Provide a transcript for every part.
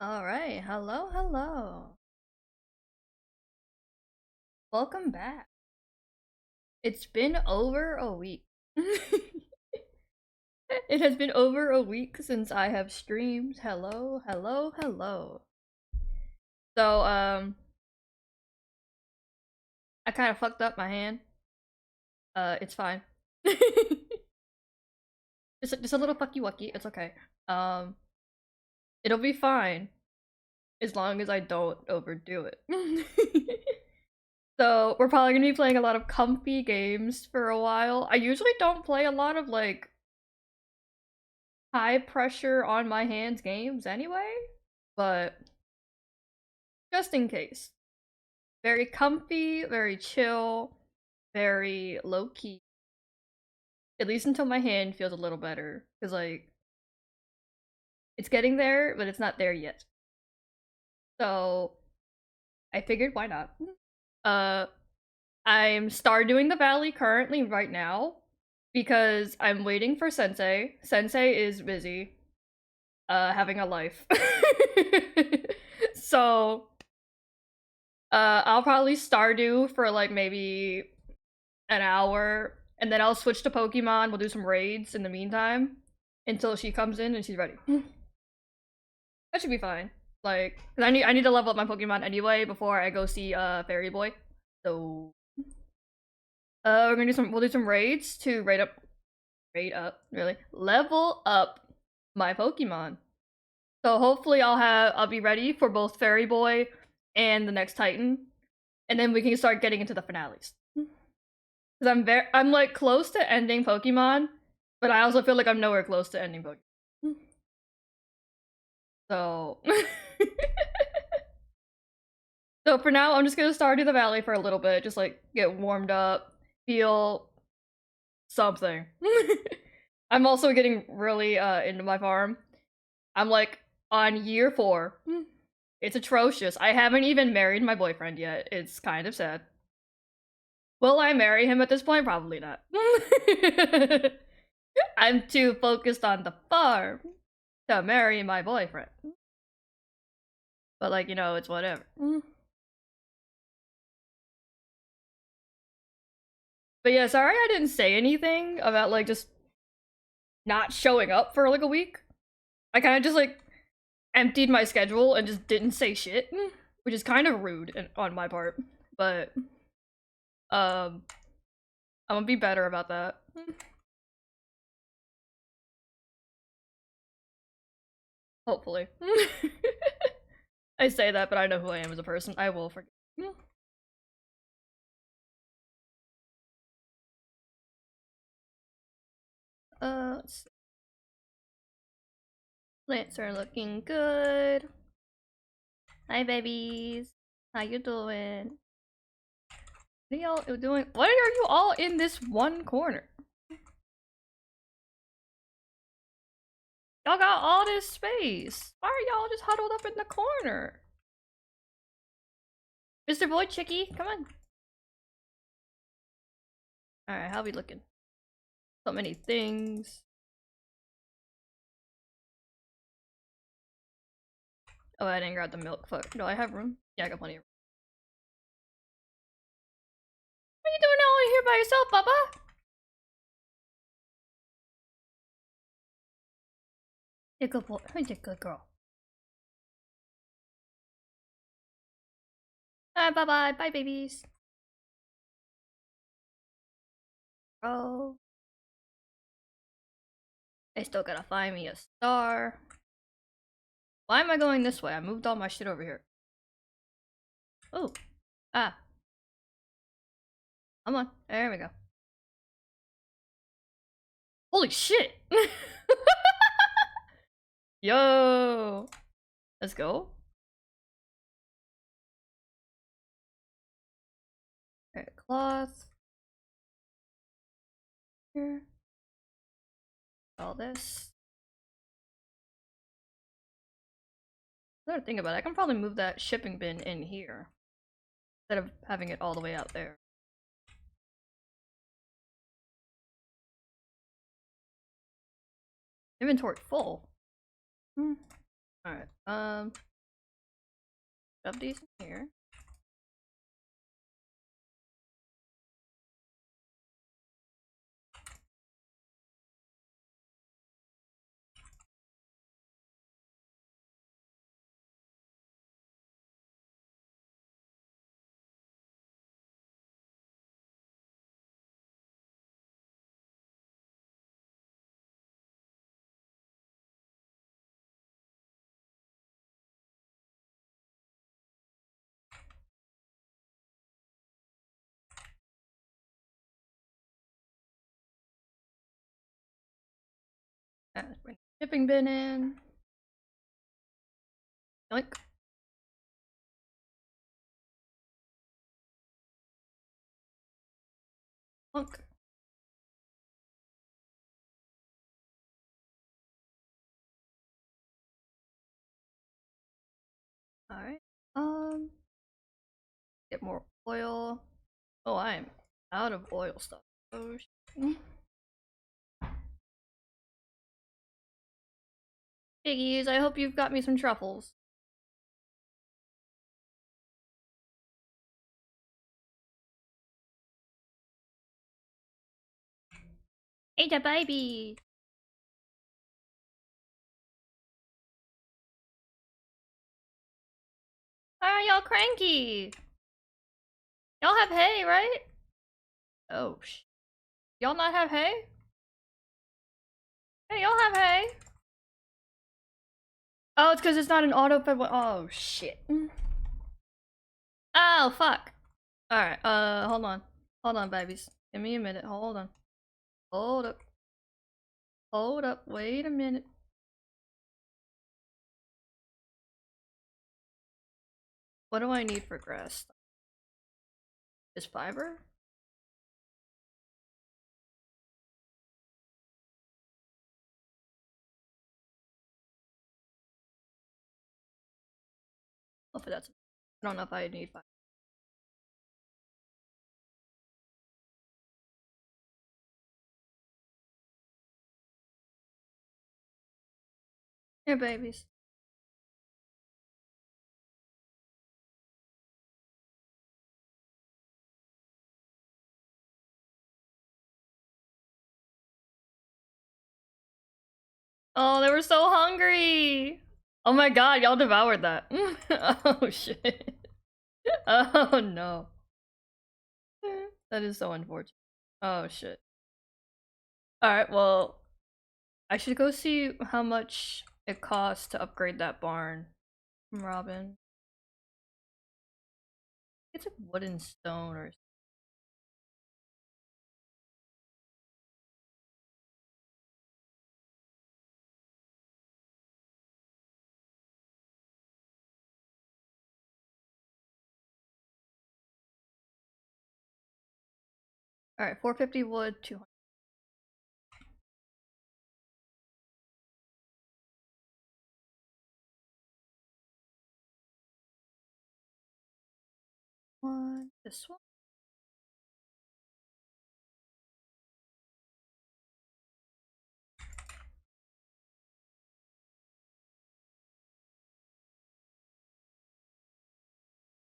Alright, hello. Welcome back. It's been over a week. It has been over a week since I have streamed. Hello. So, I kind of fucked up my hand. It's fine. just a little fucky wucky. It's okay. Um, it'll be fine as long as I don't overdo it. So, we're probably gonna be playing a lot of comfy games for a while. I usually don't play a lot of, like, high pressure on my hands games anyway, but just in case. Very comfy, very chill, very low key. At least until my hand feels a little better. Because, like, it's getting there, but it's not there yet. So, I figured why not? Uh, I'm doing the Valley currently right now because I'm waiting for Sensei. Sensei is busy, having a life. So, I'll probably Stardew for like maybe an hour, and then I'll switch to Pokemon. We'll do some raids in the meantime until she comes in and she's ready. That should be fine. Like, 'cause I need to level up my Pokemon anyway before I go see Fairy Boy. So, we'll do some raids to level up my Pokemon. So hopefully I'll be ready for both Fairy Boy and the next Titan, and then we can start getting into the finales. Because I'm like close to ending Pokemon, but I also feel like I'm nowhere close to ending Pokemon. So, so for now, I'm just gonna Stardew the Valley for a little bit, just like get warmed up, feel something. I'm also getting really into my farm. I'm like on year 4. It's atrocious. I haven't even married my boyfriend yet. It's kind of sad. Will I marry him at this point? Probably not. I'm too focused on the farm to marry my boyfriend. But, like, it's whatever. But yeah, sorry I didn't say anything about, like, just not showing up for, like, a week. I kind of just, like, emptied my schedule and just didn't say shit, which is kind of rude on my part. But, I'm gonna be better about that. Hopefully. I say that, but I know who I am as a person. I will forget. Let's see. Plants are looking good. Hi, babies. How you doing? What are y'all doing? Why are you all in this one corner? Y'all got all this space. Why are y'all just huddled up in the corner? Mr. Boy Chicky, come on. Alright, how we looking? So many things. Oh, I didn't grab the milk. Fuck. Do I have room? Yeah, I got plenty of room. What are you doing all here by yourself, Bubba? You're a good boy. You're a good girl. Alright, bye-bye. Bye, babies. Oh. I still gotta find me a star. Why am I going this way? I moved all my shit over here. Oh. Ah. Come on. There we go. Holy shit! Yo! Let's go. Alright, cloth. Here. All this. Another thing about it, I can probably move that shipping bin in here instead of having it all the way out there. Inventory full. Alright, Shove these in here. Let's bring the shipping bin in. Yoink. Plunk. Alright. Get more oil. Oh, I'm out of oil stuff. Oh, shit. Piggies, I hope you've got me some truffles. Hey, the baby! Why are y'all cranky? Y'all have hay, right? Oh, y'all not have hay? Hey, y'all have hay? Oh, it's because it's not an auto-fed one. Oh, shit. Oh, fuck. Alright, hold on. Hold on, babies. Give me a minute. Hold on. Hold up. Hold up. Wait a minute. What do I need for grass? Is fiber? Oh, but that's. I don't know if I need fiber. Here, babies. Oh, they were so hungry! Oh my god, y'all devoured that. Oh shit. Oh no. That is so unfortunate. Oh shit. Alright, well, I should go see how much it costs to upgrade that barn from Robin. It's a wood and stone or. Alright, 450 wood, 200. One, this one.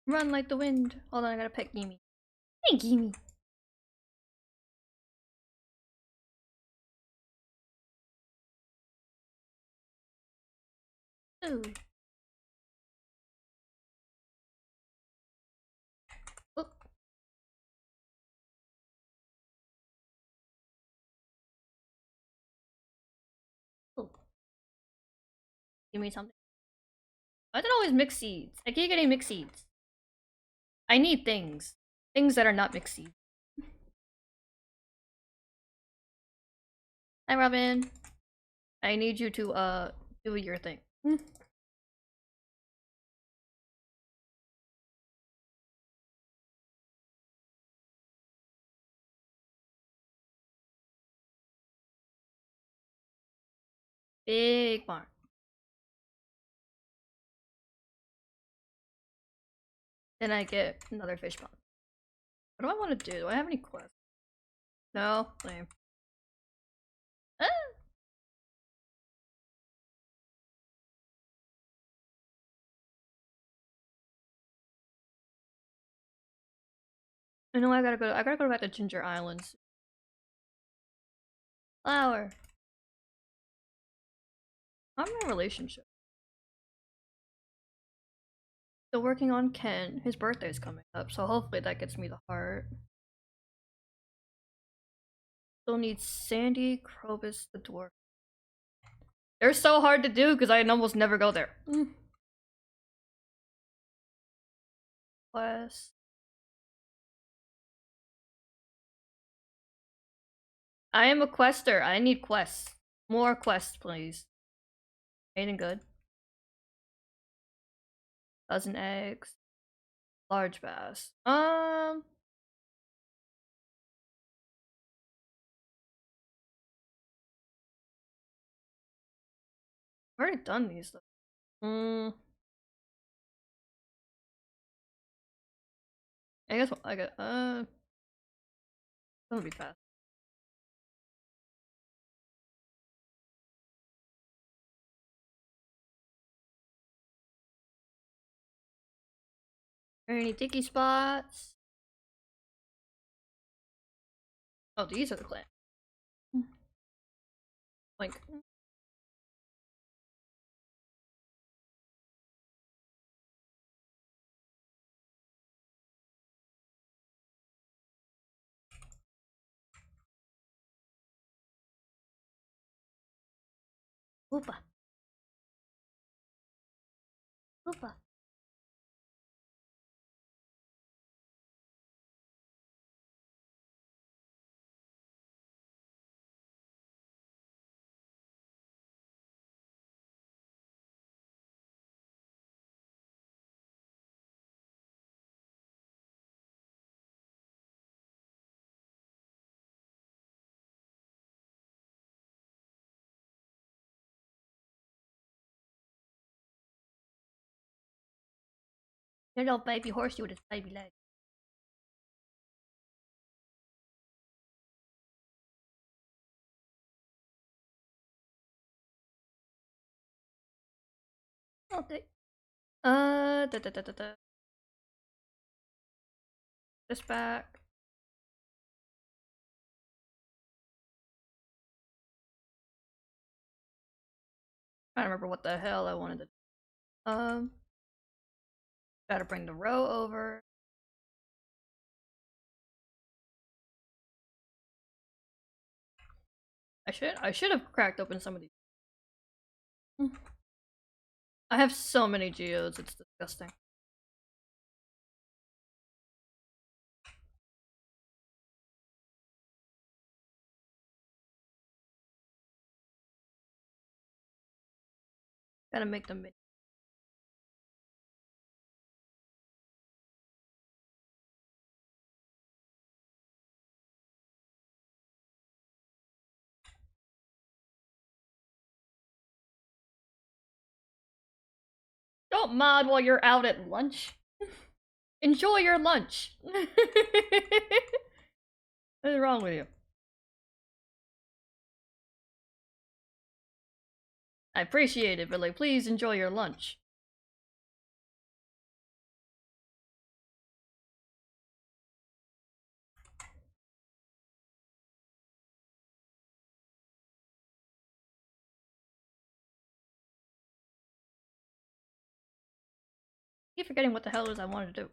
Run like the wind. Hold on, I gotta pet Gimme. Hey, Gimme. Ooh. Oh. Oh. Give me something. I don't always mix seeds. I keep getting mixed seeds. I need things. Things that are not mixed seeds. Hi, Robin. I need you to, do your thing. Big barn. Then I get another fish pond. What do I want to do? Do I have any quests? No? Lame. Ah! I know I gotta go back to Ginger Islands. Flower. I'm in a relationship. Still working on Ken. His birthday's coming up, so hopefully that gets me the heart. Still need Sandy, Krobus, the dwarf. They're so hard to do because I almost never go there. Quest. I am a quester. I need quests. More quests, please. Anything good? Dozen eggs. Large bass. I've already done these though. I guess I got that'll be fast. Any dicky spots? Oh, these are the clams. Like Hoopa. Hoopa. Little baby horsey with his baby leg. Okay. Da. This back. I don't remember what the hell I wanted to. Gotta bring the row over. I should have cracked open some of these. I have so many geodes, it's disgusting. Gotta make them. Don't mod while you're out at lunch. Enjoy your lunch. What is wrong with you? I appreciate it, but like, please enjoy your lunch. I keep forgetting what the hell it is I wanted to do.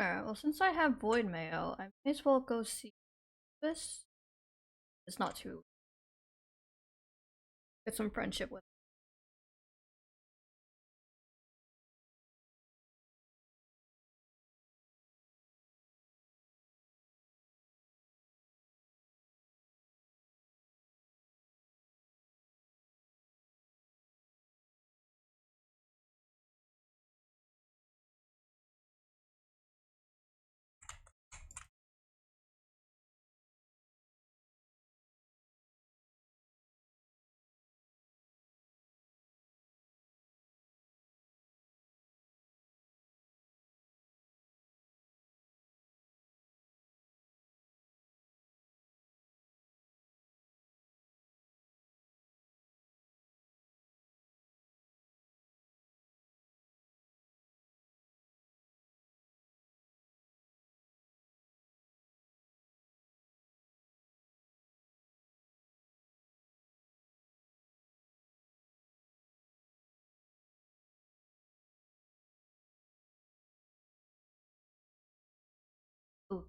Alright, well, since I have void mail, I may as well go see this. It's not too. Get some friendship with. Ooh.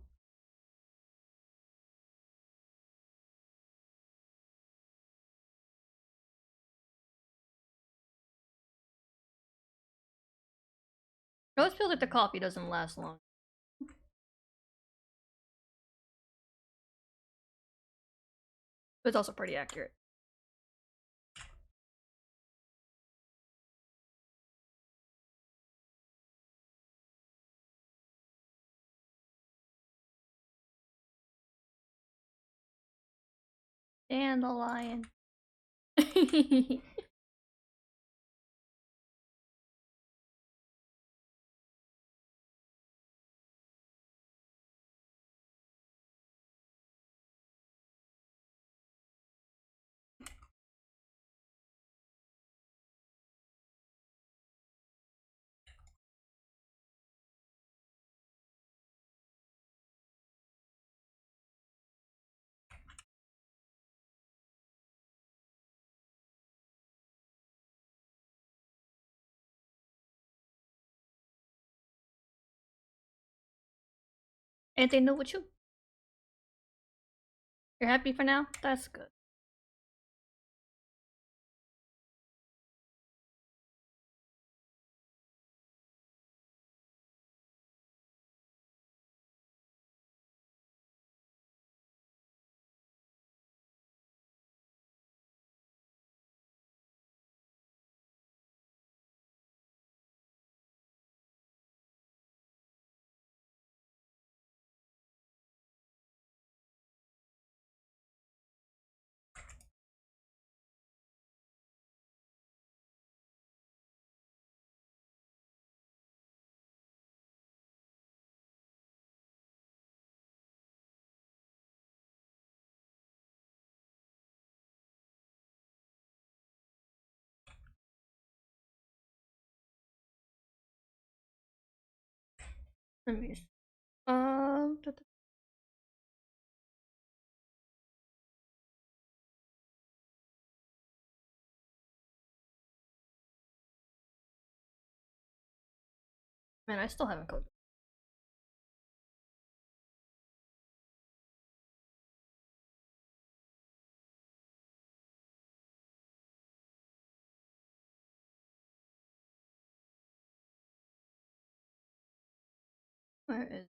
It always feels like the coffee doesn't last long. But it's also pretty accurate. Dandelion. Anything new with you? You're happy for now? That's good. Let me. Man, I still haven't coded. Where is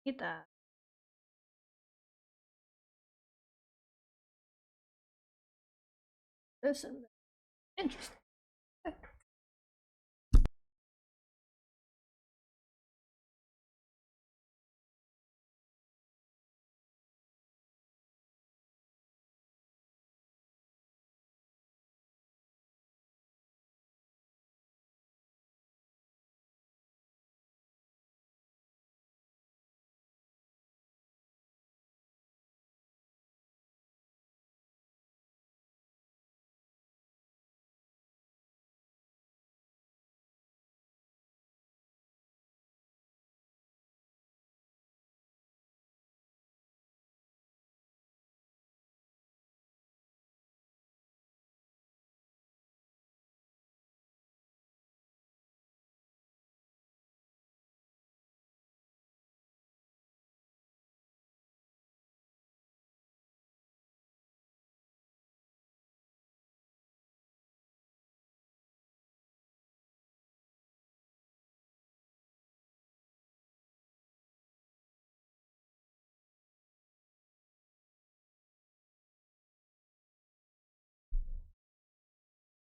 need that? This and interesting.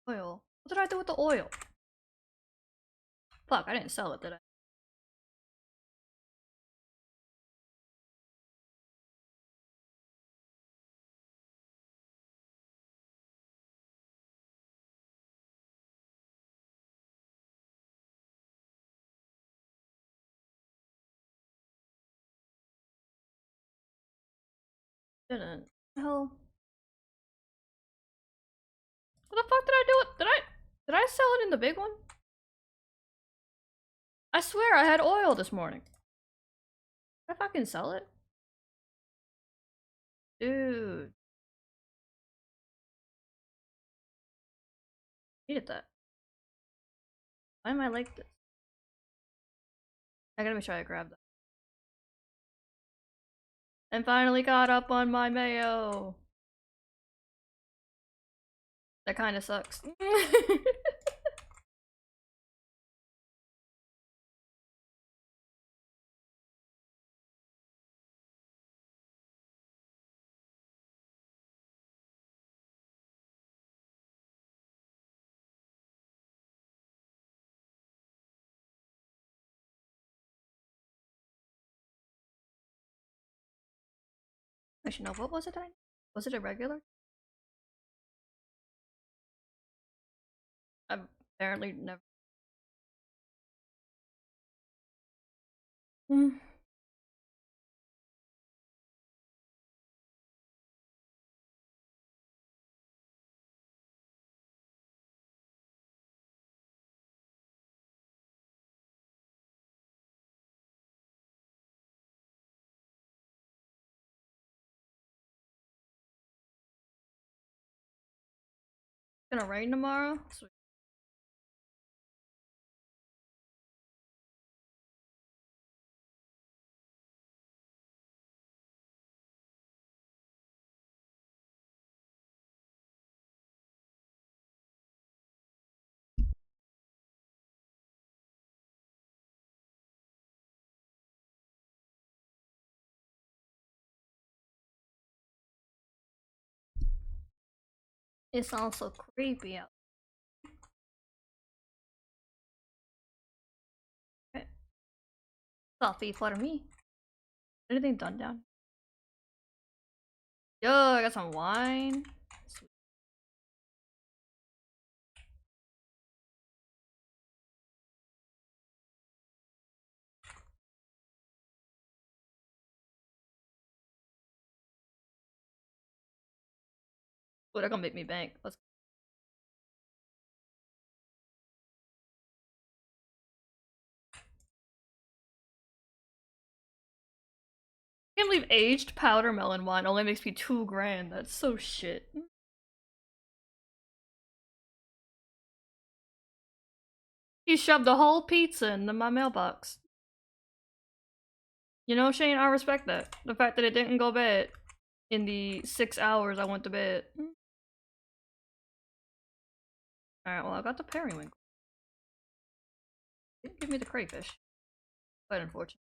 Oil. What did I do with the oil? Fuck, I didn't sell it, did I? Didn't. Hell. What the fuck did I do it? Did I sell it in the big one? I swear I had oil this morning. Did I fucking sell it? Dude. Needed that. Why am I like this? I gotta make sure I grab that. And finally got up on my mayo. That kinda sucks. Actually, no, what was it that I... Was it a regular? I've apparently never... Mm. Gonna rain tomorrow? Sweet. It's also creepy out. Okay. Coffee for me. Anything done down? Yo, I got some wine. Sweet. Oh, they're gonna make me bank. Let's... I can't believe aged powder melon wine only makes me 2 grand. That's so shit. He shoved a whole pizza into my mailbox. You know, Shane, I respect that. The fact that it didn't go bad in the 6 hours I went to bed. Alright, well, I got the periwinkle. Didn't give me the crayfish. Quite unfortunate.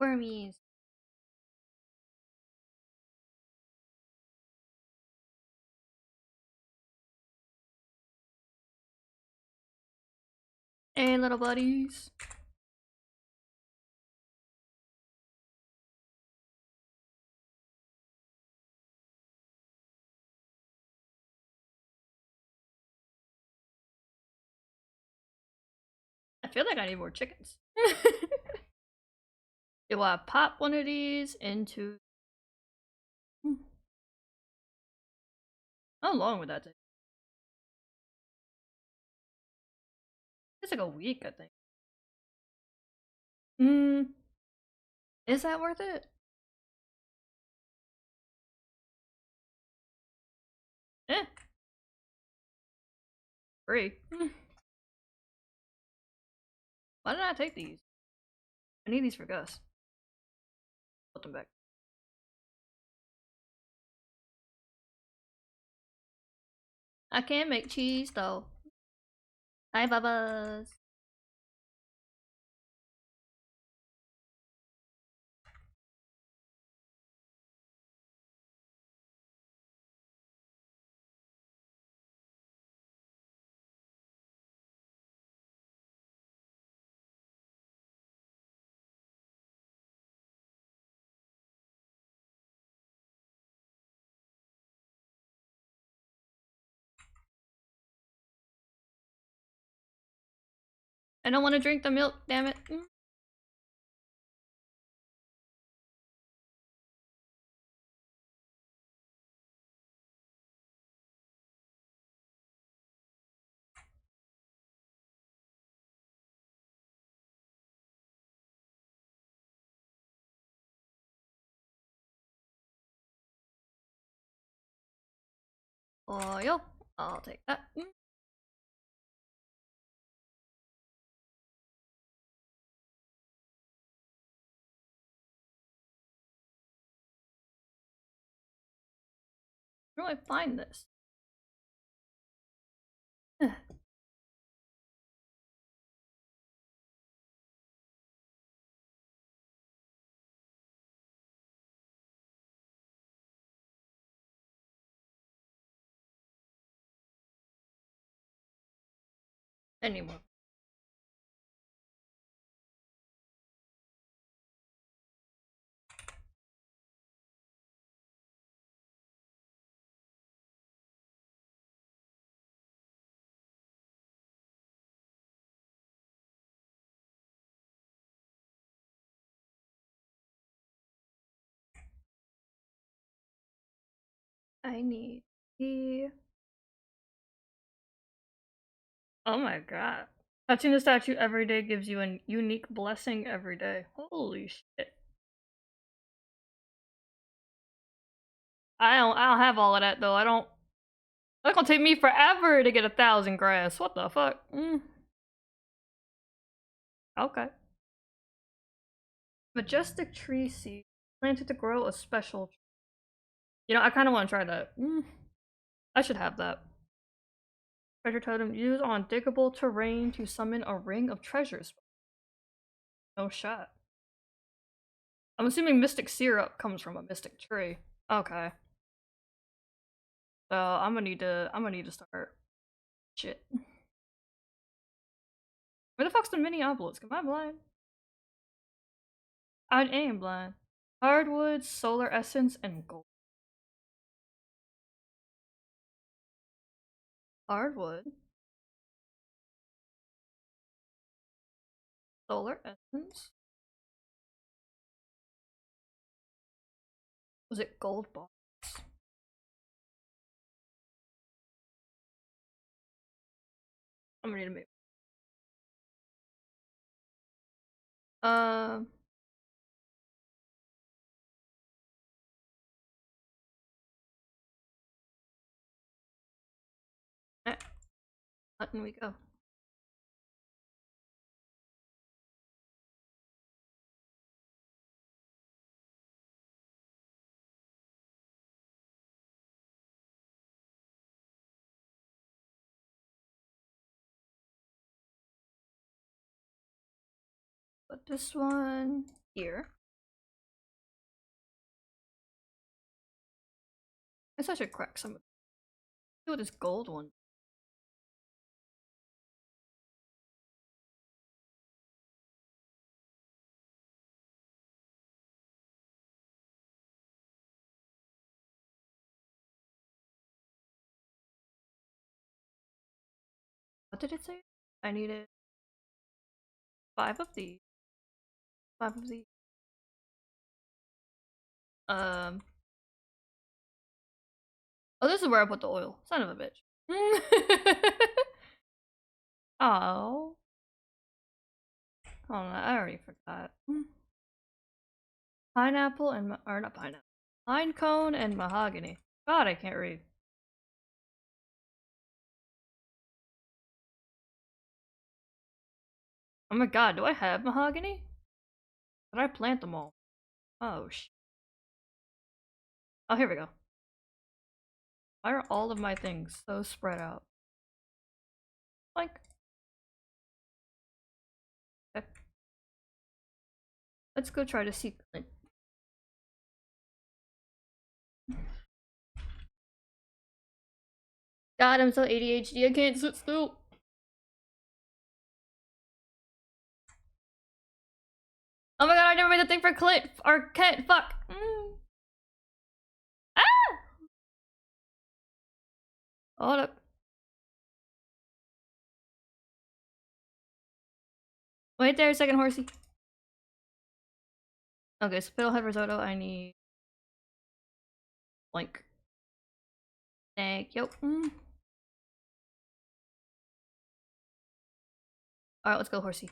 Wormies. Hey, little buddies. I feel like I need more chickens. Do I pop one of these into... How long would that take? It's like a week, I think. Is that worth it? Eh. Free. Why did I take these? I need these for Gus. Put them back. I can make cheese though. Hi, Bubba's. I don't want to drink the milk, damn it. Oh, yo. I'll take that. Where do I find this? Anymore. I need the. Oh my god. Touching the statue every day gives you a unique blessing every day. Holy shit. I don't have all of that though. I don't. That's gonna take me forever to get 1,000 grass. What the fuck? Okay. Majestic tree seed. Planted to grow a special tree. You know, I kind of want to try that. I should have that. Treasure totem. Use on diggable terrain to summon a ring of treasures. No shot. I'm assuming mystic syrup comes from a mystic tree. Okay. So I'm gonna need to start. Shit. Where the fuck's the mini obelisk? Am I blind? I am blind. Hardwood, solar essence, and gold. Hardwood. Solar essence. Was it gold box? I'm gonna need to make. Um. Eh, button we go. Put this one here. I guess I should crack some of. Do this gold one. What did it say? I needed 5 of these. 5 of these. Um. Oh, this is where I put the oil. Son of a bitch. Oh. Hold on, I already forgot. Pineapple and or not pineapple. Pine cone and mahogany. God, I can't read. Oh my god, do I have mahogany? Did I plant them all? Oh sh. Oh, here we go. Why are all of my things so spread out? Like. Let's go try to see Clint. God, I'm so ADHD, I can't sit still. Oh my god, I never made the thing for Clint or Kent, fuck. Ah! Hold up. Wait there a second, horsey. Okay, so fiddlehead risotto, I need blank. Thank you. Alright, let's go, horsey.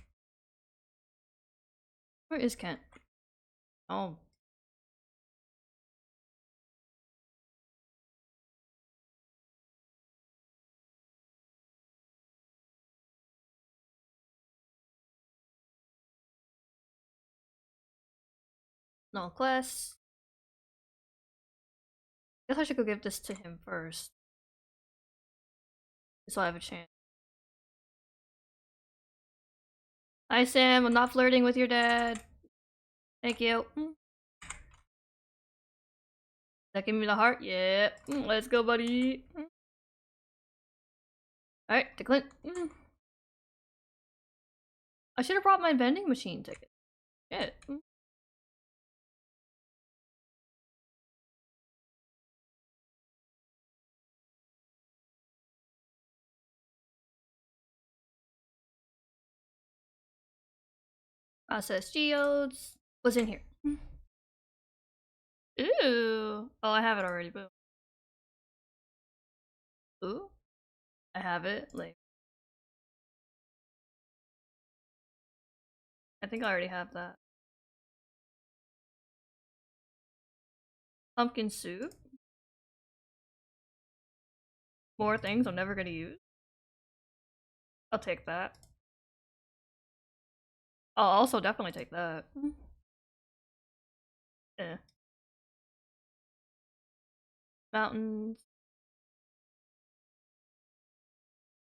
Where is Kent? Oh. No class. Guess I should go give this to him first. So I have a chance. Hi Sam, I'm not flirting with your dad. Thank you. That give me the heart? Yeah. Let's go, buddy. Alright, to Clint. I should have brought my vending machine ticket. Shit. Processed geodes. What's in here? Ooh. Oh, I have it already, boo. Ooh. I have it. Like, I think I already have that. Pumpkin soup. More things I'm never gonna use. I'll take that. I'll also definitely take that. Yeah. Mountains.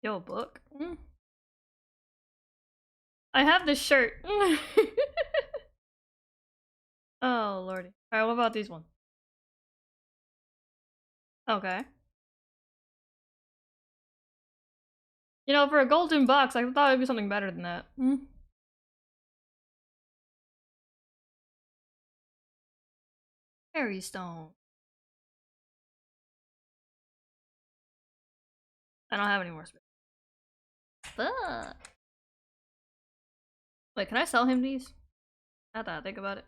Yo, book. I have this shirt. Oh, lordy. Alright, what about these ones? Okay. You know, for a golden box, I thought it'd be something better than that. Fairy stone. I don't have any more space. Fuck. Wait, can I sell him these? Not that I think about it.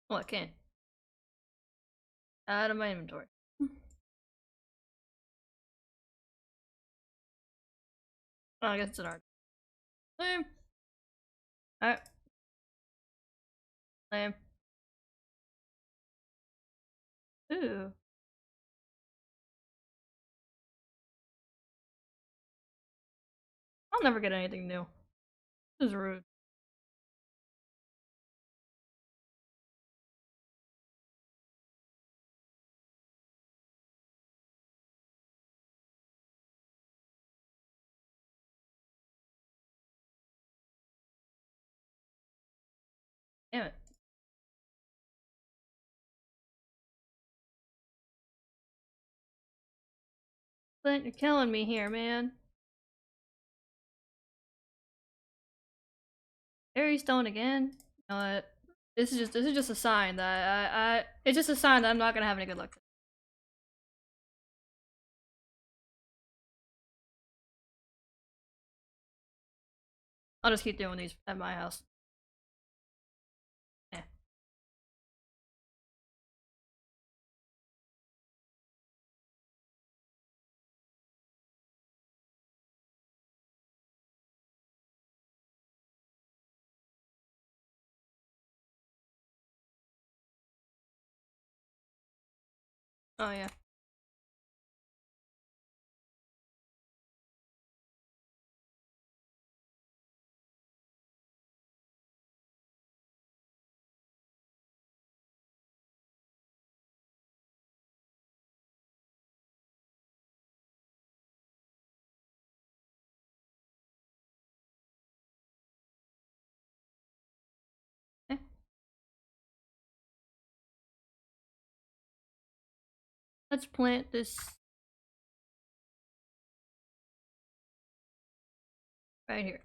Oh, I can. Out of my inventory. Oh, I guess it's an art. Lame. Alright. Lame. Ooh. I'll never get anything new. This is rude. Damn it. Clint, you're killing me here, man. Fairy stone again? You know what? This is just a sign that it's just a sign that I'm not gonna have any good luck. I'll just keep doing these at my house. Yeah. Oh yeah. Let's plant this right here.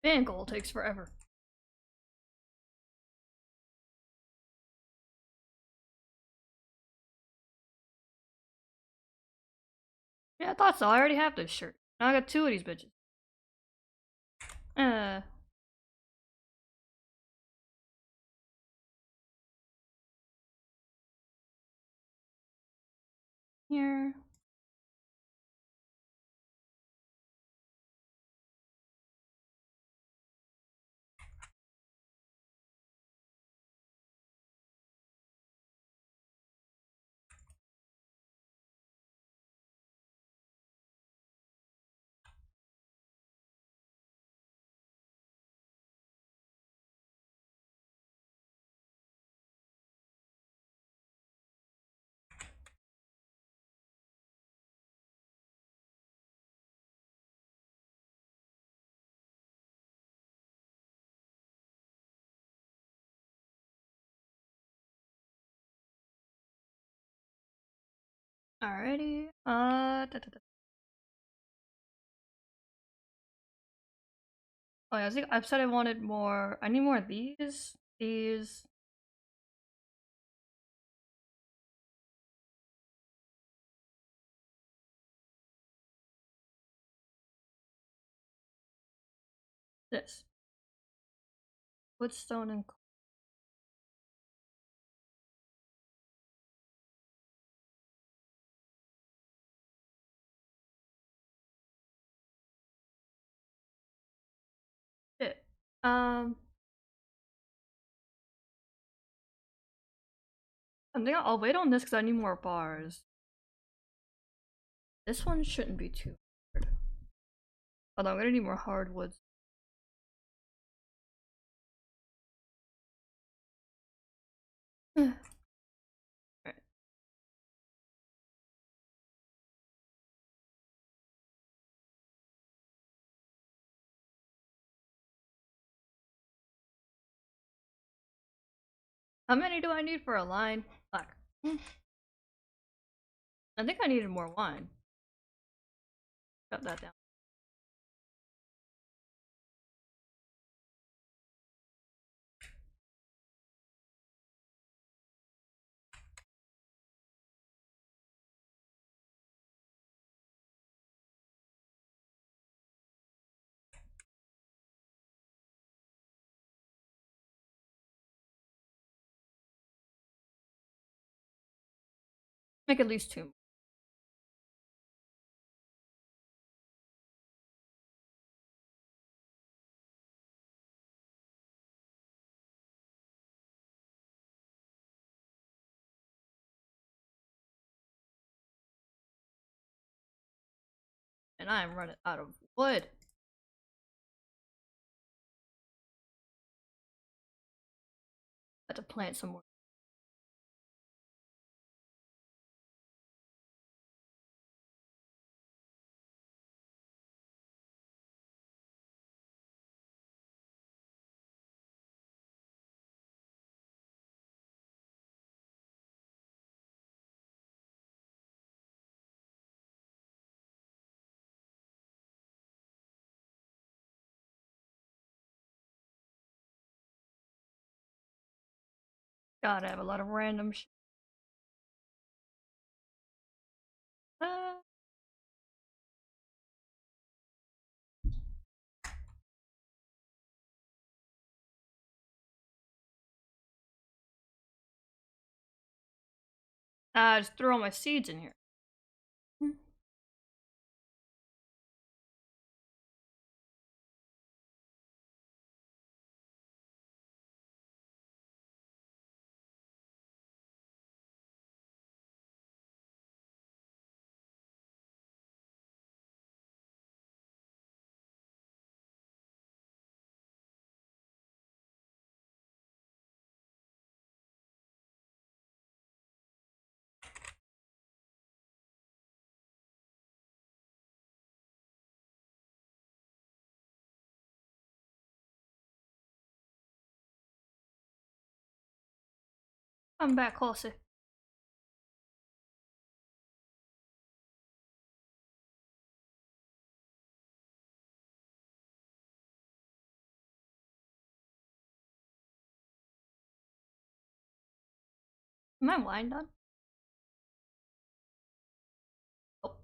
Man, gold takes forever. Yeah, I thought so. I already have this shirt. Now I got two of these bitches. Uh, here. Alrighty. Oh yeah, I said I wanted more. I need more of these. These. This. Woodstone and shit. I think I'll wait on this because I need more bars. This one shouldn't be too hard. Although I'm gonna need more hardwoods. Alright. How many do I need for a line? Fuck. I think I needed more wine. Cut that down. Make at least two. And I am running out of wood. I have to plant some more. God, I have a lot of random shit. Uh, I just threw all my seeds in here. Come back closer. Is my wine done? Oh.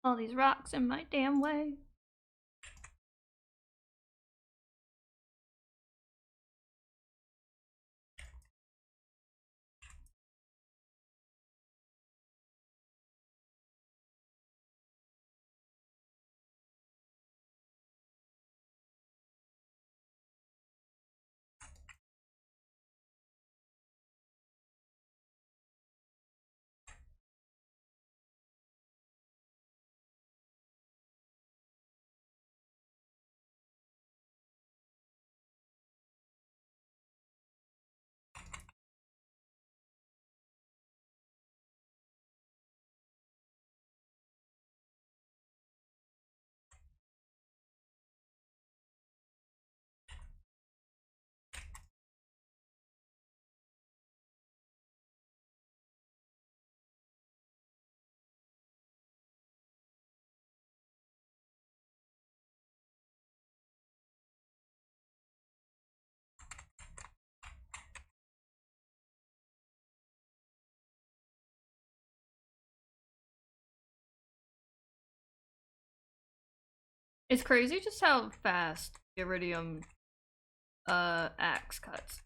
All these rocks in my damn way. It's crazy just how fast iridium axe cuts.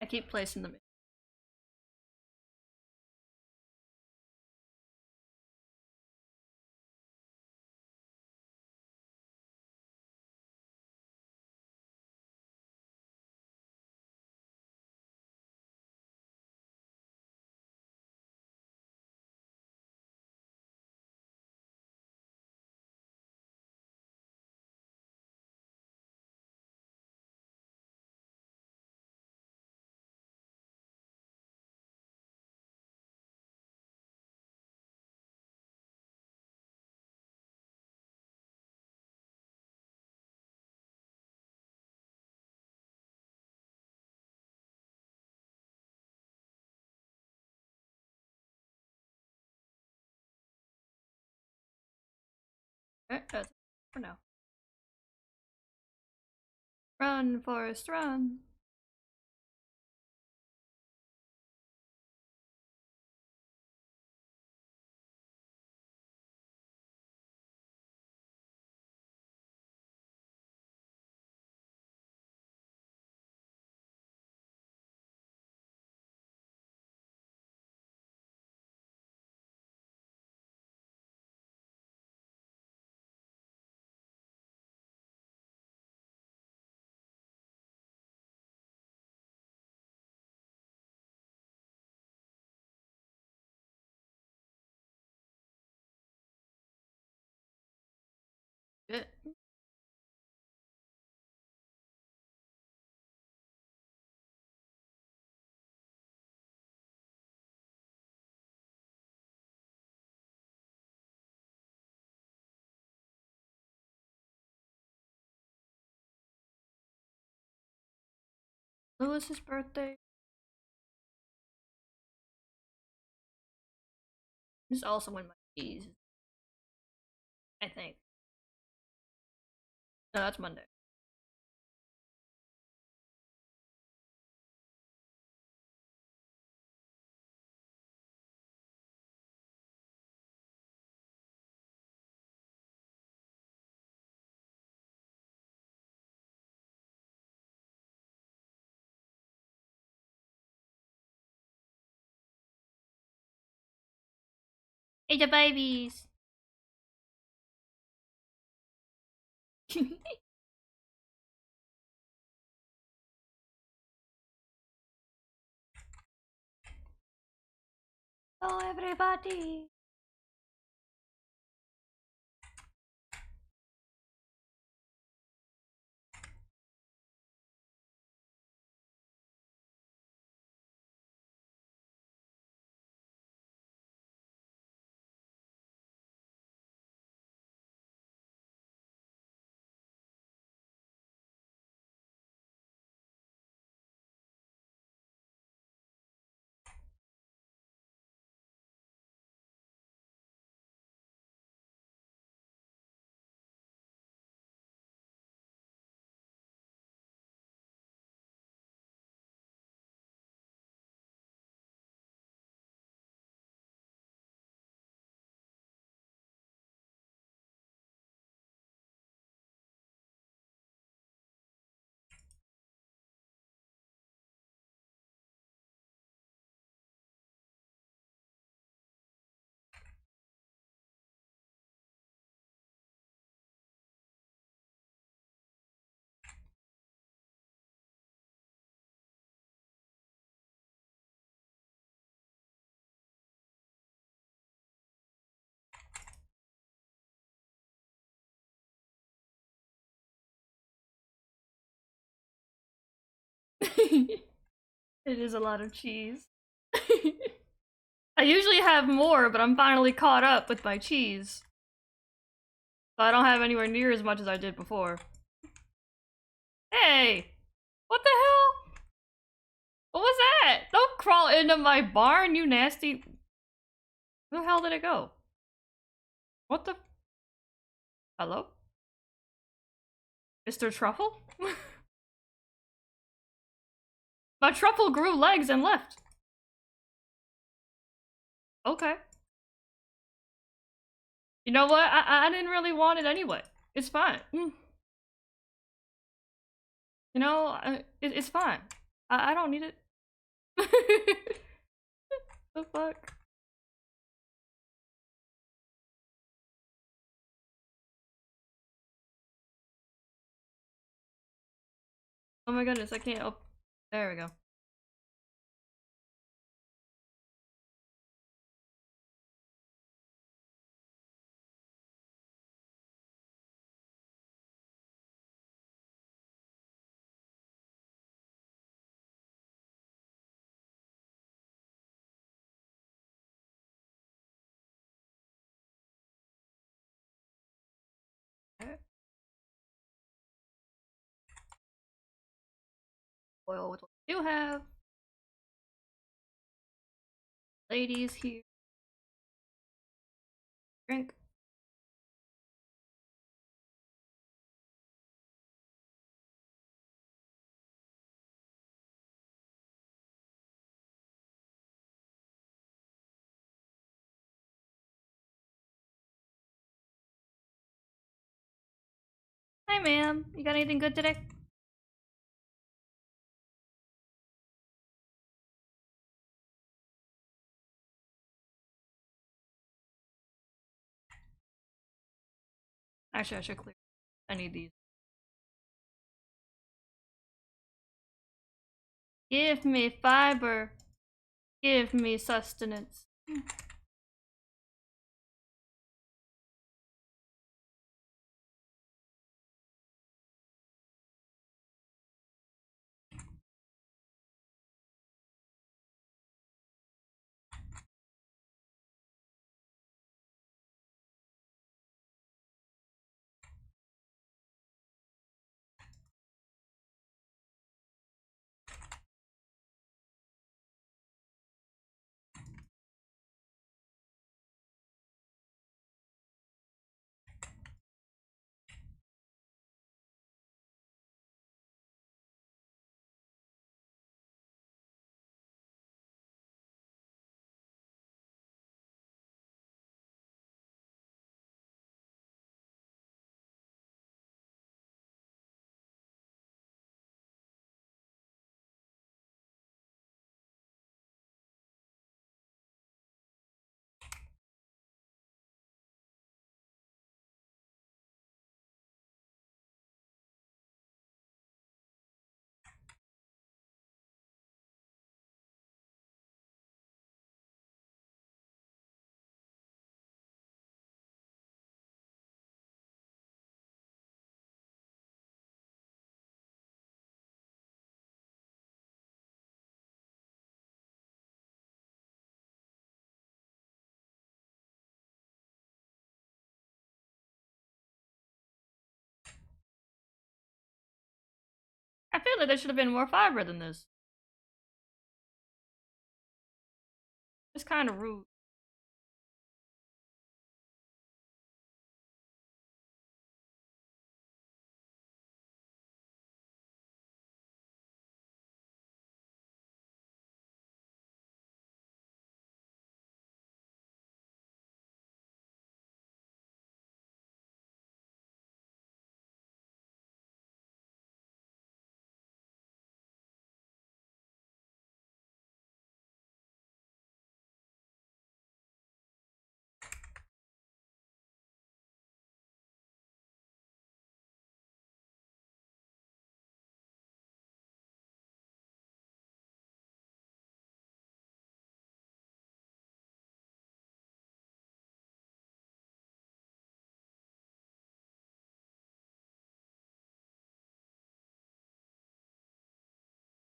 I keep placing them. Okay, that's it for now. Run, Forest, run! Shit. Lewis's birthday is also when my cheese. I think. No, that's Monday. Hey, the babies. Hello, everybody. It is a lot of cheese. I usually have more, but I'm finally caught up with my cheese. So I don't have anywhere near as much as I did before. Hey! What the hell? What was that? Don't crawl into my barn, you nasty... Where the hell did it go? What the... Hello? Mr. Truffle? My truffle grew legs and left. Okay. You know what? I didn't really want it anyway. It's fine. You know, it's fine. I don't need it. The fuck? Oh my goodness, I can't op- There we go. Okay. Oil with what we do have. Ladies here. Drink. Hi, ma'am. You got anything good today? Actually, I should clear. I need these. Give me fiber. Give me sustenance. Clearly, there should have been more fiber than this. It's kind of rude.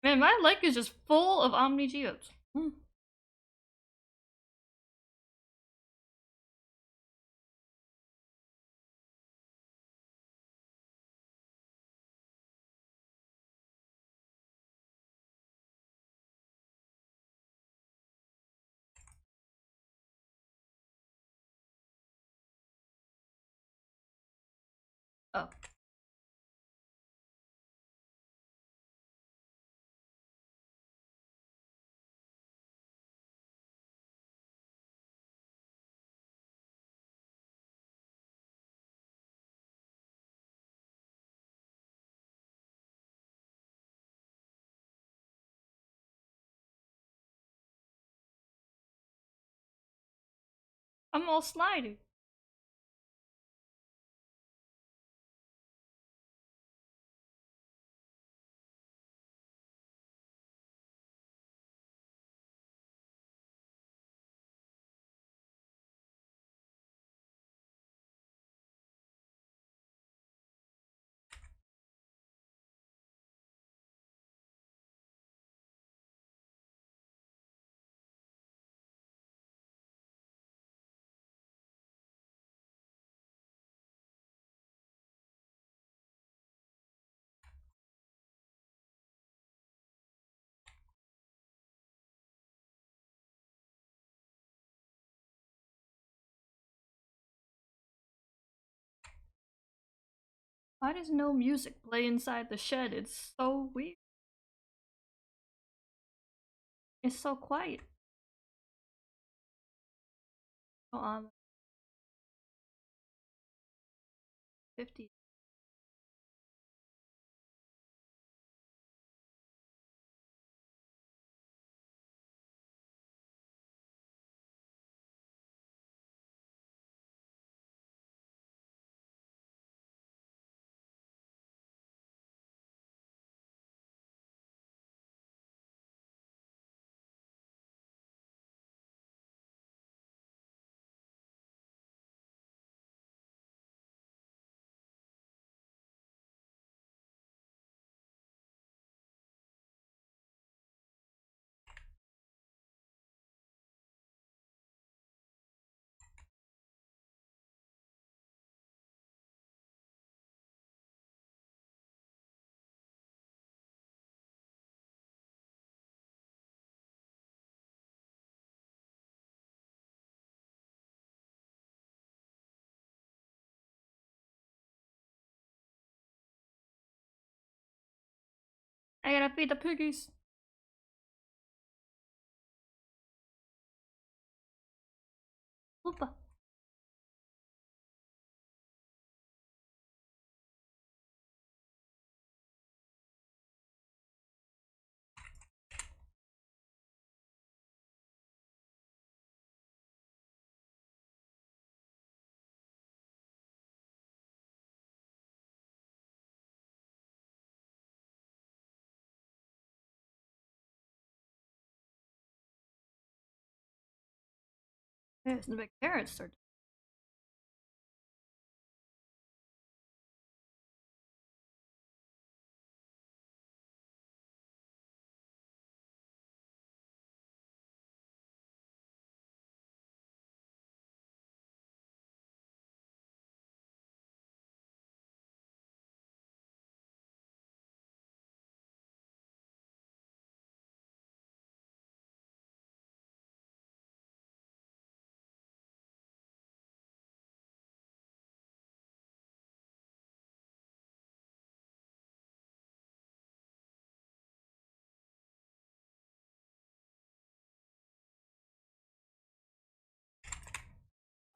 Man, my lake is just full of Omni Geodes. Hmm. Oh. I'm all slidey. Why does no music play inside the shed? It's so weird. It's so quiet. Oh, 50. I gotta feed the piggies. Hoopa. Yes, the big carrots are.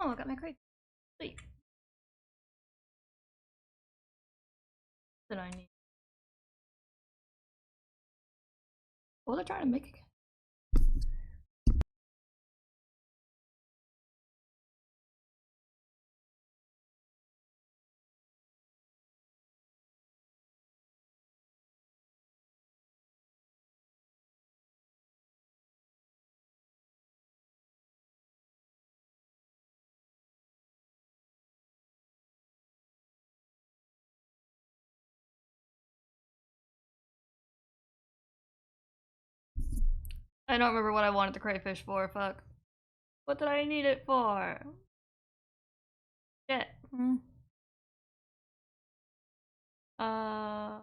Oh, I got my crate. Sweet. That I need. What was I trying to make again? I don't remember what I wanted the crayfish for, fuck. What did I need it for? Shit. Uh...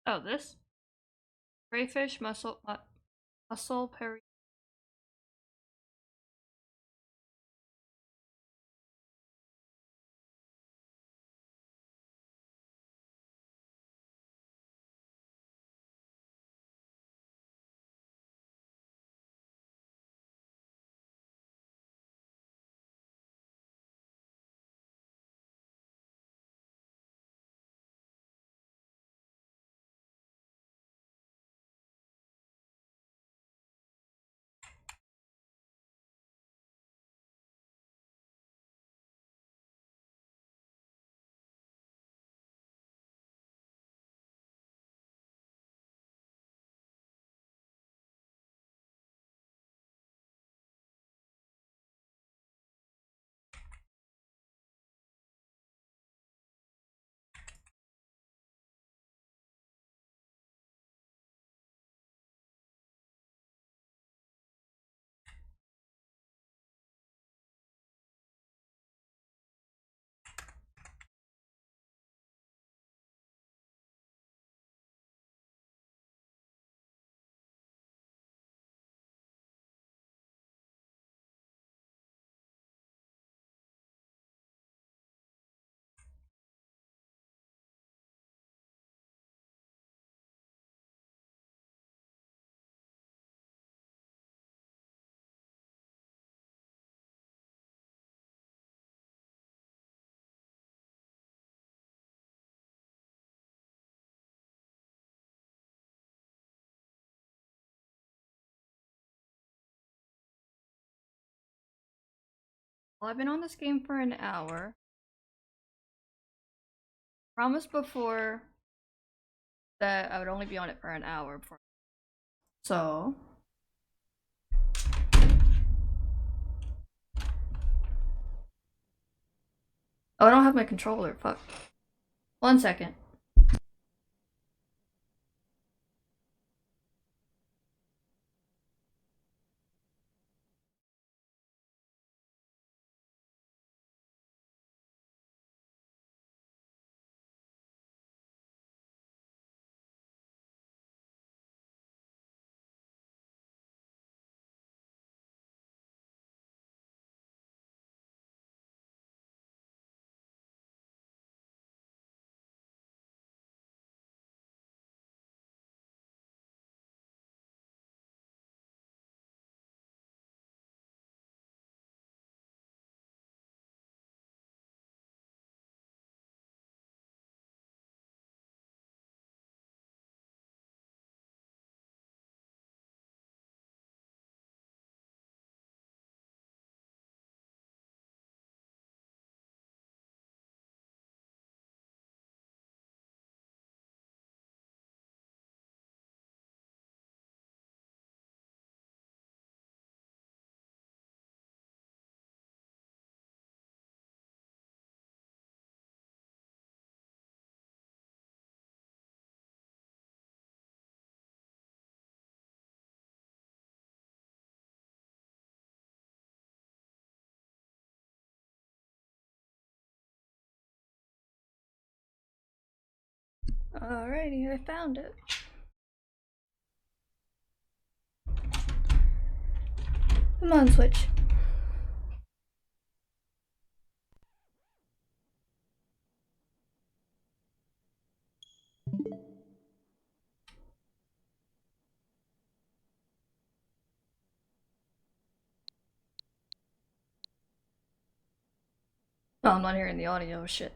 Oh, this? Crayfish, mussel, peri. Well, I've been on this game for an hour. Promised before that I would only be on it for an hour before. So... Oh, I don't have my controller, fuck. 1 second. Alrighty, I found it. Come on, Switch. Oh, I'm not hearing the audio. Shit.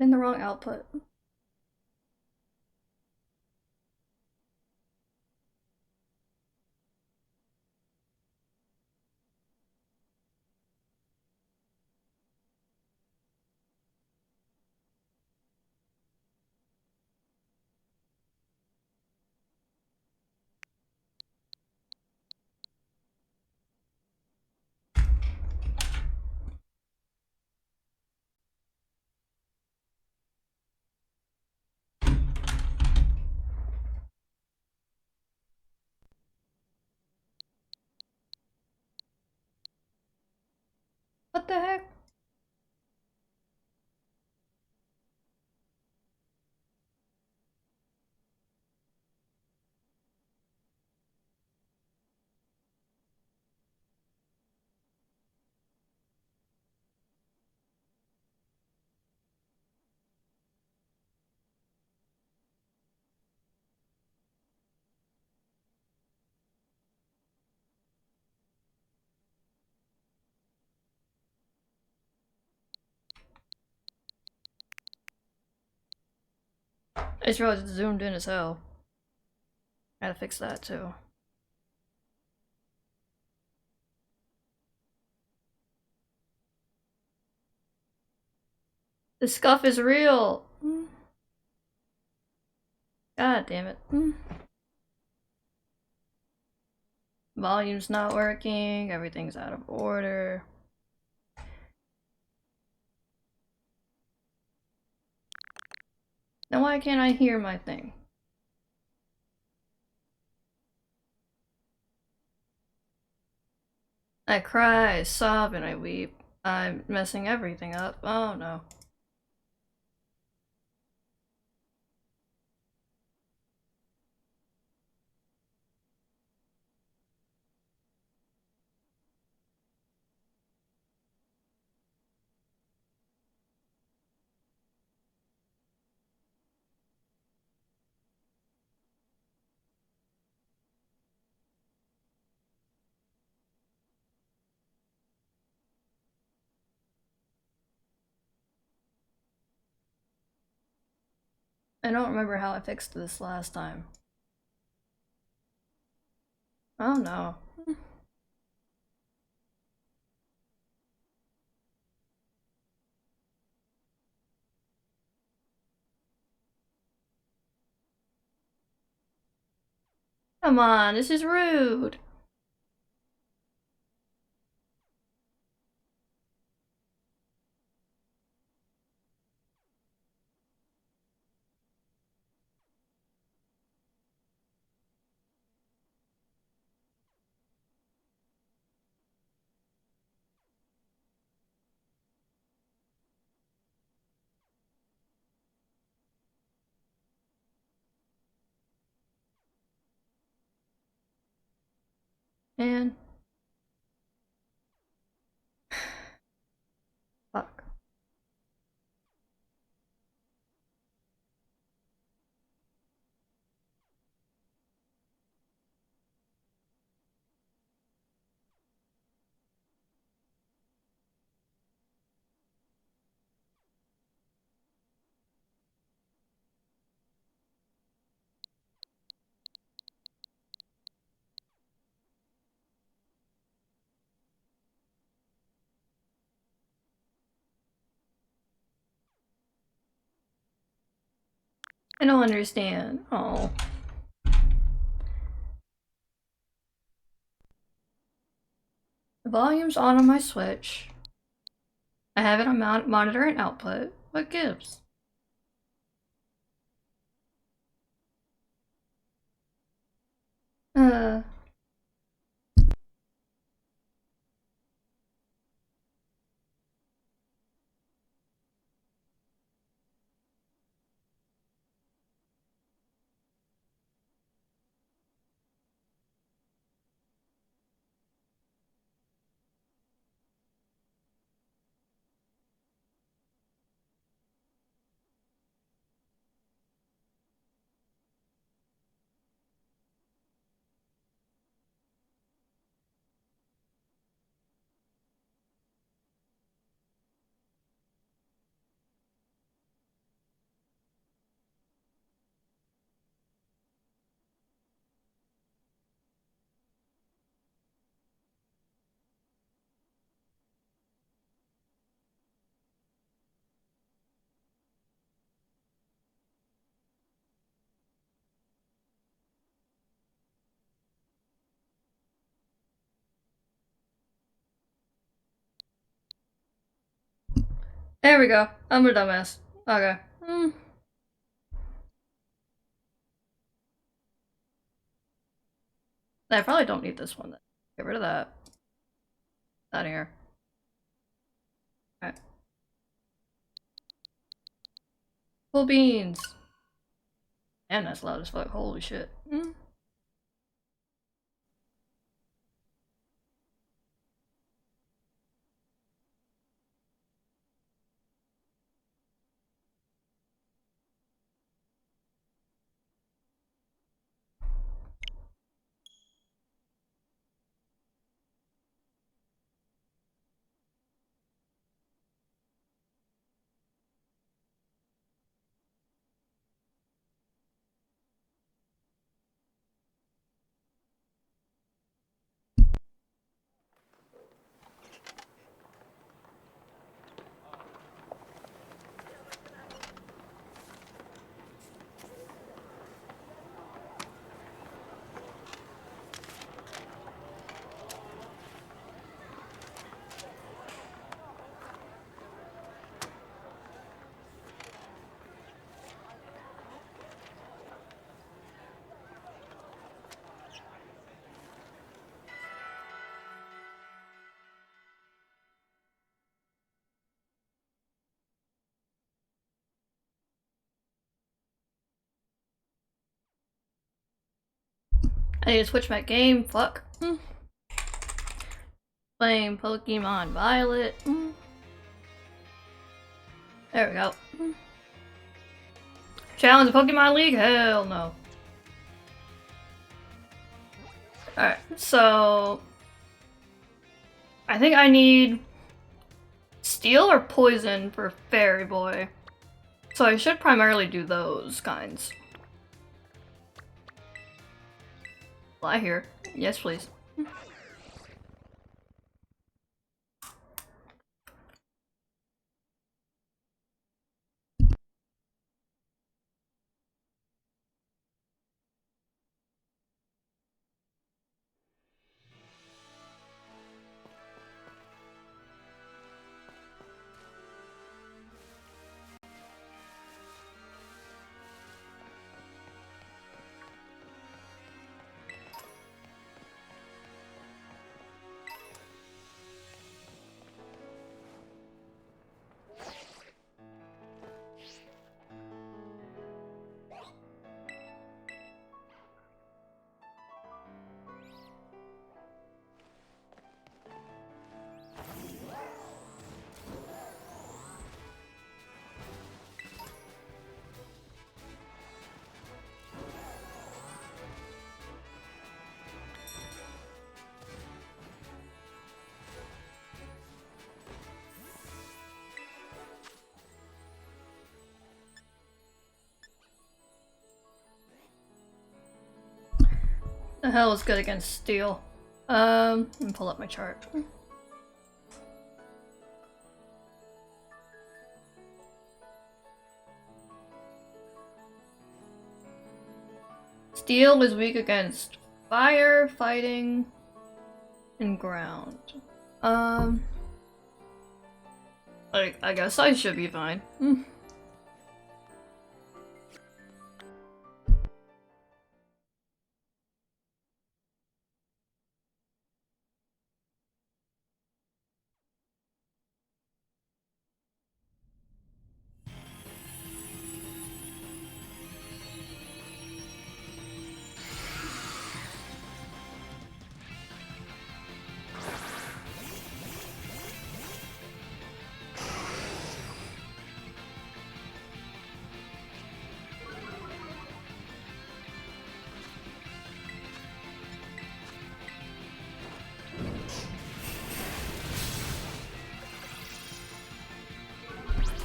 In the wrong output. What the heck? It's really zoomed in as hell. Gotta fix that too. The scuff is real! God damn it. Volume's not working, everything's out of order. Then why can't I hear my thing? I cry, I sob, and I weep. I'm messing everything up. Oh no. I don't remember how I fixed this last time. Oh no. Come on, this is rude. Man. Fuck. I don't understand. Oh. The volume's on my Switch. I have it on monitor and output. What gives? Uh. There we go. I'm a dumbass. Okay. I probably don't need this one then. Get rid of that. Out of here. Alright. Full beans. And that's loud as fuck. Holy shit. I need to switch my game. Fuck. Playing Pokemon Violet. There we go. Challenge the Pokemon League? Hell no. Alright, so... I think I need... Steel or Poison for Fairy Boy. So I should primarily do those kinds. Fly here. Yes, please. The hell is good against Steel? Let me pull up my chart. Steel is weak against Fire, Fighting, and Ground. Like, I guess I should be fine.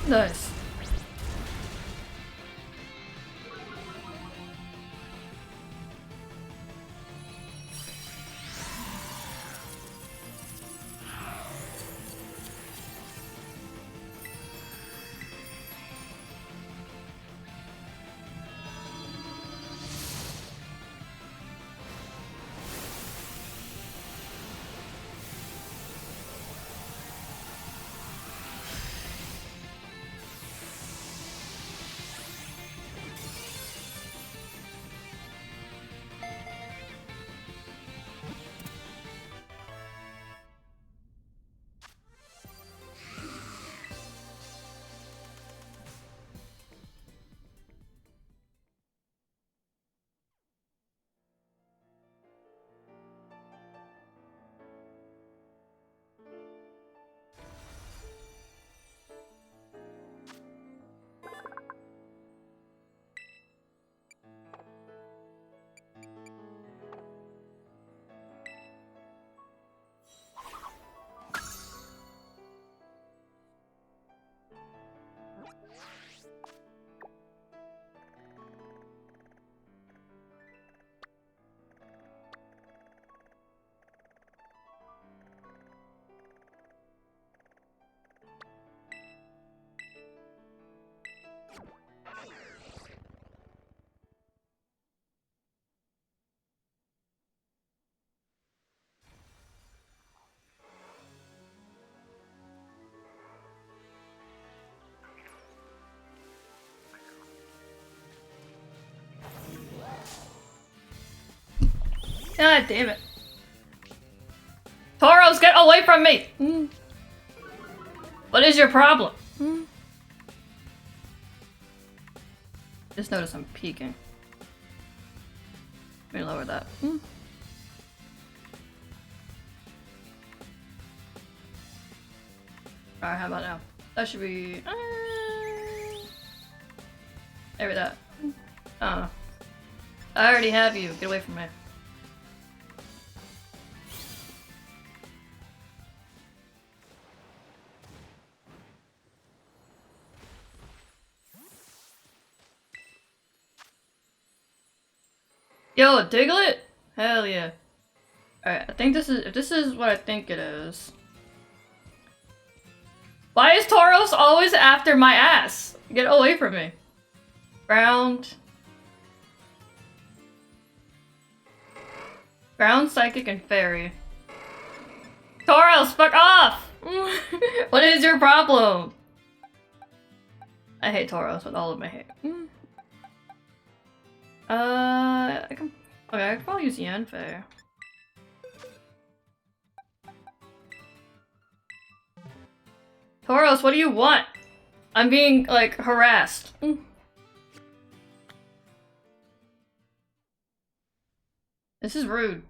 Nice. God damn it. Tauros, get away from me! What is your problem? Just notice I'm peeking. Let me lower that. Alright, how about now? That should be... maybe that. I don't know. I already have you. Get away from me. Yo, Diglett? Hell yeah. Alright, I think this is- if this is what I think it is. Why is Tauros always after my ass? Get away from me. Ground. Ground, Psychic, and Fairy. Tauros, fuck off! What is your problem? I hate Tauros with all of my hate. I can. Okay, I can probably use Yanfei. Tauros, what do you want? I'm being, like, harassed. This is rude.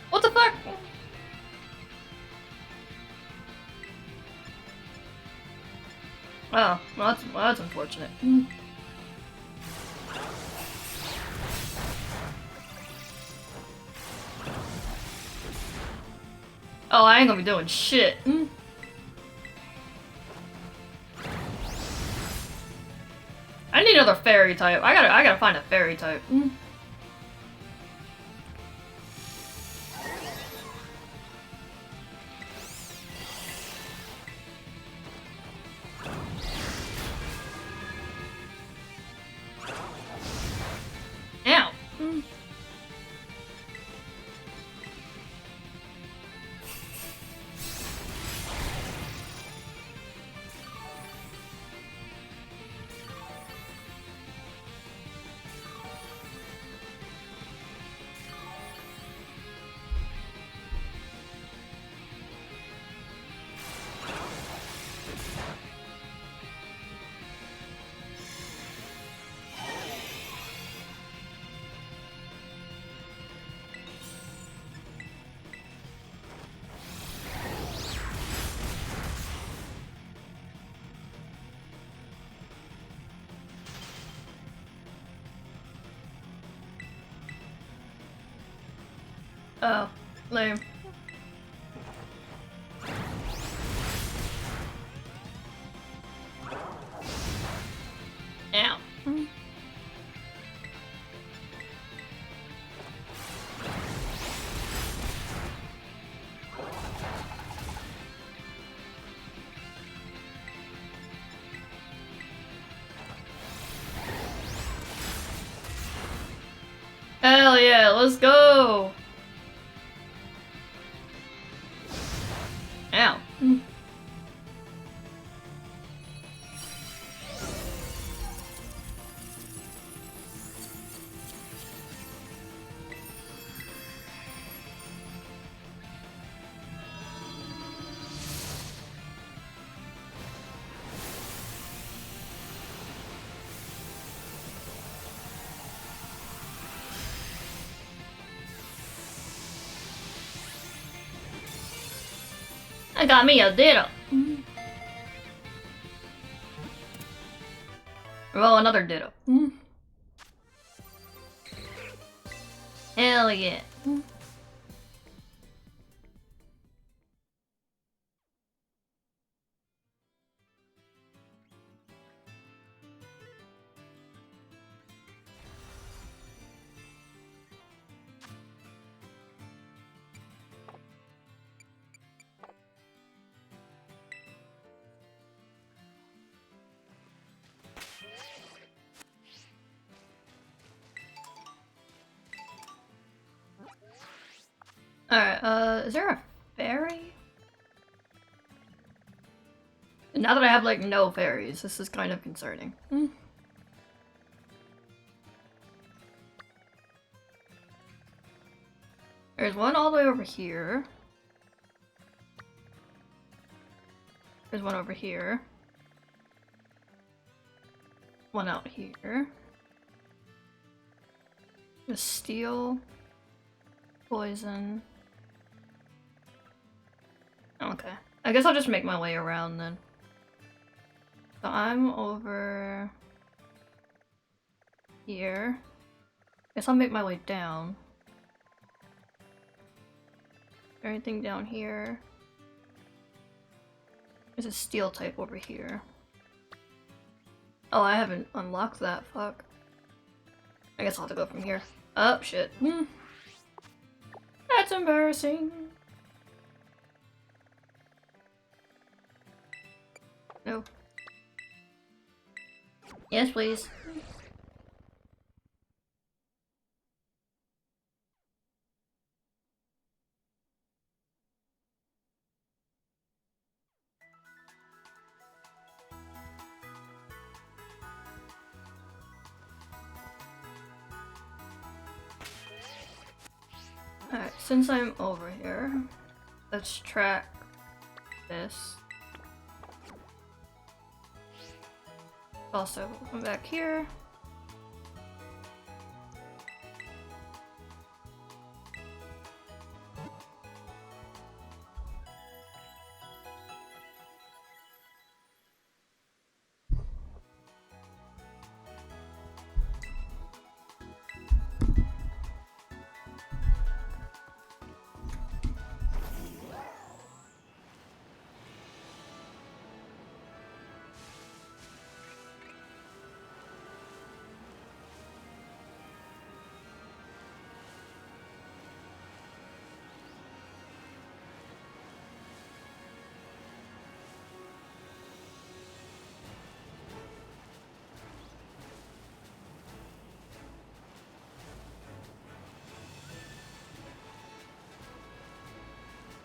What the fuck? Oh, well that's unfortunate. Oh, I ain't gonna be doing shit. I need another fairy type. I gotta find a fairy type. Ow. Oh, lame. Ow. Hell yeah, let's go! Ow. I got me a ditto. Well, another ditto. Hell yeah. Alright, is there a ferry? Now that I have, like, no fairies, this is kind of concerning. There's one all the way over here. There's one over here. One out here. The steel. Poison. Okay. I guess I'll just make my way around then. So I'm over here. Guess I'll make my way down. Anything down here? There's a steel type over here. Oh, I haven't unlocked that, fuck. I guess I'll have to go from here. Oh, shit. That's embarrassing. No. Yes, please. Alright, since I'm over here, let's track this. Also, come back here.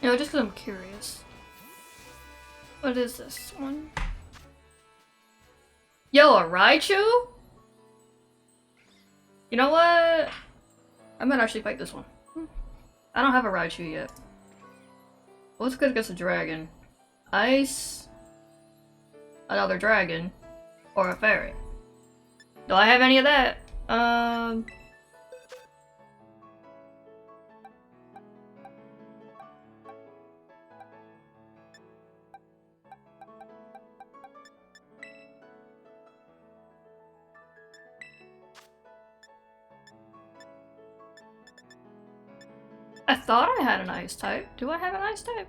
You know, just because I'm curious. What is this one? Yo, a Raichu? You know what? I might actually fight this one. I don't have a Raichu yet. What's good against a dragon? Ice, another dragon, or a fairy? Do I have any of that? I thought I had an ice type. Do I have an ice type?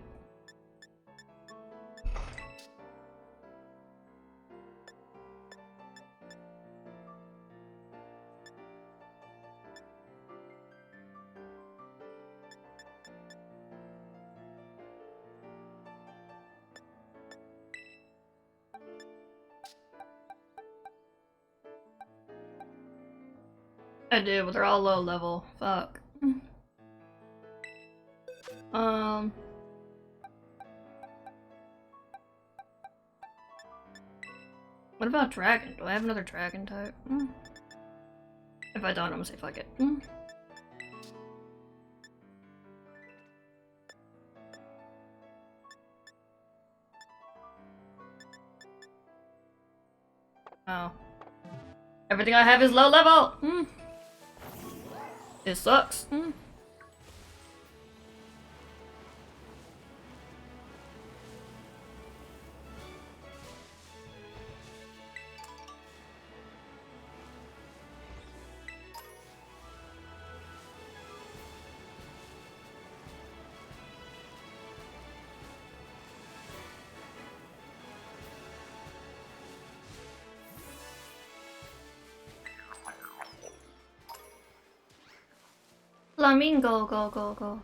I do, but they're all low level. Fuck. What about dragon? Do I have another dragon type? If I don't, I'm gonna say fuck it. Oh. Everything I have is low level! It sucks. Flamingo, go, go, go.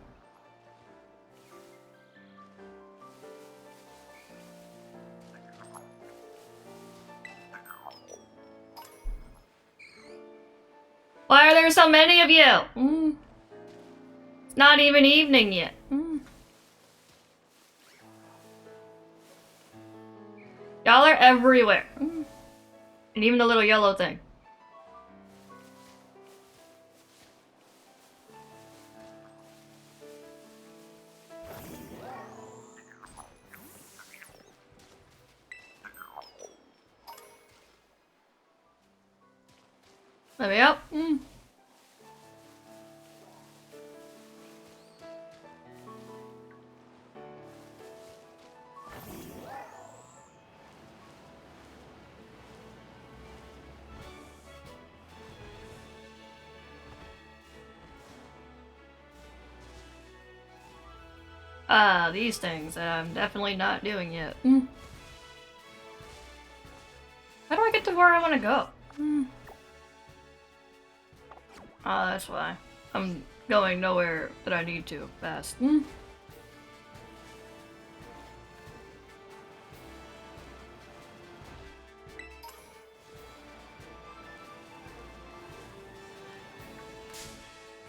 Why are there so many of you? It's not even evening yet. Y'all are everywhere. And even the little yellow thing. Let me up. These things that I'm definitely not doing yet. How do I get to where I want to go? Oh, that's why. I'm going nowhere that I need to fast.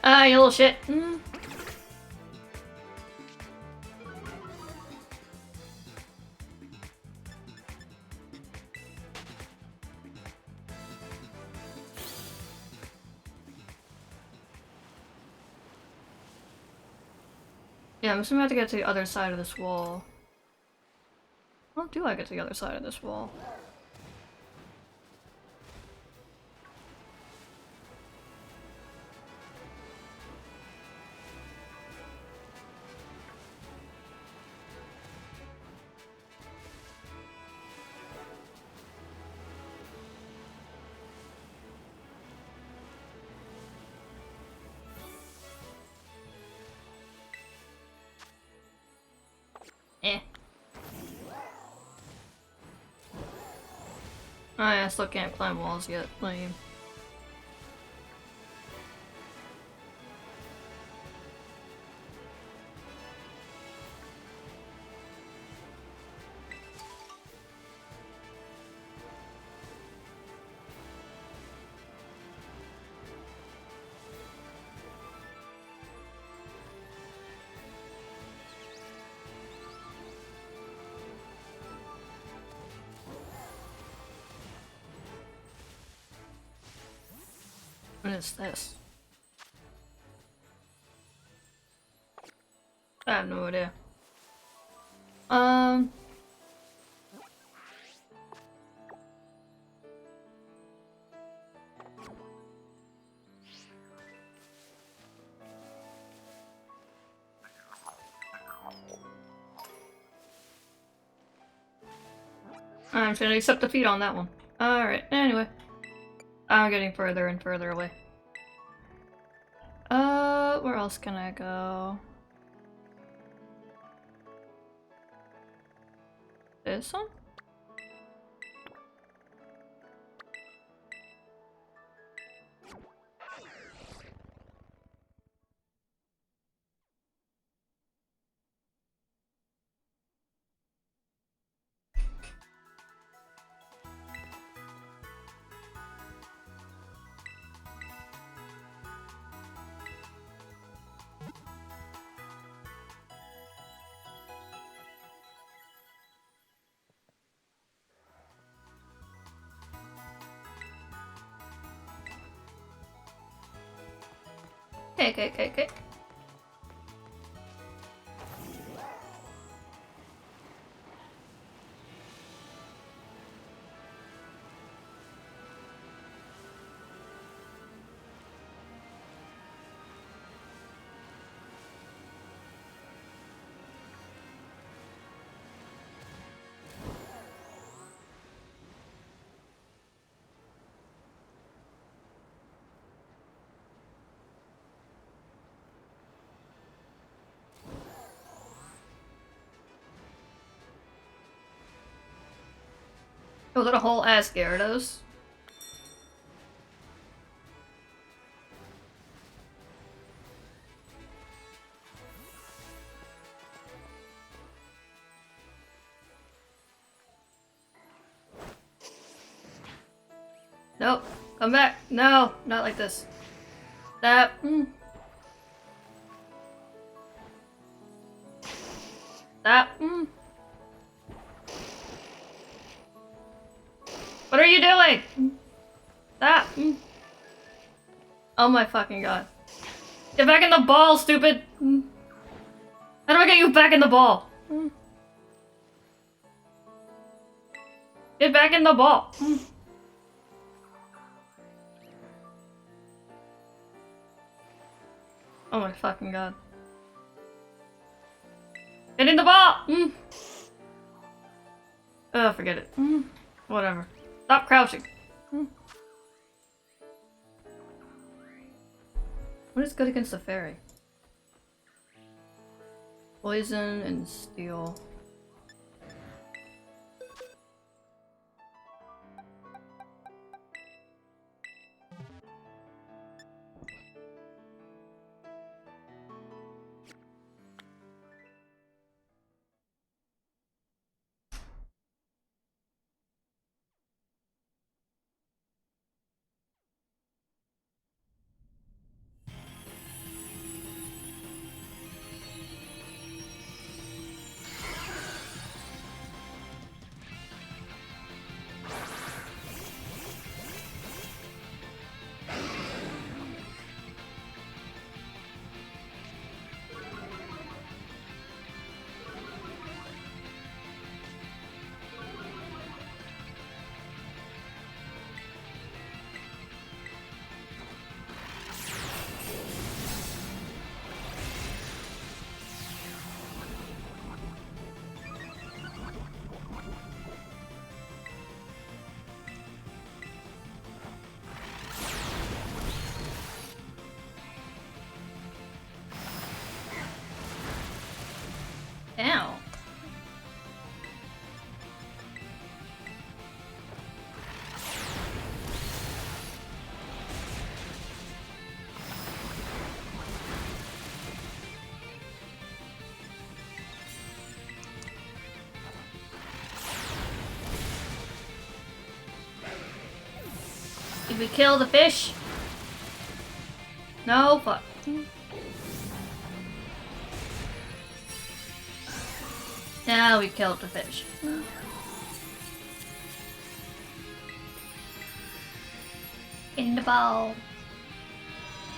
Ah, you little shit. Yeah, I'm just gonna have to get to the other side of this wall. How do I get to the other side of this wall? Eh. Oh yeah, I still can't climb walls yet. Lame. What is this? I have no idea. I'm trying to accept defeat on that one. Alright, anyway. I'm getting further and further away. Where else can I go? This one? Okay. Oh, that a whole ass Gyarados? Nope. Come back. No, not like this. That. Stop. What are you doing? Stop. Oh my fucking god. Get back in the ball, stupid! How do I get you back in the ball? Get back in the ball! Oh my fucking god. Get in the ball! Oh, forget it. Whatever. Stop crouching. What is good against the fairy? Poison and steel. Ow. Did we kill the fish? No, fuck. Now we killed the fish. Get in the ball.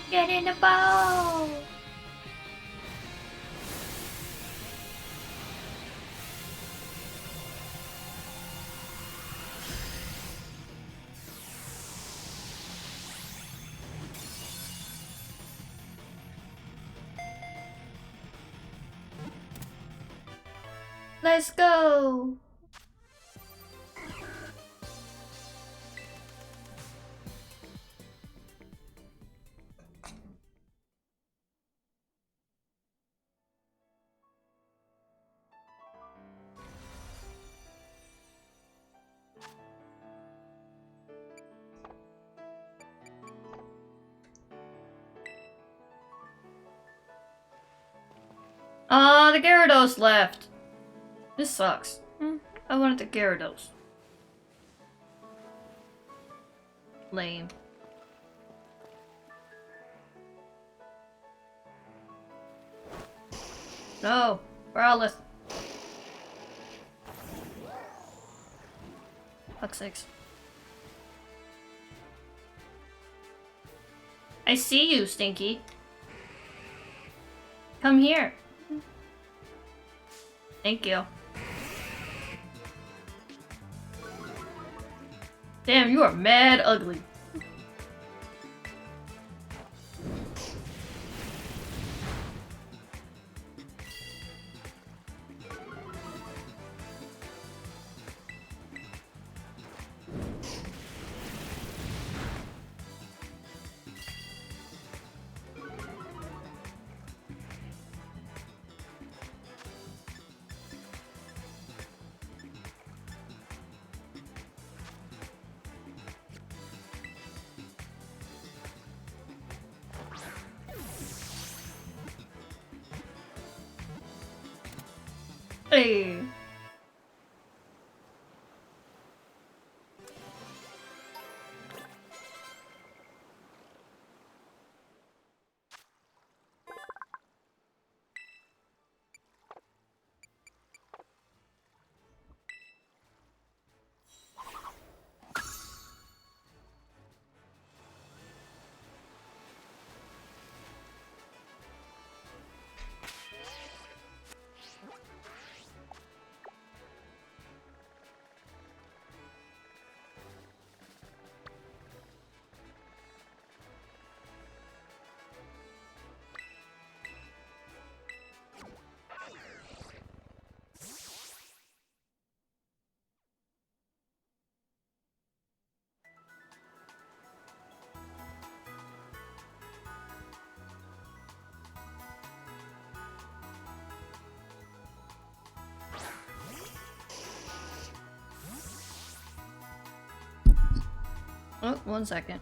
Get in the ball. Let's go! Ah, the Gyarados left. This sucks. I wanted the Gyarados. Lame. No, Rowless. Fuck's sakes. I see you, Stinky. Come here. Thank you. Damn, you are mad ugly. Hey. Oh, 1 second.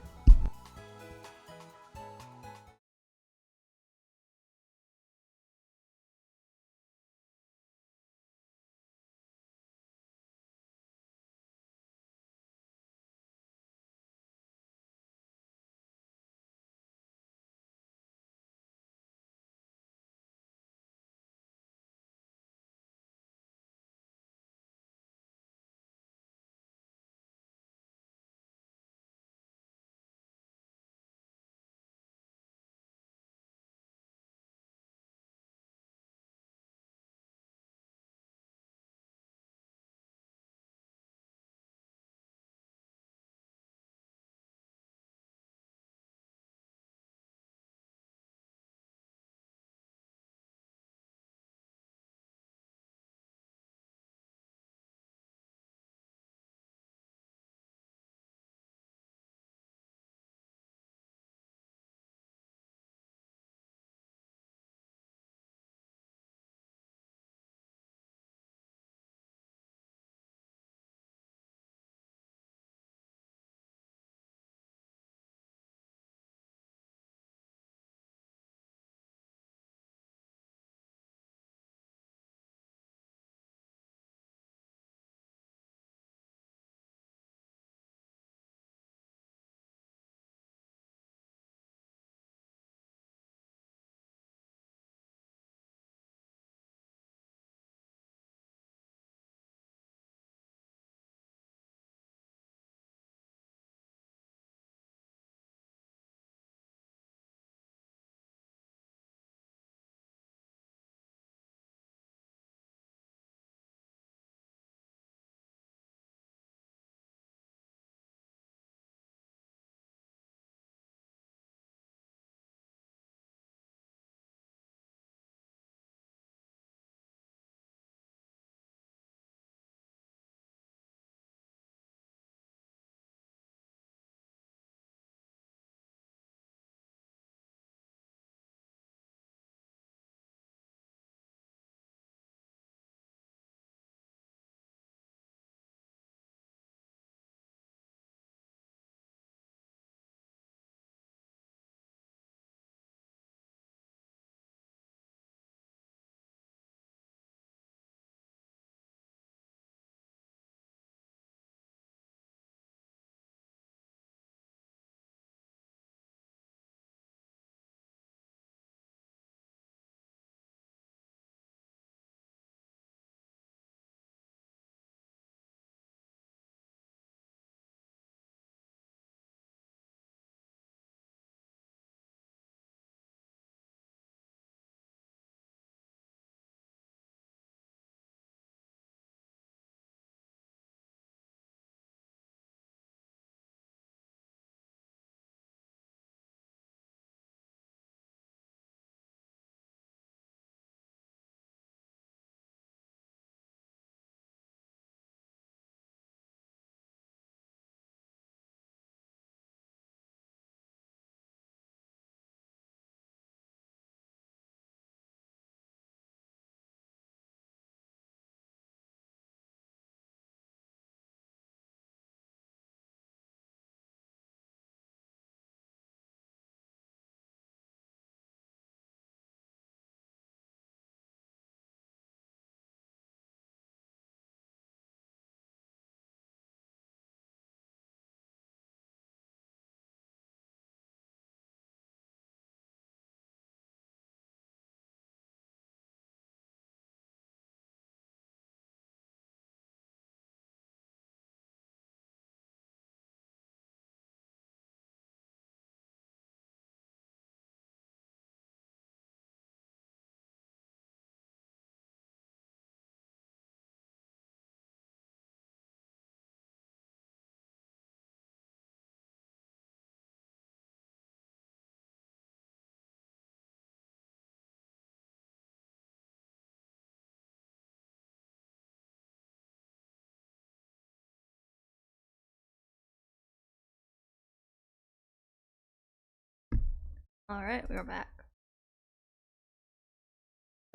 Alright, we're back.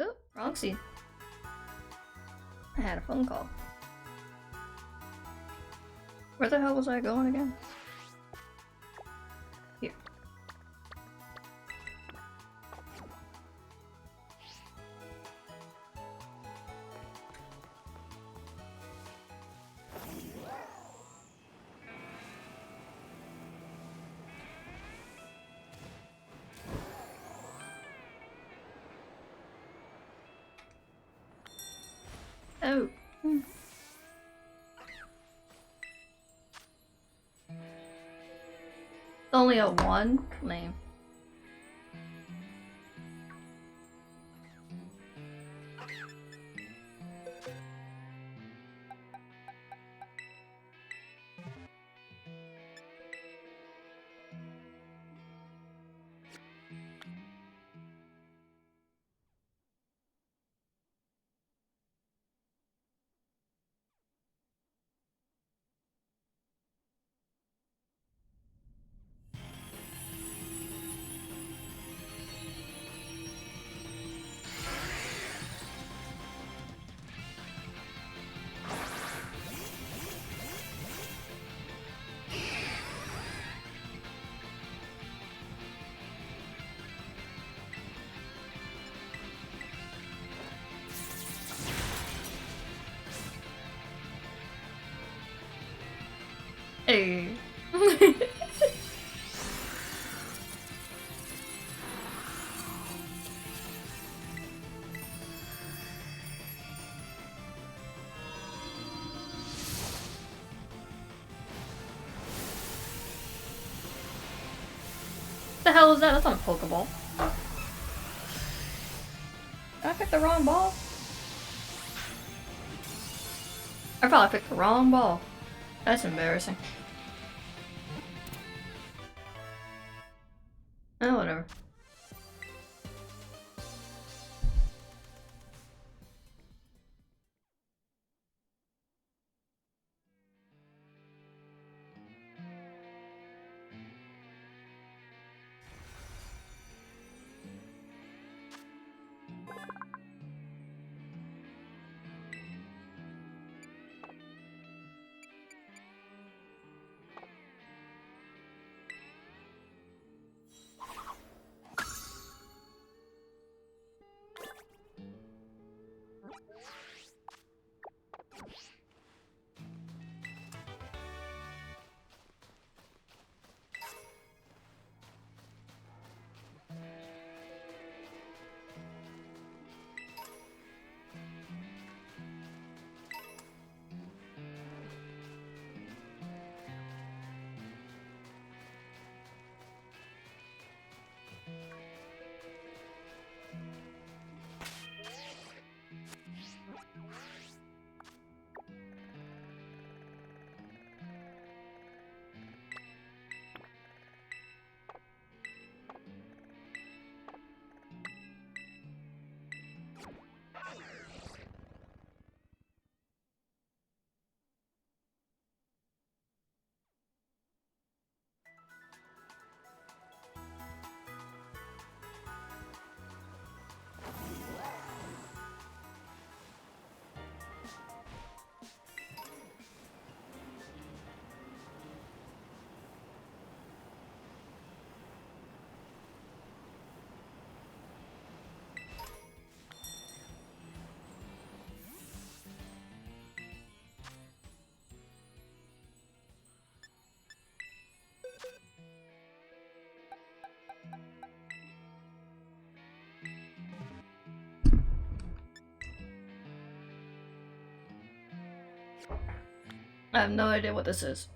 Oh, wrong scene. I had a phone call. Where the hell was I going again? Only a 1? Lame. Hey. The hell is that? That's not a Pokeball. Did I pick the wrong ball? I probably picked the wrong ball. That's embarrassing. Oh, whatever. I have no idea what this is.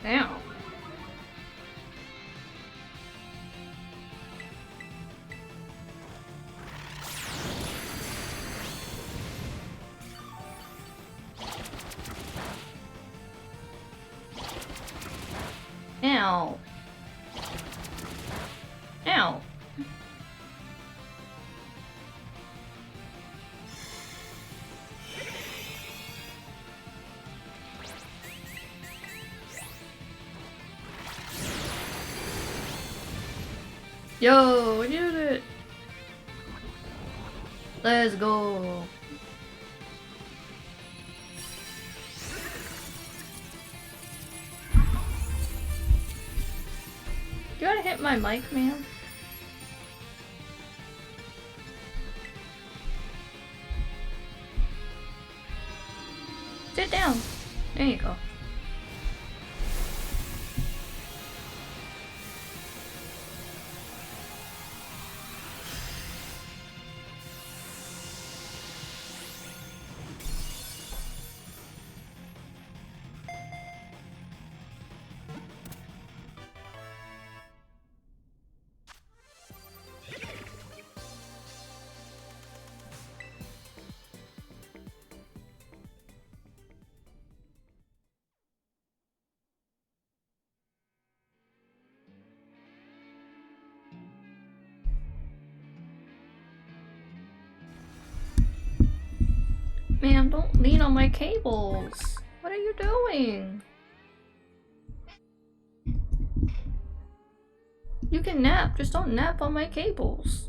Damn. Ow. Ow. Yo, we did it! Let's go! You gotta hit my mic, man. Sit down. There you go. Man, don't lean on my cables. What are you doing? You can nap, just don't nap on my cables.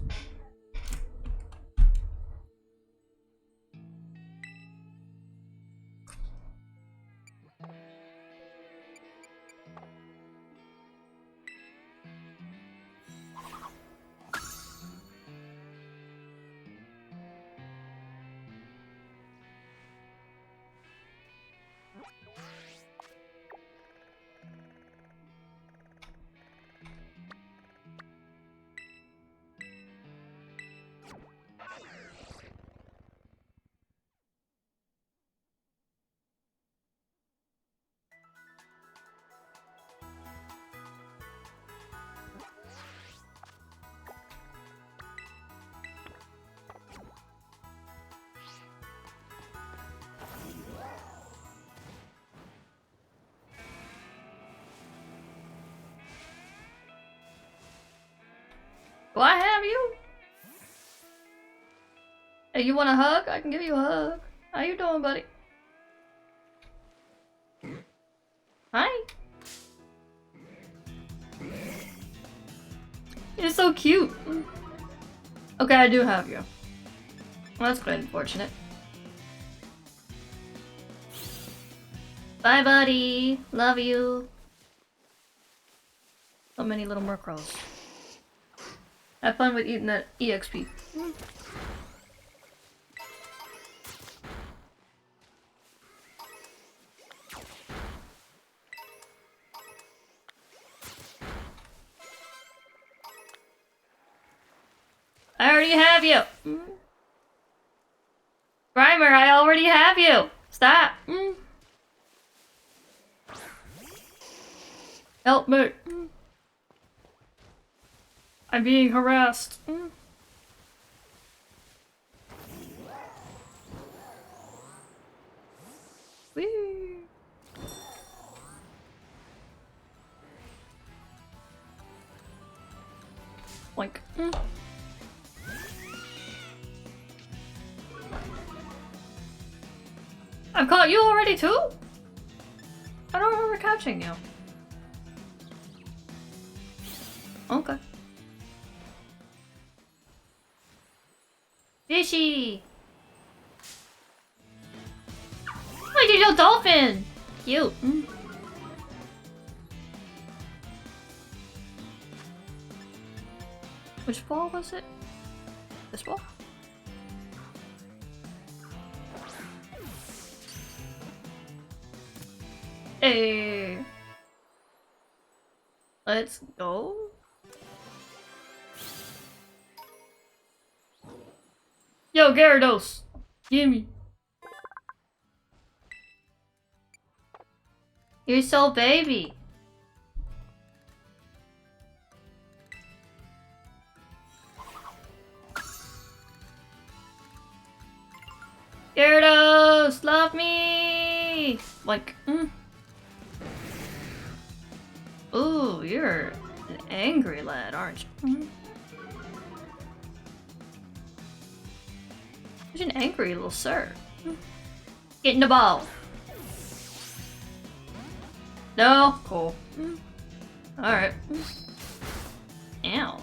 Do I have you? Hey, you want a hug? I can give you a hug. How you doing, buddy? Hi. You're so cute. Okay, I do have you. Well, that's quite unfortunate. Bye, buddy. Love you. So many little more crows. Have fun with eating that EXP. I already have you. Grimer, I already have you. Stop. Help me. I'm being harassed. Whee. Like. I've caught you already too? I don't remember catching you. Okay. Fishy! Oh, you're a dolphin! Cute. Which ball was it? This ball? Hey! Let's go. Yo, Gyarados! Gimme. You're so baby. Gyarados, love me! Like, Ooh, you're an angry lad, aren't you? You're an angry little sir. Get in the ball. No? Cool. Alright. Ow.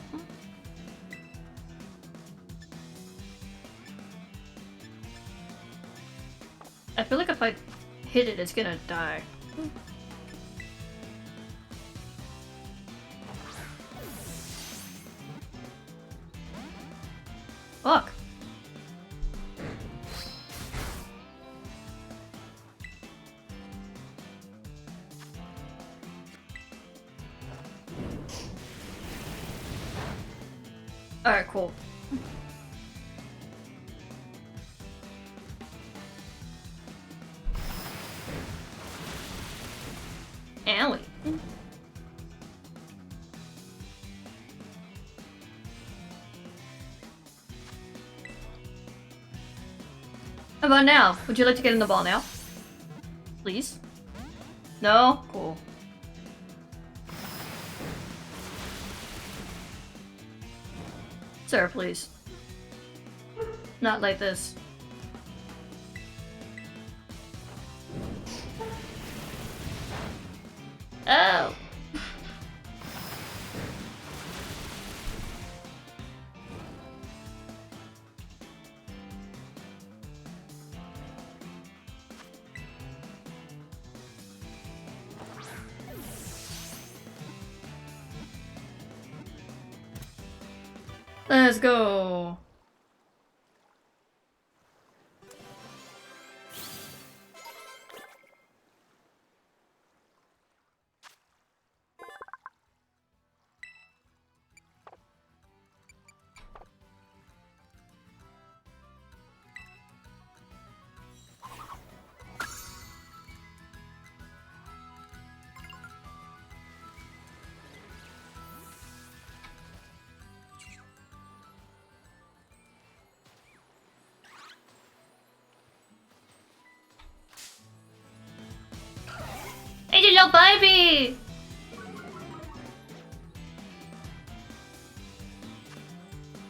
feel like if I hit it, it's gonna die. Fuck. Alright, cool. Alley. How about now? Would you like to get in the ball now? Please? No? Cool. Sir, please. Not like this. Oh! Let's go! Hey, little baby!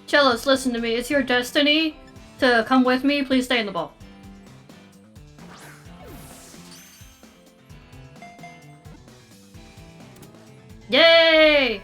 Chillis, listen to me. It's your destiny to come with me. Please stay in the ball. Yay!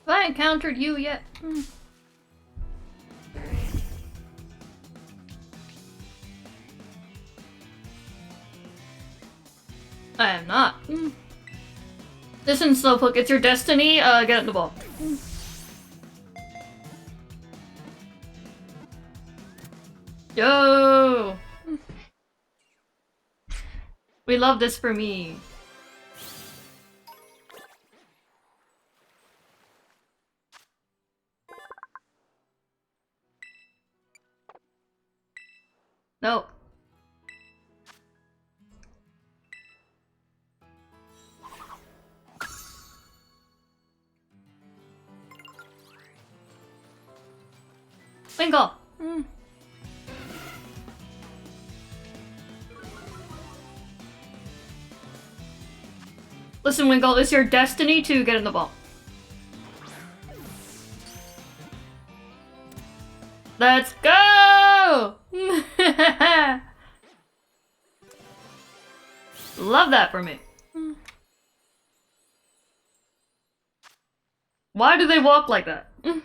Have I encountered you yet? I am not. Listen, Slowpoke, it's your destiny. Get in the ball. Yo! We love this for me. No. Winkle! Listen, Winkle, it's your destiny to get in the ball. Let's go! Love that for me. Why do they walk like that? Did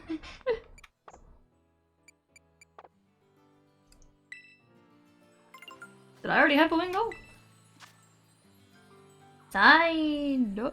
I already have a Wingo? Side.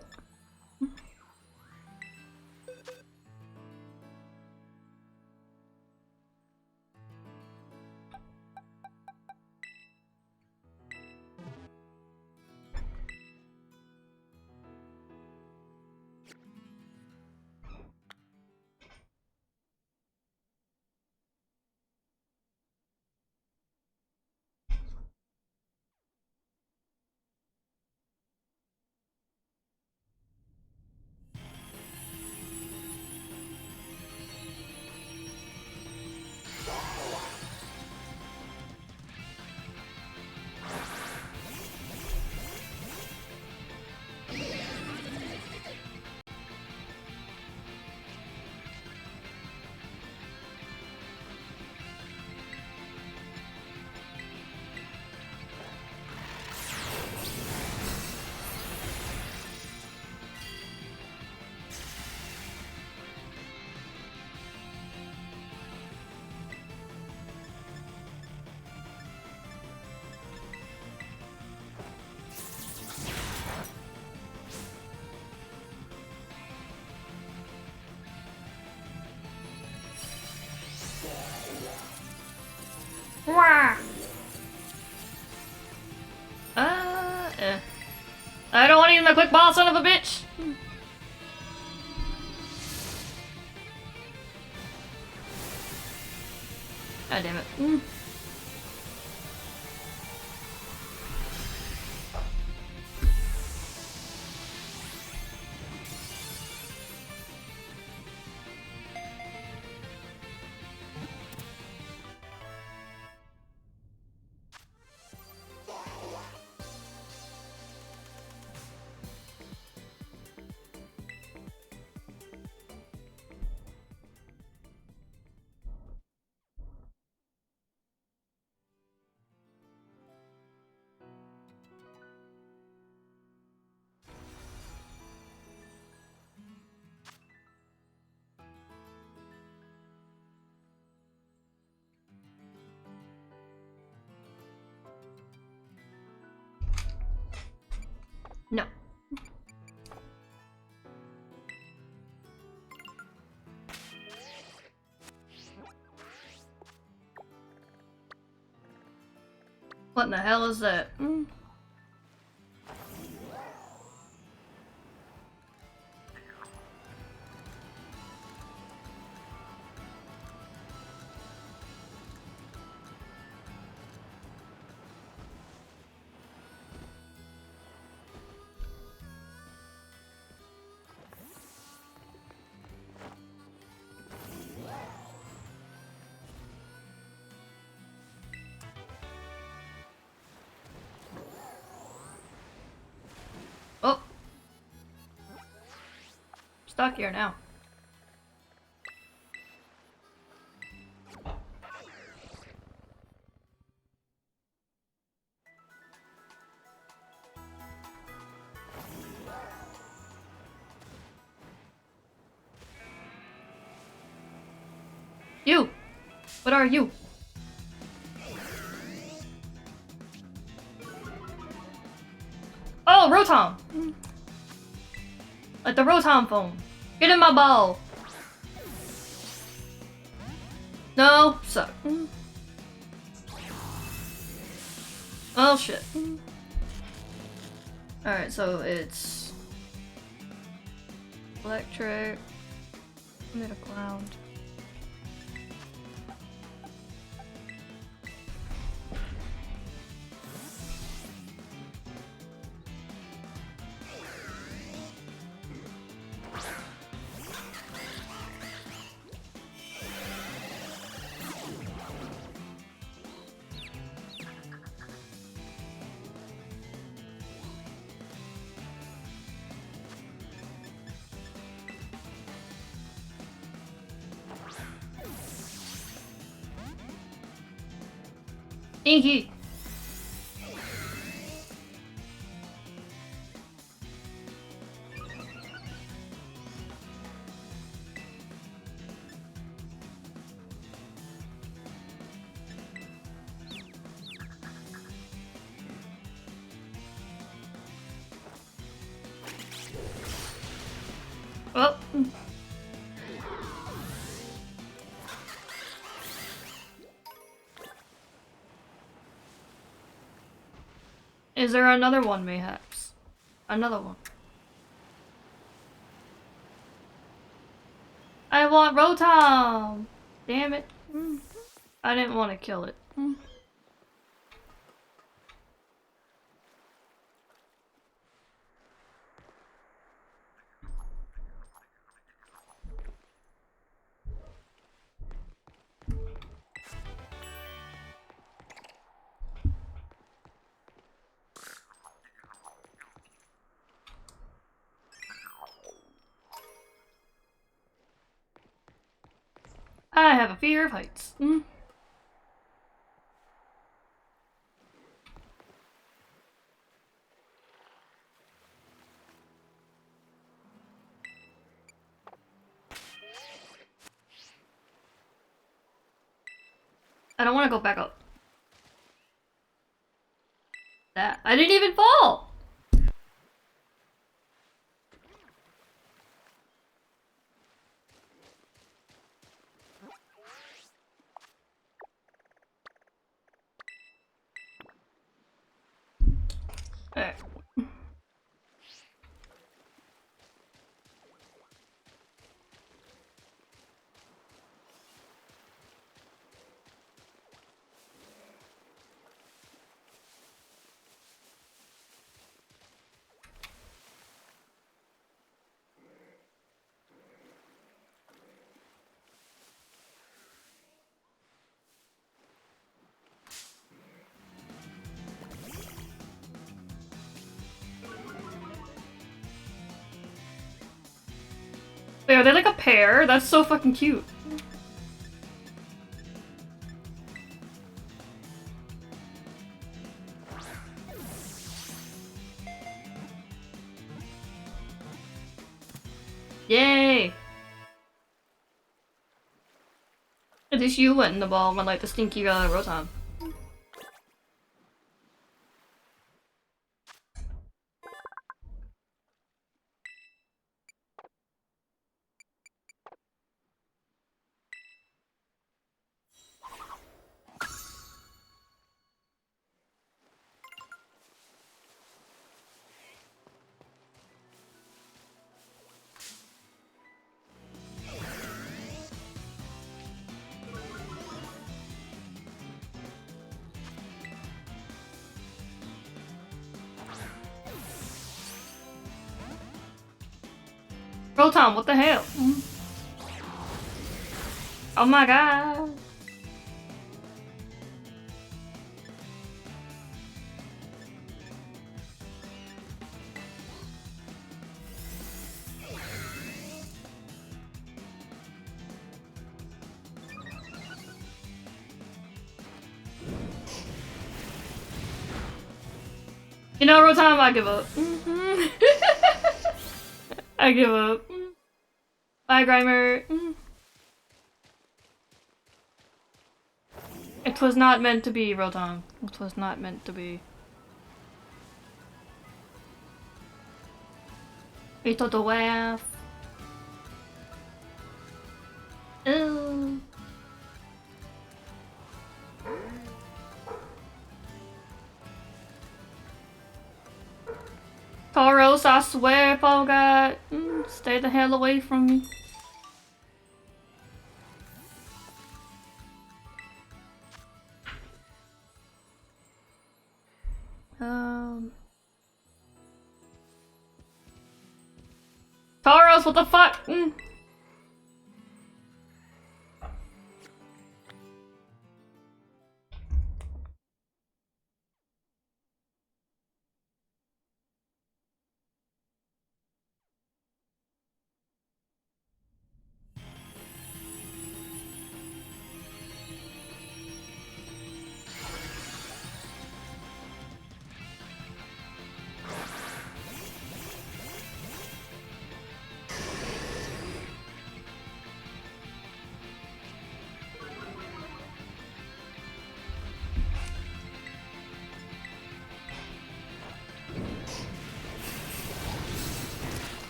the quick ball, son of a bitch! God damn it. No. What in the hell is that? Oh. Stuck here now. You! What are you? Oh, Rotom! Like the Rotom phone. Get in my ball! No, suck. Oh shit. Alright, so it's electric, middle ground. Inky! Oh. Is there another one, mayhaps? Another one. I want Rotom! Damn it. I didn't want to kill it. I have a fear of heights. I don't want to go back up. That I didn't even fall! Alright. Wait, are they like a pair? That's so fucking cute. Yay! At least you went in the ball when like the stinky Rotom. Rotom, what the hell? Oh my god. You know, Rotom, I give up. I give up. Bye, Grimer. It was not meant to be, Rotom. It was not meant to be. Ito the waff. Ew. Tauros, I swear, oh god. Stay the hell away from me. Tauros, what the fuck?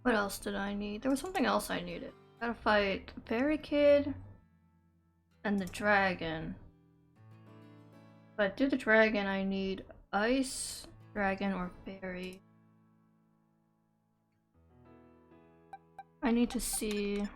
What else did I need? There was something else I needed. Gotta fight the Fairy Kid and the dragon. But to do the dragon, I need ice, dragon, or fairy. I need to see.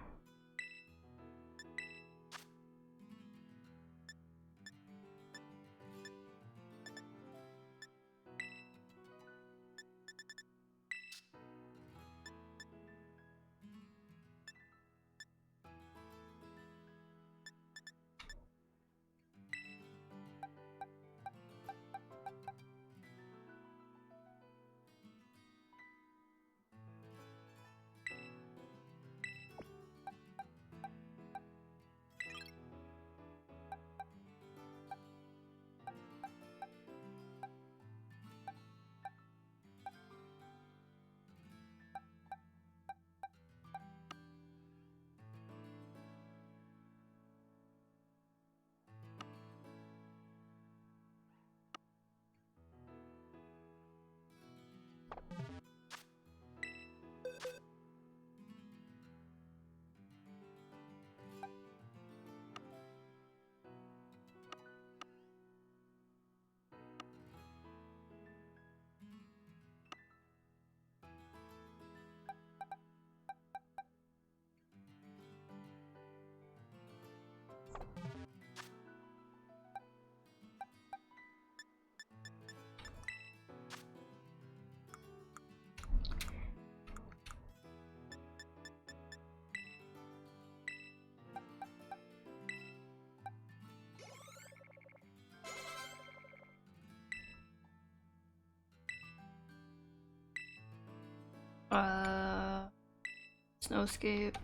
Snowscape.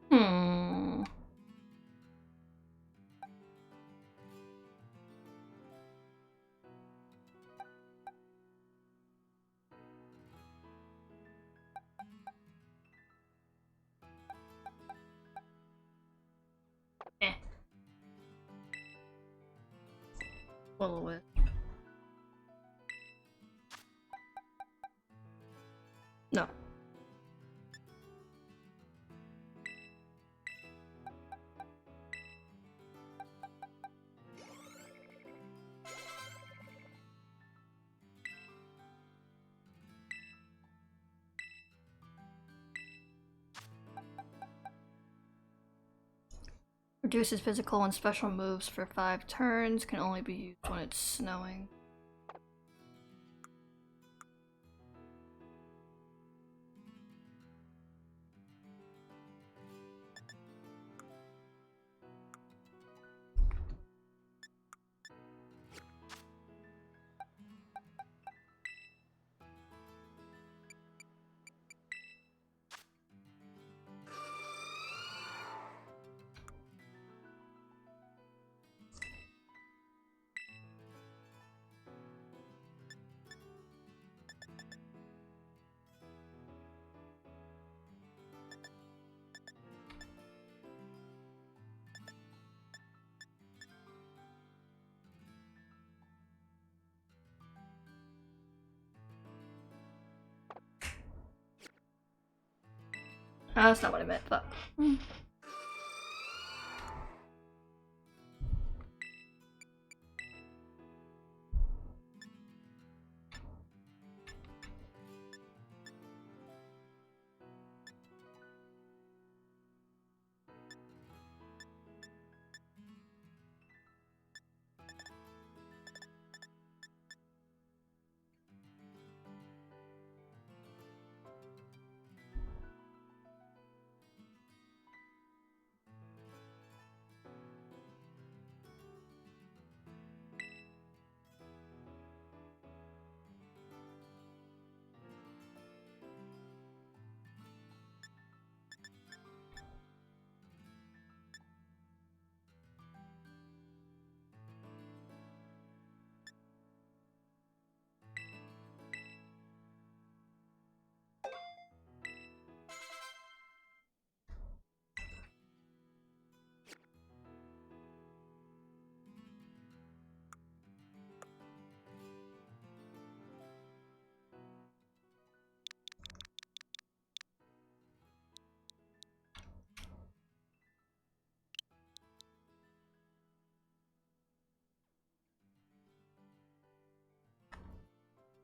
Hmm. Eh. Little bit. No. Reduces physical and special moves for 5 turns. Can only be used when it's snowing. That's not what I meant, fuck.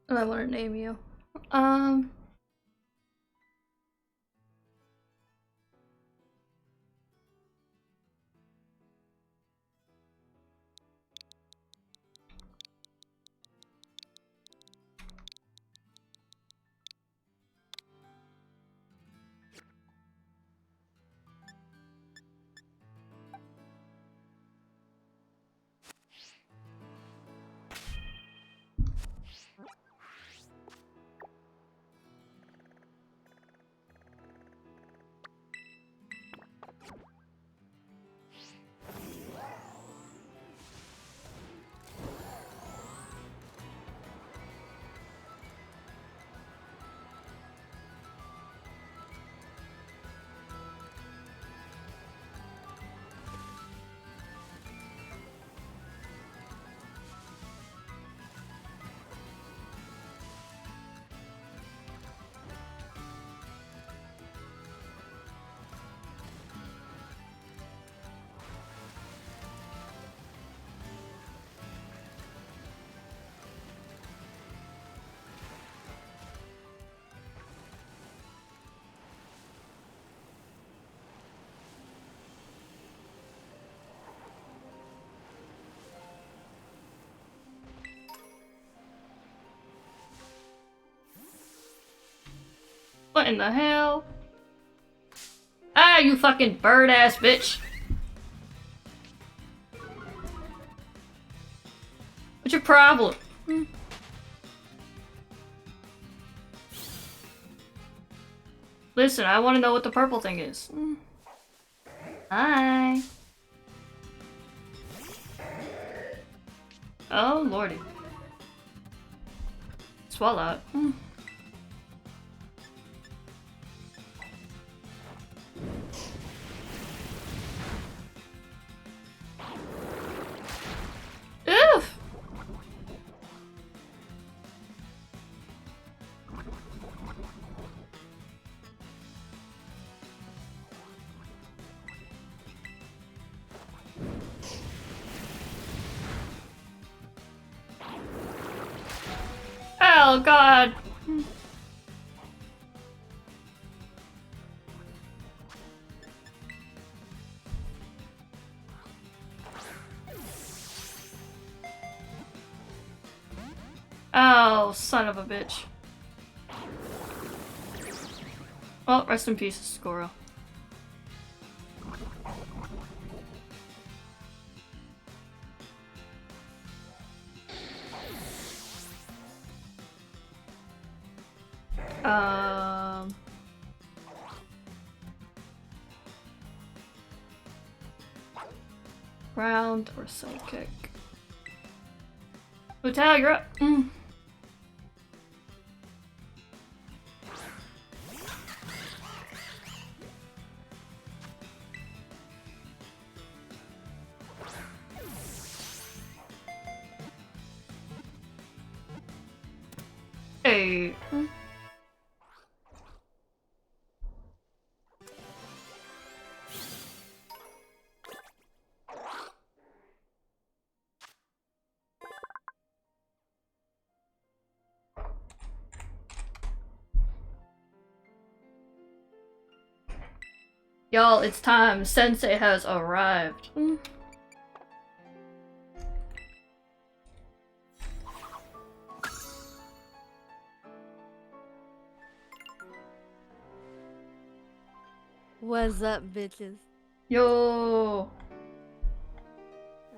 I want to name you. What in the hell? Ah, you fucking bird ass bitch. What's your problem? Listen, I want to know what the purple thing is. Hi. Oh, lordy. Swallow it. Oof! Oh god! Oh, son of a bitch. Well, rest in peace, Squirrel. Ground or psychic? Hotel, you're up. Hey. Y'all, it's time. Sensei has arrived. What's up, bitches? Yo.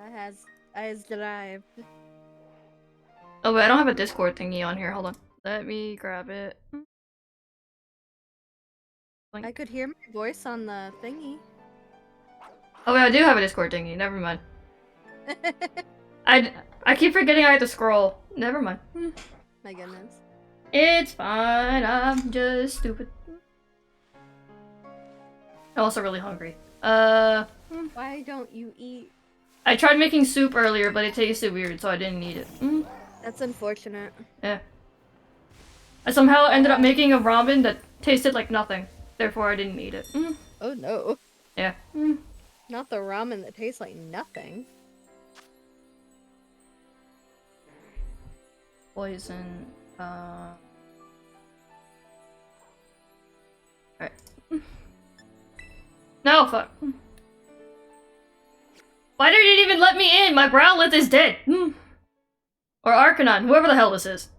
I has arrived. Oh wait, I don't have a Discord thingy on here. Hold on. Let me grab it. I could hear my voice on the thingy. Oh wait, I do have a Discord thingy. Never mind. I keep forgetting I have to scroll. Never mind. My goodness. It's fine. I'm just stupid. I'm also really hungry. Why don't you eat? I tried making soup earlier, but it tasted weird, so I didn't eat it. That's unfortunate. Yeah. I somehow ended up making a ramen that tasted like nothing. Therefore, I didn't eat it. Oh no. Yeah. Not the ramen that tastes like nothing. Poison. Alright. No, fuck. Why did it even let me in? My Growlithe is dead. Or Arcanine, whoever the hell this is.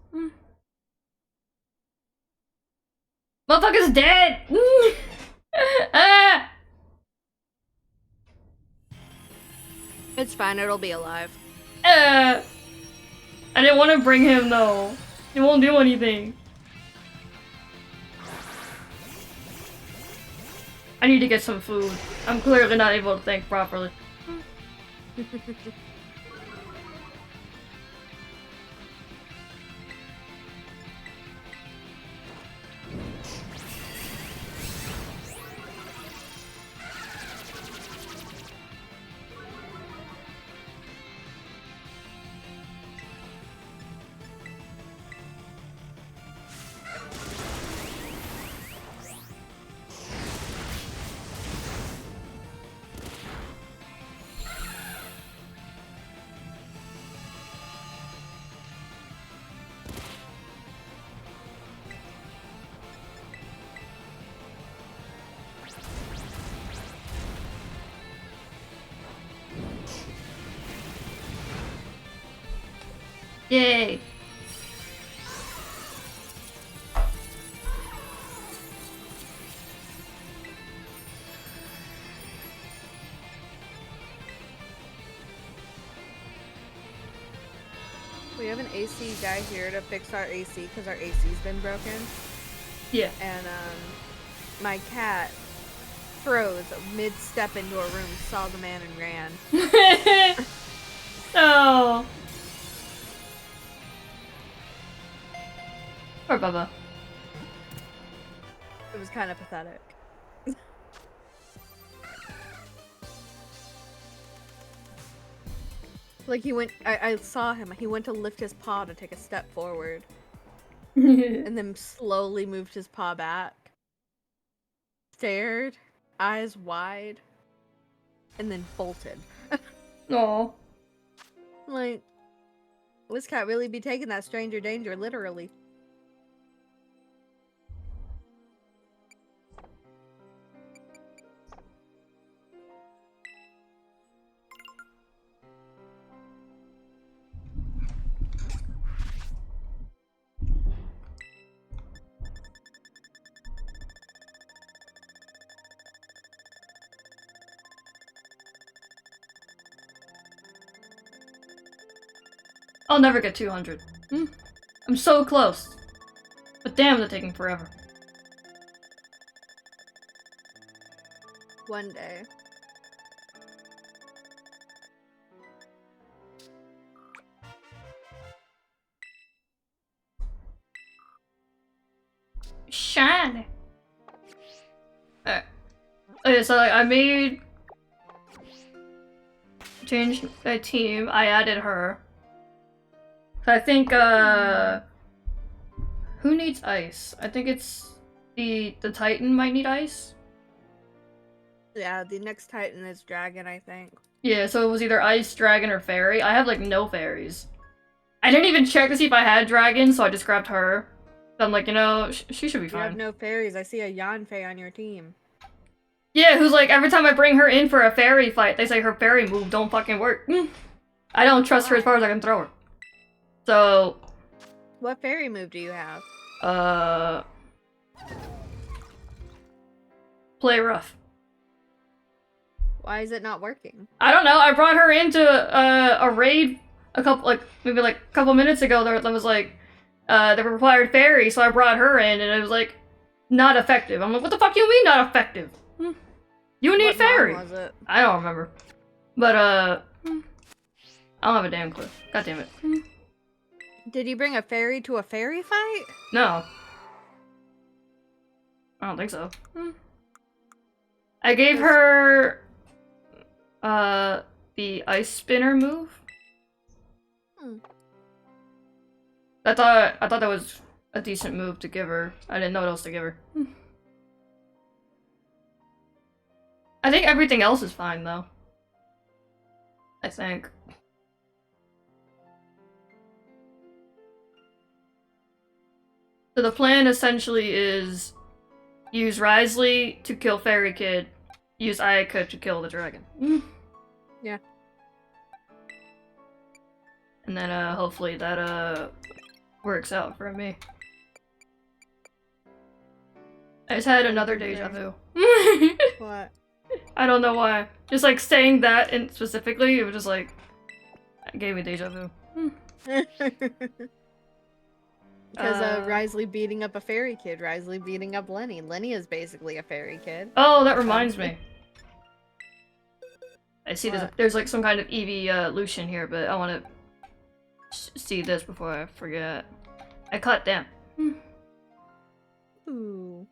Motherfucker's dead! Ah! It's fine, it'll be alive. I didn't want to bring him though. He won't do anything. I need to get some food. I'm clearly not able to think properly. Yay! AC guy here to fix our AC because our AC's been broken. Yeah. And my cat froze mid-step into a room, saw the man and ran. Oh. Poor Bubba. It was kind of pathetic. Like he went, I saw him, he went to lift his paw to take a step forward. And then slowly moved his paw back. Stared, eyes wide, and then bolted. Oh. Like, this cat really be taking that stranger danger literally. I'll never get 200. I'm so close. But damn, they're taking forever. One day. Shiny. Alright. Okay, so like, I made... Changed my team. I added her. So I think, who needs ice? I think it's the Titan might need ice. Yeah, the next Titan is Dragon, I think. Yeah, so it was either ice, dragon, or fairy. I have like no fairies. I didn't even check to see if I had dragon, so I just grabbed her. So I'm like, you know, she should be You fine. have no fairies. I see a Yanfei on your team. Yeah, who's like, every time I bring her in for a fairy fight, they say her fairy move don't fucking work. I don't trust her as far as I can throw her. So... What fairy move do you have? Play rough. Why is it not working? I don't know, I brought her into a raid a couple minutes ago that was like, that required fairy, so I brought her in, and it was like, not effective. I'm like, what the fuck you mean not effective? You need What fairy! mon was it? I don't remember. But, I don't have a damn clue. God damn it. Did you bring a fairy to a fairy fight? No. I don't think so. I gave her, the ice spinner move. I thought that was a decent move to give her. I didn't know what else to give her. I think everything else is fine, though. I think. So the plan essentially is use Risley to kill Fairy Kid, use Ayaka to kill the dragon. Yeah. And then hopefully that works out for me. I just had another deja vu. What? I don't know why. Just like saying that in specifically, it was just like it gave me deja vu. Because Risley beating up a fairy kid, Risley beating up Lenny. Lenny is basically a fairy kid. Oh, that reminds me. I see What? there's like some kind of evolution here, but I want to see this before I forget. I caught them. Ooh.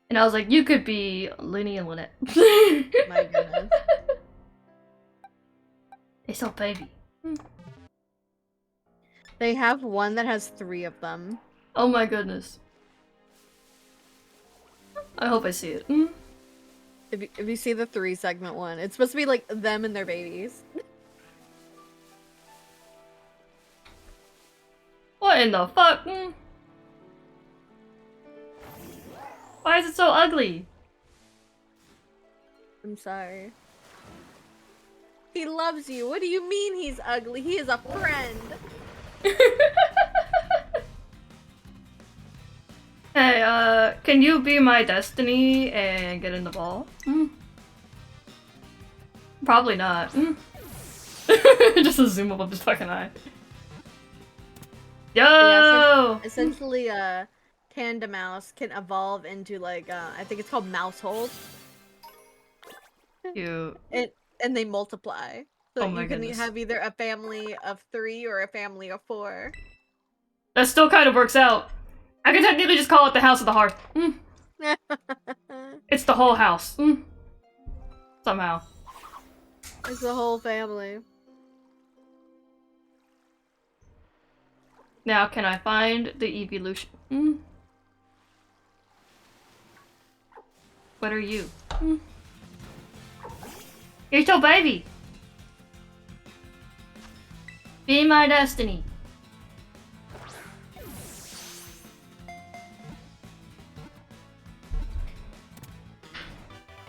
And I was like, you could be Lenny and Lynette. My goodness. They so baby. They have one that has 3 of them. Oh my goodness. I hope I see it. If you see the 3 segment one, it's supposed to be like them and their babies. What in the fuck? Why is it so ugly? I'm sorry. He loves you. What do you mean he's ugly? He is a friend. Hey, can you be my destiny and get in the ball? Probably not. Just a zoom up of his fucking eye. Yo! Essentially, Panda Mouse can evolve into like I think it's called Mousehold. Cute. And they multiply. So Oh you my can goodness. have either a family of 3 or a family of 4. That still kind of works out. I could technically just call it the House of the Hearth. It's the whole house. Somehow. It's the whole family. Now, can I find the evolution? What are you? You're still baby. Be my destiny.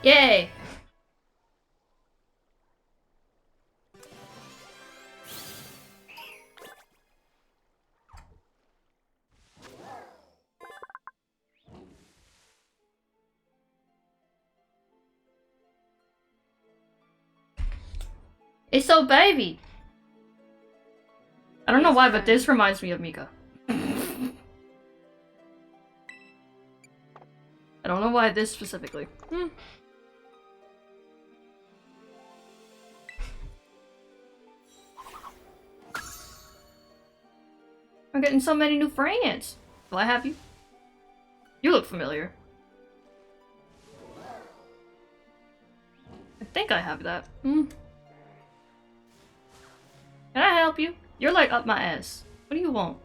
Yay! It's so baby. I don't know why, but this reminds me of Mika. I don't know why this specifically. I'm getting so many new friends. Will I have you? You look familiar. I think I have that. Can I help you? You're like up my ass. What do you want?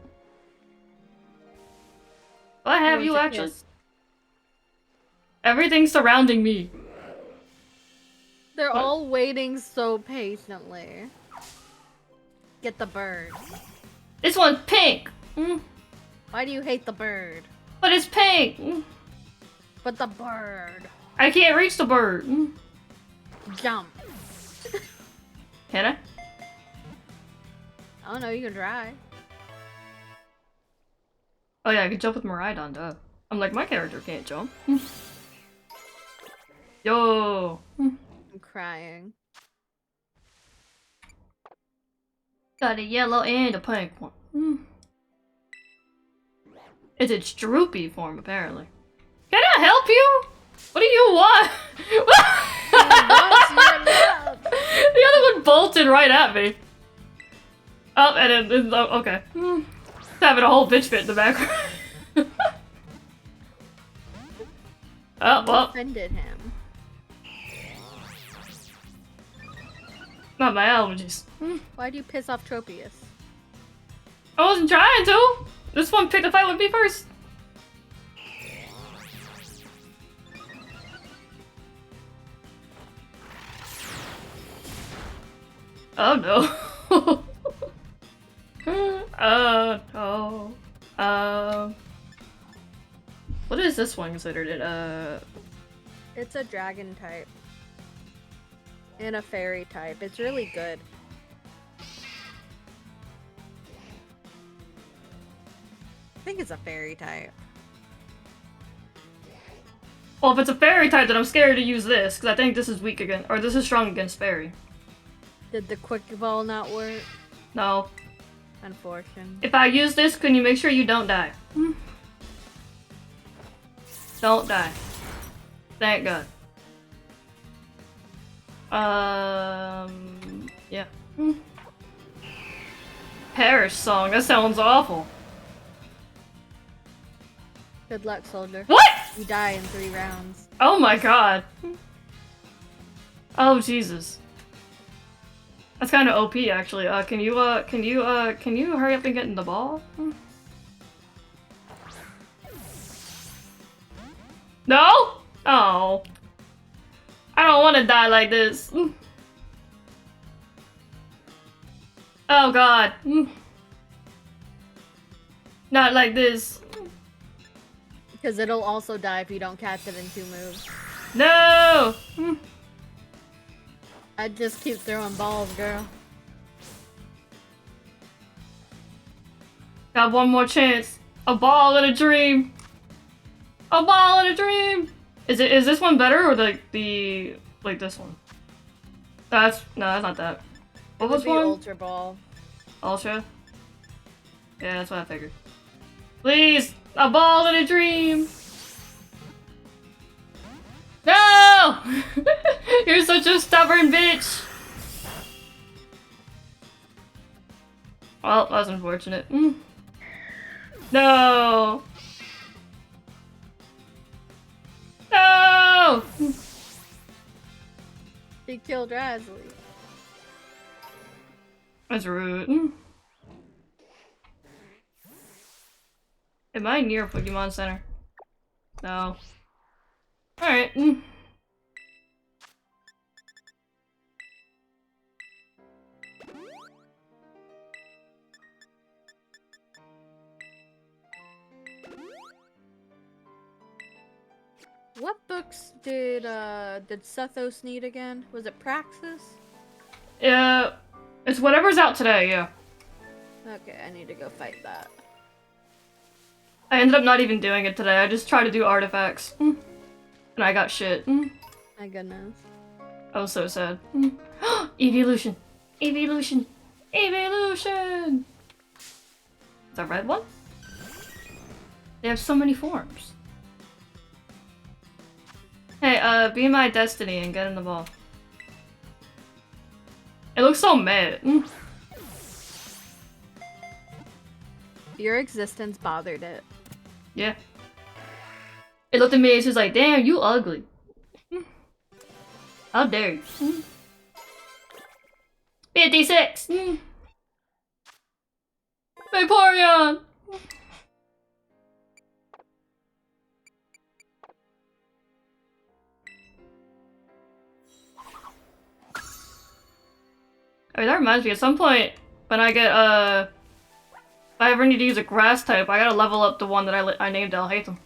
Will I have you actually? Everything's surrounding me. They're all waiting so patiently. Get the bird. This one's pink. Why do you hate the bird? But it's pink. But the bird. I can't reach the bird. Jump. Can I? I don't know, you can try. Oh yeah, I can jump with Miraidon, duh. I'm like, my character can't jump. Yo! I'm crying. Got a yellow and a pink one. It's its droopy form, apparently. Can I help you? What do you want? The other one bolted right at me. Oh, and then, okay. Having a whole bitch fit in the background. Oh, well. Offended him. Not my allergies. Why do you piss off Tropius? I wasn't trying to. This one picked a fight with me first. Oh no. Oh no. What is this one considered? It's a dragon type. And a fairy type. It's really good. I think it's a fairy type. Well, if it's a fairy type, then I'm scared to use this, because I think this is weak against, or this is strong against fairy. Did the quick ball not work? No. Unfortunate. If I use this, can you make sure you don't die? Don't die. Thank God. Yeah. Perish song, that sounds awful. Good luck, soldier. What? You die in 3 rounds. Oh my God. Oh Jesus. That's kind of OP actually. Can you hurry up and get in the ball? No? Oh. I don't want to die like this. Oh God. Not like this. Because it'll also die if you don't catch it in 2 moves. No! I just keep throwing balls, girl. Got one more chance. A ball and a dream. A ball and a dream. Is this one better or like this one? That's not that. What was one? Ultra ball. Ultra. Yeah, that's what I figured. Please! A ball in a dream! No! You're such a stubborn bitch! Well, that was unfortunate. No! No! He killed Rasley. That's rude. Am I near Pokemon Center? No. Alright. What books did Sethos need again? Was it Praxis? Yeah. It's whatever's out today, yeah. Okay, I need to go fight that. I ended up not even doing it today. I just tried to do artifacts. And I got shit. My goodness. I was so sad. Evolution! Evolution! Evolution! Is that red one? They have so many forms. Hey, be my destiny and get in the ball. It looks so mad. Your existence bothered it. Yeah. It looked at me and she was like, damn, you ugly. How dare you? 56! Vaporeon! I mean, that reminds me, at some point, when I get, if I ever need to use a grass type, I gotta level up the one that I named Alhaitham.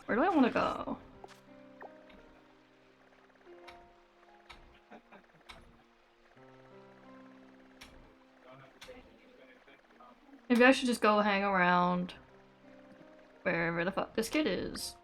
Where do I want to go? Maybe I should just go hang around wherever the fuck this kid is.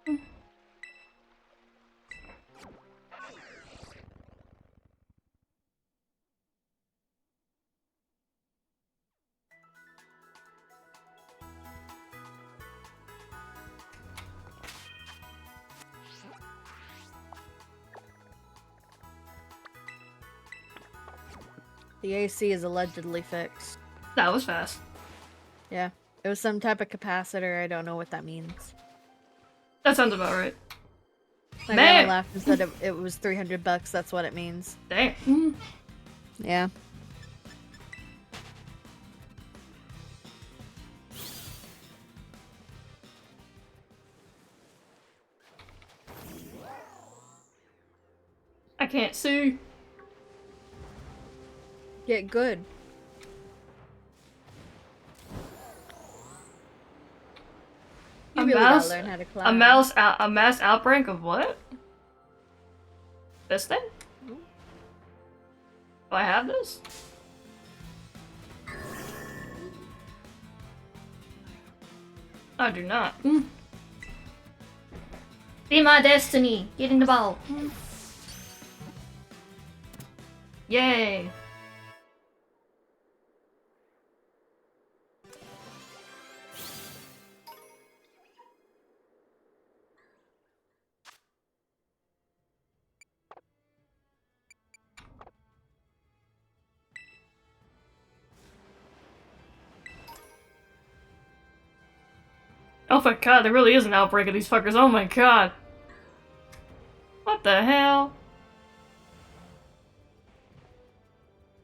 The AC is allegedly fixed. That was fast. Yeah. It was some type of capacitor. I don't know what that means. That sounds about right. My Man! grandma laughed and said it was $300. That's what it means. Damn. Yeah. I can't see. Get good. You really gotta learn how to climb. A mass outbreak of what? This thing? Do I have this? I do not. Be my destiny! Get in the ball! Yay! Oh my god, there really is an outbreak of these fuckers. Oh my god. What the hell?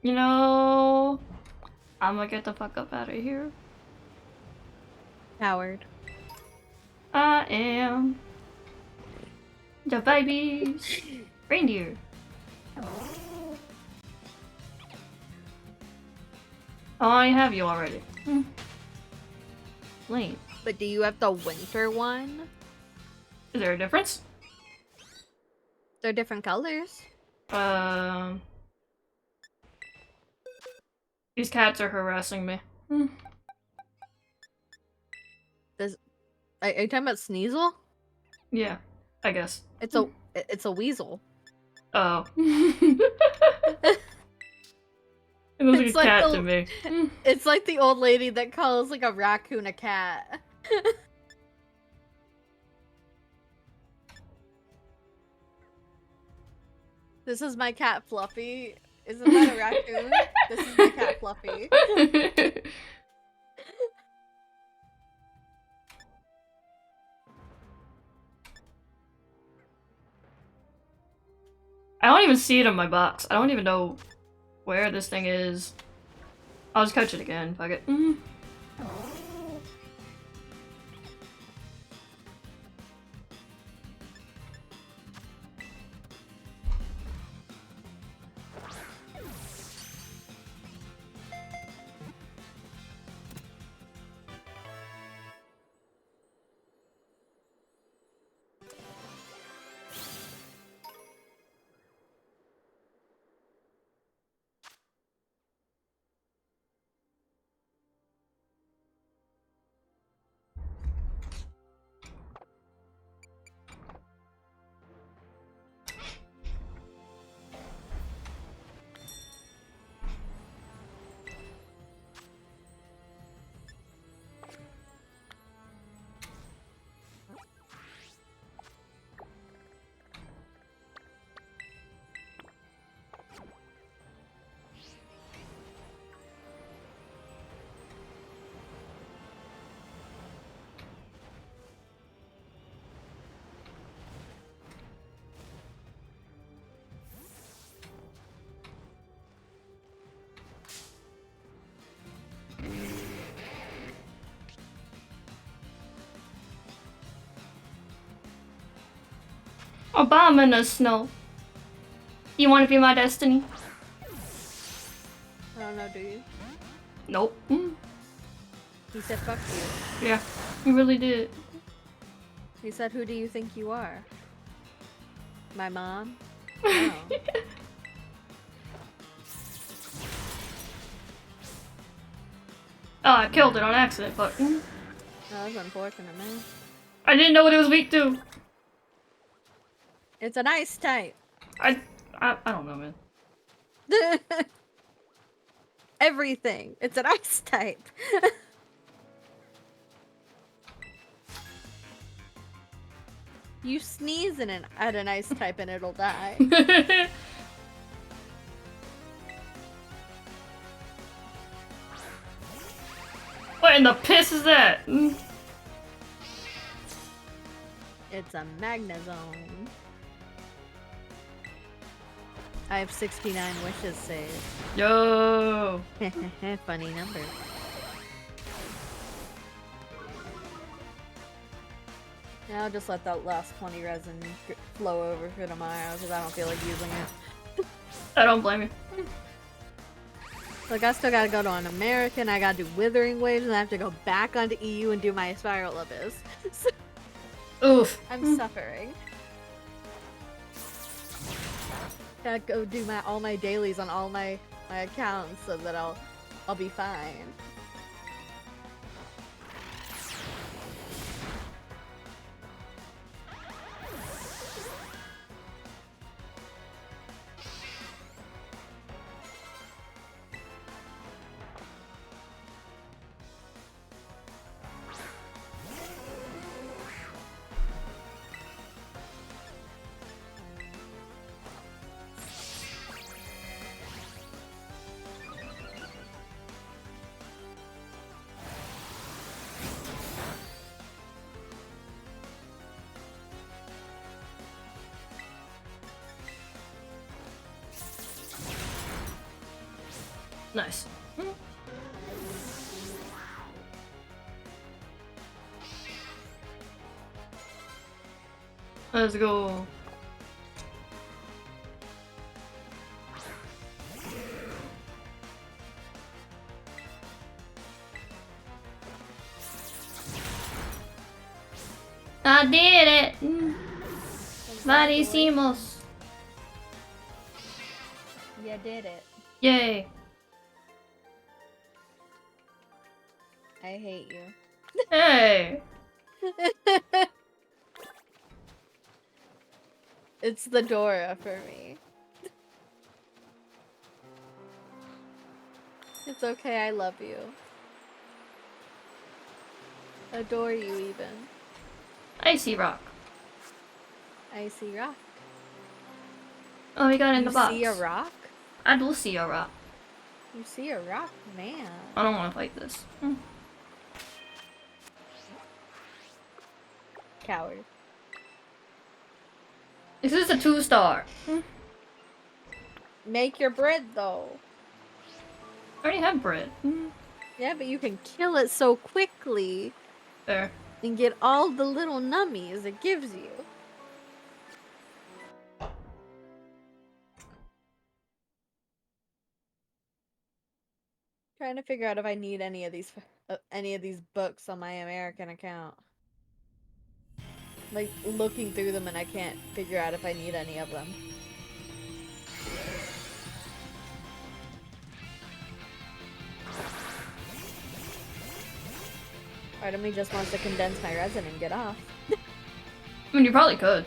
You know... I'm gonna get the fuck up out of here. Howard. I am... the baby's reindeer. Oh, I have you already. Lame. But do you have the winter one? Is there a difference? They're different colors. These cats are harassing me. Are you talking about Sneasel? Yeah, I guess. It's It's a weasel. Oh. It looks like It's a like cat the to me. it's like the old lady that calls like a raccoon a cat. This is my cat Fluffy. Isn't that a raccoon? This is my cat Fluffy. I don't even see it in my box. I don't even know where this thing is. I'll just catch it again. Fuck it. A bomb in the snow. You want to be my destiny? I don't know, do you? Nope. He said fuck you. Yeah, you really did. He said, who do you think you are? My mom? No. Oh, I killed it on accident, but That was unfortunate, man. I didn't know what it was weak to. It's an ice type. I don't know, man. Everything. It's an ice type. You sneeze at an ice type and it'll die. What in the piss is that? It's a magnazone. I have 69 wishes saved. Yo. Funny number. Now I'll just let that last 20 resin flow over for tomorrow because I don't feel like using it. I don't blame you. Like, I still gotta go to an American, I gotta do Withering Waves, and I have to go back onto EU and do my Spiral Abyss. So Oof. I'm suffering. Gotta go do all my dailies on all my accounts so that I'll be fine. Nice. Let's go. I did it! What hicimos? You did it. Yay. I hate you. Hey! It's the Dora for me. It's okay, I love you. Adore you even. Icy rock. Icy rock. Oh, we got it in the box. You see a rock? I do see a rock. You see a rock? Man. I don't want to fight this. Coward. This is a 2-star. Make your bread, though. I already have bread. Yeah, but you can kill it so quickly. There. And get all the little nummies it gives you. Trying to figure out if I need any of these books on my American account. Like looking through them and I can't figure out if I need any of them. Part of me just wants to condense my resin and get off. I mean, you probably could.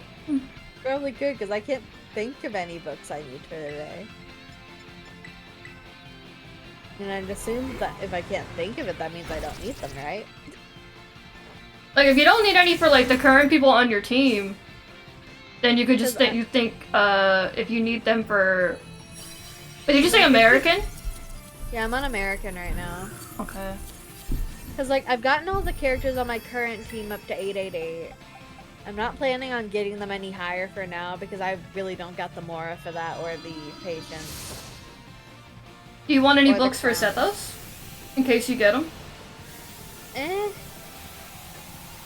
Probably good, because I can't think of any books I need for the day. And I'd assume that if I can't think of it, that means I don't need them, right? Like, if you don't need any for, like, the current people on your team, then you could just think, if you need them for... Wait, did you say American? Yeah, I'm on American right now. Okay. Because, like, I've gotten all the characters on my current team up to 888. I'm not planning on getting them any higher for now, because I really don't got the Mora for that, or the Patience. Do you want any books for Sethos? In case you get them? I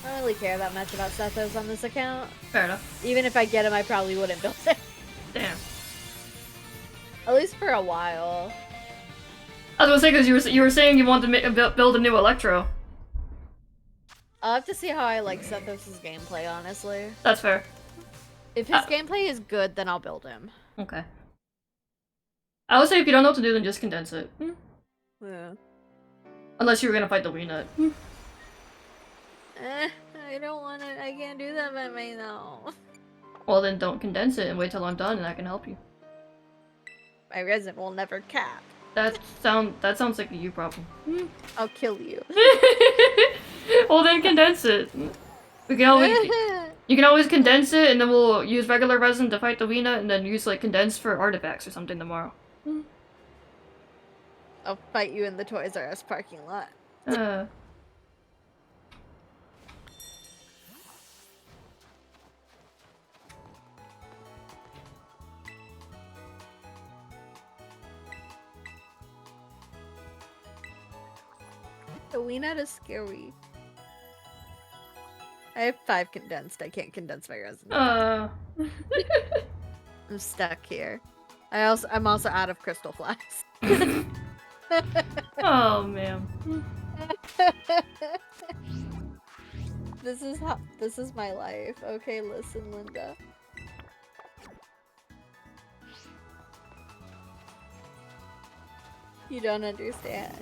don't really care that much about Sethos on this account. Fair enough. Even if I get him, I probably wouldn't build it. Damn. At least for a while. I was gonna say, because you were saying you wanted to build a new Electro. I'll have to see how I like Sethos' gameplay, honestly. That's fair. If his gameplay is good, then I'll build him. Okay. I would say if you don't know what to do, then just condense it. Yeah. Unless you were gonna fight the Weenut. I don't want to. I can't do that by myself. Well, then don't condense it and wait till I'm done and I can help you. My resin will never cap. That sounds like a you problem. I'll kill you. Well, then condense it. We can always you can always condense it, and then we'll use regular resin to fight the Weenut, and then use like condensed for artifacts or something tomorrow. I'll fight you in the Toys R Us parking lot. The Weenut is scary. I have 5 condensed. I can't condense my resin. I'm stuck here. I'm also out of crystal flax. Oh man. This is my life. Okay, listen, Linda. You don't understand.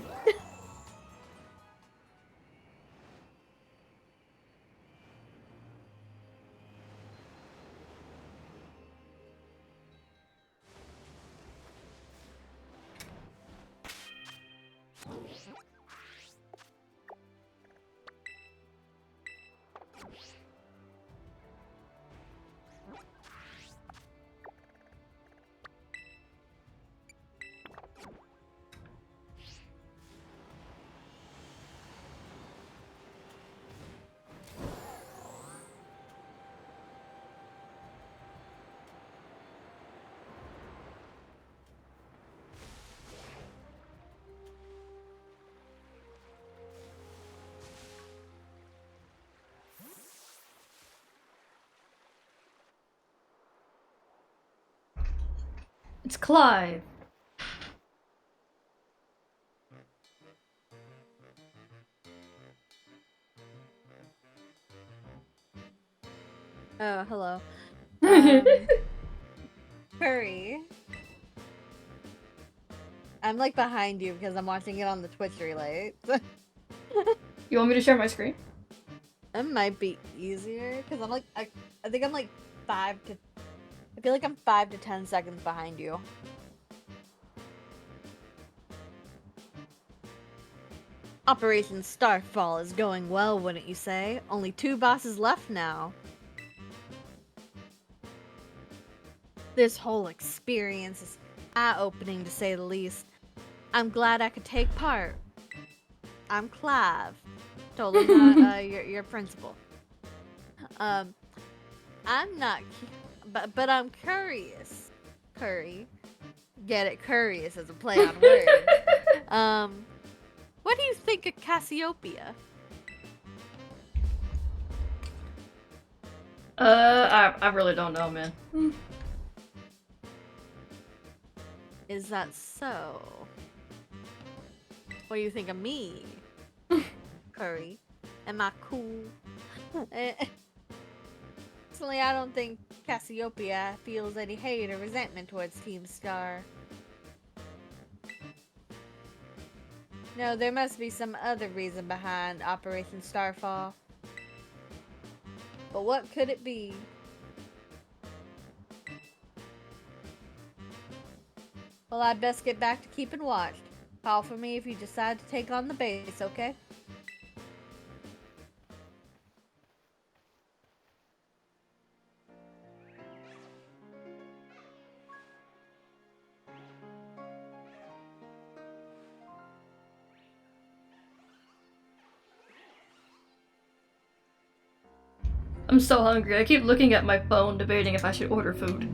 It's Clive. Oh, hello. Hurry. I'm like behind you because I'm watching it on the Twitch relay. You want me to share my screen? That might be easier because I'm like I think I'm like 5 to feel like I'm 5 to 10 seconds behind you. Operation Starfall is going well, wouldn't you say? Only 2 bosses left now. This whole experience is eye-opening, to say the least. I'm glad I could take part. I'm Clive. Totally not your principal. I'm not, but I'm curious. Curry. Get it? Curious as a play on words. What do you think of Cassiopeia? I really don't know, man. Is that so? What do you think of me? Curry. Am I cool? Personally, I don't think Cassiopeia feels any hate or resentment towards Team Star. No, there must be some other reason behind Operation Starfall. But what could it be? Well, I'd best get back to keeping watch. Call for me if you decide to take on the base, okay? I'm so hungry. I keep looking at my phone, debating if I should order food.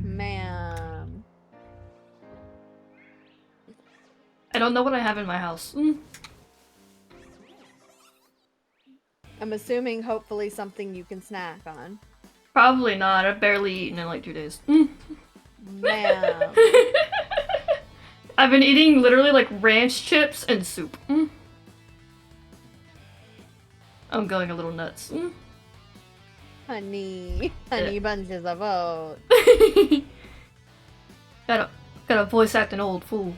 Man. I don't know what I have in my house. I'm assuming hopefully something you can snack on. Probably not. I've barely eaten in like 2 days. Man. I've been eating literally like ranch chips and soup. I'm going a little nuts. Honey bunches of oats. Gotta voice act an old fool.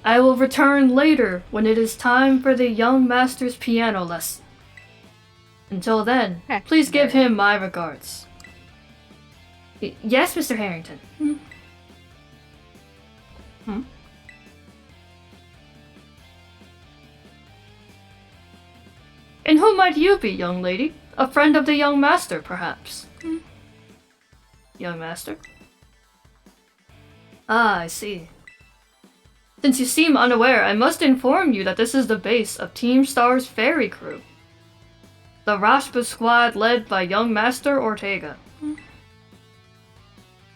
I will return later when it is time for the young master's piano lesson. Until then, please give him my regards. Yes, Mr. Harrington. And who might you be, young lady? A friend of the young master, perhaps? Young master? Ah, I see. Since you seem unaware, I must inform you that this is the base of Team Star's ferry crew. The Rashba squad led by young Master Ortega.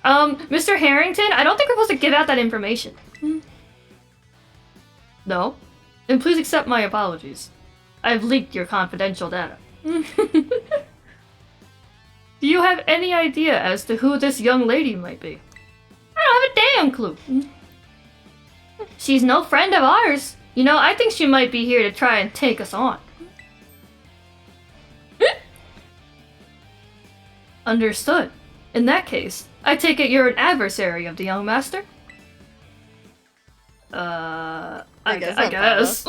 Mr. Harrington, I don't think we're supposed to give out that information. No? Then please accept my apologies. I've leaked your confidential data. Do you have any idea as to who this young lady might be? I don't have a damn clue. She's no friend of ours. You know, I think she might be here to try and take us on. Understood. In that case, I take it you're an adversary of the young master? I guess.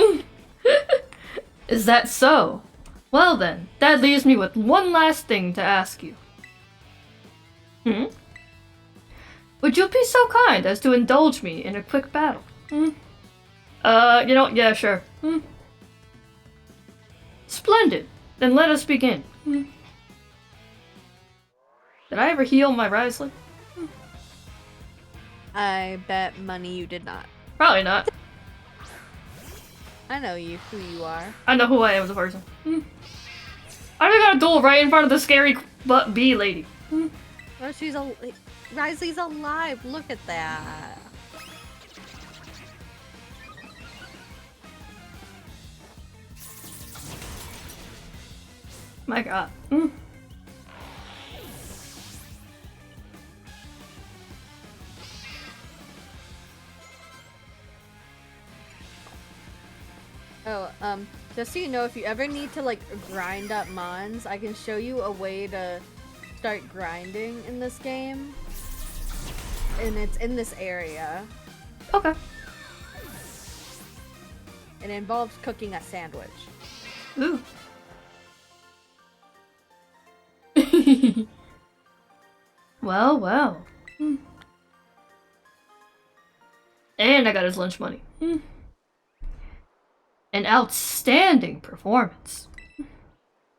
Is that so? Well then, that leaves me with one last thing to ask you. Would you be so kind as to indulge me in a quick battle? Yeah, sure. Splendid. Then let us begin. Did I ever heal my Risley? I bet money you did not. Probably not. I know who you are. I know who I am as a person. I got a duel right in front of the scary bee lady. Oh, Risley's alive. Look at that. My god. Oh, just so you know, if you ever need to, like, grind up mons, I can show you a way to start grinding in this game. And it's in this area. Okay. It involves cooking a sandwich. Ooh. Well, well. And I got his lunch money. An outstanding performance.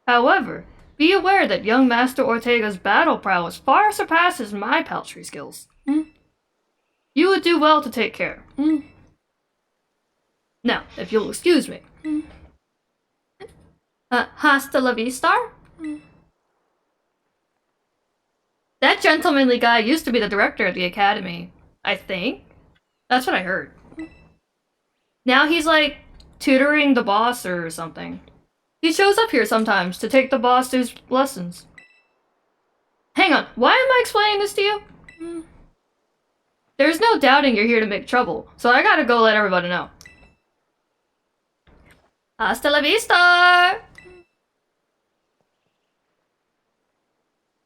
However, be aware that young Master Ortega's battle prowess far surpasses my paltry skills. You would do well to take care. Now, if you'll excuse me. Hasta la vista? That gentlemanly guy used to be the director of the academy, I think. That's what I heard. Now he's like tutoring the boss or something. He shows up here sometimes to take the boss through lessons. Hang on, why am I explaining this to you? There's no doubting you're here to make trouble, so I gotta go let everybody know. Hasta la vista!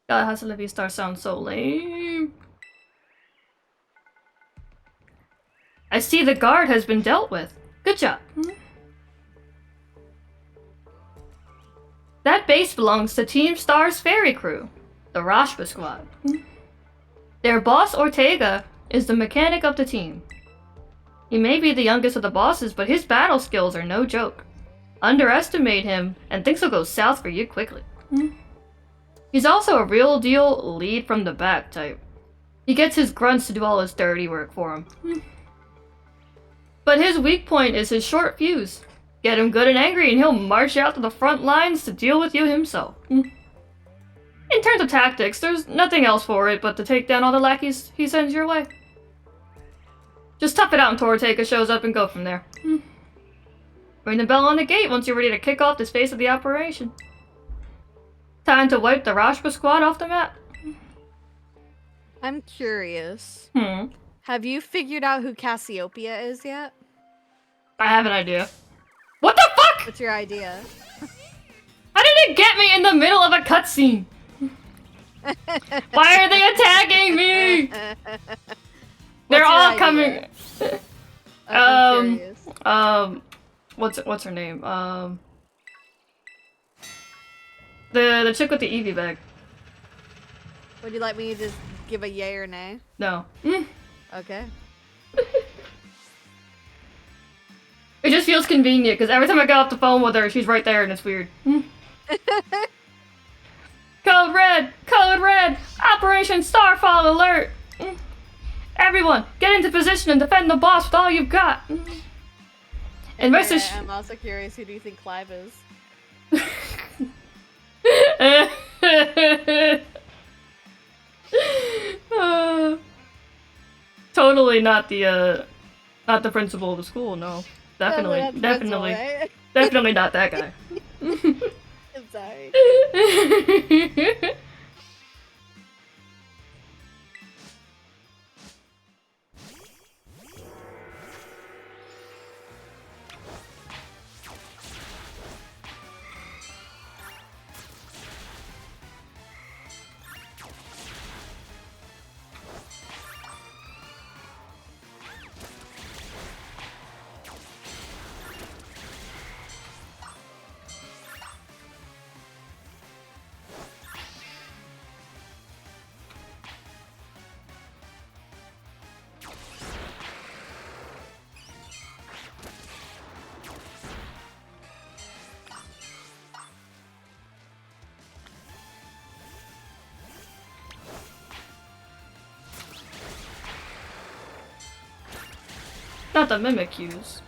God, hasta la vista sounds so lame. I see the guard has been dealt with. Good job. That base belongs to Team Star's ferry crew, the Rashba squad. Their boss, Ortega, is the mechanic of the team. He may be the youngest of the bosses, but his battle skills are no joke. Underestimate him, and things will go south for you quickly. He's also a real deal lead from the back type. He gets his grunts to do all his dirty work for him. But his weak point is his short fuse. Get him good and angry and he'll march out to the front lines to deal with you himself. In terms of tactics, there's nothing else for it but to take down all the lackeys he sends your way. Just tough it out until Ortega shows up and go from there. Ring the bell on the gate once you're ready to kick off this phase of the operation. Time to wipe the Rashba squad off the map. I'm curious. Have you figured out who Cassiopeia is yet? I have an idea. What the fuck?! What's your idea? How did it get me in the middle of a cutscene? Why are they attacking me? They're all idea? Coming. What's her name? The chick with the Eevee bag. Would you like me to just give a yay or nay? No. Okay. It just feels convenient, because every time I get off the phone with her, she's right there, and it's weird. Code Red! Code Red! Operation Starfall alert! Everyone, get into position and defend the boss with all you've got! And rest I'm also curious, who do you think Clive is? Totally not the principal of the school, no. Definitely not that guy. I'm sorry. Not the Mimikyu.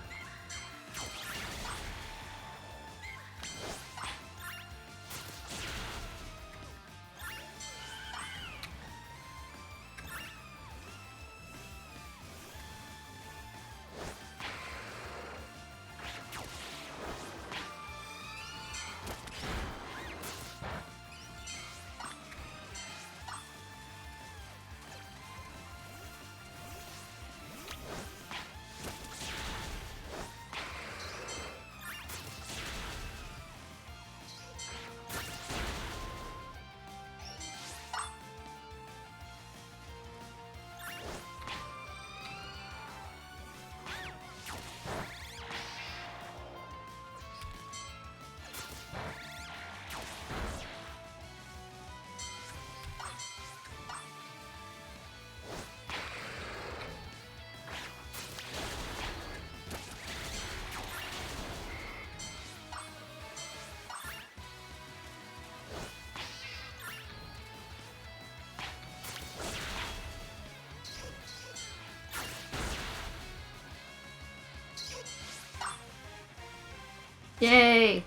Yay!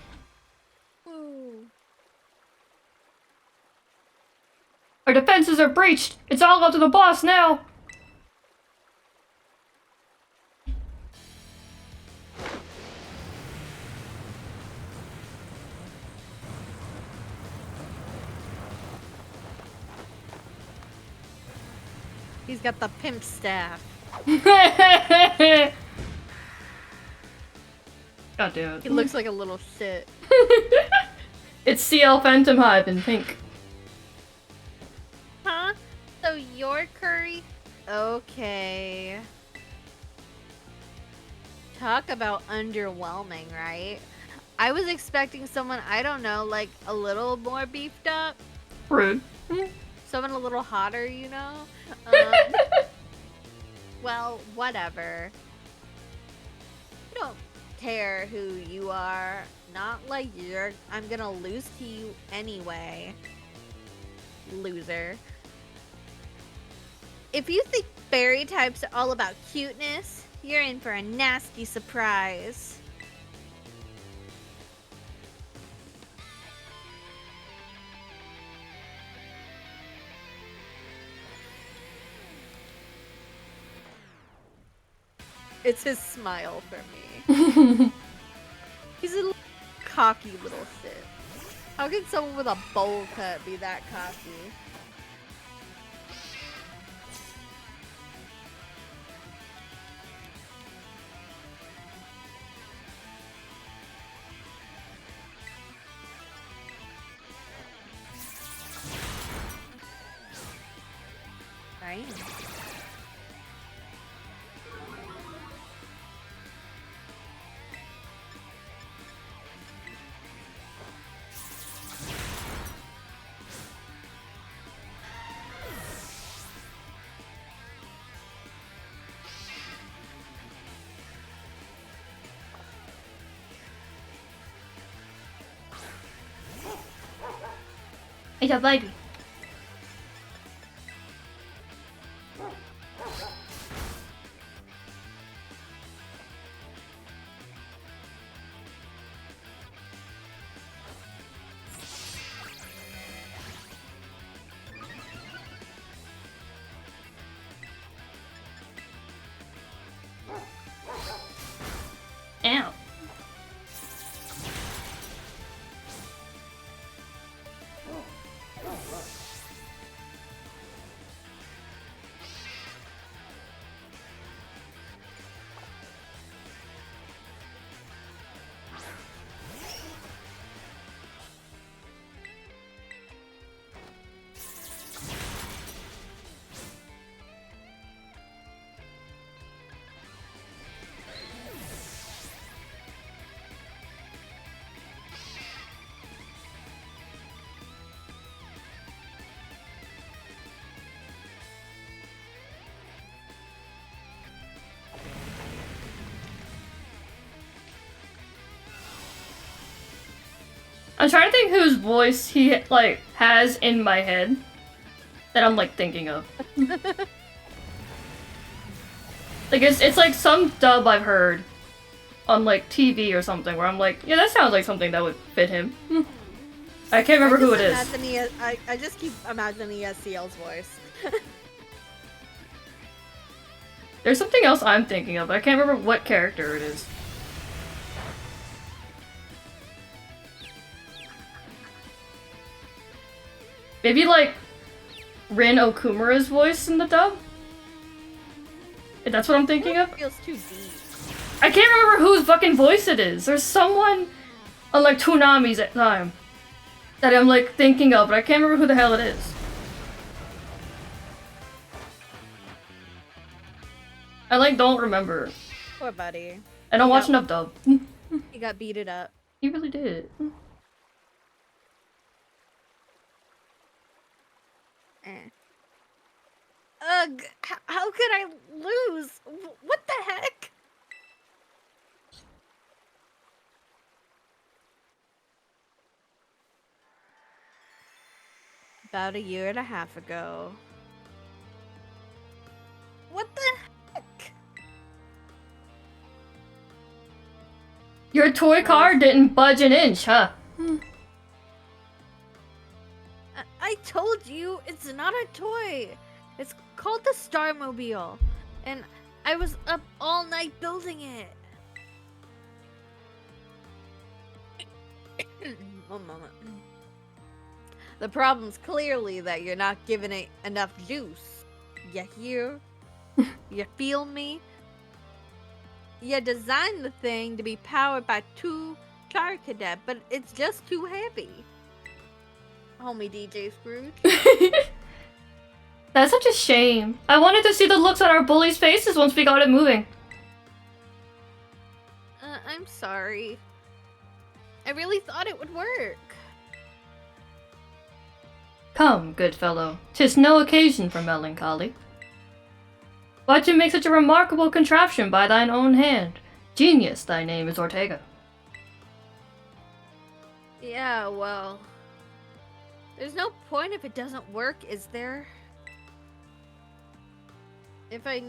Ooh. Our defenses are breached! It's all up to the boss now! He's got the pimp staff. God damn it. He looks like a little shit. It's CL Phantom Hive in pink. Huh? So you're Curry? Okay. Talk about underwhelming, right? I was expecting someone, I don't know, like a little more beefed up. Rude. Someone a little hotter, you know? Well, whatever. I don't care who you are. Not like I'm gonna lose to you anyway. Loser. If you think fairy types are all about cuteness, you're in for a nasty surprise. It's his smile for me. He's a little cocky little shit. How can someone with a bowl cut be that cocky? Right? It's a baby. Ow. I'm trying to think whose voice he, like, has in my head that I'm, like, thinking of. Like, it's like some dub I've heard on, like, TV or something where I'm like, yeah, that sounds like something that would fit him. I can't remember who it is. I just keep imagining CL's voice. There's something else I'm thinking of, but I can't remember what character it is. Maybe, like, Rin Okumura's voice in the dub? If that's what I'm thinking of? It feels too deep. I can't remember whose fucking voice it is. There's someone on, like, Toonami's at time that I'm, like, thinking of, but I can't remember who the hell it is. I, like, don't remember. Poor buddy. I don't watch enough dub. He got beated up. He really did. Ugh, how could I lose? What the heck? About 1.5 years ago. What the heck? Your toy car didn't budge an inch, huh? I told you, it's not a toy. It's called the Starmobile. And I was up all night building it. One moment. The problem's clearly that you're not giving it enough juice. You hear? You feel me? You designed the thing to be powered by 2 Char Cadet, but it's just too heavy. Homie DJ Scrooge. That's such a shame. I wanted to see the looks on our bullies' faces once we got it moving. I'm sorry. I really thought it would work. Come, good fellow, 'tis no occasion for melancholy. Why'd you make such a remarkable contraption by thine own hand? Genius, thy name is Ortega. Yeah, well... There's no point if it doesn't work, is there? If I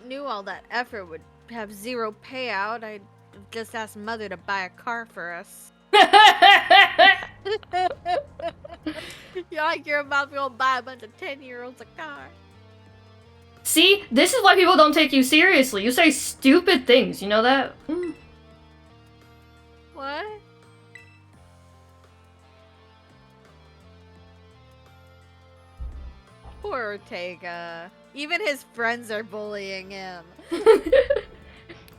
knew all that effort would have 0 payout, I'd just ask Mother to buy a car for us. You're like you're about to go buy a bunch of 10-year-olds a car. See, this is why people don't take you seriously. You say stupid things, you know that? What? Poor Ortega. Even his friends are bullying him.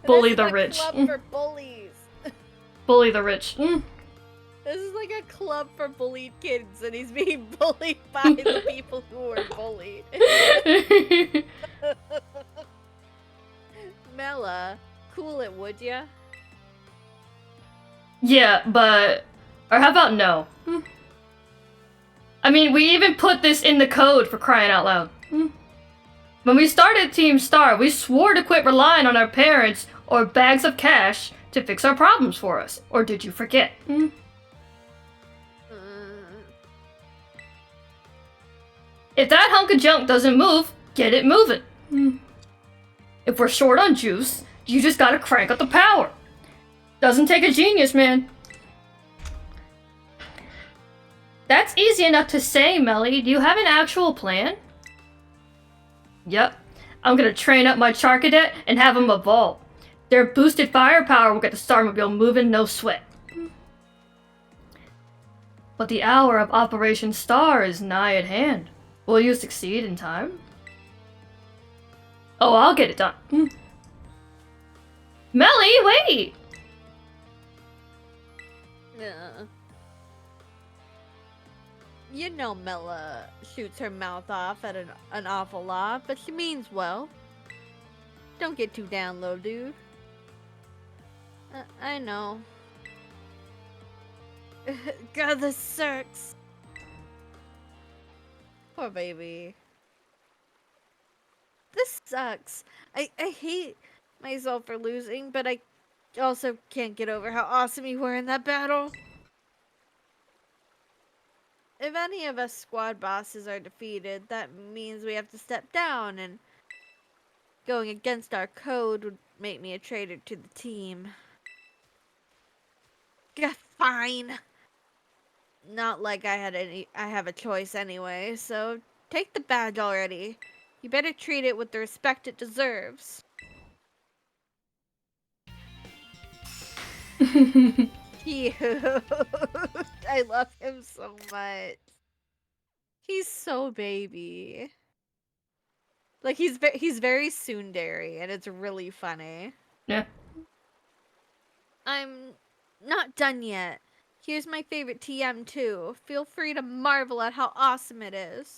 Bully the rich. Club for bullies. Bully the rich. This is like a club for bullied kids, and he's being bullied by the people who are bullied. Mela, cool it, would ya? Yeah, but... Or how about no? I mean, we even put this in the code for crying out loud. When we started Team Star, we swore to quit relying on our parents or bags of cash to fix our problems for us. Or did you forget? If that hunk of junk doesn't move, get it moving. If we're short on juice, you just gotta crank up the power. Doesn't take a genius, man. That's easy enough to say, Melly. Do you have an actual plan? Yep. I'm gonna train up my Char Cadet and have them evolve. Their boosted firepower will get the Starmobile moving, no sweat. But the hour of Operation Star is nigh at hand. Will you succeed in time? Oh, I'll get it done. Melly, wait! You know Mela shoots her mouth off at an awful lot, but she means well. Don't get too down low, dude. I know. God, this sucks. Poor baby. This sucks. I hate myself for losing, but I also can't get over how awesome you were in that battle. If any of us squad bosses are defeated, that means we have to step down, and going against our code would make me a traitor to the team. Yeah, fine. Not like I have a choice anyway, so take the badge already. You better treat it with the respect it deserves. Cute. I love him so much. He's so baby. Like he's very tsundere, and it's really funny. Yeah. I'm not done yet. Here's my favorite TM too. Feel free to marvel at how awesome it is.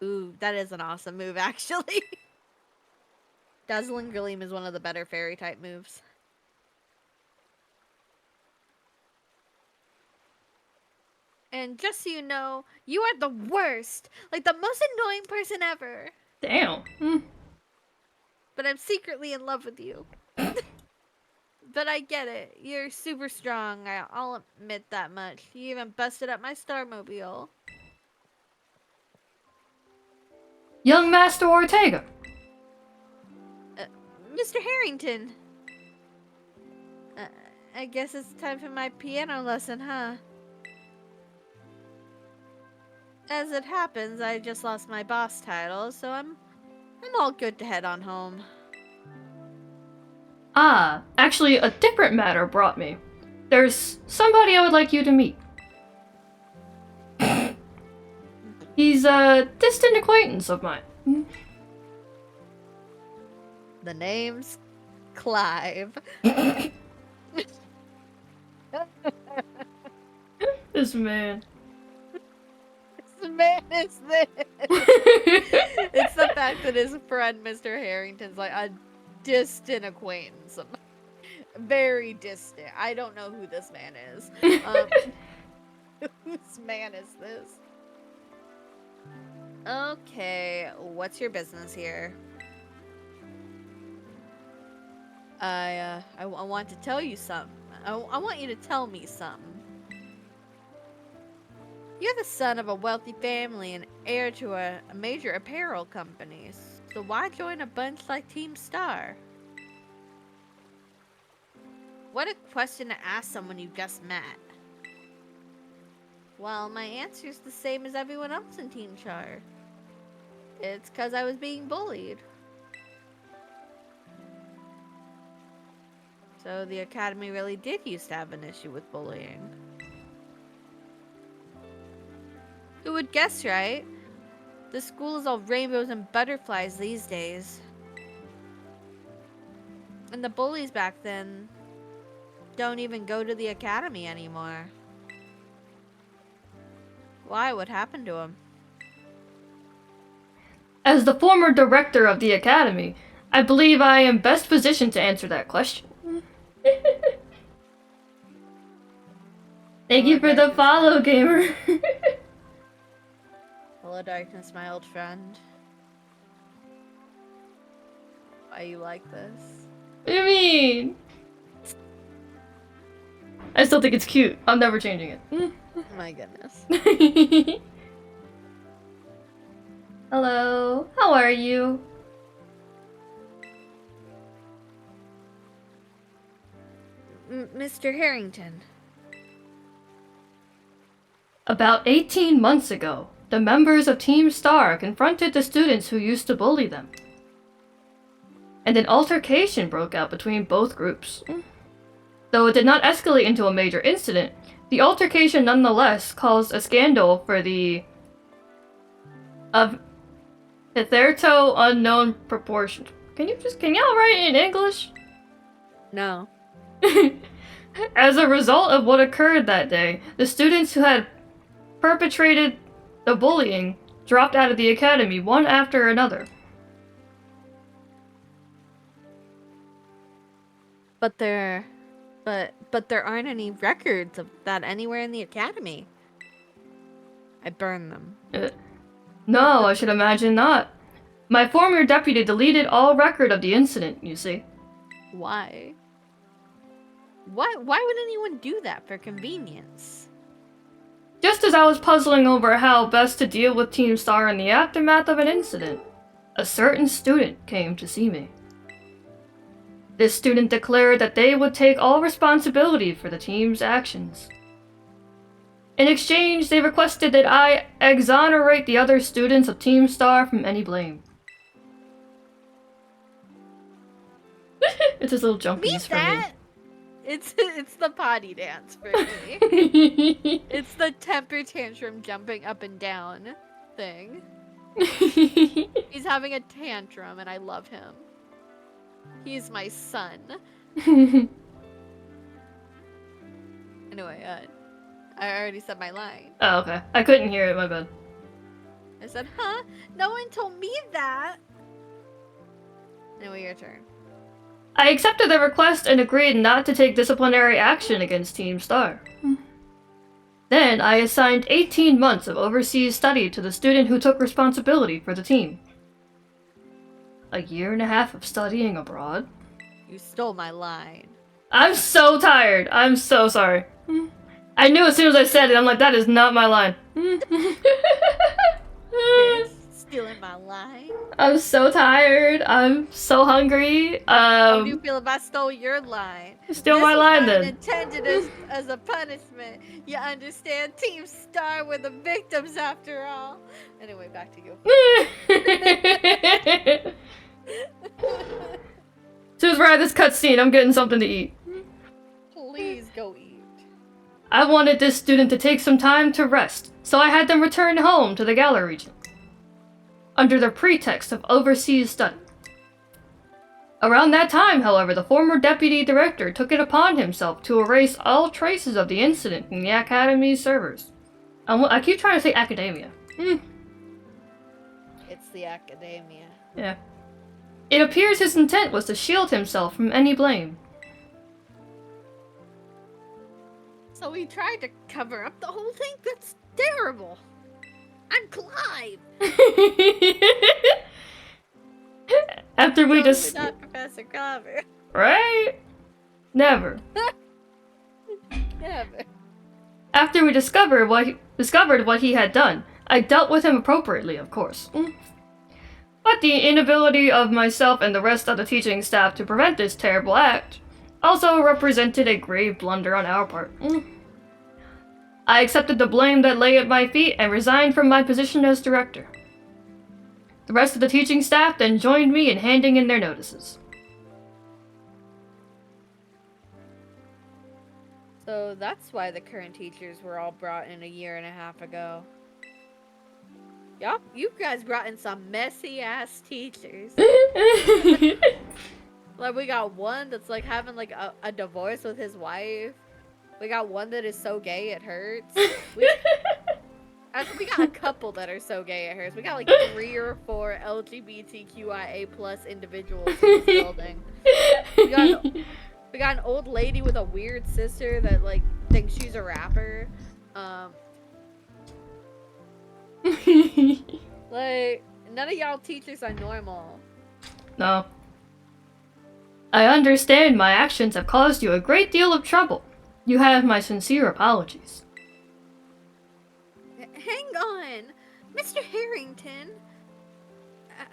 Ooh, that is an awesome move, actually. Dazzling Gleam is one of the better fairy type moves. And just so you know, you are the worst. Like the most annoying person ever. Damn. But I'm secretly in love with you. But I get it. You're super strong. I'll admit that much. You even busted up my Starmobile. Young Master Ortega. Mr. Harrington. I guess it's time for my piano lesson, huh? As it happens, I just lost my boss title, so I'm all good to head on home. Ah, actually, a different matter brought me. There's somebody I would like you to meet. He's a distant acquaintance of mine. The name's Clive. This man. This man is this. It's the fact that his friend Mr. Harrington's like a distant acquaintance. Very distant. I don't know who this man is. Whose man is this? Okay, what's your business here? I want to tell you something. I want you to tell me something. You're the son of a wealthy family and heir to a major apparel company. So why join a bunch like Team Star? What a question to ask someone you just met. Well, my answer's the same as everyone else in Team Star. It's because I was being bullied. So the academy really did used to have an issue with bullying. Who would guess, right? The school is all rainbows and butterflies these days. And the bullies back then don't even go to the academy anymore. Why? What happened to them? As the former director of the academy, I believe I am best positioned to answer that question. Thank you for the follow, gamer. Hello, darkness, my old friend. Why you like this? What do you mean? I still think it's cute. I'm never changing it. My goodness. Hello, how are you? Mr. Harrington. About 18 months ago, the members of Team Star confronted the students who used to bully them. And an altercation broke out between both groups. Though it did not escalate into a major incident, the altercation nonetheless caused a scandal for the of hitherto unknown proportion. Can y'all write in English? No. As a result of what occurred that day, the students who had perpetrated the bullying dropped out of the academy one after another. But there aren't any records of that anywhere in the academy. I burned them. No, I should imagine not. My former deputy deleted all record of the incident, you see. Why? Why would anyone do that for convenience? Just as I was puzzling over how best to deal with Team Star in the aftermath of an incident, a certain student came to see me. This student declared that they would take all responsibility for the team's actions. In exchange, they requested that I exonerate the other students of Team Star from any blame. It's this little jumpies for me. It's the potty dance for me. It's the temper tantrum jumping up and down thing. He's having a tantrum and I love him. He's my son. Anyway, I already said my line. Oh, okay. I couldn't hear it, my bad. I said, huh? No one told me that. Anyway, your turn. I accepted the request and agreed not to take disciplinary action against Team Star. Then I assigned 18 months of overseas study to the student who took responsibility for the team. A year and a half of studying abroad? You stole my line. I'm so tired. I'm so sorry. I knew as soon as I said it, I'm like, that is not my line. feeling my line? I'm so tired. I'm so hungry. How do you feel if I stole your line? Steal This my was line not then. intended as a punishment. You understand? Team Star were the victims after all. Anyway, back to you. As soon as we're at this cutscene, I'm getting something to eat. Please go eat. I wanted this student to take some time to rest, so I had them return home to the Galar region, under the pretext of overseas study. Around that time, however, the former deputy director took it upon himself to erase all traces of the incident in the Academy's servers. I keep trying to say academia. It's the Academia. Yeah. It appears his intent was to shield himself from any blame. So he tried to cover up the whole thing? That's terrible. I'm Clive. After we just not Professor Clever. Right? Never. Never. After we discovered what he had done, I dealt with him appropriately, of course. But the inability of myself and the rest of the teaching staff to prevent this terrible act also represented a grave blunder on our part. I accepted the blame that lay at my feet and resigned from my position as director. The rest of the teaching staff then joined me in handing in their notices. So that's why the current teachers were all brought in a year and a half ago. Yup, you guys brought in some messy ass teachers. Like, we got one that's like having like a divorce with his wife. We got one that is so gay it hurts. We got a couple that are so gay it hurts. We got like 3 or 4 LGBTQIA plus individuals in this building. We got an old lady with a weird sister that like thinks she's a rapper. Like, none of y'all teachers are normal. No. I understand my actions have caused you a great deal of trouble. You have my sincere apologies. Hang on, Mr. Harrington.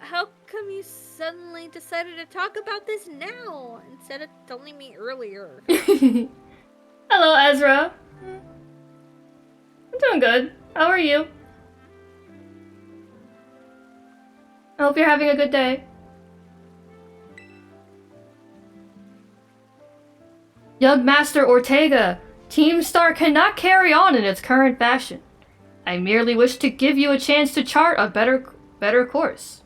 How come you suddenly decided to talk about this now instead of telling me earlier? Hello, Ezra. I'm doing good. How are you? I hope you're having a good day. Young Master Ortega, Team Star cannot carry on in its current fashion. I merely wish to give you a chance to chart a better course.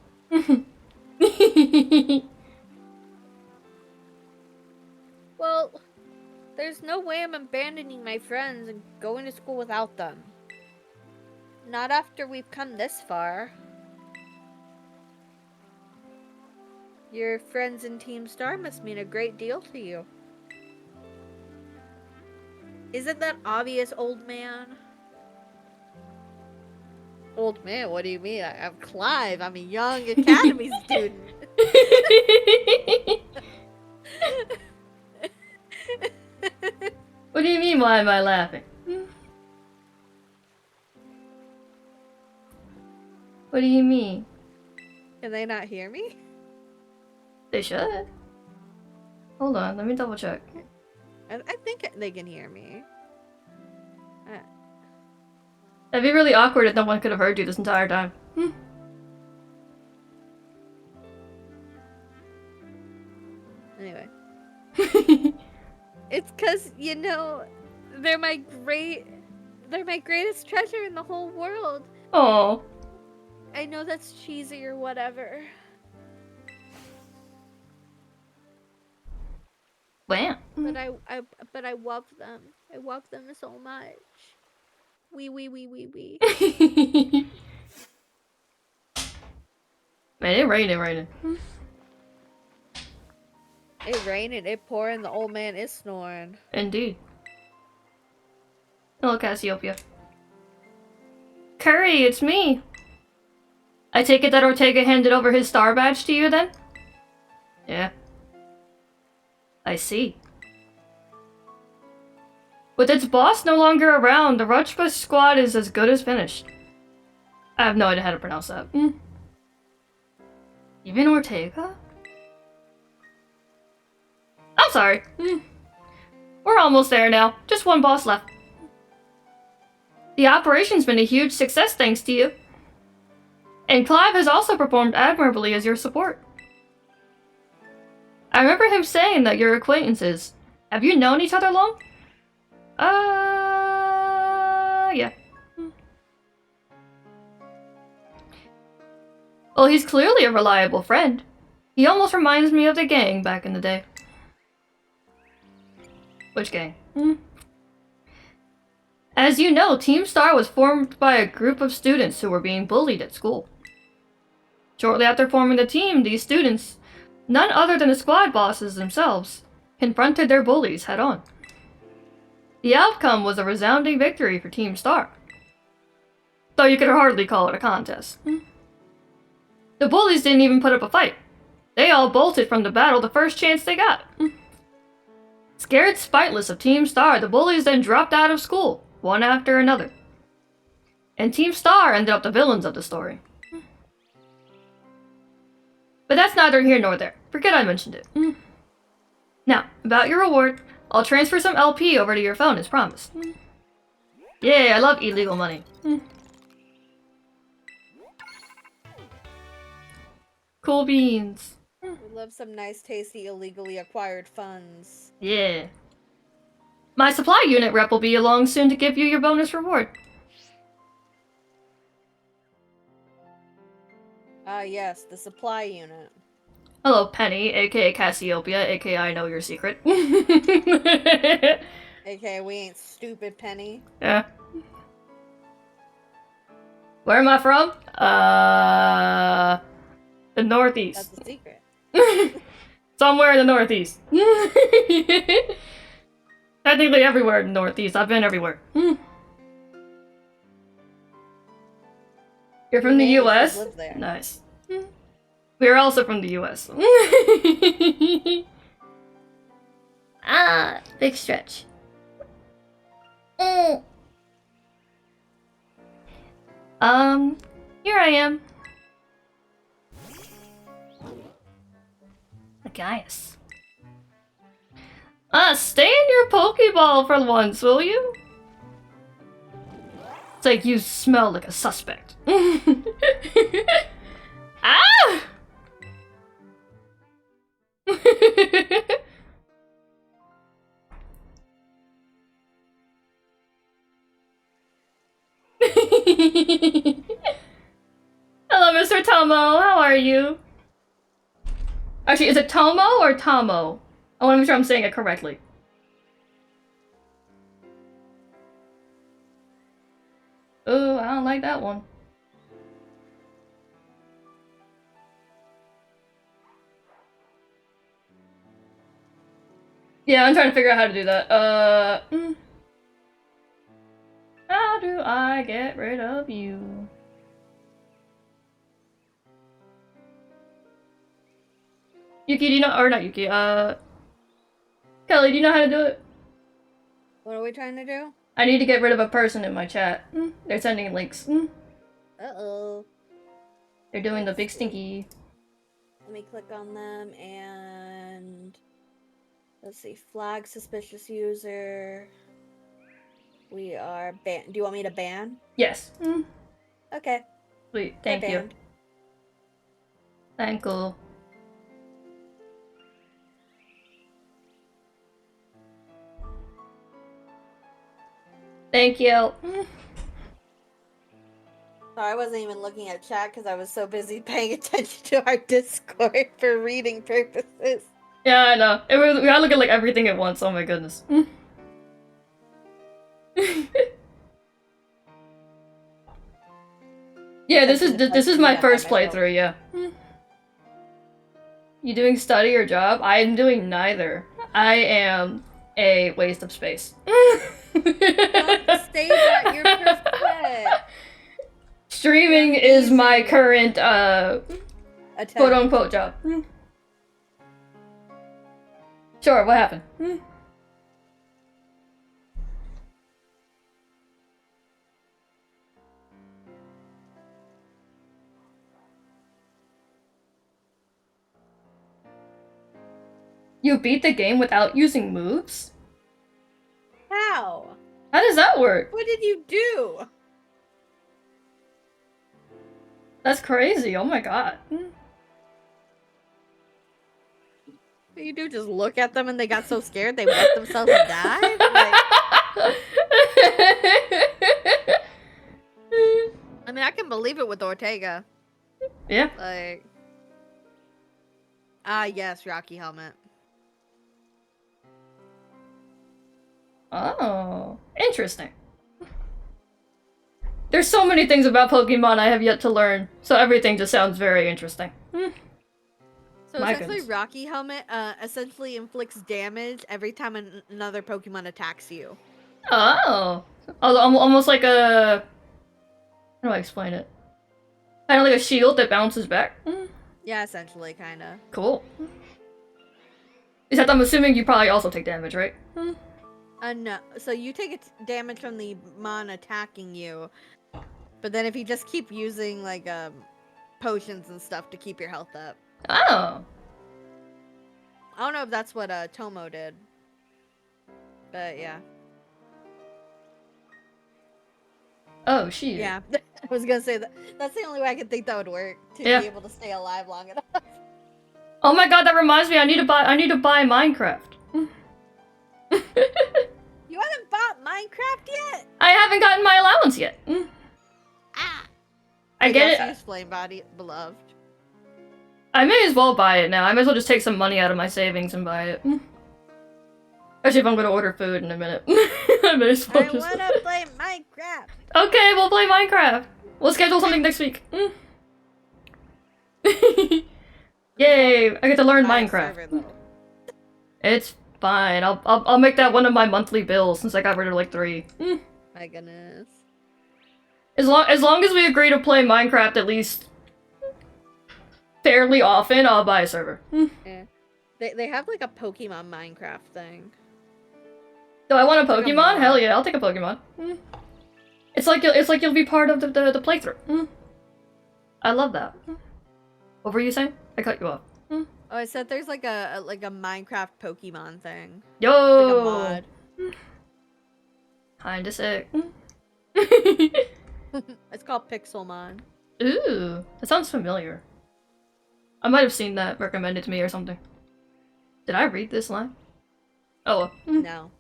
Well, there's no way I'm abandoning my friends and going to school without them. Not after we've come this far. Your friends in Team Star must mean a great deal to you. Isn't that obvious, old man? Old man, what do you mean? I'm Clive. I'm a young academy student. What do you mean, why am I laughing? What do you mean? Can they not hear me? They should. Hold on, let me double check. I think they can hear me. That'd be really awkward if no one could have heard you this entire time. Anyway. It's cause, you know, they're my greatest treasure in the whole world. Oh. I know that's cheesy or whatever. Wow. But I love them. I love them so much. Wee. Man, it raining. It raining, it pouring, the old man is snoring. Indeed. Hello, Cassiopeia. Curry, it's me. I take it that Ortega handed over his star badge to you then? Yeah. I see. With its boss no longer around, the Rutschbush squad is as good as finished. I have no idea how to pronounce that. Even Ortega? I'm sorry. We're almost there now. Just one boss left. The operation's been a huge success thanks to you. And Clive has also performed admirably as your support. I remember him saying that you're acquaintances. Have you known each other long? Yeah. Well, he's clearly a reliable friend. He almost reminds me of the gang back in the day. Which gang? As you know, Team Star was formed by a group of students who were being bullied at school. Shortly after forming the team, these students, none other than the squad bosses themselves, confronted their bullies head-on. The outcome was a resounding victory for Team Star. Though you could hardly call it a contest. The bullies didn't even put up a fight. They all bolted from the battle the first chance they got. Scared spiteless of Team Star, the bullies then dropped out of school, one after another. And Team Star ended up the villains of the story. But that's neither here nor there. Forget I mentioned it. Now, about your reward, I'll transfer some LP over to your phone as promised. Yay, I love illegal money. Cool beans. We love some nice, tasty, illegally acquired funds. Yeah. My supply unit rep will be along soon to give you your bonus reward. Ah, yes, the supply unit. Hello, Penny, aka Cassiopeia, aka I know your secret. AKA, we ain't stupid, Penny. Yeah. Where am I from? The Northeast. That's a secret. Somewhere in the Northeast. Technically everywhere in the Northeast. I've been everywhere. You're from the US? Live there. Nice. We're also from the US. Big stretch. Here I am. The Gaius. Stay in your Pokeball for once, will you? It's like you smell like a suspect. Ah! Hello, Mr. Tomo. How are you? Actually, is it Tomo or Tomo? I want to make sure I'm saying it correctly. Oh, I don't like that one. Yeah, I'm trying to figure out how to do that. How do I get rid of you? Yuki, do you know, or not Yuki, Kelly, do you know how to do it? What are we trying to do? I need to get rid of a person in my chat. They're sending links. Uh-oh. They're doing the big stinky. Let me click on them and... Let's see, flag suspicious user. We are banned. Do you want me to ban? Yes. Okay. Sweet, thank you. Banned. Thank you. Thank you. Sorry, I wasn't even looking at chat because I was so busy paying attention to our Discord for reading purposes. Yeah, I know. We gotta look at like everything at once. Oh my goodness. Yeah, this is my first playthrough. Yeah. You doing study or job? I am doing neither. I am a waste of space. Don't say that. You're perfect. Streaming is my current quote unquote job. Sure, what happened? You beat the game without using moves? How? How does that work? What did you do? That's crazy. Oh my god. What you do? Just look at them and they got so scared they wet themselves and died? Like, I mean, I can believe it with Ortega. Yeah. Like, yes, Rocky Helmet. Oh, interesting. There's so many things about Pokemon I have yet to learn, so everything just sounds very interesting. So My essentially, goodness. Rocky Helmet essentially inflicts damage every time another Pokemon attacks you. Oh. Almost like a... How do I explain it? Kind of like a shield that bounces back. Yeah, essentially, kind of. Cool. Except I'm assuming you probably also take damage, right? No. So you take damage from the Mon attacking you, but then if you just keep using, like, potions and stuff to keep your health up. Oh. I don't know if that's what Tomo did, but yeah. Oh, shit. Yeah, I was gonna say that. That's the only way I could think that would work to Yeah. be able to stay alive long enough. Oh my god, that reminds me, I need to buy Minecraft. You haven't bought Minecraft yet? I haven't gotten my allowance yet. Ah. I get it. Use Flame Body, beloved. I may as well buy it now. I might as well just take some money out of my savings and buy it. Especially if I'm gonna order food in a minute. I may as well I just... wanna play Minecraft. Okay, we'll play Minecraft. We'll schedule something next week. Yay! I get to learn Minecraft. Server, It's fine. I'll make that one of my monthly bills since I got rid of like 3. My goodness. As long as we agree to play Minecraft at least fairly often, I'll buy a server. Yeah. They have like a Pokemon Minecraft thing. Do I want a like a Pokemon? mod. Hell yeah, I'll take a Pokemon. It's like you'll be part of the playthrough. I love that. What were you saying? I cut you off. Oh, I said there's like a Minecraft Pokemon thing. Yo! It's like a mod. Kinda sick. It's called Pixelmon. Ooh, that sounds familiar. I might have seen that recommended to me or something. Did I read this line? Oh, No.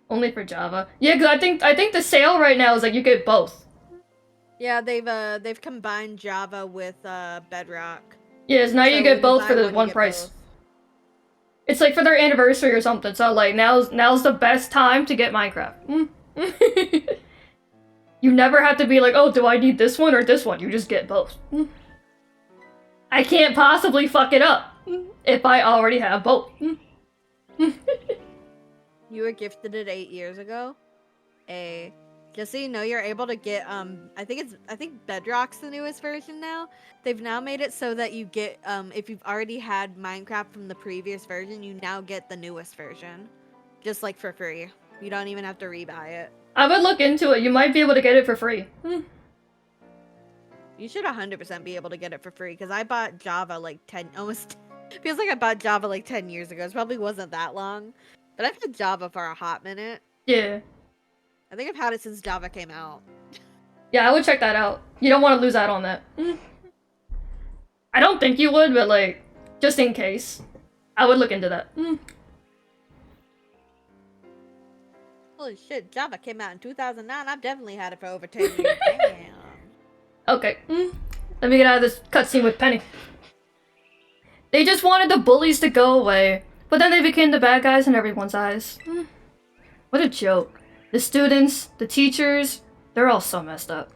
only for Java. Yeah, because I think the sale right now is like you get both. Yeah, they've combined Java with Bedrock. Yes, now you So get when both buy for the you one get price. both. It's like for their anniversary or something. So like now's the best time to get Minecraft. You never have to be like, oh, do I need this one or this one? You just get both. I can't possibly fuck it up if I already have both. You were gifted it 8 years ago. Just so you know, you're able to get I think Bedrock's the newest version now. They've now made it so that you get if you've already had Minecraft from the previous version, you now get the newest version. Just like for free. You don't even have to rebuy it. I would look into it. You might be able to get it for free. You should 100% be able to get it for free because I bought Java like 10 almost feels like I bought Java like 10 years ago. It probably wasn't that long. But I've had Java for a hot minute. Yeah. I think I've had it since Java came out. Yeah, I would check that out. You don't want to lose out on that. I don't think you would, but like, just in case. I would look into that. Holy shit, Java came out in 2009. I've definitely had it for over 10 years. Damn. Okay. Let me get out of this cutscene with Penny. They just wanted the bullies to go away, but then they became the bad guys in everyone's eyes. What a joke. The students, the teachers, they're all so messed up.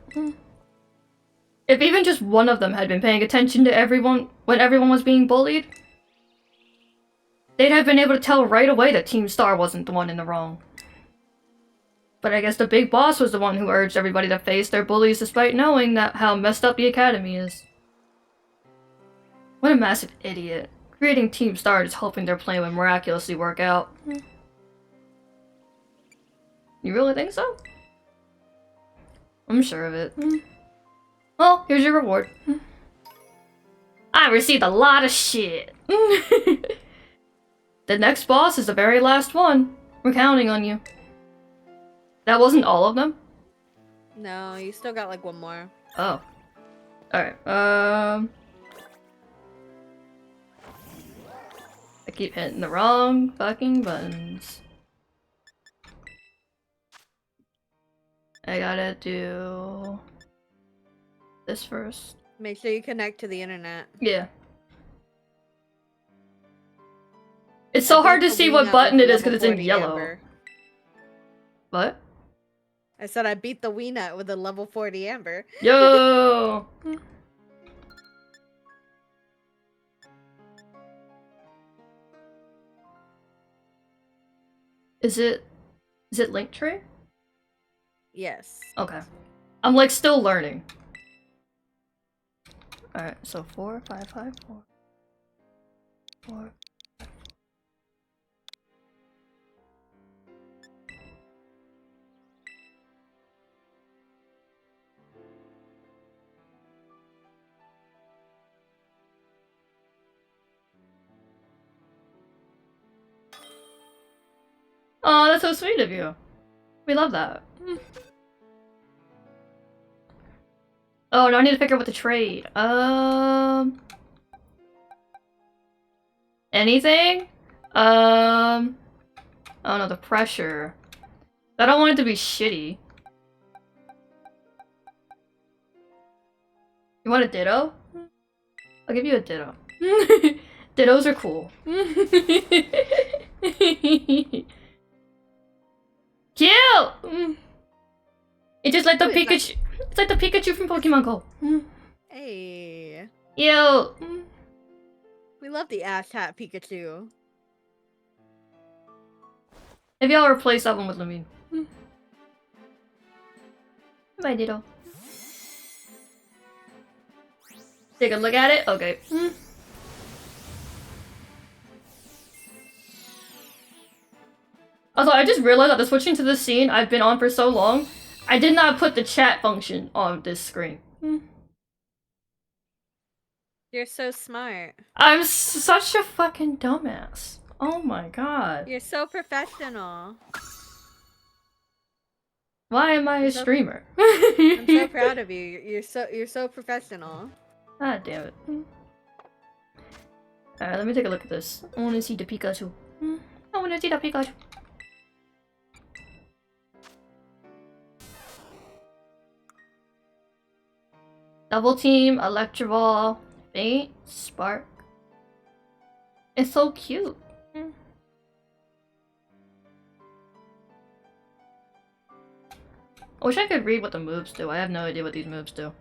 If even just one of them had been paying attention to everyone when everyone was being bullied, they'd have been able to tell right away that Team Star wasn't the one in the wrong. But I guess the big boss was the one who urged everybody to face their bullies despite knowing that how messed up the academy is. What a massive idiot. Creating Team Star just hoping their plan would miraculously work out. You really think so? I'm sure of it. Well, here's your reward. I received a lot of shit. The next boss is the very last one. We're counting on you. That wasn't all of them? No, you still got like one more. Oh. Alright, I keep hitting the wrong fucking buttons. I gotta do this first. Make sure you connect to the internet. Yeah. It's so hard to see what button it is because it's in yellow. Amber. What? I said I beat the Wii Nut with a level 40 Amber. Yo! Is it Linktree? Yes. Okay. I'm like still learning. Alright, so 4, 5, 5, 4. 4. Oh, that's so sweet of you. We love that. Oh, now I need to figure out what to trade. Anything? I don't know, the pressure. I don't want it to be shitty. You want a ditto? I'll give you a ditto. Dittos are cool. Cute! It's just like the Pikachu. It's like the Pikachu from Pokemon Go. Hey. Ew. We love the Ash Hat Pikachu. Maybe I'll replace that one with Lumine. Bye, Ditto. Take a look at it? Okay. Also, I just realized that switching to this scene I've been on for so long, I did not put the chat function on this screen. You're so smart. I'm such a fucking dumbass. Oh my god. You're so professional. Why am I a streamer? I'm so proud of you. You're so professional. Ah, damn it. Alright, let me take a look at this. I wanna see the Pikachu. I wanna see the Pikachu. Double team, Electroball, Faint, Spark. It's so cute. I wish I could read what the moves do. I have no idea what these moves do.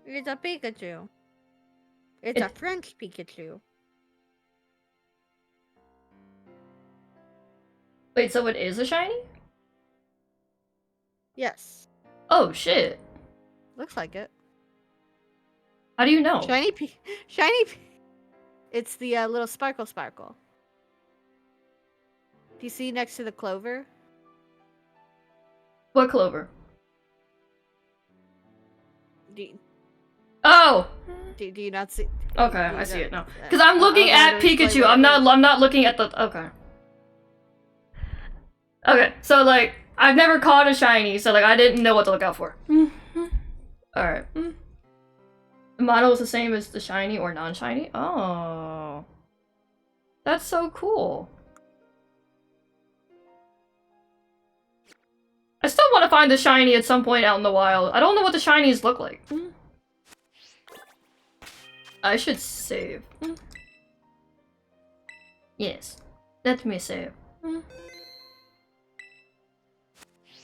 It's a Pikachu. It's a French Pikachu. Wait, so it is a shiny? Yes. Oh shit. Looks like it. How do you know? Shiny It's the little sparkle. Do you see next to the clover? What clover? Oh! Oh! Do you not see? Okay, I see it now. Because I'm looking at Pikachu. I'm not looking at the. Okay. Okay, so like I've never caught a shiny, so like I didn't know what to look out for. All right. The model is the same as the shiny or non-shiny. Oh, that's so cool. I still want to find the shiny at some point out in the wild. I don't know what the shinies look like. I should save. Yes, let me save.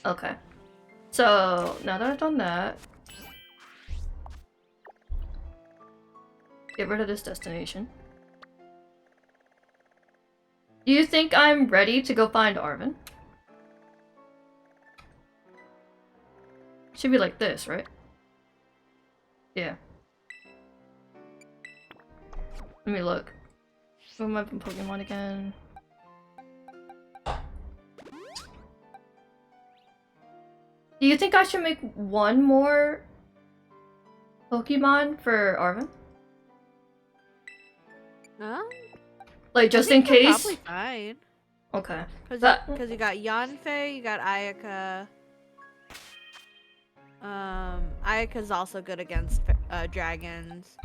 Okay. So, now that I've done that, get rid of this destination. Do you think I'm ready to go find Arvin? Should be like this, right? Yeah. Let me look. Who am I from Pokemon again? Do you think I should make one more Pokemon for Arvin? No? Like, I just in think you're case? probably fine. Okay. Because you got Yanfei, you got Ayaka. Ayaka's also good against dragons.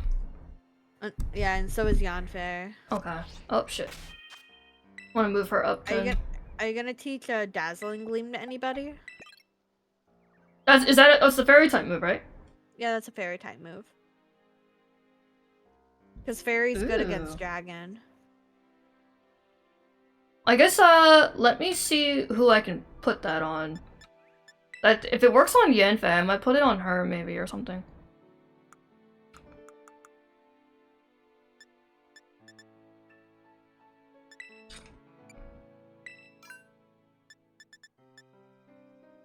Yeah, and so is Yanfei. Okay. Oh, shit. Want to move her up then. Are you gonna teach a Dazzling Gleam to anybody? That's the fairy type move, right? Yeah, that's a fairy type move. Because fairy's good against Ooh. dragon. I guess, let me see who I can put that on. If it works on Yanfei, I might put it on her, maybe, or something.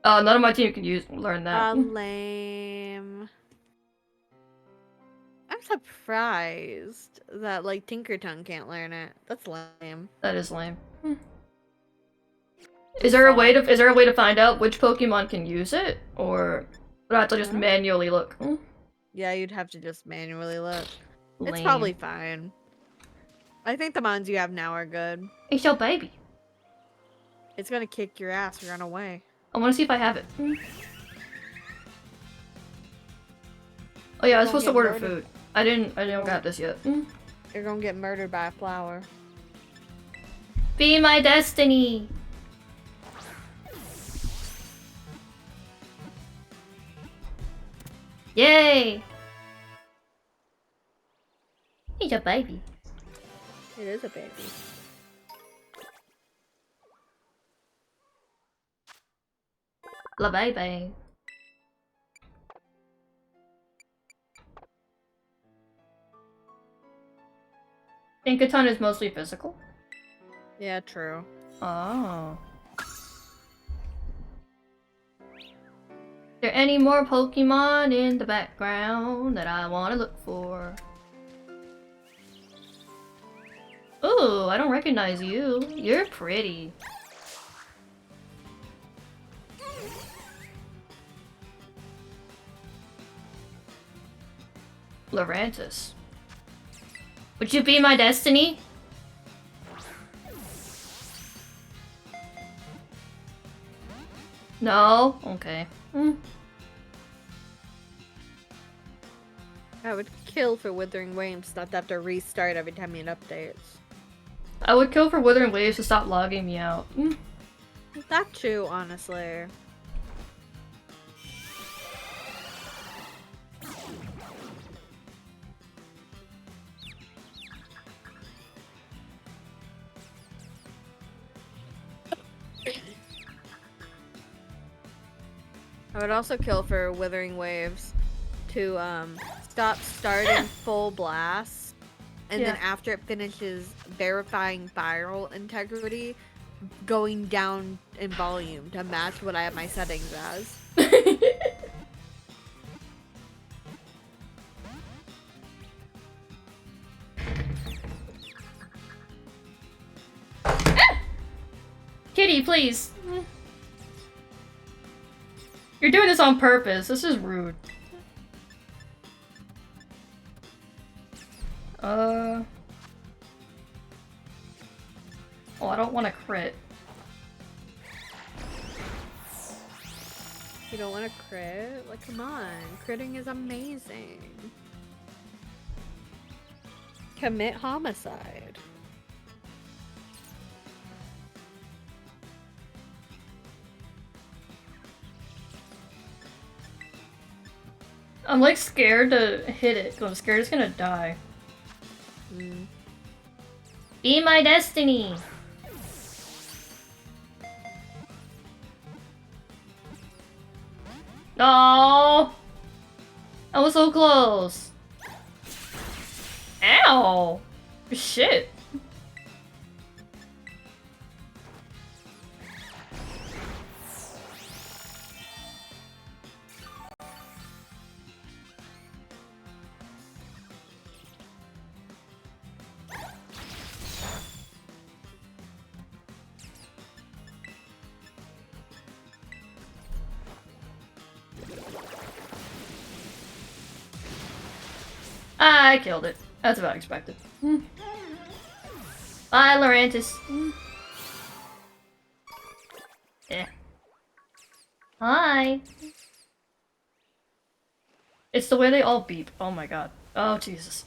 None of my team can learn that. Lame. I'm surprised that, like, Tinkertongue can't learn it. That's lame. That is lame. Is there a way to find out which Pokemon can use it, or would I have to just manually look? Yeah, you'd have to just manually look. Lame. It's probably fine. I think the mons you have now are good. It's your baby. It's gonna kick your ass, run away. I want to see if I have it. Oh yeah, I was supposed to order food. I didn't got this yet. You're gonna get murdered by a flower. Be my destiny. Yay! He's a baby. It is a baby. La baby. Pinkaton is mostly physical? Yeah, true. Oh. Are there any more Pokemon in the background that I want to look for? Ooh, I don't recognize you. You're pretty. Lurantis. Would you be my destiny? No? Okay. I would kill for Withering Waves, not to have to restart every time it updates. I would kill for Withering Waves to stop logging me out. That too, honestly. I would also kill for Withering Waves to stop starting full blasts, and then after it finishes verifying viral integrity, going down in volume to match what I have my settings as. Kitty, please. You're doing this on purpose. This is rude. Oh, I don't want to crit. You don't want to crit? Like, come on. Critting is amazing. Commit homicide. I'm like scared to hit it because I'm scared it's gonna die. Be my destiny! No! I was so close! Ow! Shit! I killed it. That's about expected. Bye, Laurantis. Yeah. Hi. It's the way they all beep. Oh my god. Oh, Jesus.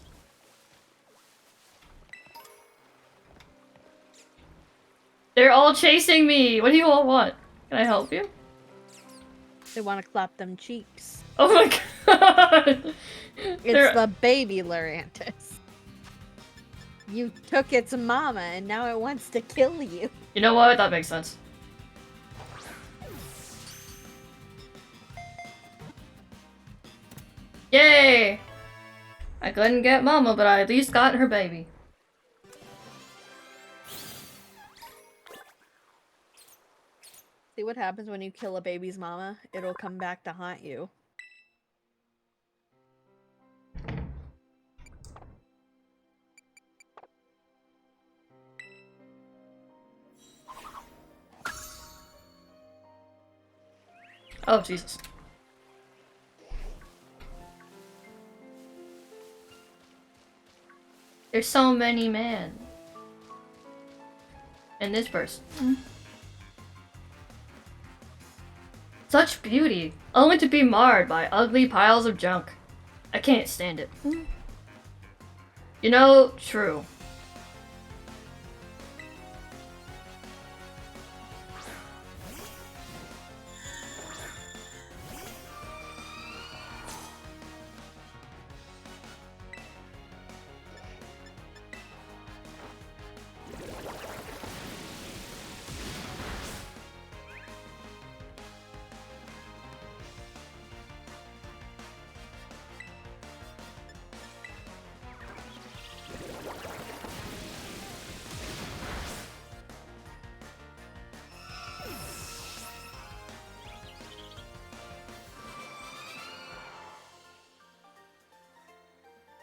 They're all chasing me! What do you all want? Can I help you? They want to clap them cheeks. Oh my god! It's the baby Lurantis. You took its mama and now it wants to kill you. You know what? That makes sense. Yay! I couldn't get Mama, but I at least got her baby. See what happens when you kill a baby's mama? It'll come back to haunt you. Oh, Jesus. There's so many men. And this person. Such beauty, only to be marred by ugly piles of junk. I can't stand it. You know, true.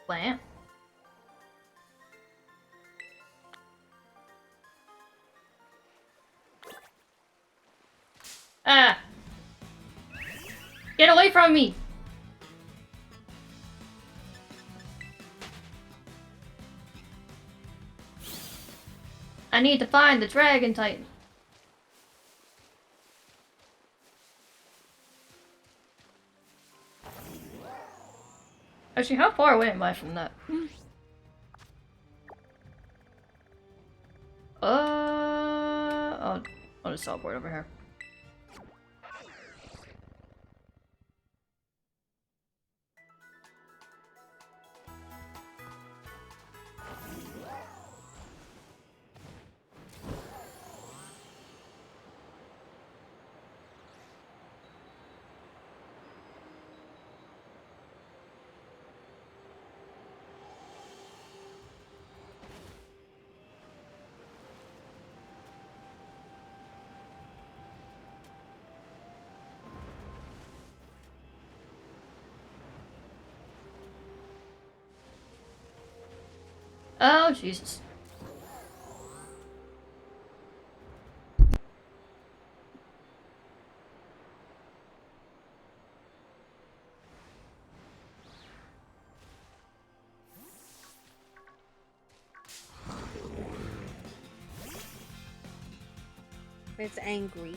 Blam. Ah! Get away from me! I need to find the Dragon Titan. Actually, how far away am I from that? I'll just teleport over here. Oh, Jesus. It's angry.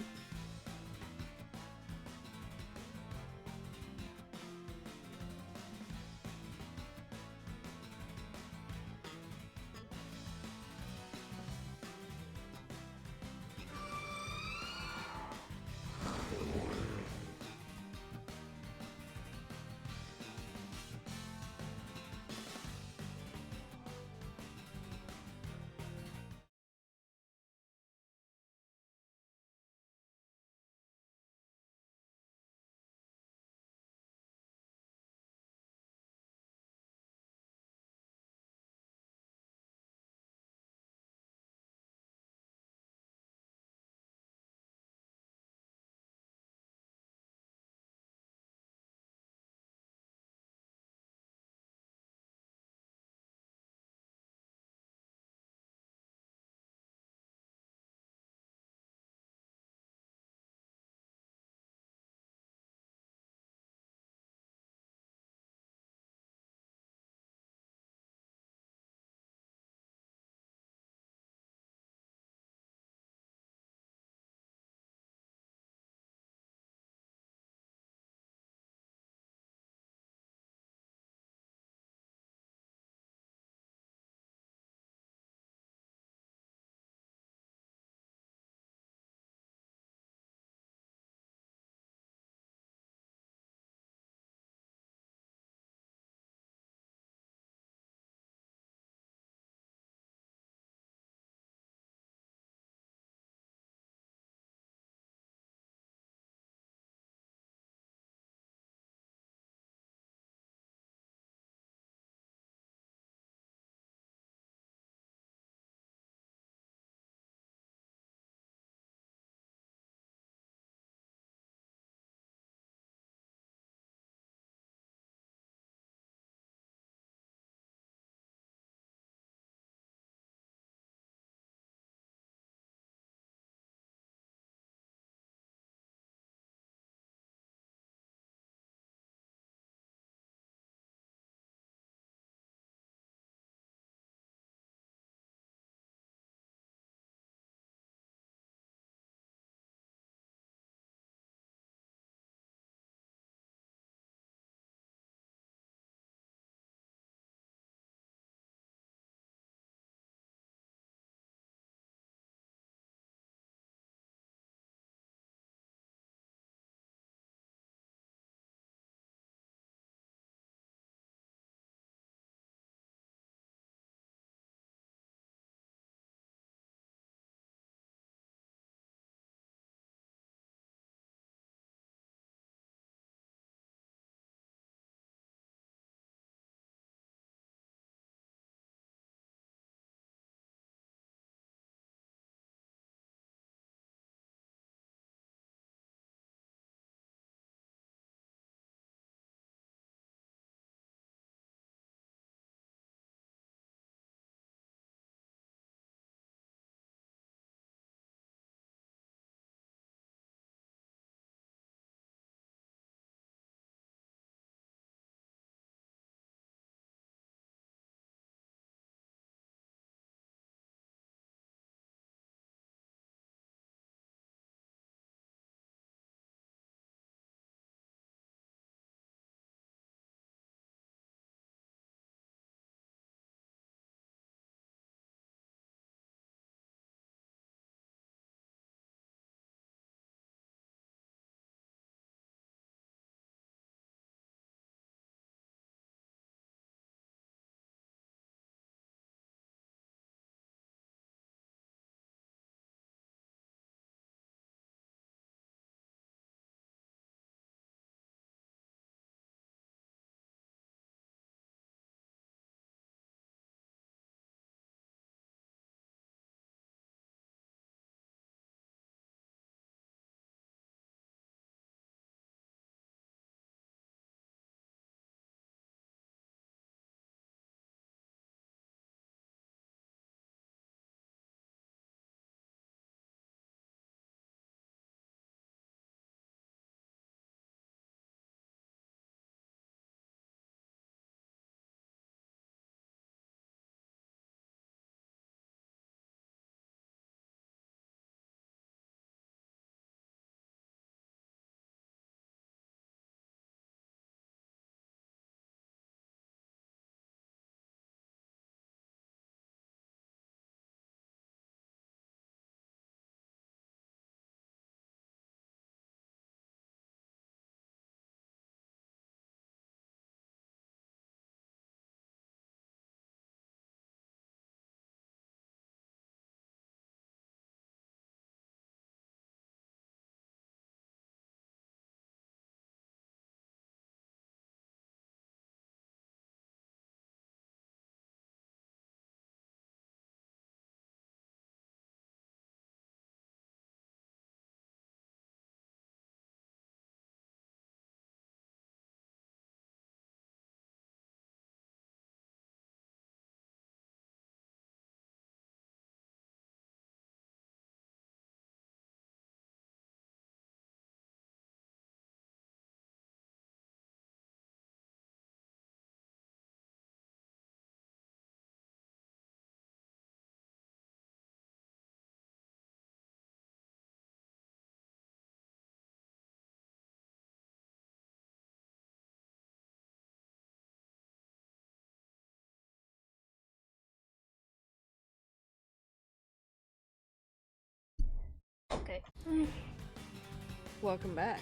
Welcome back.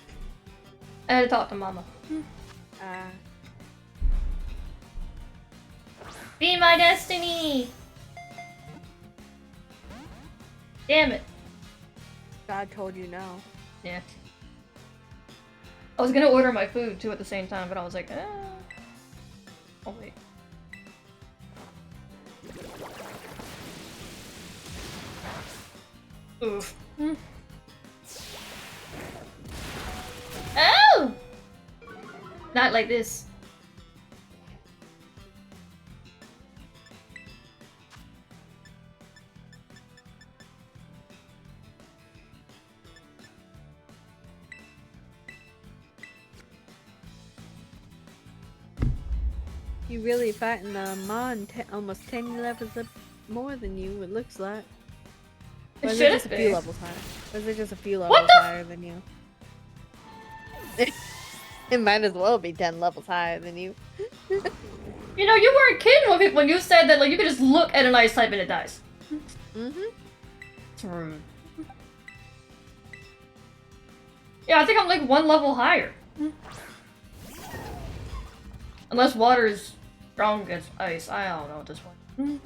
I had to talk to Mama. Be my destiny! Damn it. God told you no. Yeah. I was gonna order my food too at the same time, but I was like, eh. Oh wait. Oof. Oh! Not like this. You really fighting the Mon almost 10 levels up more than you, it looks like. Or is it just a few levels higher? Or is it just a few levels higher than you? It might as well be 10 levels higher than you. You know, you weren't kidding when you said that, like, you could just look at an ice type and it dies. Mm-hmm. It's rude. Yeah, I think I'm like 1 level higher. Unless water is strong against ice. I don't know at this point.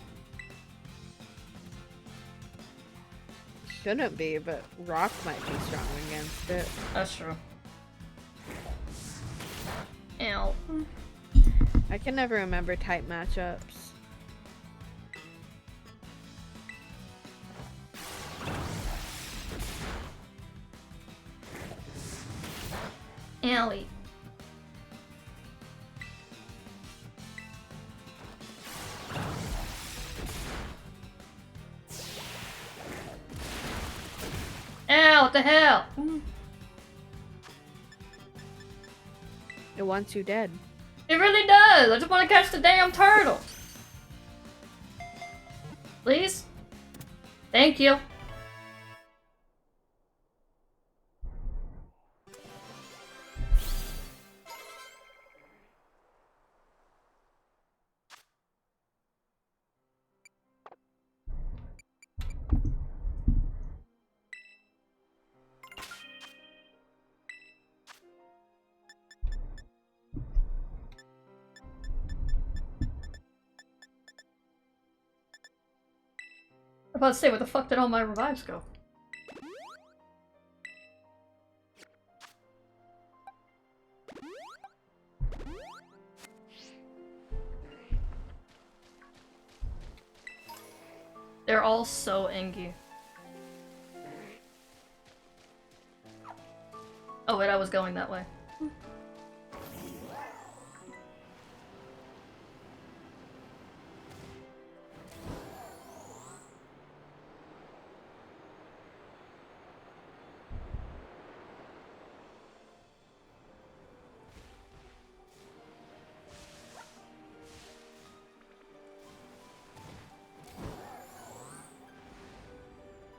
Shouldn't be, but rock might be strong against it. That's true. Ow. I can never remember type matchups. Owie. Ow, what the hell? It wants you dead. It really does! I just want to catch the damn turtle! Please? Thank you. I'm about to say, where the fuck did all my revives go? They're all so angry. Oh wait, I was going that way.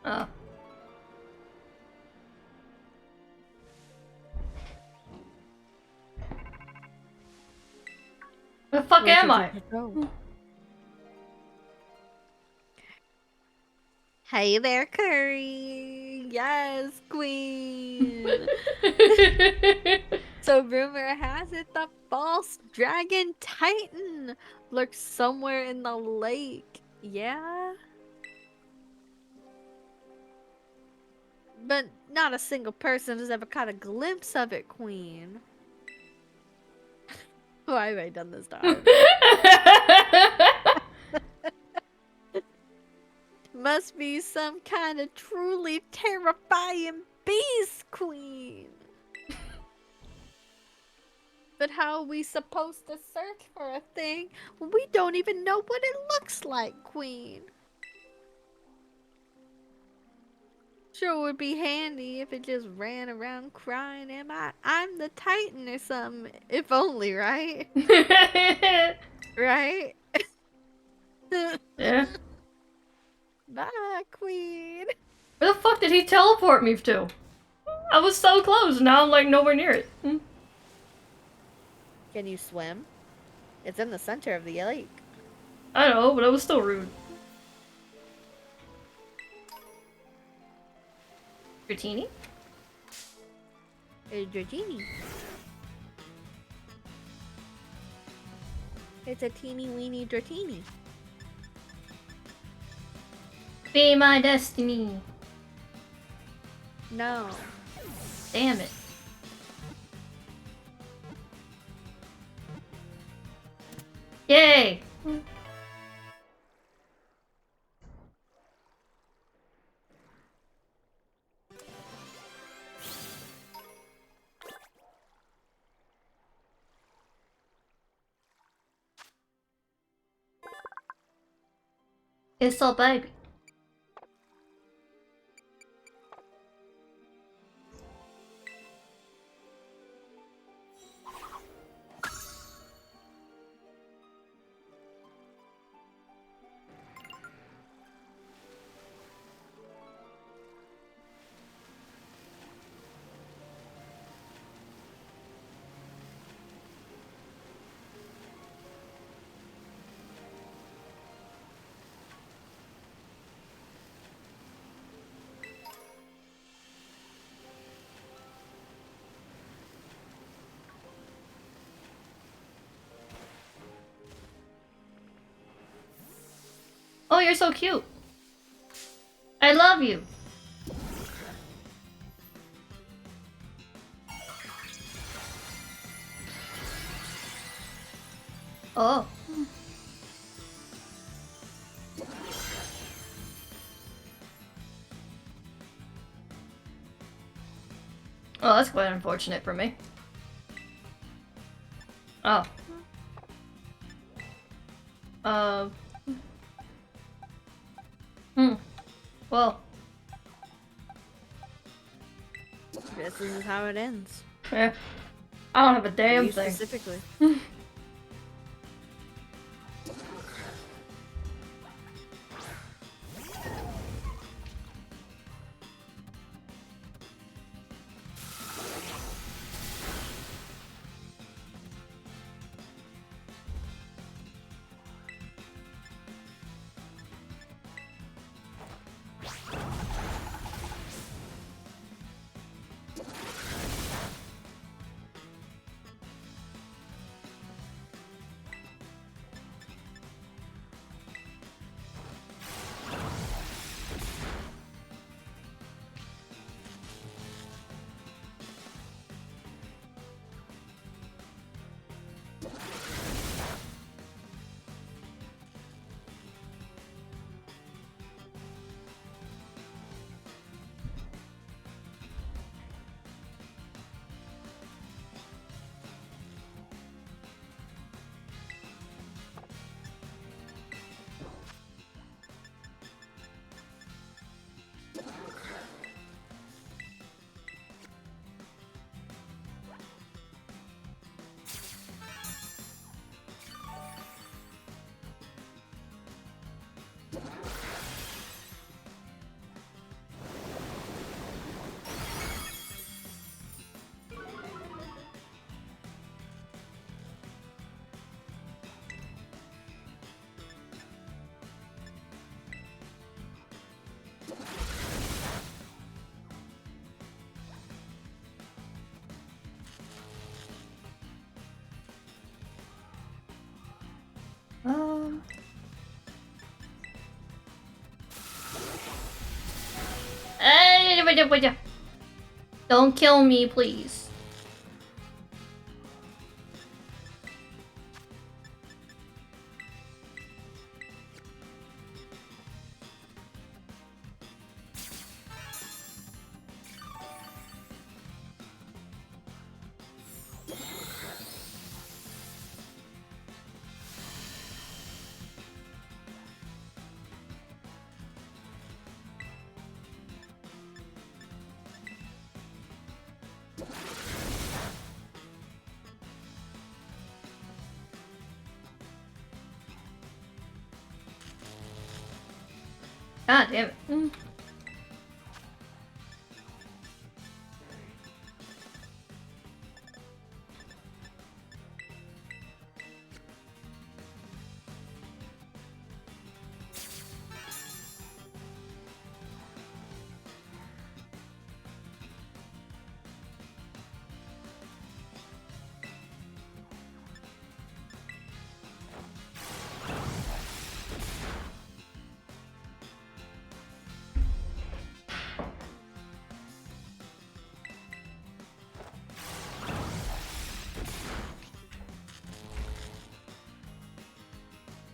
Oh. Where the fuck am I? Hey there, Curry! Yes, queen! So rumor has it the false dragon titan lurks somewhere in the lake. Yeah? But not a single person has ever caught a glimpse of it, queen. Why have I done this to her? Must be some kind of truly terrifying beast, queen. But how are we supposed to search for a thing when we don't even know what it looks like, queen? Sure would be handy if it just ran around crying, I'm the Titan or something. If only, right? Right? Yeah. Bye, queen. Where the fuck did he teleport me to? I was so close, now I'm like nowhere near it. Can you swim? It's in the center of the lake. I know, but it was still rude. Dratini? A Dratini. It's a teeny weeny Dratini. Be my destiny. No. Damn it. Yay! It's a baby. Oh, you're so cute. I love you. Oh. Oh, that's quite unfortunate for me. Oh. Uh. Well. This is how it ends. Yeah. I don't have a damn You thing. specifically. Um. Don't kill me, please. God damn it.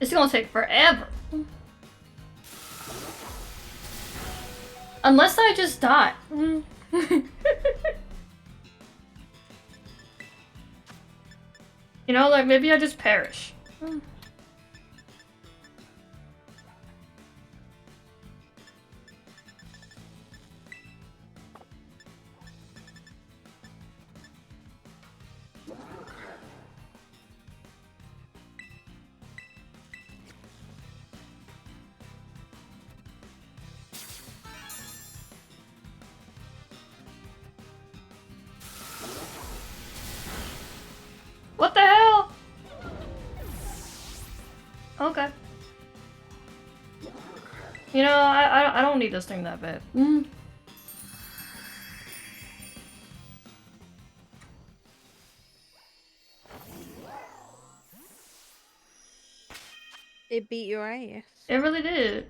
It's gonna take forever. Unless I just die. You know, like maybe I just perish. What the hell? Okay. You know, I don't need this thing that bad. It beat your ass. It really did.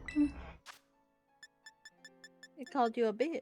It called you a bitch.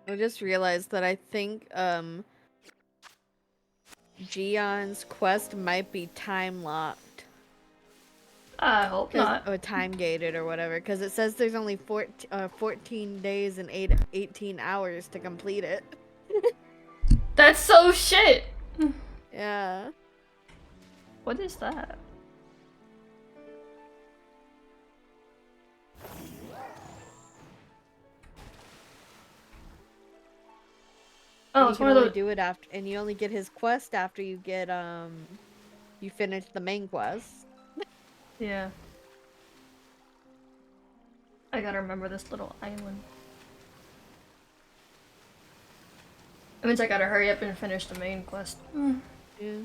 I just realized that I think Gion's quest might be time locked. I hope not. Or time gated or whatever, because it says there's only 14 days and 18 hours to complete it. That's so shit. Yeah. What is that? Oh, it's one of those. Do it after, and you only get his quest after you get you finish the main quest. Yeah. I gotta remember this little island. It means I gotta hurry up and finish the main quest. Yeah.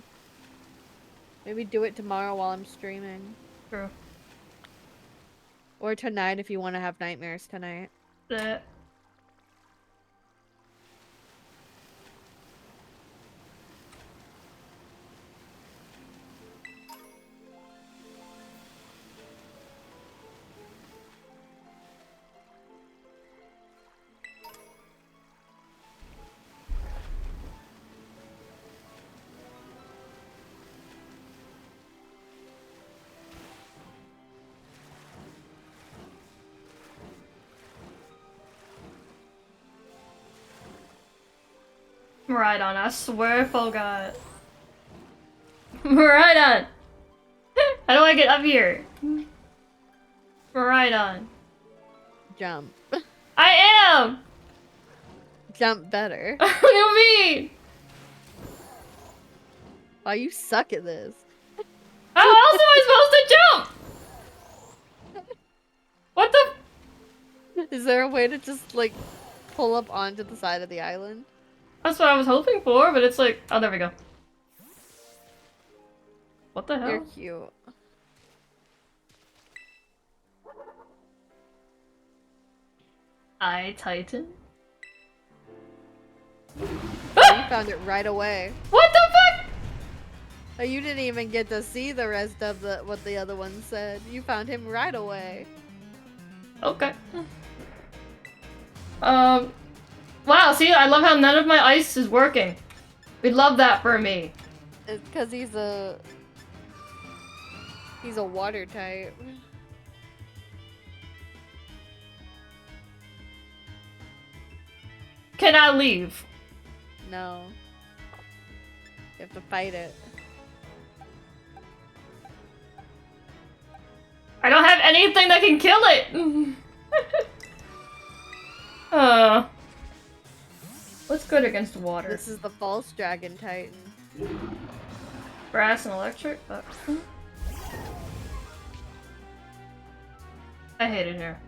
Maybe do it tomorrow while I'm streaming. True. Or tonight if you want to have nightmares tonight. That. Right on, I swear, Fall God. Right on! How do I get up here? Right on. Jump. I am! Jump better. What do you mean? Wow, you suck at this. How else am I supposed to jump? What the? Is there a way to just, like, pull up onto the side of the island? That's what I was hoping for, but it's like, oh, there we go. What the hell? You're cute. Titan. You found it right away. What the fuck? Oh, you didn't even get to see the rest of what the other one said. You found him right away. Okay. Wow, see, I love how none of my ice is working. We love that for me. It's because he's a water type. Can I leave? No. You have to fight it. I don't have anything that can kill it! What's good against water? This is the false dragon titan. grass and electric, but I hate it here.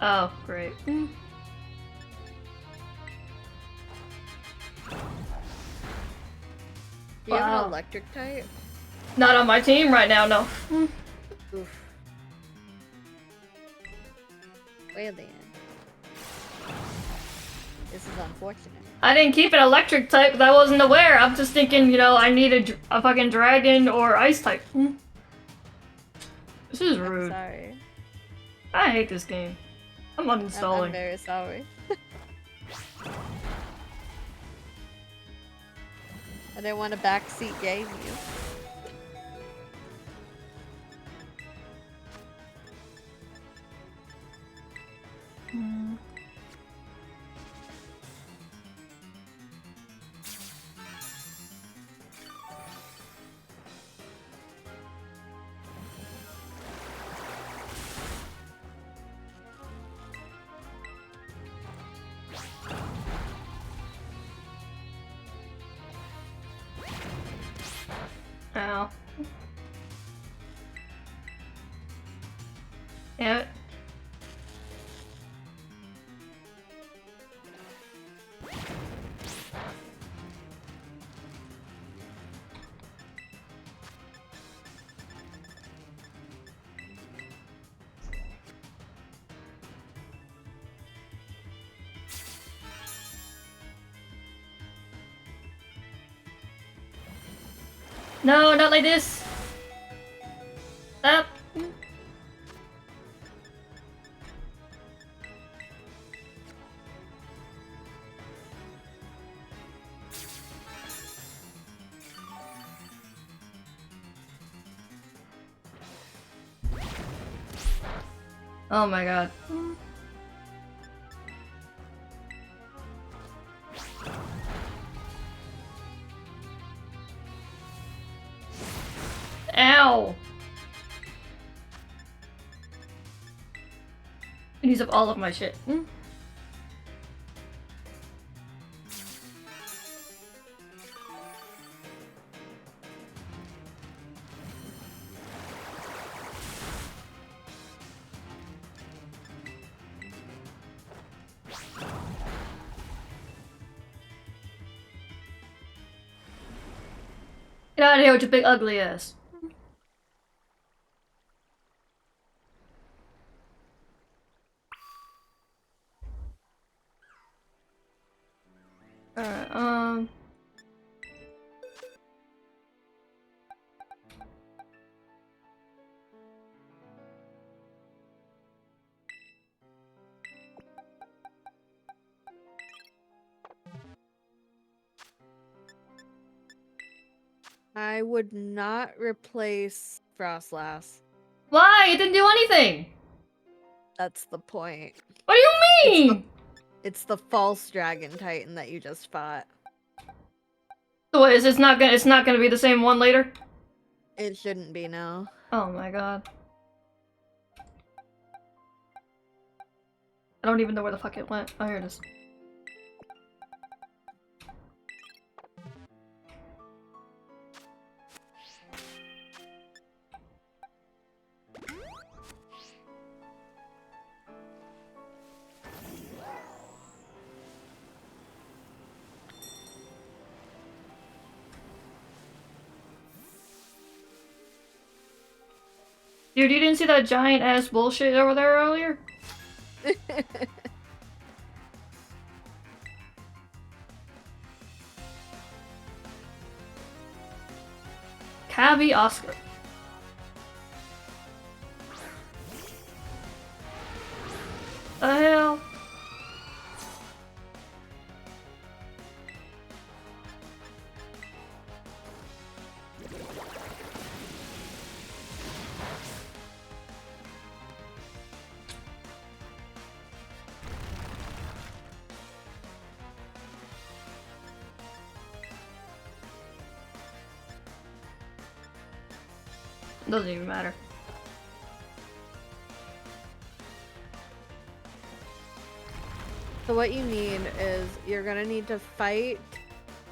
Oh, great. Do you have Wow. an electric type? Not on my team right now, no. Oof. Well then. This is unfortunate. I didn't keep an electric type because I wasn't aware. I'm just thinking, you know, I need a fucking dragon or ice type. This is I'm rude. sorry. I hate this game. I'm uninstalling. I'm very sorry. I didn't want a backseat game you. Ow. Yeah. No, not like this. Stop. Oh my god. Ow! It use up all of my shit. Get out of here with your big ugly ass. Alright, I would not replace Frostlass. why? It didn't do anything! That's the point. What do you mean? It's the false dragon titan that you just fought. So what, is it's not gonna be the same one later? It shouldn't be, no. Oh my god. I don't even know where the fuck it went. Oh, here it is. Dude, you didn't see that giant ass bullshit over there earlier? Cabby Oscar. The hell? Doesn't even matter. So what you need is, you're gonna need to fight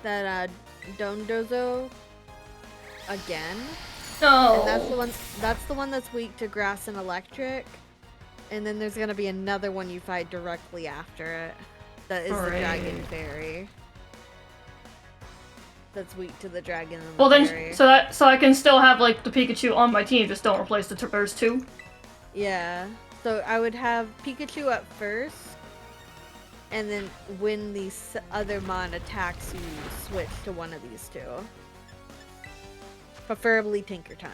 that Dondozo again. No. And that's the one that's weak to grass and electric. And then there's gonna be another one you fight directly after it. That is the Dragon Fairy. That's weak to the dragon and the fairy. So I can still have like the Pikachu on my team, just don't replace the Traverse 2? Yeah. So I would have Pikachu at first, and then when the other mon attacks you, switch to one of these two. Preferably Tinkerton.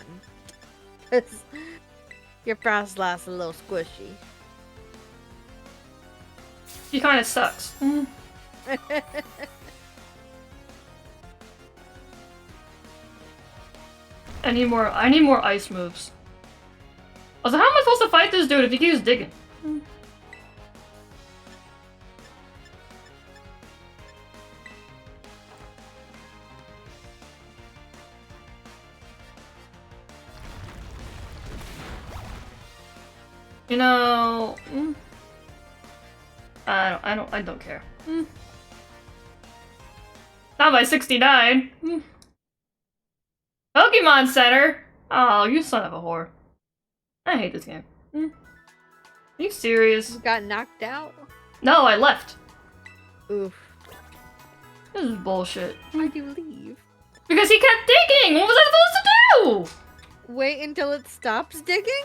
Because your Frostlass is a little squishy. She kind of sucks. I need more ice moves. Also, how am I supposed to fight this dude if he keeps digging? You know, I don't care. Not by 69. Pokemon Center. Oh, you son of a whore. I hate this game. Are you serious? You got knocked out? No, I left. Oof. This is bullshit. Why'd you leave? Because he kept digging! What was I supposed to do? Wait until it stops digging?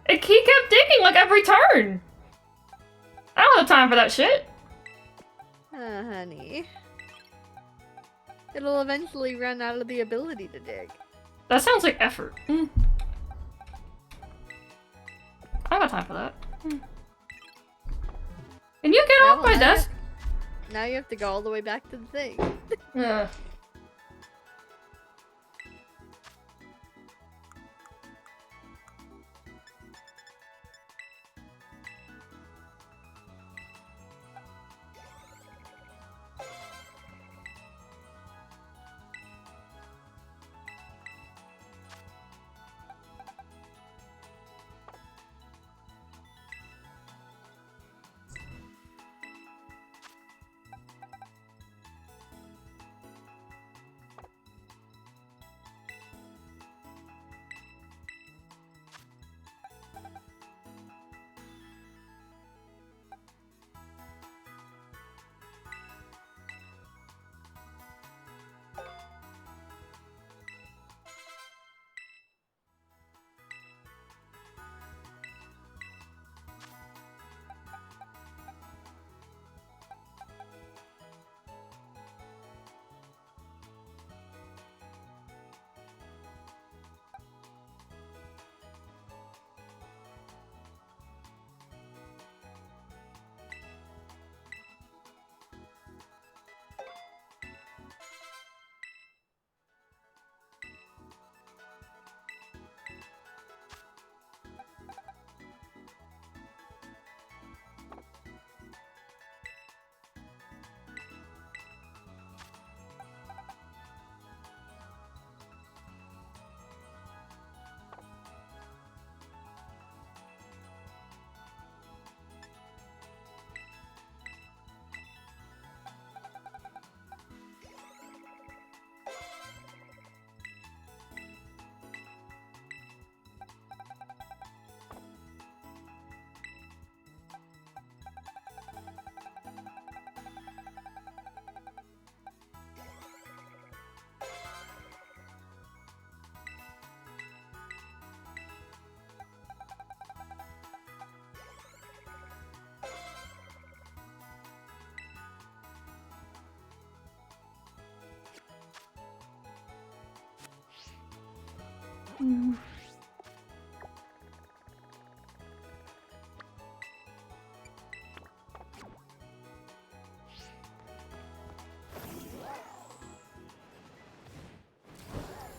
He kept digging like every turn. I don't have time for that shit. Honey. It'll eventually run out of the ability to dig. That sounds like effort. I don't got time for that. Can you get off my desk? Now you have to go all the way back to the thing. Yeah.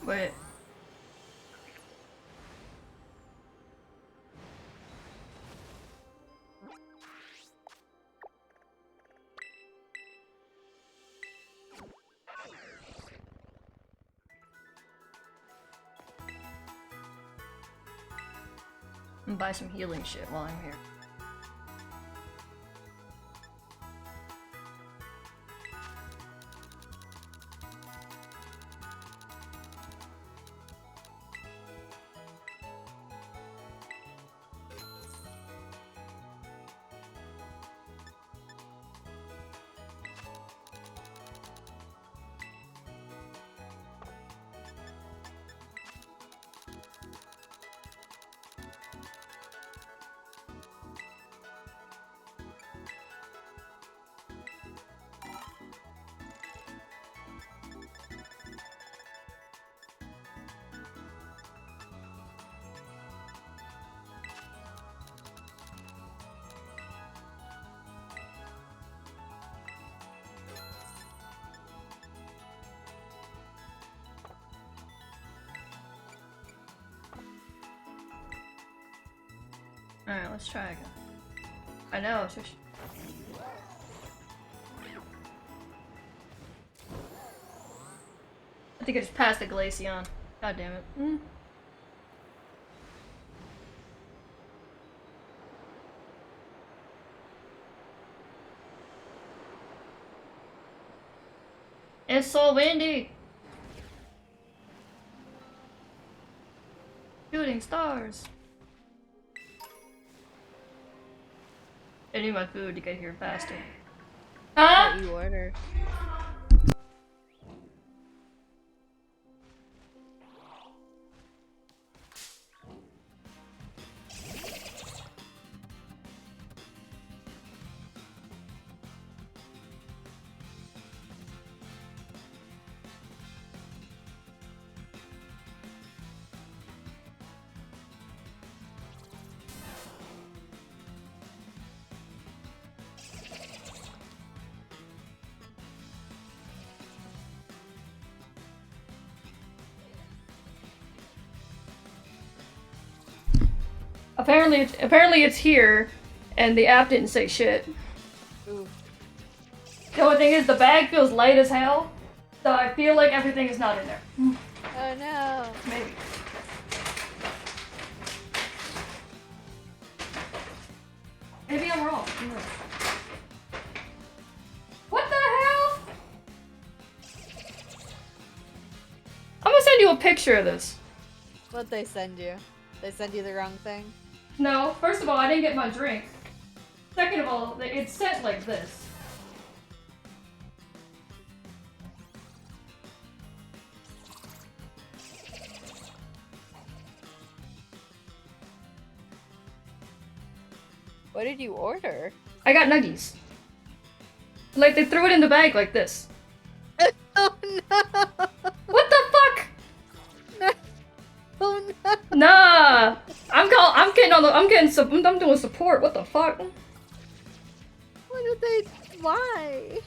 Wait. And buy some healing shit while I'm here. Alright, let's try again. I know, shush. I think I just passed the Glaceon. God damn it. It's so windy! Shooting stars! I need my food to get here faster. Huh? What you ordered? Apparently it's here, and the app didn't say shit. Ooh. The only thing is, the bag feels light as hell, so I feel like everything is not in there. Oh no. Maybe. Maybe I'm wrong. What the hell? I'm gonna send you a picture of this. What'd they send you? They send you the wrong thing? No, first of all, I didn't get my drink. Second of all, it's sent like this. What did you order? I got nuggies. Like, they threw it in the bag like this. Oh no! What the fuck? No. Oh no! Nah! I'm doing support. What the fuck? What did they? Why?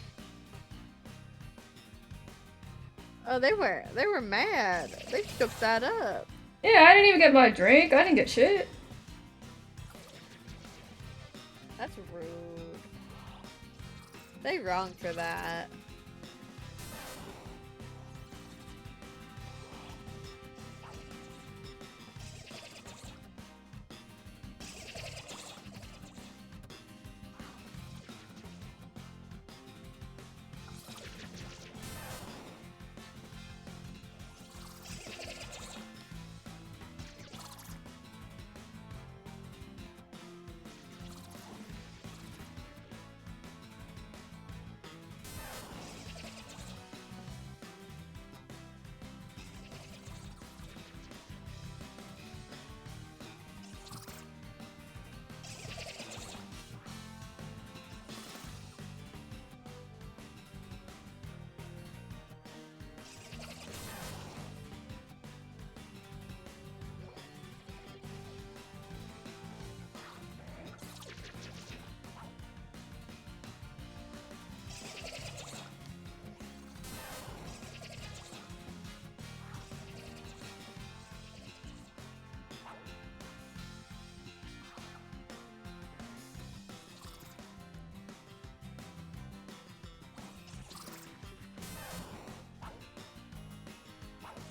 Oh, they were mad. They shook that up. Yeah, I didn't even get my drink. I didn't get shit. That's rude. They wrong for that.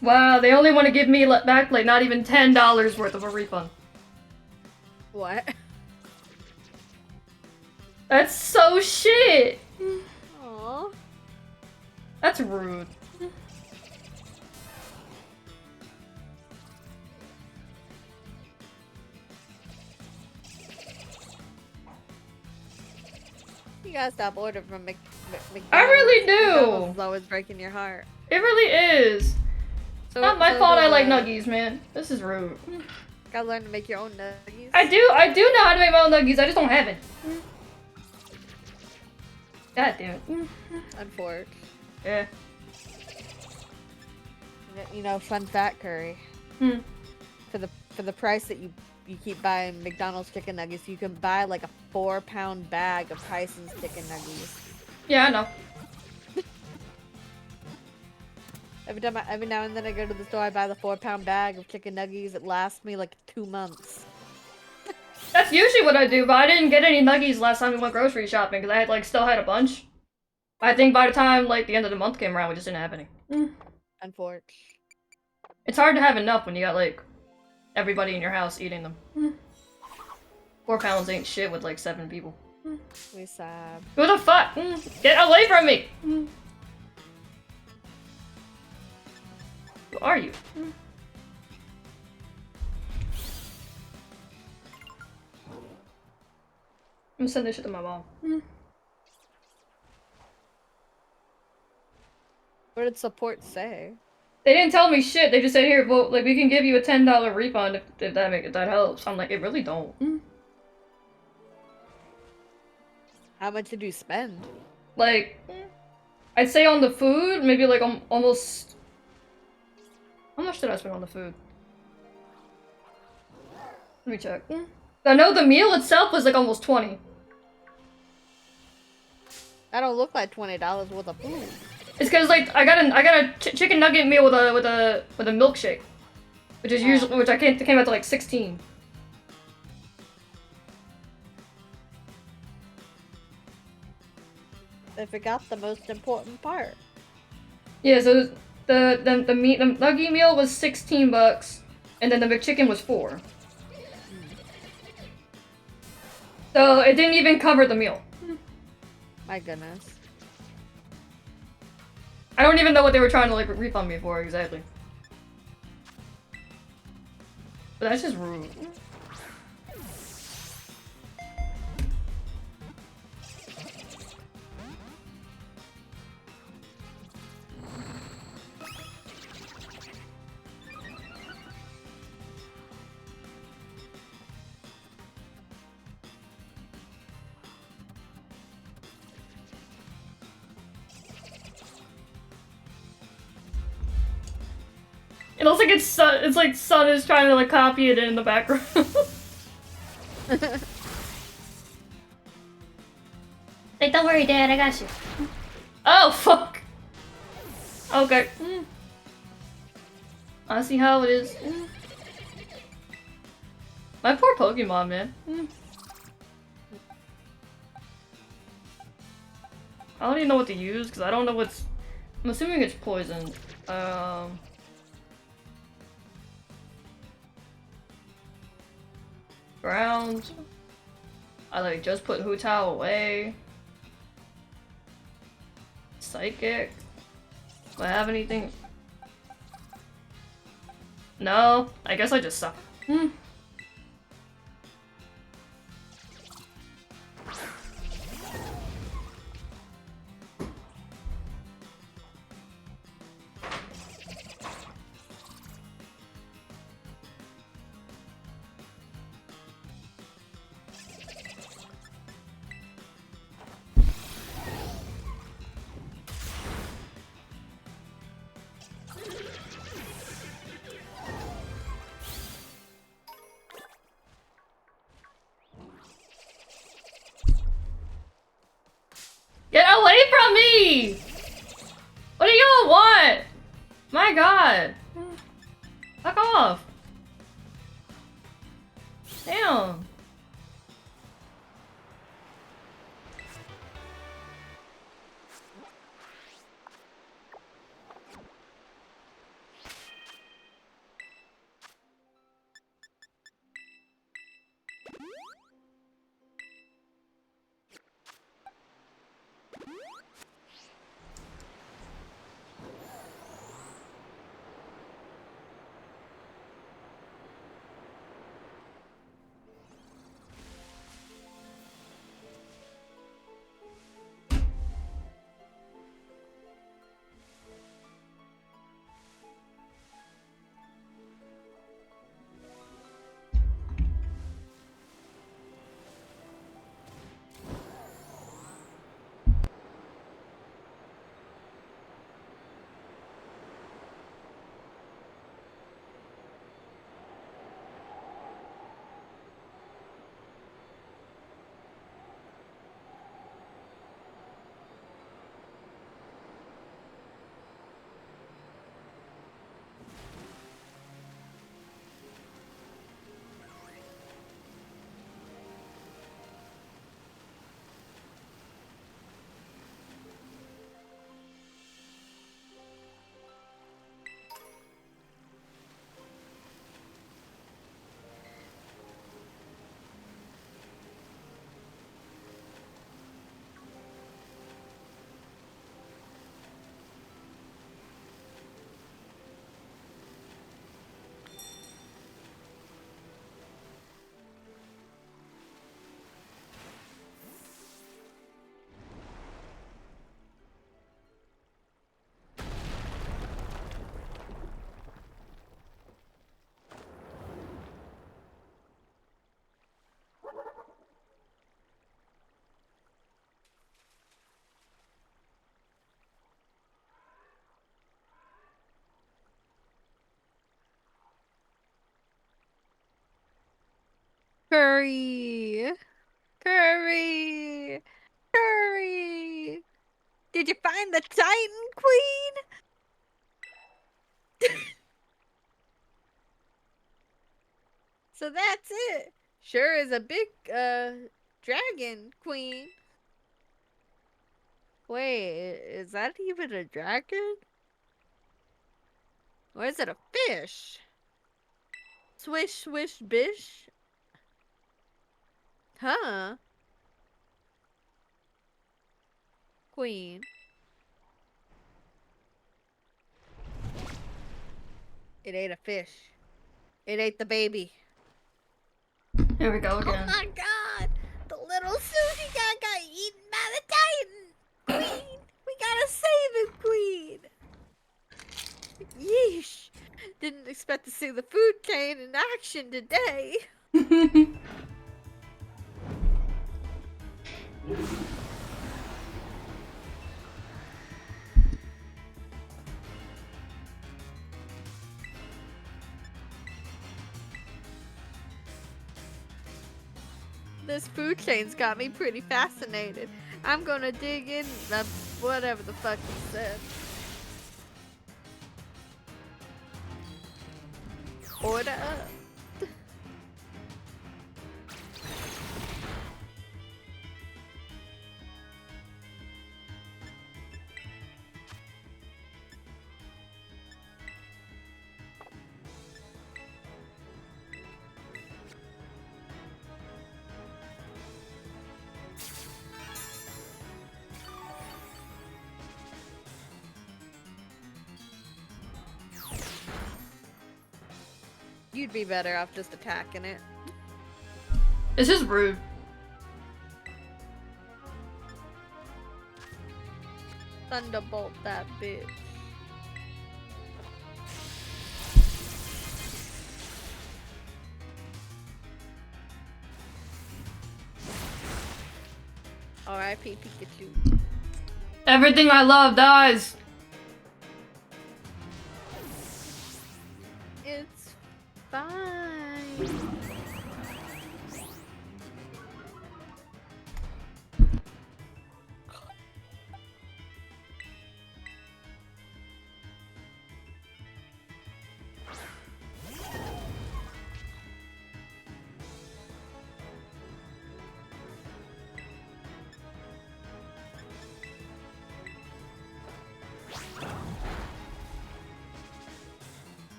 Wow, they only want to give me back like not even $10 worth of a refund. What? That's so shit. Aww. That's rude. You gotta stop ordering from McDonald's. I really McDonald's do. is always breaking your heart. It really is. So, Not my so fault do, I like nuggies, man. This is rude. Gotta learn to make your own nuggies. I do know how to make my own nuggies, I just don't have it. God damn it. Unfortunate. Yeah. You know, fun fact, Curry. For the price that you keep buying McDonald's chicken nuggets, you can buy like a 4-pound bag of Tyson's chicken nuggets. Yeah, I know. Every now and then I go to the store, I buy the 4-pound bag of chicken nuggets. It lasts me like 2 months. That's That's usually what I do, but I didn't get any nuggies last time we went grocery shopping because I had like still had a bunch. I think by the time like the end of the month came around, we just didn't have any. Unfortunate. It's hard to have enough when you got like everybody in your house eating them. 4 pounds ain't shit with like 7 people. We sad. Who the fuck? Get away from me! Who are you? I'm gonna send this shit to my mom. What did support say? They didn't tell me shit. They just said, "Here, vote. Like we can give you a $10 refund if that helps." I'm like, it really don't. How much did you spend? Like, I'd say on the food, maybe like almost. How much did I spend on the food? Let me check. I know the meal itself was like almost 20. That don't look like $20 worth of food. It's because like I got a chicken nugget meal with a milkshake, which is usually came out to like 16. They forgot the most important part. Yeah, so the nugget meal was $16, and then the McChicken was $4. So it didn't even cover the meal. My goodness. I don't even know what they were trying to like refund me for exactly. But that's just rude. It looks like it's like Sun is trying to like copy it in the background. Hey, don't worry, Dad, I got you. Oh fuck. Okay. I see how it is. My poor Pokemon, man. I don't even know what to use because I don't know what's. I'm assuming it's poison. Ground. I like just put Hu Tao away. Psychic. Do I have anything? No. I guess I just suck. Get away from me! What do y'all want? My god. Fuck off. Damn. Curry! Curry! Curry! Did you find the Titan Queen? So that's it. Sure is a big, dragon queen. Wait, is that even a dragon? Or is it a fish? Swish, swish, bish? Huh? Queen. It ate a fish. It ate the baby. Here we go Oh again. my god! The little sushi guy got eaten by the Titan! Queen! We gotta save him, Queen! Yeesh! Didn't expect to see the food chain in action today. This This food chain's got me pretty fascinated. I'm gonna dig in whatever the fuck he said. Order up. You'd be better off just attacking it. This is rude. Thunderbolt that bitch. R.I.P. Pikachu. Everything I love dies. It's fine.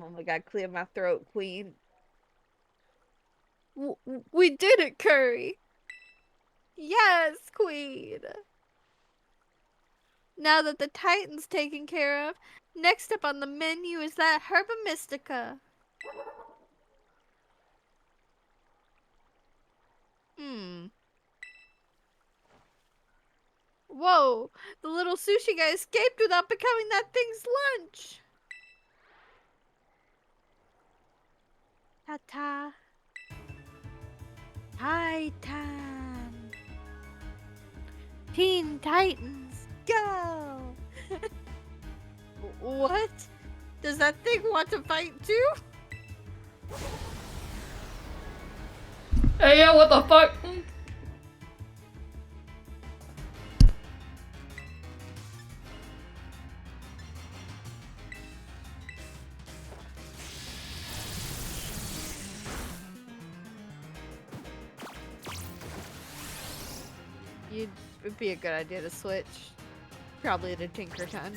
Oh my god, clear my throat, Queen. We did it, Curry! Yes, Queen! Now that the Titan's taken care of, next up on the menu is that Herba Mystica. Whoa! The little sushi guy escaped without becoming that thing's lunch! Ta-ta. Titan! Teen Titans, go! What? Does that thing want to fight too? Hey, yeah, what the fuck? It'd be a good idea to switch. Probably to Tinkerton.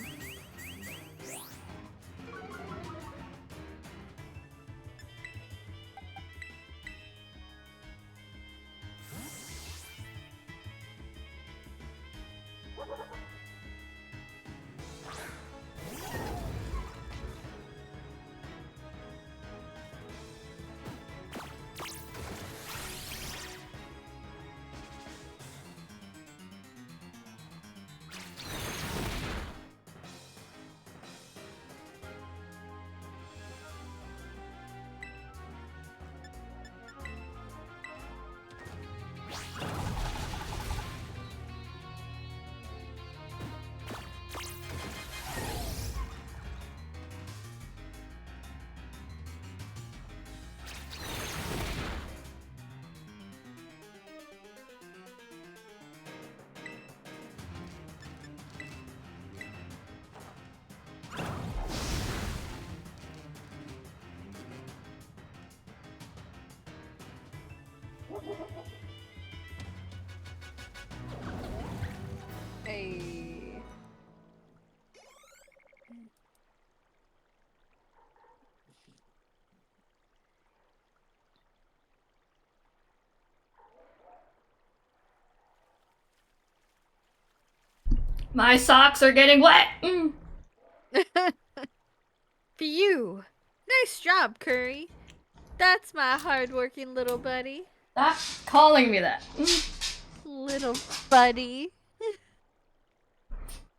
Hey. My socks are getting wet. Phew. Nice job, Curry. That's my hard-working little buddy. Stop calling me that. Little buddy.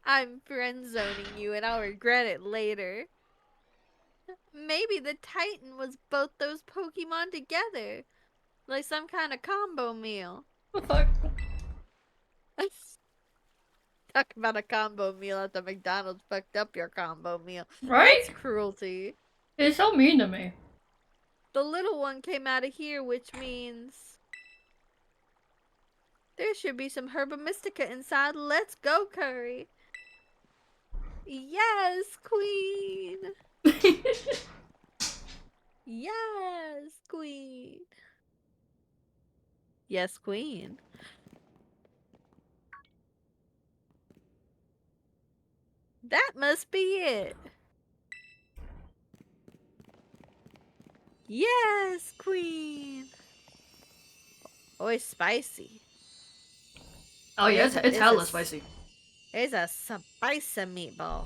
I'm friend-zoning you and I'll regret it later. Maybe the Titan was both those Pokemon together. Like some kind of combo meal. What the fuck? Talk about a combo meal at the McDonald's fucked up your combo meal. Right? That's cruelty. He's so mean to me. The little one came out of here, which means there should be some Herba Mystica inside. Let's go, Curry. Yes, queen. Yes, queen. Yes, queen. That must be it. Yes, queen. Oh, it's spicy. Oh yeah, it's hella a- spicy. It's a spicy meatball.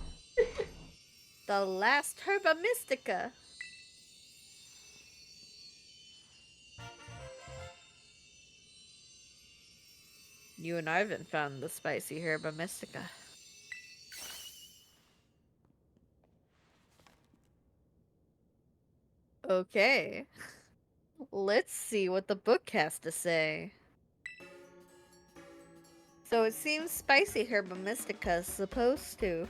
The last Herba Mystica. You and Ivan found the spicy Herba Mystica. Okay. Let's see what the book has to say. So it seems spicy Herba Mystica is supposed to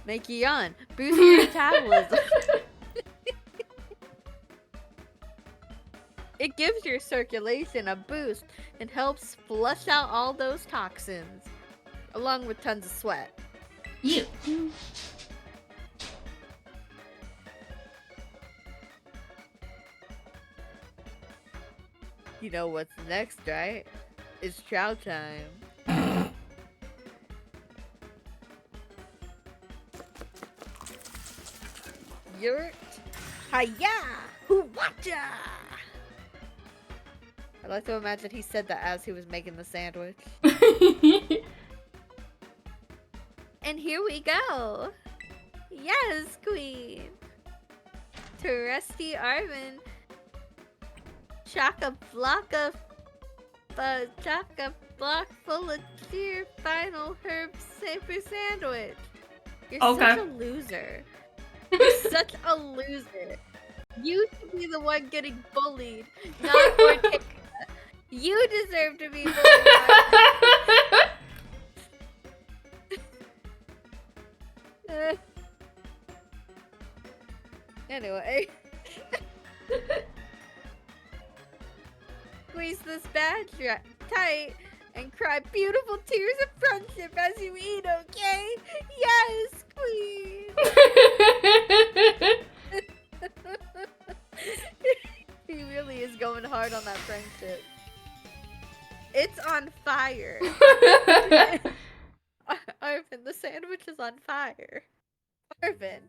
make you yawn, boost your metabolism. It gives your circulation a boost and helps flush out all those toxins, along with tons of sweat. Ew. You know what's next, right? It's chow time. Yurt. Hiya! Huwacha! I like to imagine he said that as he was making the sandwich. And here we go! Yes, queen! Trusty Arvin. Chock-a-block full of cheer final herb safer sandwich. You're Okay. such a loser. You're such a loser. You should be the one getting bullied, not Ortega. You deserve to be bullied. Anyway. Squeeze this badge tight and cry beautiful tears of friendship as you eat, okay? Yes, queen! He really is going hard on that friendship. It's on fire. Arvin, the sandwich is on fire. Arvin.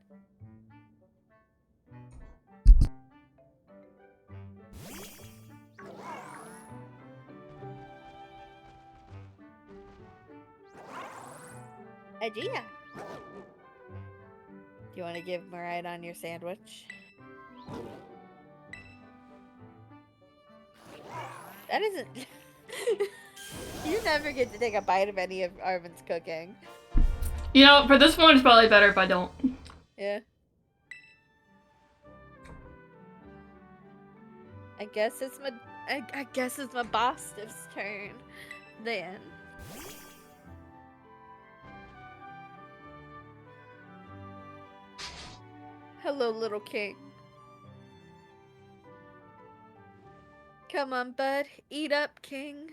Agia. Do you want to give him a ride on your sandwich? That isn't... You never get to take a bite of any of Arvin's cooking. You know, for this one, it's probably better if I don't. Yeah. I guess it's my Bostiff's turn. Then. Hello, little king. Come on, bud. Eat up, king.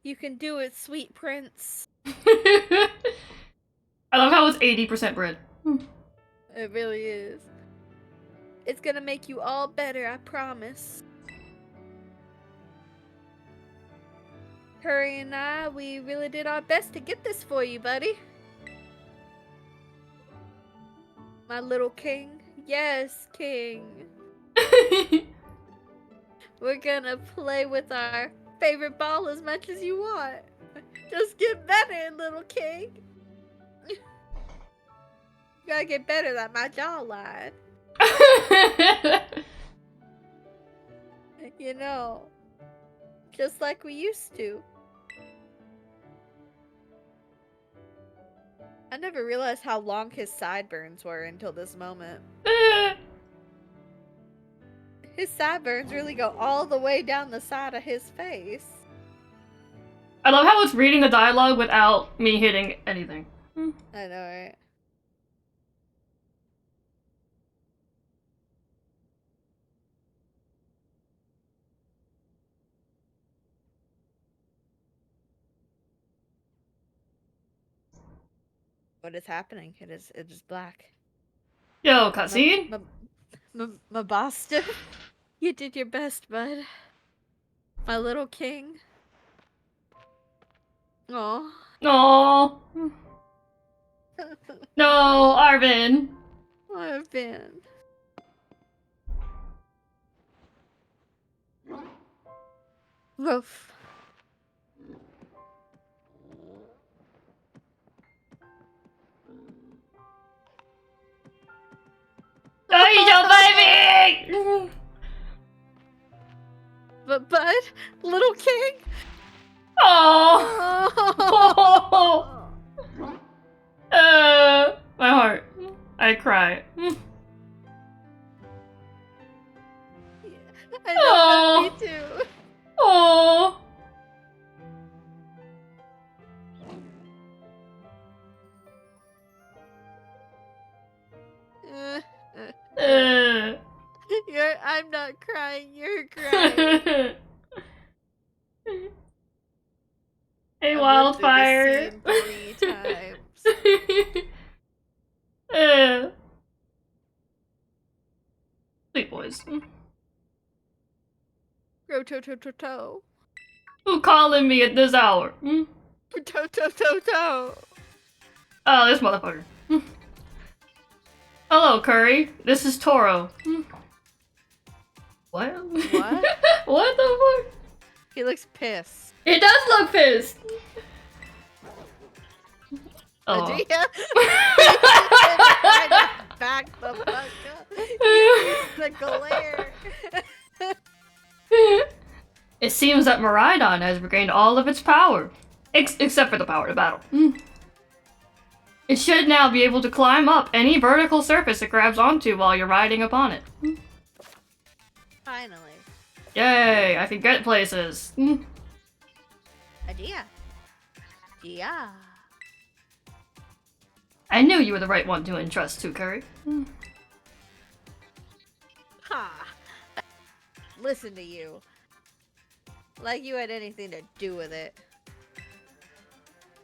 You can do it, sweet prince. I love how it's 80% bread. It really is. It's gonna make you all better, I promise. Curry and I, we really did our best to get this for you, buddy. My little king. Yes, king. We're gonna play with our favorite ball as much as you want. Just get better, little king. You gotta get better than my jawline. You know, just like we used to. I never realized how long his sideburns were until this moment. His sideburns really go all the way down the side of his face. I love how it's reading the dialogue without me hitting anything. I know, right? What is happening? It is black. Yo, cutscene? Boston, you did your best, bud. My little king. Oh. No. No, Arvin. I've been. Woof. Angel baby! But bud, little king. Oh. My heart. I cry. I know, me too. Oh. I'm not crying, you're crying. Hey, I've Wildfire. lived through this scene 3 times. Sweet boys. Go toe toe toe toe. Who calling me at this hour? Toe toe toe toe. Oh, this motherfucker. Hello, Curry. This is Toro. What? What? What the fuck? He looks pissed. He does look pissed. Oh. Adia? Back the fuck up. The glare. It seems that Miraidon has regained all of its power. Except for the power to battle. It should now be able to climb up any vertical surface it grabs onto while you're riding upon it. Finally. Yay, I can get places. Adia. Yeah. I knew you were the right one to entrust to, Curry. Ha. Listen to you. Like you had anything to do with it.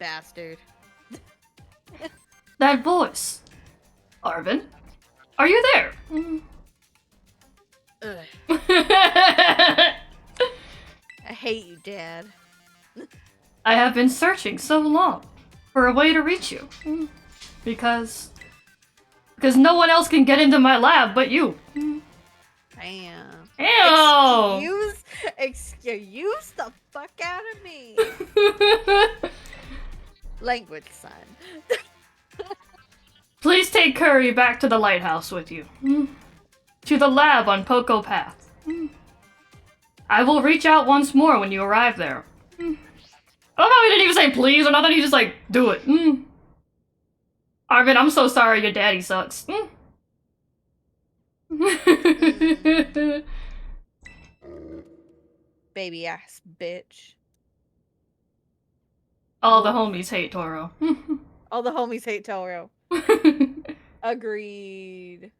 Bastard. That voice. Arvin? Are you there? Ugh. I hate you, Dad. I have been searching so long for a way to reach you. Because no one else can get into my lab but you. Damn. Ew! Excuse the fuck out of me. Language, son. Please take Curry back to the lighthouse with you. To the lab on Poco Path. I will reach out once more when you arrive there. Oh no, he didn't even say please or nothing, he just like, do it. Arvin, I'm so sorry your daddy sucks. Baby ass bitch. All the homies hate Toro. All the homies hate Toro. Agreed.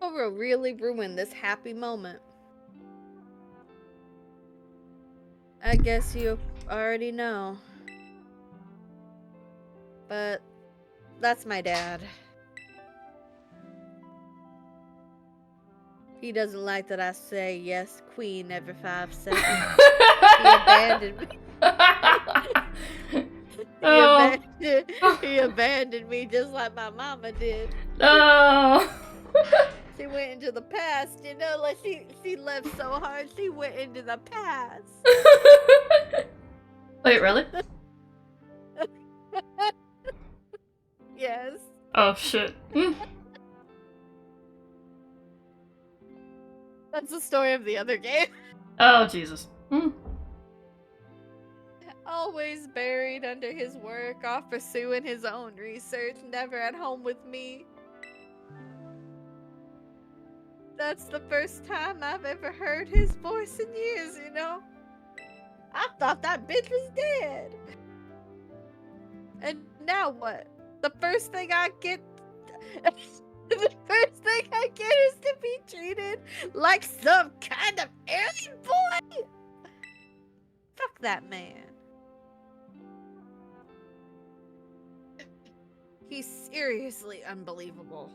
Toro really ruined this happy moment. I guess you already know. But that's my dad. He doesn't like that I say yes, queen, every 5 seconds. He abandoned me. Oh. He abandoned me just like my mama did. No. She went into the past, you know, like she left so hard, she went into the past. Wait, really? Yes. Oh shit. That's the story of the other game. Oh Jesus. Always buried under his work, off pursuing his own research, never at home with me. That's the first time I've ever heard his voice in years, you know? I thought that bitch was dead. And now what? The first thing I get the first thing I get is to be treated like some kind of alien boy. Fuck that man. He's seriously unbelievable.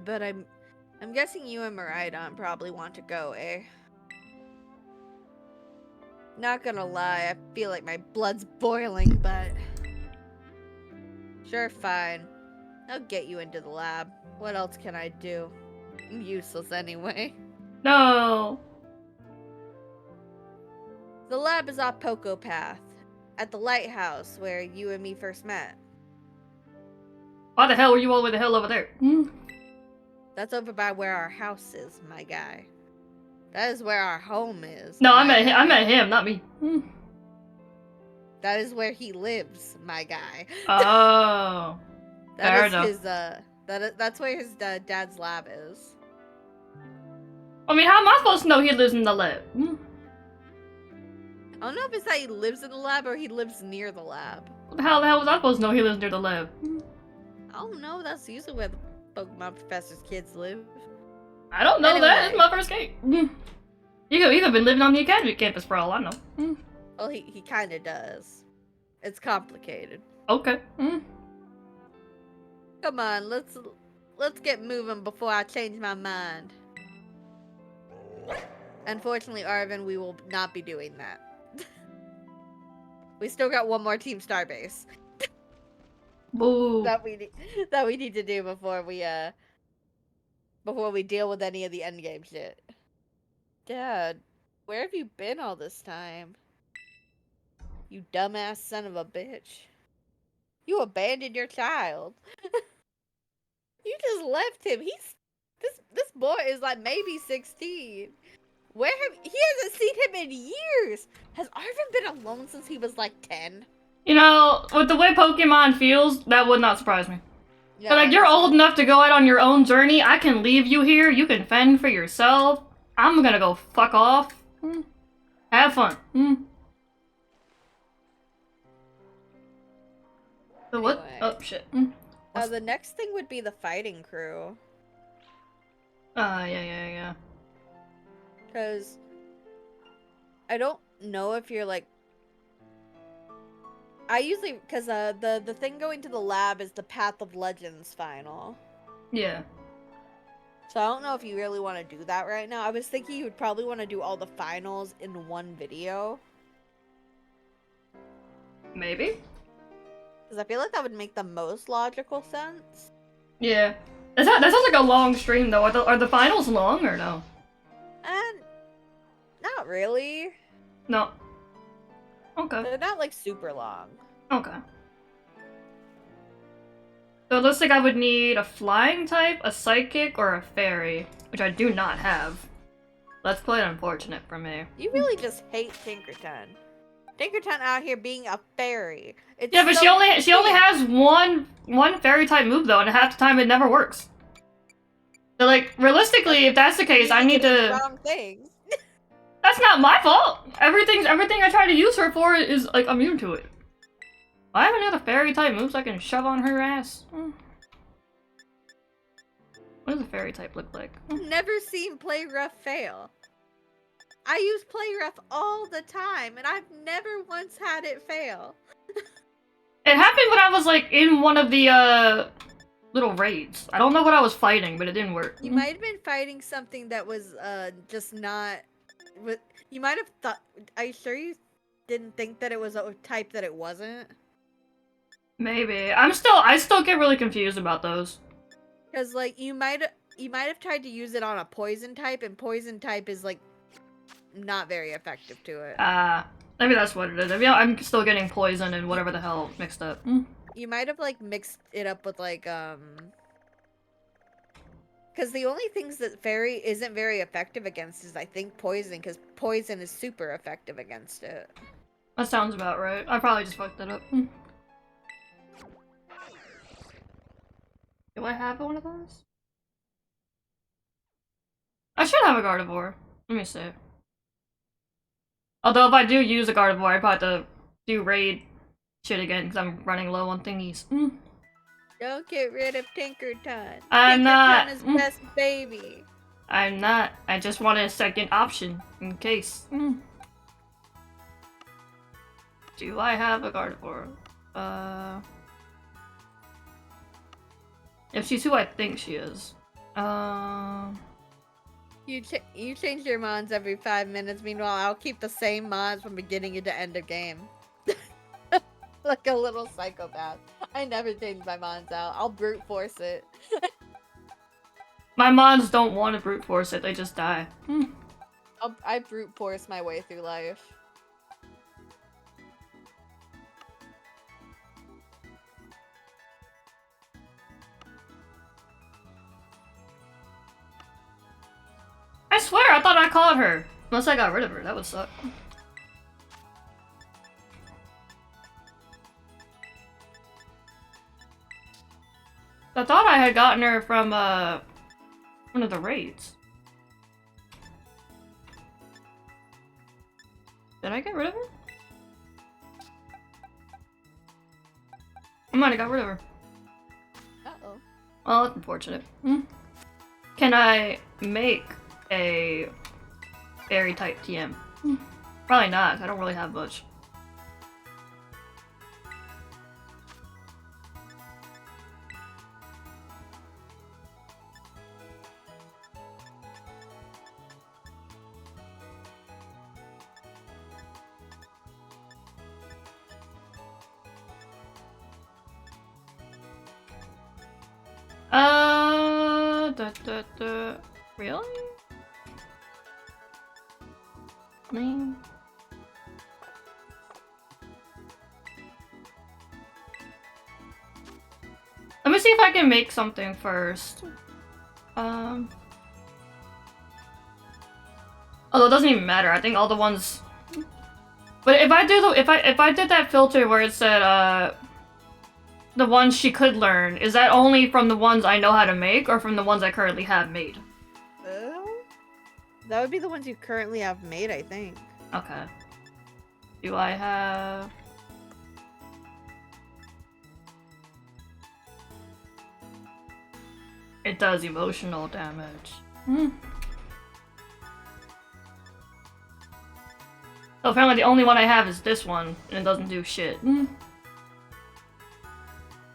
But I'm guessing you and Miraidon probably want to go, eh? Not gonna lie, I feel like my blood's boiling, but... Sure, fine. I'll get you into the lab. What else can I do? I'm useless anyway. No. The lab is off Poco Path, at the lighthouse where you and me first met. Why the hell were you all the way the hell over there? That's over by where our house is, my guy. That is where our home is. No, I my meant him, not me. That is where he lives, my guy. Oh. Fair enough. His that's where his dad's lab is. I mean, how am I supposed to know he lives in the lab? I don't know if it's that he lives in the lab or he lives near the lab. How the hell was I supposed to know he lives near the lab? I don't know. That's usually where the Pokemon professor's kids live. I don't know that. Anyway. It's my first game. You could have been living on the academy campus for all I know. Well, he kind of does. It's complicated. Okay. Come on, let's get moving before I change my mind. Unfortunately, Arvin, we will not be doing that. We still got one more Team Starbase Boo. that we need to do before we deal with any of the endgame shit. Dad, where have you been all this time? You dumbass son of a bitch. You abandoned your child. You just left him. This boy is like maybe 16. He hasn't seen him in years. Has Arvin been alone since he was like 10? You know, with the way Pokemon feels, that would not surprise me. Yeah, But like, you're old enough to go out on your own journey. I can leave you here. You can fend for yourself. I'm gonna go fuck off. Have fun. So what? Anyway. Oh shit. The next thing would be the fighting crew. Yeah. Because I don't know if you're like... Because the thing going to the lab is the Path of Legends final. Yeah. So I don't know if you really want to do that right now. I was thinking you would probably want to do all the finals in one video. Maybe? Because I feel like that would make the most logical sense. Yeah. That sounds like a long stream though. Are the finals long or no? And not really. No. Okay. They're not like super long. Okay. So it looks like I would need a flying type, a psychic, or a fairy, which I do not have. That's quite unfortunate for me. You really just hate Tinkerton. Tinkerton out here being a fairy. It's Yeah, but so she only has one fairy type move though, and half the time it never works. So like realistically, if that's the case, I need to. Wrong things. That's not my fault. Everything I try to use her for is like immune to it. I have any other fairy type moves I can shove on her ass. What does a fairy type look like? Never seen Play Rough fail. I use play rough all the time, and I've never once had it fail. It happened when I was like in one of the little raids. I don't know what I was fighting, but it didn't work. You might have been fighting something that was just not. You might have thought. Are you sure you didn't think that it was a type that it wasn't? Maybe. I still get really confused about those. Because like you might have tried to use it on a poison type, and poison type is like not very effective to it. Maybe that's what it is. Maybe I'm still getting poison and whatever the hell mixed up. You might have like mixed it up with like because the only things that fairy isn't very effective against is I think poison, because poison is super effective against it. That sounds about right. I probably just fucked that up. Do I have one of those? I should have a Gardevoir. Let me see. Although if I do use a Gardevoir, I probably have to do raid shit again because I'm running low on thingies. Don't get rid of Tinkerton. I'm not. Tinkerton is best baby. I'm not. I just wanted a second option in case. Do I have a Gardevoir? If she's who I think she is. You change your mons every 5 minutes. Meanwhile, I'll keep the same mons from beginning to end of game. Like a little psychopath. I never change my mons out. I'll brute force it. My mons don't want to brute force it, they just die. I brute force my way through life. I swear, I thought I caught her. Unless I got rid of her, that would suck. I thought I had gotten her from, one of the raids. Did I get rid of her? I might have got rid of her. Uh-oh. Well, that's unfortunate. Can I make a fairy type TM? Probably not, I don't really have much. Really? Man. Let me see if I can make something first. Although it doesn't even matter. I think all the ones. But if I do if I did that filter where it said the ones she could learn, is that only from the ones I know how to make, or from the ones I currently have made? That would be the ones you currently have made, I think. Okay. Do I have... It does emotional damage. So apparently the only one I have is this one, and it doesn't do shit.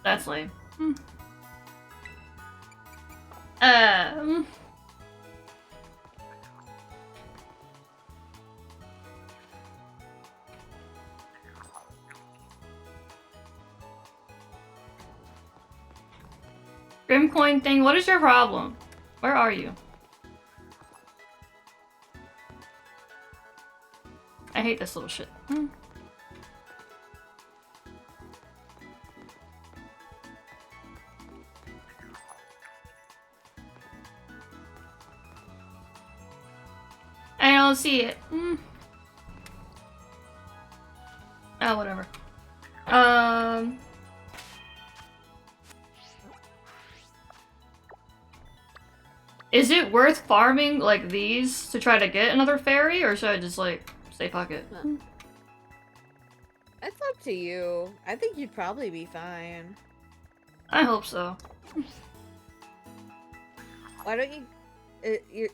That's lame. Grimcoin thing, what is your problem? Where are you? I hate this little shit. I don't see it. Oh, whatever. Is it worth farming like these to try to get another fairy, or should I just like say fuck it? It's up to you. I think you'd probably be fine. I hope so. Why don't you?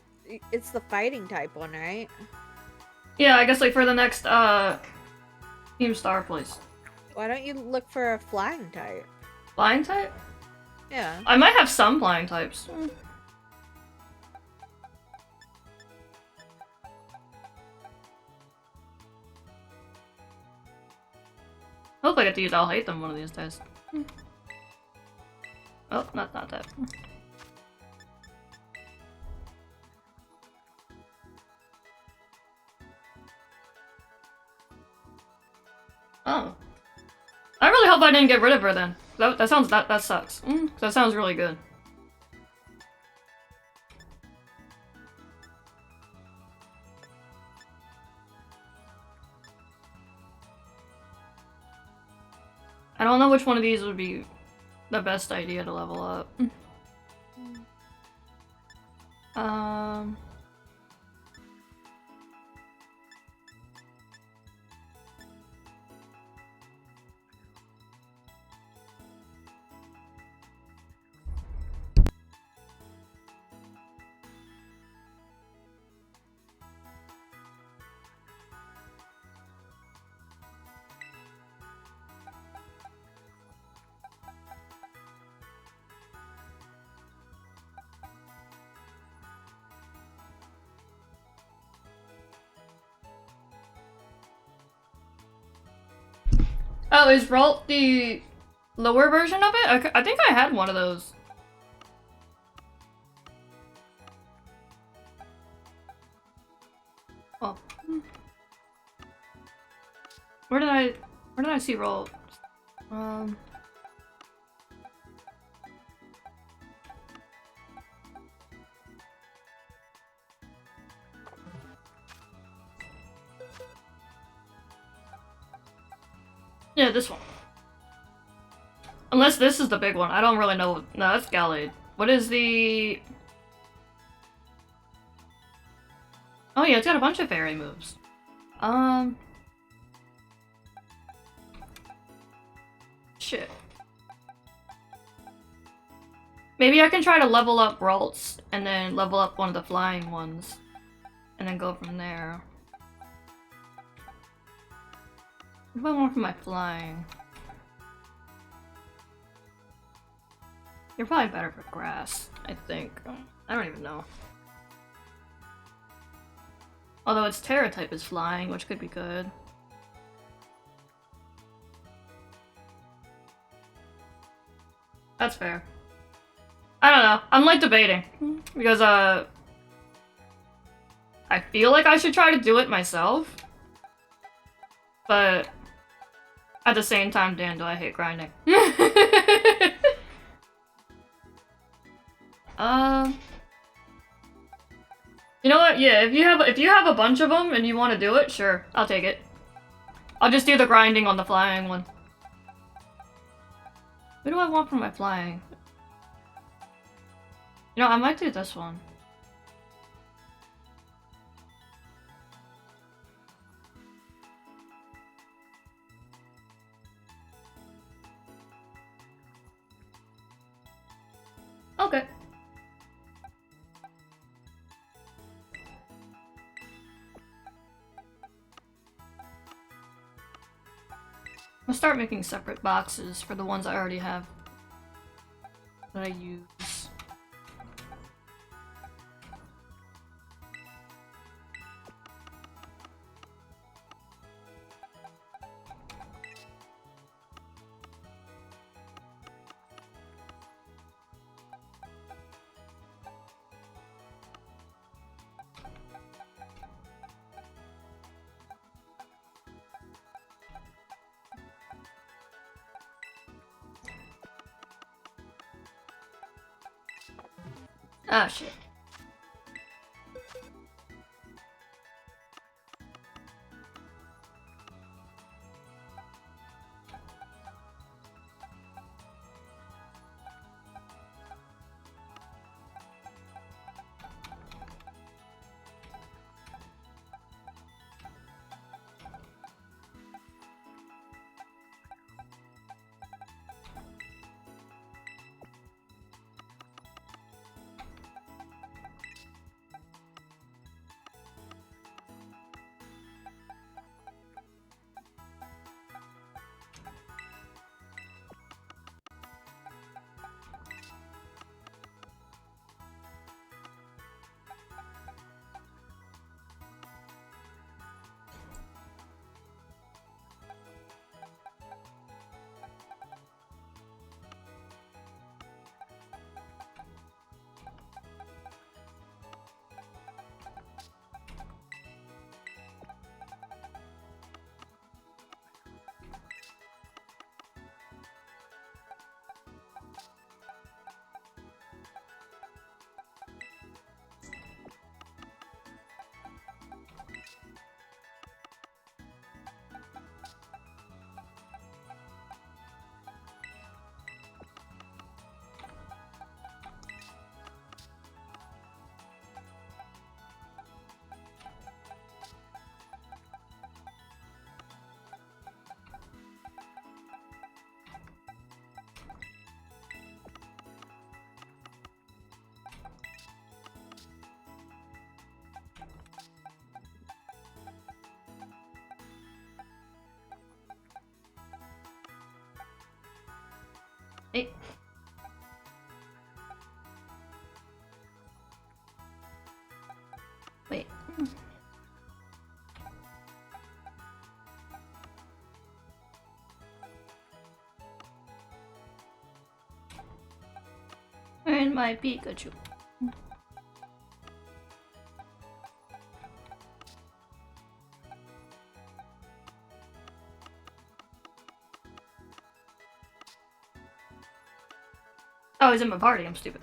It's the fighting type one, right? Yeah, I guess like for the next Team Star place. Why don't you look for a flying type? Flying type? Yeah. I might have some flying types. Hope I get to use I'll hate them one of these days. Oh, not that. Oh. I really hope I didn't get rid of her then. That sounds that sucks. That sounds really good. I don't know which one of these would be the best idea to level up. Um Oh, is Ralt the lower version of it? I think I had one of those. Oh. Where did I see Ralt? Yeah, this one. Unless this is the big one. I don't really know. No, that's Gallade. What is the... Oh yeah, it's got a bunch of fairy moves. Shit. Maybe I can try to level up Ralts and then level up one of the flying ones. And then go from there. What do I want for my flying? You're probably better for grass, I think. I don't even know. Although its Terra type is flying, which could be good. That's fair. I don't know. I'm like debating. Because, I feel like I should try to do it myself. But at the same time, damn, do I hate grinding. You know what? Yeah, if you have a bunch of them and you want to do it, sure, I'll take it. I'll just do the grinding on the flying one. What do I want for my flying? You know, I might do this one. Okay. I'll start making separate boxes for the ones I already have that I use. Ah, shit. Hey. Wait. And my Pikachu. Oh, he's in my party. I'm stupid.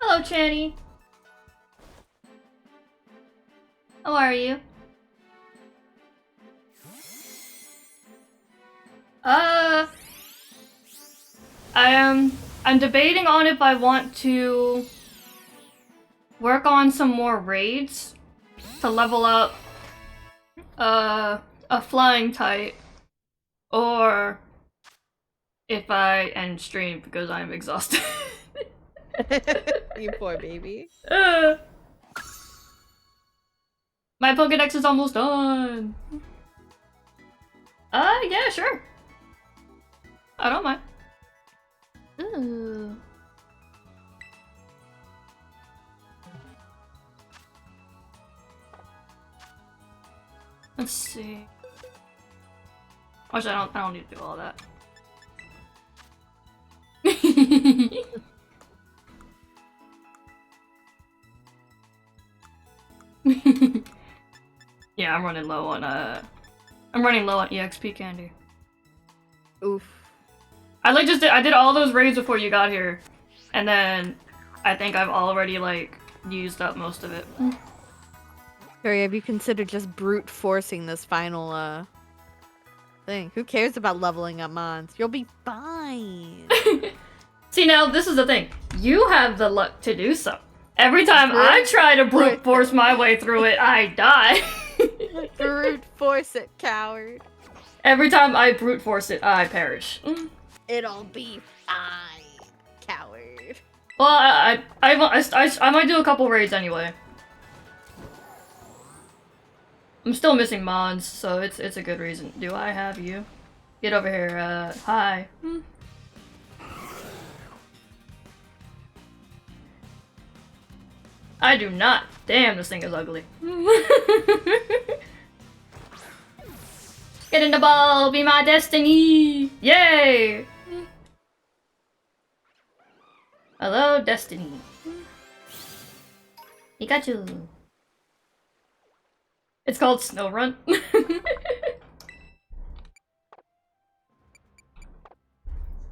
Hello, Channy. How are you? I'm debating on if I want to work on some more raids to level up a flying type, or if I end stream because I'm exhausted. You poor baby. My Pokédex is almost done. Yeah, sure. I don't mind. Ooh. Let's see. Actually, I don't need to do all that. Yeah, I'm running low on EXP candy. Oof. I did all those raids before you got here, and then I think I've already like used up most of it. Harry, have you considered just brute forcing this final thing? Who cares about leveling up mons? You'll be fine. See, now this is the thing. You have the luck to do so. Every time I try to brute force my way through it, I die. Brute force it, coward. Every time I brute force it, I perish. It'll be fine, coward. Well, I might do a couple raids anyway. I'm still missing mods, so it's a good reason. Do I have you? Get over here, hi. I do not. Damn, this thing is ugly. Get in the ball, be my destiny! Yay! Hello, Destiny. Pikachu. It's called Snow Run. No,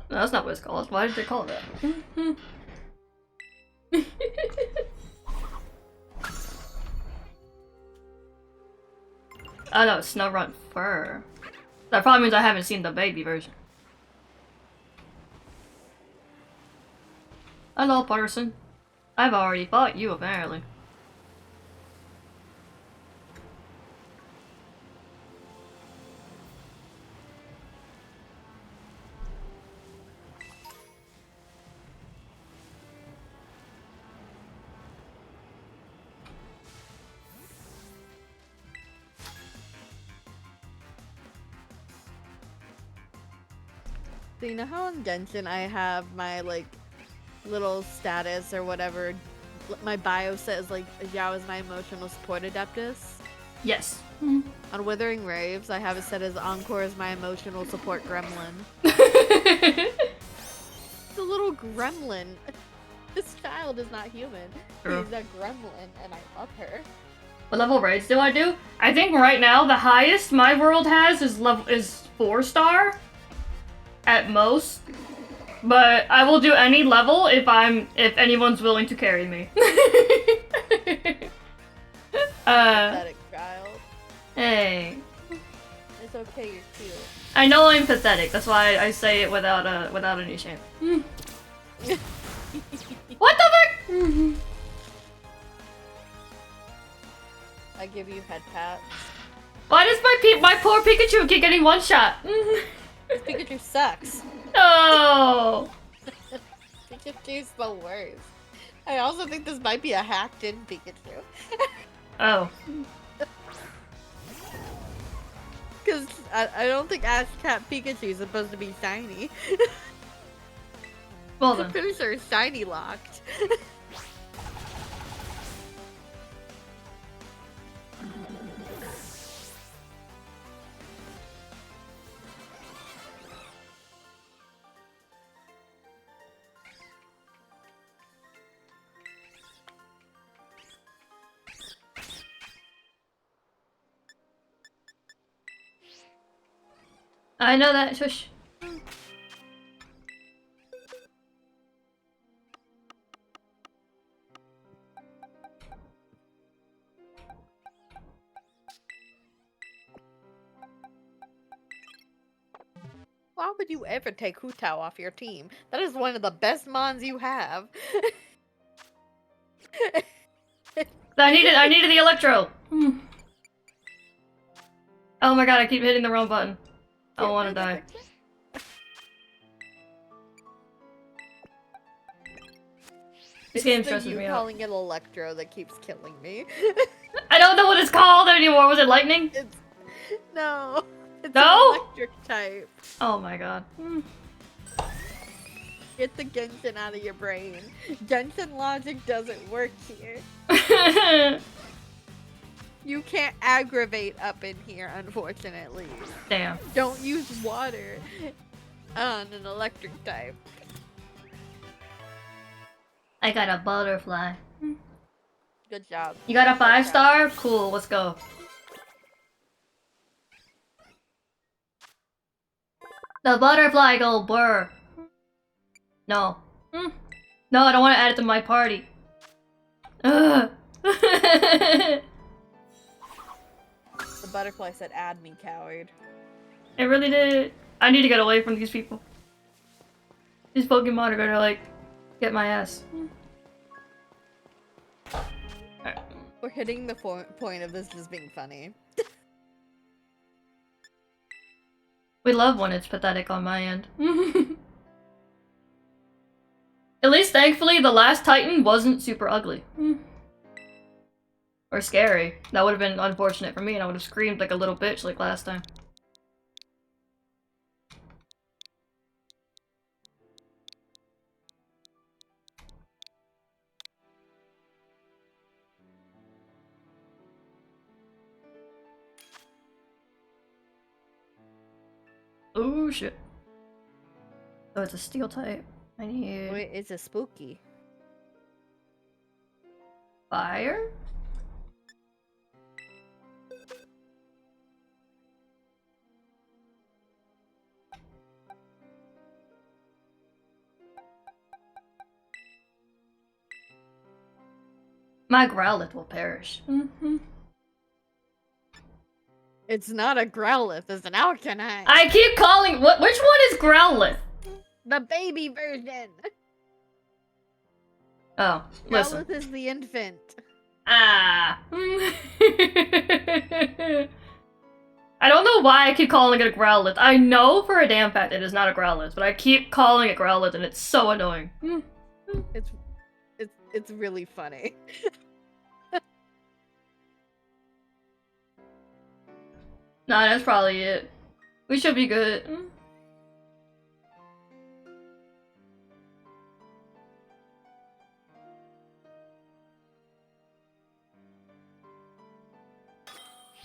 that's not what it's called. Why did they call it that? Oh no, Snow Run Fur. That probably means I haven't seen the baby version. Hello, person. I've already fought you, apparently. So you know how in Genshin I have my like little status or whatever, my bio says like Xiao is my emotional support adeptus? Yes. On Withering Raves, I have it set as Encore is my emotional support gremlin. It's a little gremlin. This child is not human. True. He's a gremlin and I love her. What level raids do I do? I think right now the highest my world has is 4-star. At most. But I will do any level if anyone's willing to carry me. Pathetic child. Hey. It's okay, you're cute. I know I'm pathetic, that's why I say it without any shame. What the fuck? I give you head pats. Why does my poor Pikachu keep getting one shot? Pikachu sucks. No. Pikachu's the worst. I also think this might be a hacked in Pikachu. Oh. Because I don't think Ash Cat Pikachu is supposed to be shiny. Well I'm then. pretty sure it's shiny locked. I know that. Shush. Why would you ever take Hu Tao off your team? That is one of the best mons you have. I needed the electro. Oh my god, I keep hitting the wrong button. I don't want to die. This game stresses me out. Calling it Electro that keeps killing me. I don't know what it's called anymore. Was it lightning? No. It's No? an electric type. Oh my god. Get the Genshin out of your brain. Genshin logic doesn't work here. You can't aggravate up in here, unfortunately. Damn. Don't use water on an electric type. I got a butterfly. Good job. You got a 5-star? Cool, let's go. The butterfly go burr. No. No, I don't want to add it to my party. Ugh. The butterfly said, add me, coward. It really did. I need to get away from these people. These Pokemon are gonna, like, get my ass. Alright. We're hitting the point of this just being funny. We love when it's pathetic on my end. At least, thankfully, the last Titan wasn't super ugly. Or scary. That would have been unfortunate for me, and I would have screamed like a little bitch like last time. Oh shit. Oh, it's a steel type. I need Wait, it's a spooky. fire? My Growlithe will perish. It's not a Growlithe, it's an Alkanite. I keep calling. Which one is Growlithe? The baby version. Oh, listen. Growlithe is the infant. Ah. I don't know why I keep calling it a Growlithe. I know for a damn fact it is not a Growlithe, but I keep calling it Growlithe, and it's so annoying. It's really funny. Nah, that's probably it. We should be good.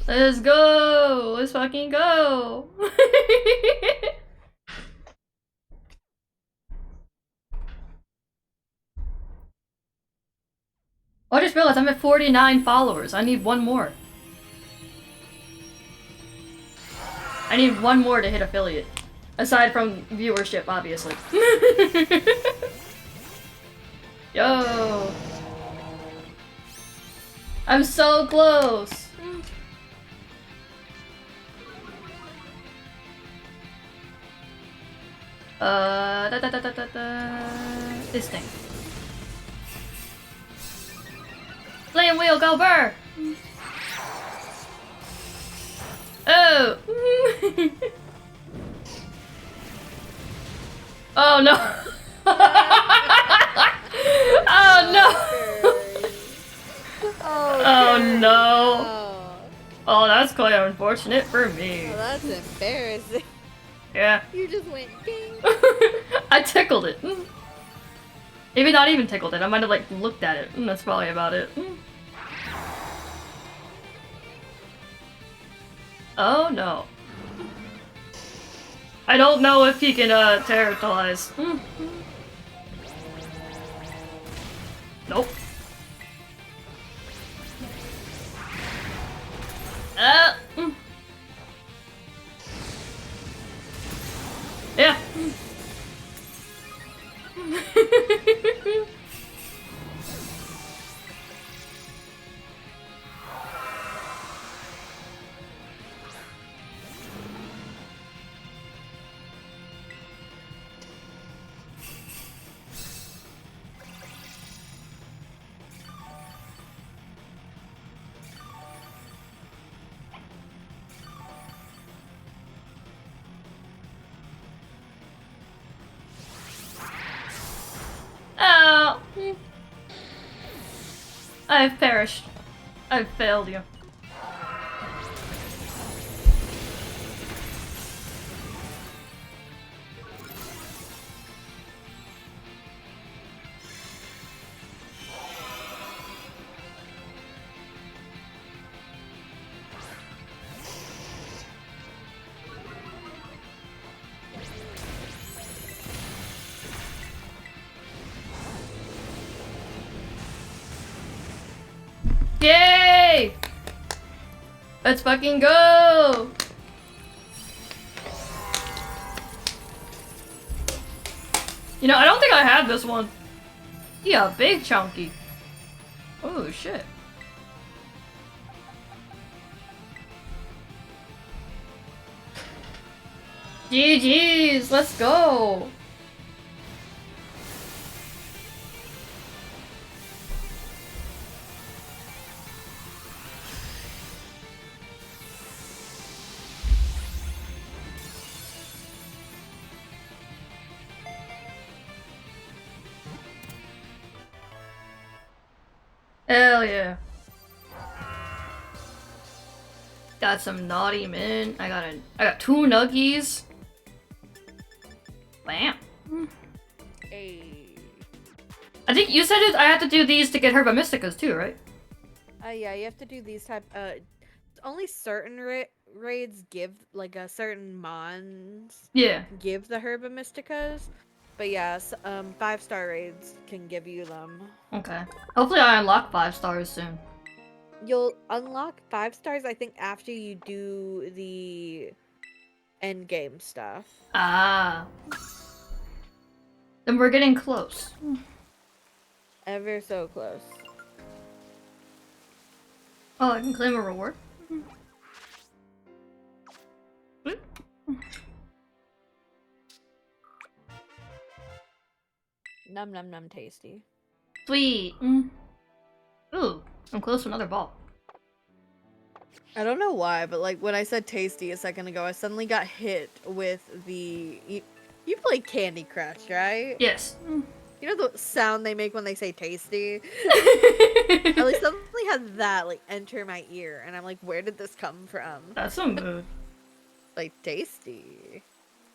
Let's go! Let's fucking go! I just realized I'm at 49 followers. I need one more. I need one more to hit affiliate. Aside from viewership, obviously. Yo! I'm so close! This thing. Flame wheel, go burr! Oh! Oh no! Oh no! Oh no! Oh, that's quite unfortunate for me. Oh, that's embarrassing. Yeah. You just went ding. I tickled it. Maybe not even tickled it. I might have like looked at it. That's probably about it. Oh no. I don't know if he can territorialize. Nope. Yeah. Oh. I've perished. I've failed you. Yay! Let's fucking go! You know, I don't think I had this one. Yeah, big chunky. Oh shit. GG's, let's go! Hell yeah. Got some naughty mint. I got 2 nuggies. Bam. Hey. I think you said I had to do these to get her by Mysticas too, right? Yeah, you have to do these type. only certain raids give like a certain mons Yeah. give the Herba Mysticas. But yes, 5-star raids can give you them. Okay. Hopefully I unlock 5 stars soon. You'll unlock 5 stars, I think, after you do the end game stuff. Ah. Then we're getting close. Ever so close. Oh, I can claim a reward? Num num num tasty. Sweet. Ooh, I'm close to another ball. I don't know why, but like when I said tasty a second ago, I suddenly got hit with the. You play Candy Crush, right? Yes. You know the sound they make when they say tasty? At least suddenly had that like enter my ear, and I'm like, where did this come from? That's a mood. Like tasty,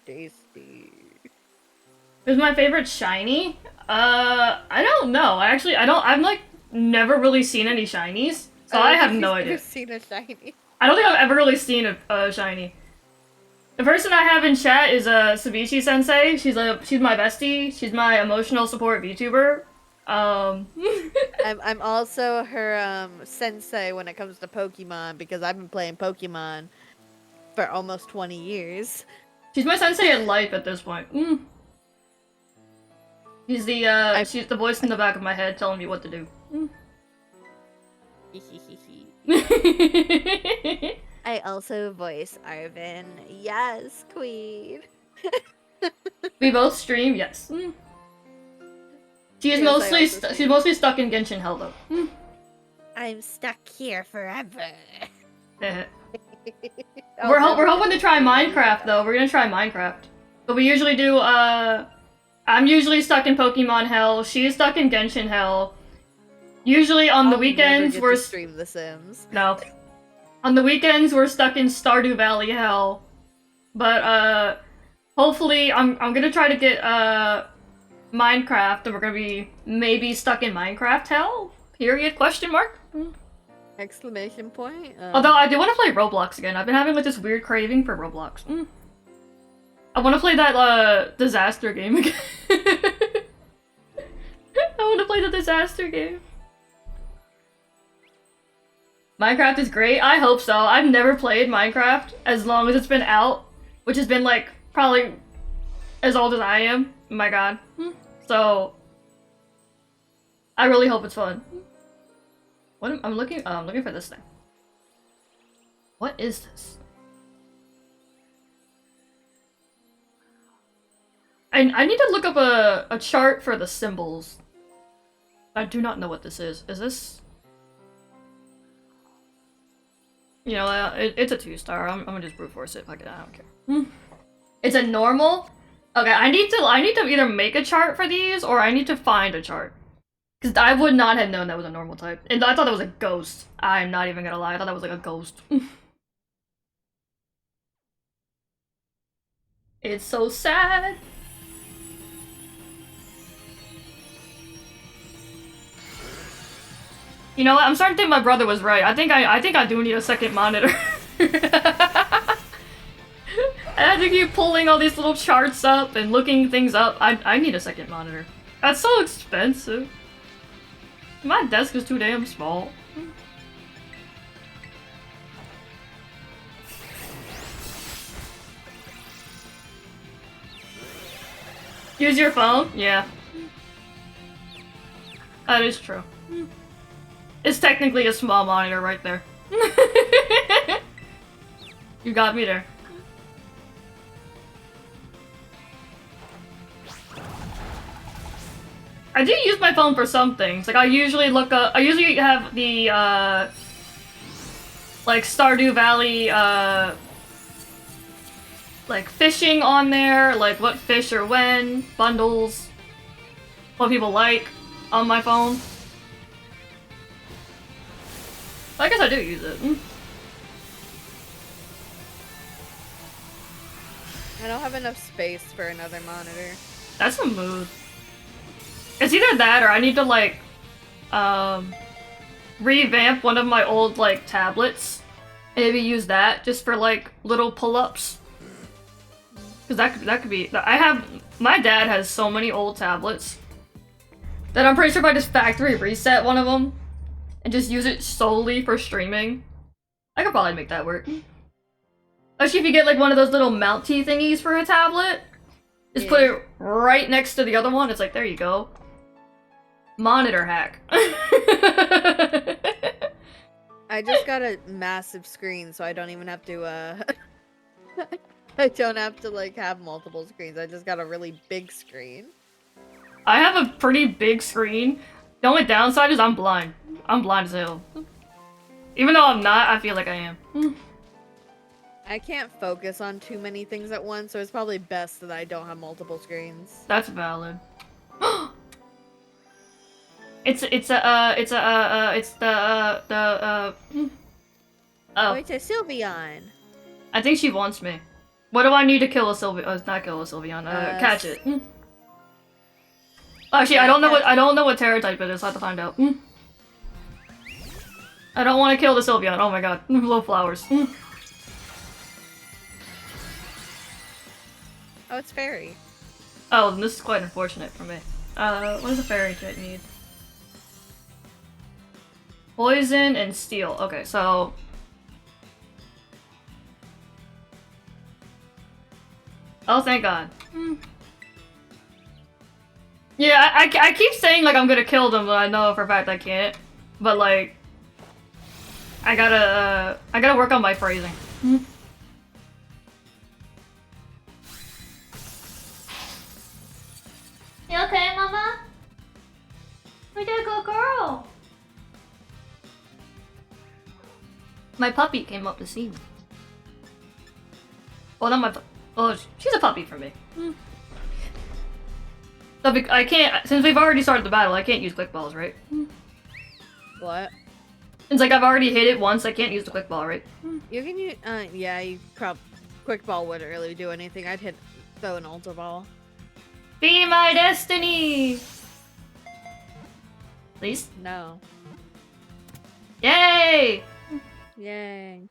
tasty. Who's my favorite shiny? I don't know. I've like never really seen any shinies, so I have no idea. I've seen a shiny. I don't think I've ever really seen a shiny. The person I have in chat is Sabichi Sensei. She's my bestie. She's my emotional support VTuber. I'm also her sensei when it comes to Pokemon because I've been playing Pokemon for almost 20 years. She's my sensei in life at this point. She's the voice in the back of my head telling me what to do. I also voice Arvin. Yes, queen. We both stream, yes. She's mostly stuck in Genshin Hell though. I'm stuck here forever. We're hoping to try Minecraft though. We're gonna try Minecraft, but we usually do. I'm usually stuck in Pokemon Hell. She's stuck in Genshin Hell. Usually on the weekends we're stream The Sims. No. On the weekends we're stuck in Stardew Valley Hell. But hopefully I'm gonna try to get Minecraft, and we're gonna be maybe stuck in Minecraft Hell? Period? Question mark? Exclamation point. Although I do want to play Roblox again. I've been having like this weird craving for Roblox. I want to play that disaster game again. I want to play the disaster game. Minecraft is great. I hope so. I've never played Minecraft as long as it's been out, which has been like probably as old as I am. Oh my god. So I really hope it's fun. What I'm looking for this thing. What is this? I need to look up a chart for the symbols. I do not know what this is. Is this? You know, it's a 2-star. I'm gonna just brute force it. Fuck it, I don't care. It's a normal. Okay, I need to either make a chart for these or I need to find a chart. Because I would not have known that was a normal type. And I thought that was a ghost. I'm not even gonna lie, I thought that was like a ghost. It's so sad. You know what? I'm starting to think my brother was right. I think I do need a second monitor. I have to keep pulling all these little charts up and looking things up. I need a second monitor. That's so expensive. My desk is too damn small. Use your phone? Yeah. That is true. It's technically a small monitor right there. You got me there. I do use my phone for some things. Like I usually have the like Stardew Valley like fishing on there, like what fish or when, bundles, what people like on my phone. I guess I do use it. I don't have enough space for another monitor. That's a mood. It's either that or I need to revamp one of my old tablets maybe use that just for like little pull-ups. Cause that could be. My dad has so many old tablets that I'm pretty sure if I just factory reset one of them and just use it solely for streaming, I could probably make that work. Especially if you get like one of those little mounty thingies for a tablet. Just put it right next to the other one. It's like, there you go. Monitor hack. I just got a massive screen, so I don't even have to, I don't have to, like, have multiple screens. I just got a really big screen. I have a pretty big screen. The only downside is I'm blind. I'm blind as hell. Even though I'm not, I feel like I am. I can't focus on too many things at once, so it's probably best that I don't have multiple screens. That's valid. It's the Oh, it's a Sylveon. I think she wants me. What do I need to kill a Sylveon? Not kill a Sylveon. Catch it. Actually, I don't know what Terra type it is. I have to find out. I don't want to kill the Sylveon. Oh my god, little flowers. Oh, it's fairy. Oh, this is quite unfortunate for me. What does a fairy type need? Poison and steel. Okay, so oh, thank God. Yeah, I keep saying like I'm gonna kill them, but I know for a fact I can't. But like, I gotta work on my phrasing. You okay, Mama? We did a good girl. My puppy came up to see me. Well, not my oh, she's a puppy for me. So I can't, since we've already started the battle, I can't use quick balls, right? What? Since like I've already hit it once, I can't use the quick ball, right? You can use, yeah, quick ball wouldn't really do anything. I'd throw an ultra ball. Be my destiny! Please? No. Yay! Yay.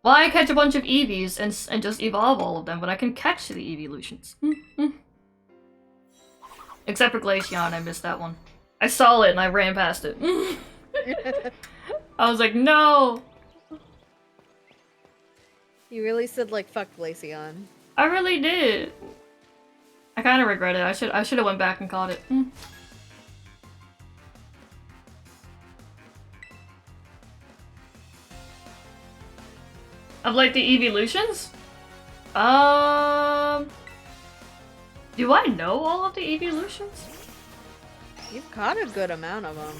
Why catch a bunch of Eevees and just evolve all of them when I can catch the evolutions? Except for Glaceon, I missed that one. I saw it and I ran past it. I was like, no! You really said like fuck Glaceon. I really did. I kind of regret it. I should have went back and caught it. Of like the evolutions? Do I know all of the evolutions? You've caught a good amount of them.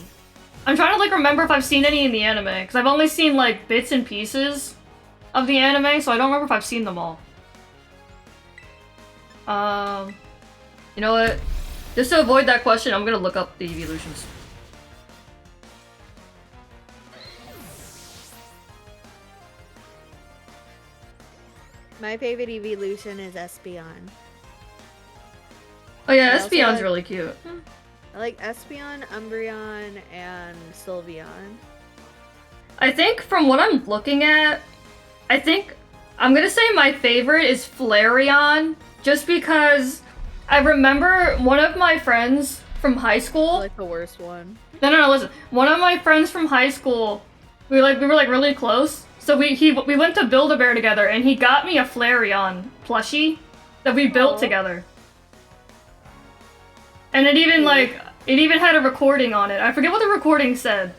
I'm trying to like remember if I've seen any in the anime, because I've only seen like bits and pieces of the anime, so I don't remember if I've seen them all. You know what? Just to avoid that question, I'm gonna look up the evolutions. My favorite evolution is Espeon. Oh yeah, I also Espeon's like- really cute. I like Espeon, Umbreon, and Sylveon. I think from what I'm looking at, I think I'm gonna say my favorite is Flareon, just because I remember one of my friends from high school. I like the worst one. No, listen. One of my friends from high school, we were like really close. So we went to Build-A-Bear together, and he got me a Flareon plushie that we built together. And it even it even had a recording on it. I forget what the recording said,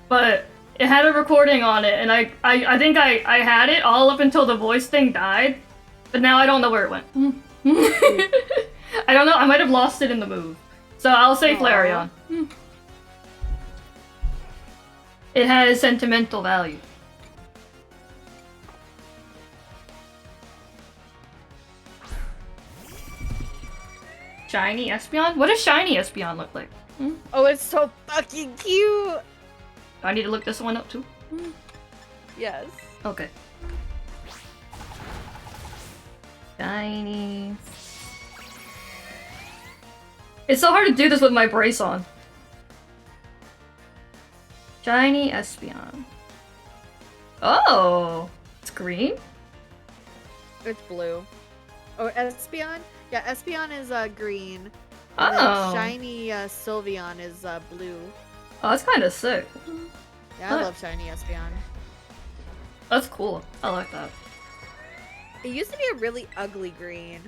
but it had a recording on it, and I think I had it all up until the voice thing died, but now I don't know where it went. I don't know. I might have lost it in the move, so I'll say Flareon. It has sentimental value. Shiny Espeon? What does shiny Espeon look like? Oh, it's so fucking cute! Do I need to look this one up too? Yes. Okay. shiny. It's so hard to do this with my brace on. Shiny Espeon. Oh, it's green? It's blue. Oh, Espeon? Yeah, Espeon is green. Oh. And then shiny Sylveon is blue. Oh, that's kind of sick. Yeah, I love shiny Espeon. That's cool. I like that. It used to be a really ugly green.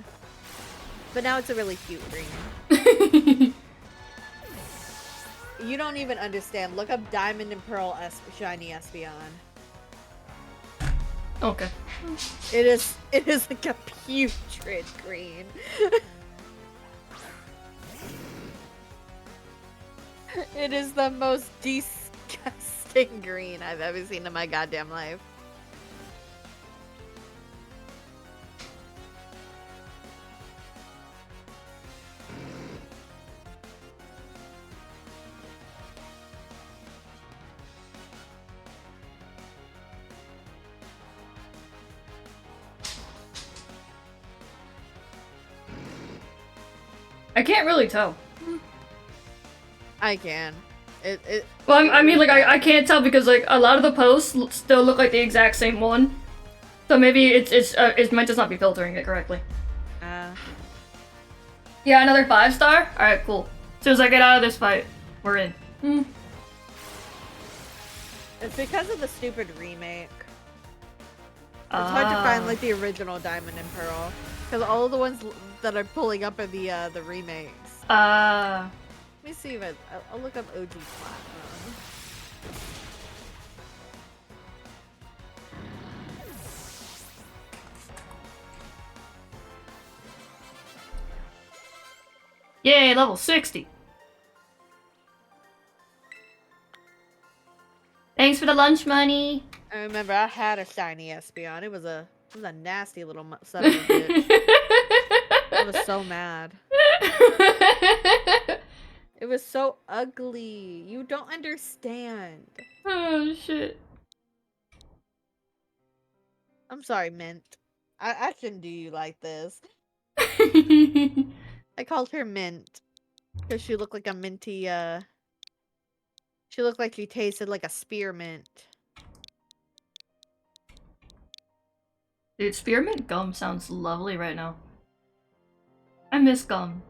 But now it's a really cute green. You don't even understand. Look up Diamond and Pearl shiny Espeon. Okay. It is like a putrid green. It is the most disgusting green I've ever seen in my goddamn life. I can't really tell. I can. Well, I mean, like, I can't tell because, like, a lot of the posts still look like the exact same one. So maybe it might just not be filtering it correctly. Yeah, another 5-star? Alright, cool. As soon as I get out of this fight, we're in. It's because of the stupid remake. It's hard to find, like, the original Diamond and Pearl. Because all of the ones that are pulling up are the remakes. Let me see if I'll look up OG Platinum. Yay, level 60. Thanks for the lunch money. I remember I had a shiny Espeon. It was a nasty little son of a bitch. I was so mad. It was so ugly. You don't understand. Oh shit. I'm sorry, Mint. I shouldn't do you like this. I called her Mint because she looked like a minty. She looked like she tasted like a spearmint. Dude, spearmint gum sounds lovely right now. I miss gum.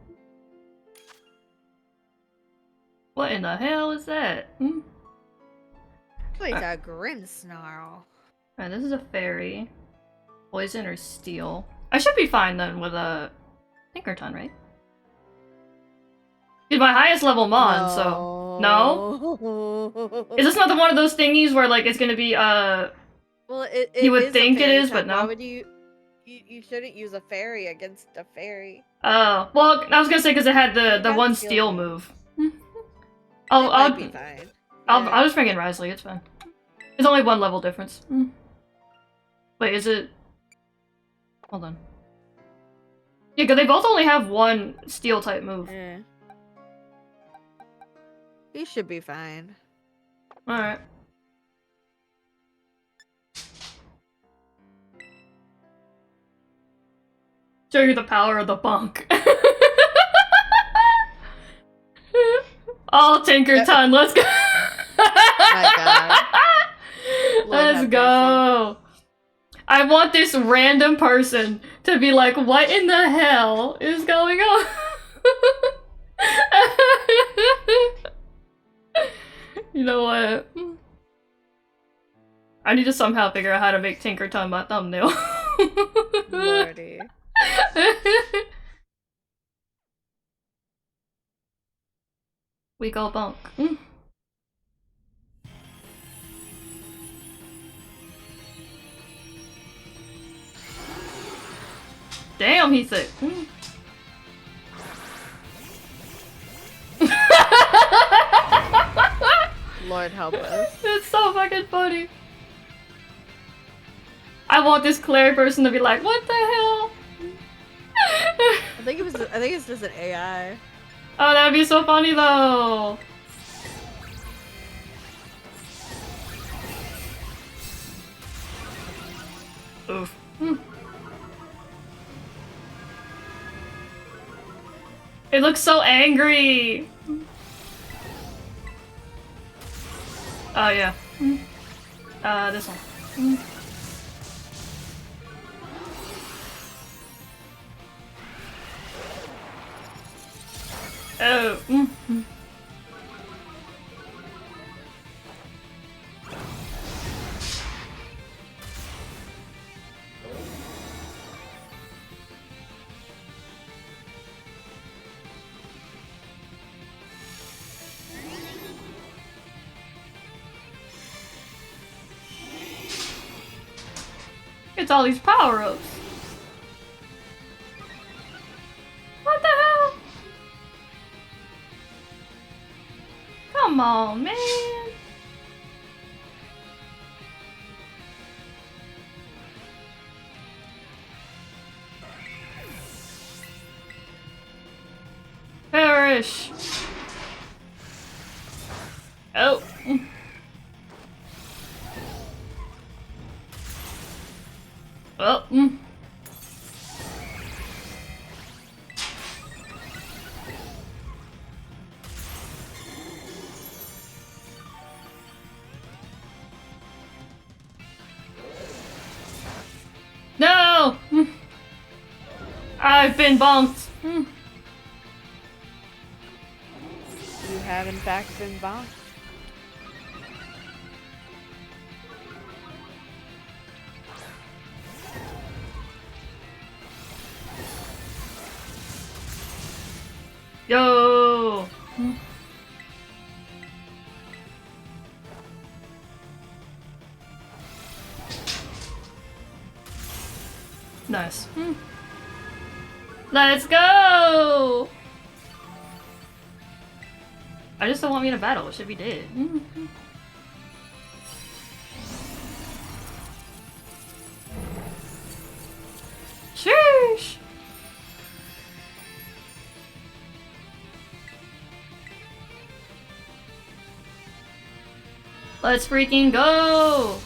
What in the hell is that? Wait, a Grimmsnarl. Alright, this is a fairy. Poison or steel. I should be fine then with a Tinkerton, right? Dude, my highest level Mon, so... No? Is this not the one of those thingies where, like, it's gonna be, Well, you would think it is, but no? Why would you shouldn't use a fairy against a fairy. Oh, well, I was gonna say because it had the one steel move. I'll be fine. I'll just bring in Risley, it's fine. It's only one level difference. Wait, is it... Hold on. Yeah, because they both only have one steel type move. Yeah. He should be fine. Alright. Show you the power of the bunk. Oh, Tinkerton, let's go! My God. Let's go! I want this random person to be like, what in the hell is going on? You know what? I need to somehow figure out how to make Tinkerton my thumbnail. Lordy. We go bunk. Damn, he's sick. Lord help us. It's so fucking funny. I want this Claire person to be like, what the hell? I think it's just an AI. Oh, that'd be so funny though. Oof. It looks so angry. Oh yeah. This one. Oh. It's all these power-ups. What the hell? Come on, man. Perish. Oh. Oh. No! I've been bonked. You have in fact been bonked. Yo! Nice. Let's go! I just don't want me to battle. It should be dead. Sheesh! Let's freaking go!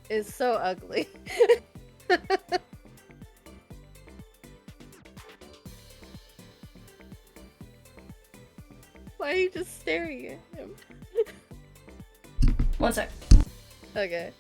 It's so ugly. Why are you just staring at him? 1 sec. Okay.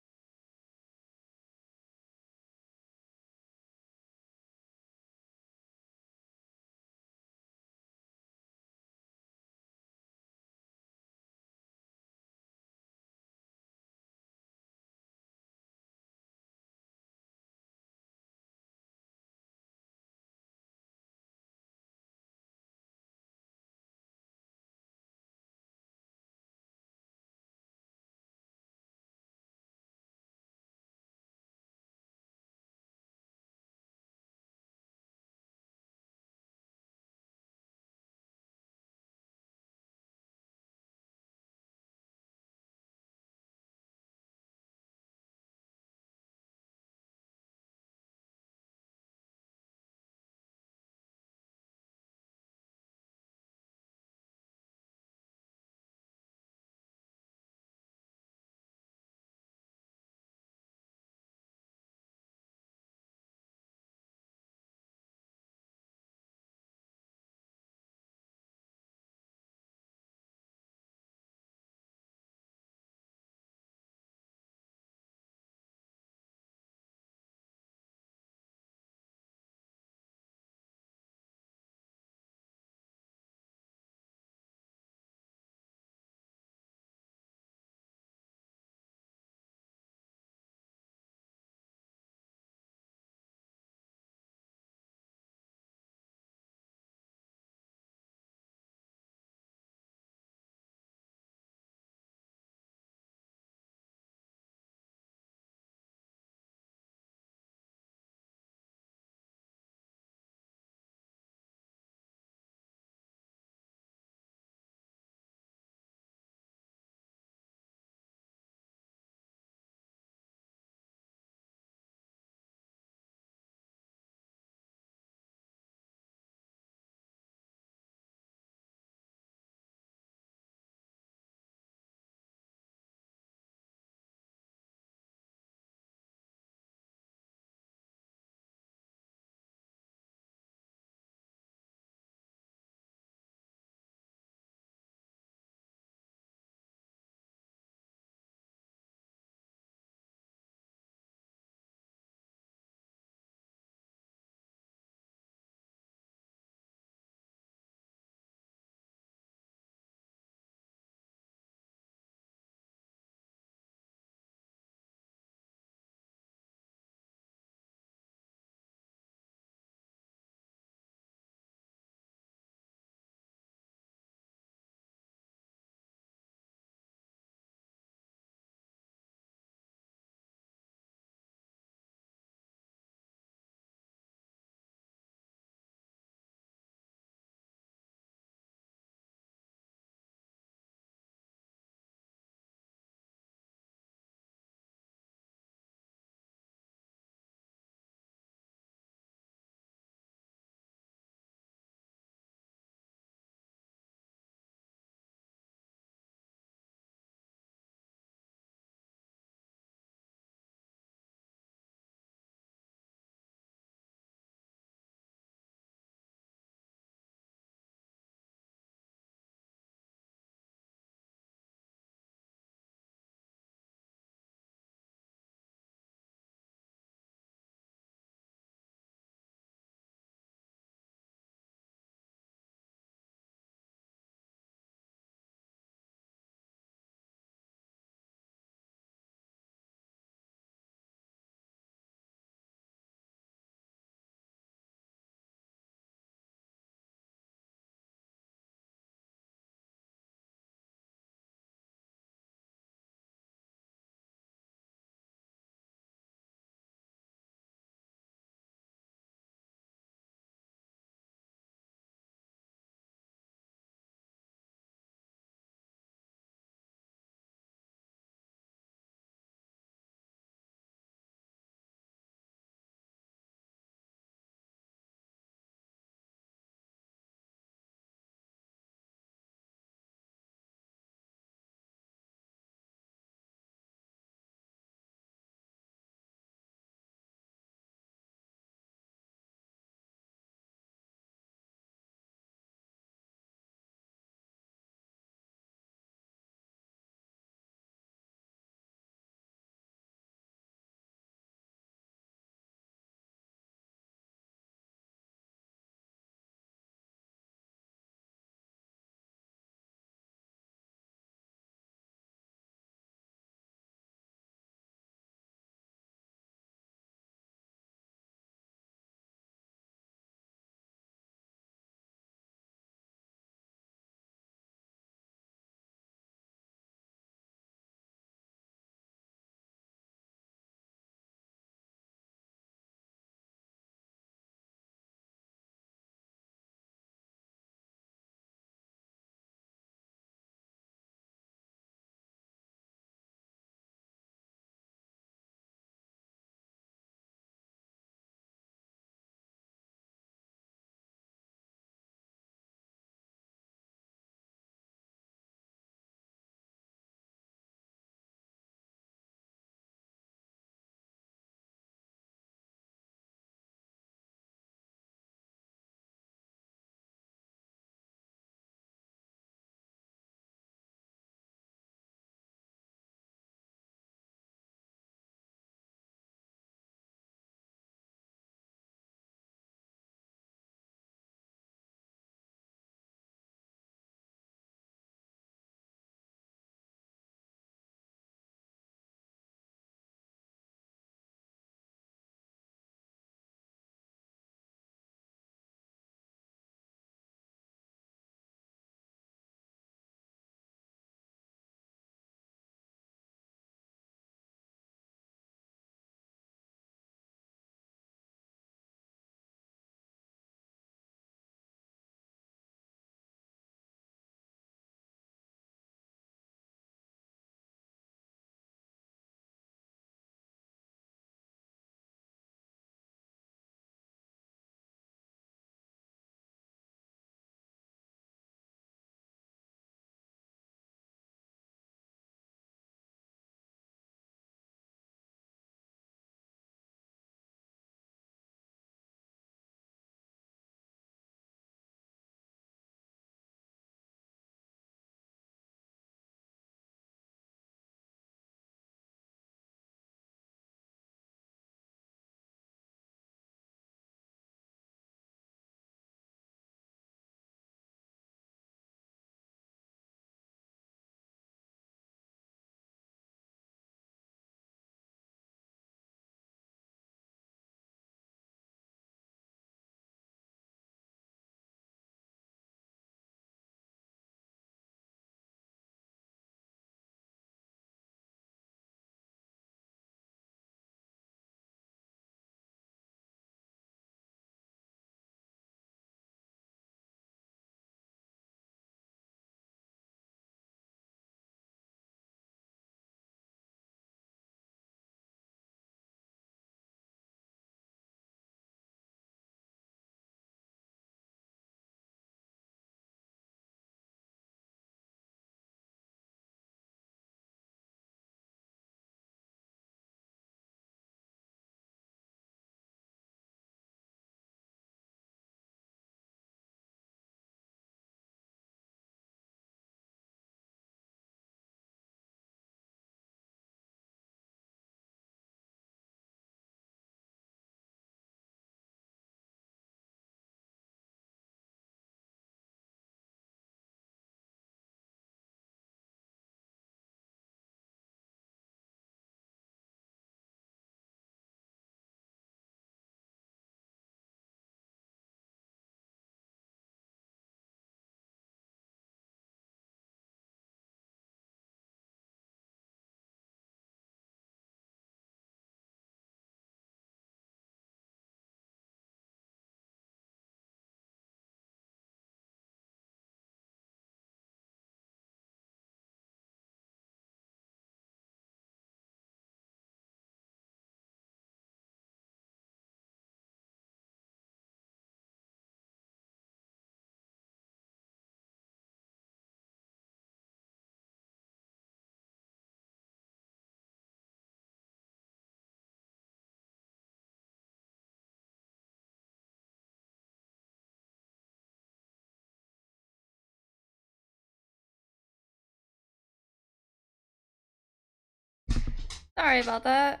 Sorry about that.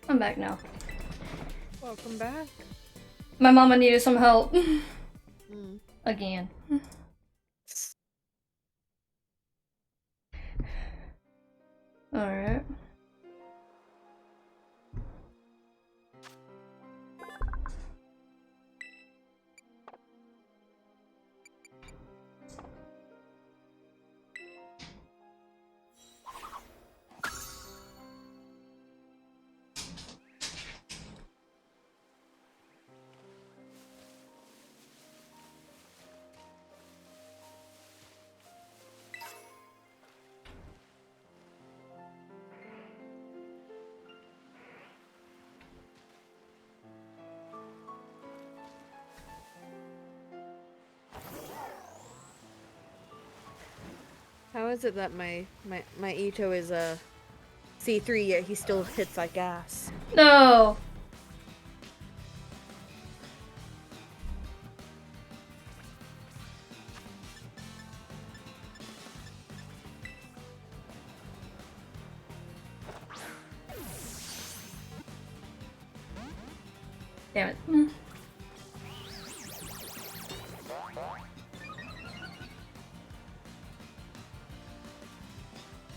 I'm back now. Welcome back. My mama needed some help. Mm. Again. Alright. How is it that my Ito is a C3 yet he still hits like ass? No! Damn it.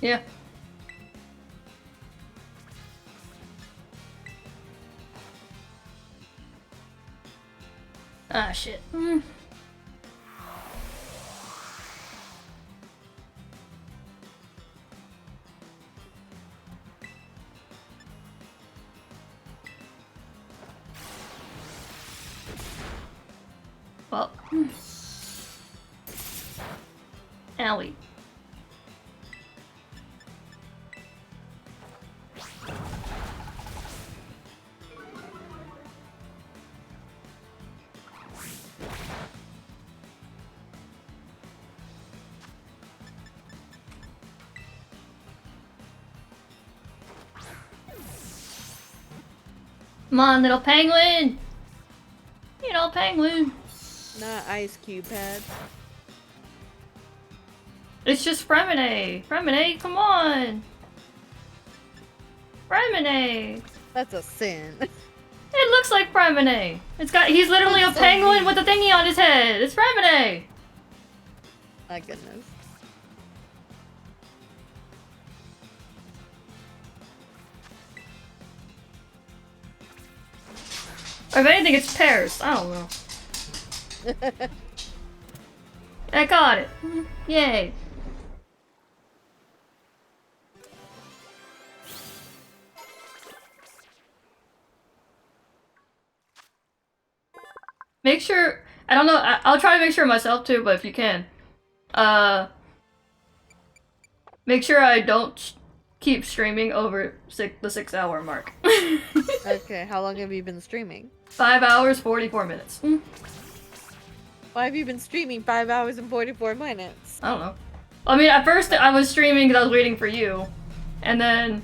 Yeah. Ah, shit. Well. Owie. Come on, little penguin! Little penguin! Not ice cube head. It's just Fremine! Fremine, come on! Fremine! That's a sin. It looks like Fremine! He's literally a That's so penguin mean. with a thingy on his head! It's Fremine! My goodness. Or if anything, it's pears. I don't know. I got it! Yay! Make sure, I don't know, I'll try to make sure myself too, but if you can, make sure I don't keep streaming over the 6-hour mark. Okay, how long have you been streaming? 5 hours, 44 minutes. Why have you been streaming 5 hours and 44 minutes? I don't know. I mean, at first I was streaming because I was waiting for you, and then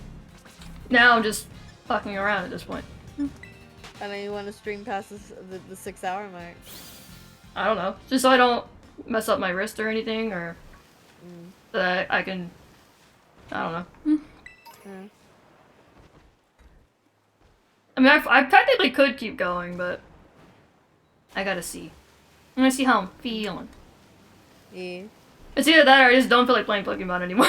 now I'm just fucking around at this point. And then you want to stream past the 6 hour mark. I don't know. Just so I don't mess up my wrist or anything, or that I can... I don't know. I mean, I technically could keep going, but I gotta see. I'm gonna see how I'm feeling. Yeah. It's either that or I just don't feel like playing Pokemon anymore.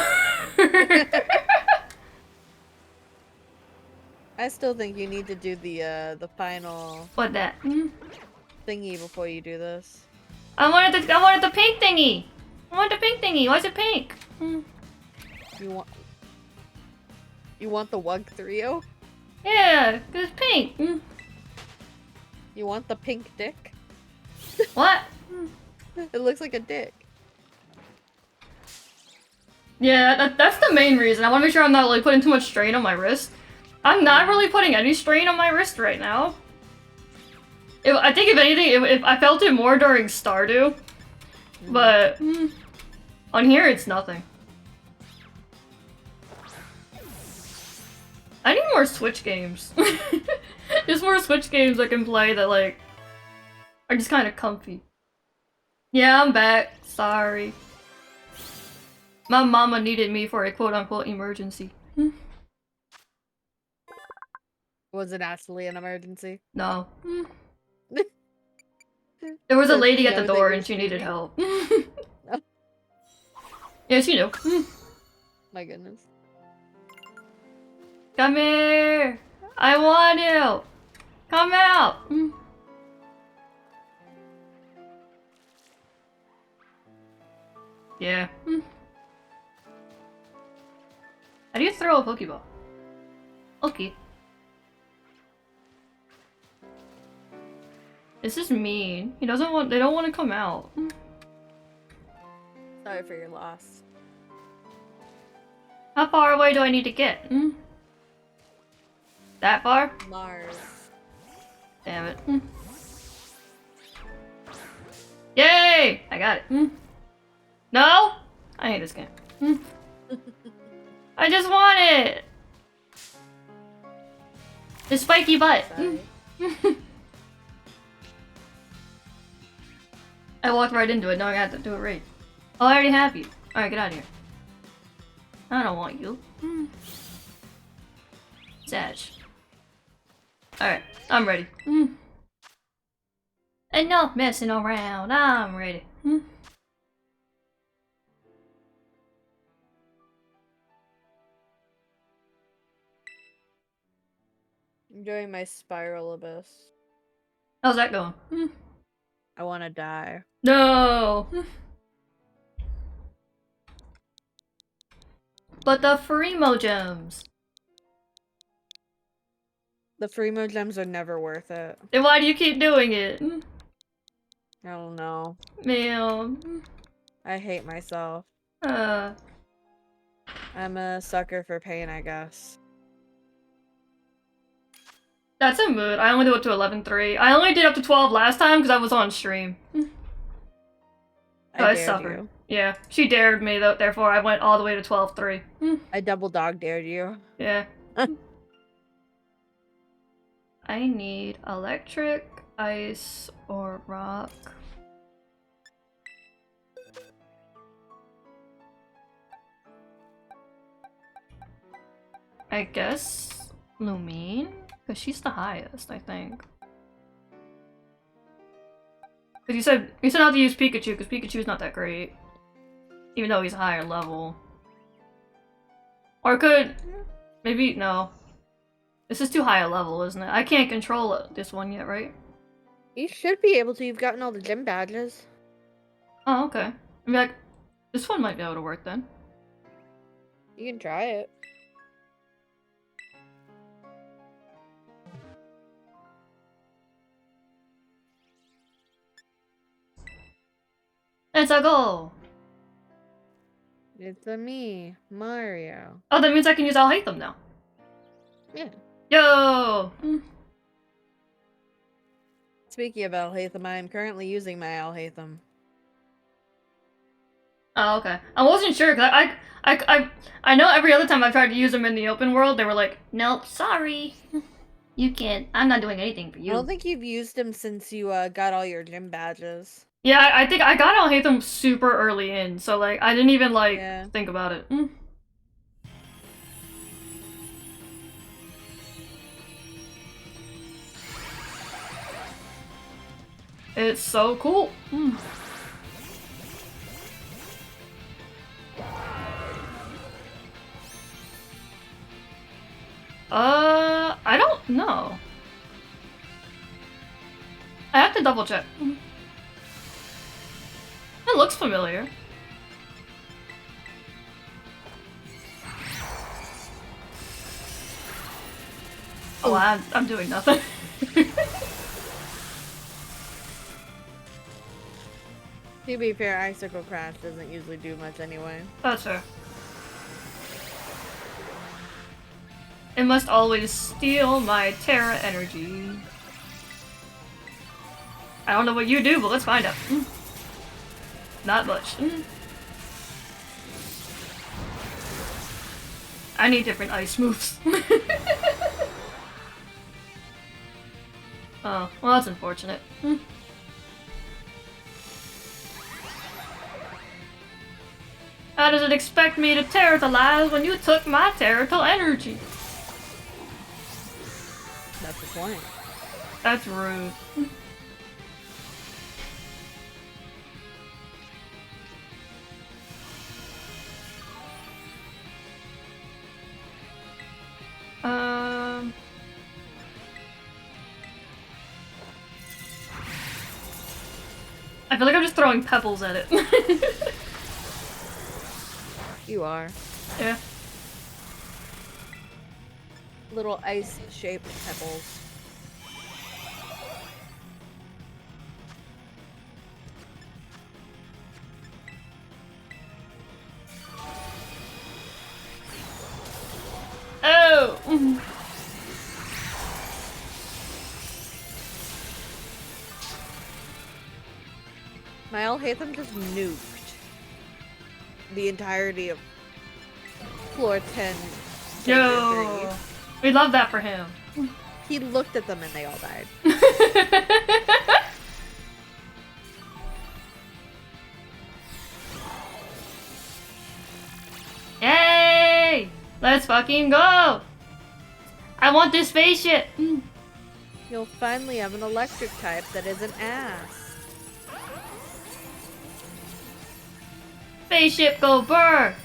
I still think you need to do the final What that? thingy before you do this. I wanted the pink thingy! I want the pink thingy! Why is it pink? You want the Wug 3-0? Yeah, 'cause it's pink. You want the pink dick? What? It looks like a dick. Yeah, that's the main reason. I want to make sure I'm not like putting too much strain on my wrist. I'm not really putting any strain on my wrist right now. I think if anything, if I felt it more during Stardew, but on here it's nothing. I need more Switch games. Just more Switch games I can play that like are just kind of comfy. Yeah, I'm back. Sorry. My mama needed me for a quote-unquote emergency. Was it actually an emergency? No. There was a Does he lady at the know that door you're and she needed streaming? help. Oh, Yeah, she knew. my goodness. Come here! I want you! Come out! Yeah. How do you throw a Pokeball? Okay. This is mean. They don't want to come out. Sorry for your loss. How far away do I need to get? That far? Mars. Damn it. Yay! I got it. No? I hate this game. I just want it! The spiky butt. Sorry. I walked right into it. Now I got to do it right. Oh, I already have you. Alright, get out of here. I don't want you. Sash. Alright, I'm ready. Enough messing around. I'm ready. Enjoying my spiral abyss. How's that going? I want to die. No! But the Freemo gems! The Freemo gems are never worth it. Then why do you keep doing it? I don't know. Man. I hate myself. Uh. I'm a sucker for pain, I guess. That's a mood. I only do it to 11.3. I only did up to 12 last time because I was on stream. I dared suffered. you. Yeah, she dared me though. Therefore, I went all the way to 12.3. I double dog dared you. Yeah. I need electric, ice, or rock. I guess Lumine? Because she's the highest, I think. Because you said not to use Pikachu, because Pikachu's not that great. Even though he's a higher level. Or could... Maybe, no. This is too high a level, isn't it? I can't control this one yet, right? You should be able to. You've gotten all the gym badges. Oh, okay. I mean, like, this one might be able to work then. You can try it. It's a goal! It's a me, Mario. Oh, that means I can use Alhaitham now. Yeah. Yo! Speaking of Alhaitham, I am currently using my Alhaitham. Oh, okay. I wasn't sure, because I know every other time I've tried to use them in the open world, they were like, nope, sorry. You can't. I'm not doing anything for you. I don't think you've used him since you got all your gym badges. Yeah, I think I got Alhaitham super early in, so like, I didn't even like, think about it. It's so cool. I don't know. I have to double check. It looks familiar. Oh, I'm doing nothing. To be fair, Icicle Crash doesn't usually do much anyway. That's fair. It must always steal my Terra energy. I don't know what you do, but let's find out. Not much. I need different ice moves. Oh, well that's unfortunate. How does it expect me to territalize when you took my territorial energy? the point. That's rude. I feel like I'm just throwing pebbles at it. You are. Yeah. Little ice-shaped pebbles. Oh! Niall Hatham just nuked the entirety of floor 10. Yo! We love that for him. He looked at them and they all died. Yay! Let's fucking go! I want this spaceship! You'll finally have an electric type that isn't ass. Spaceship go burr!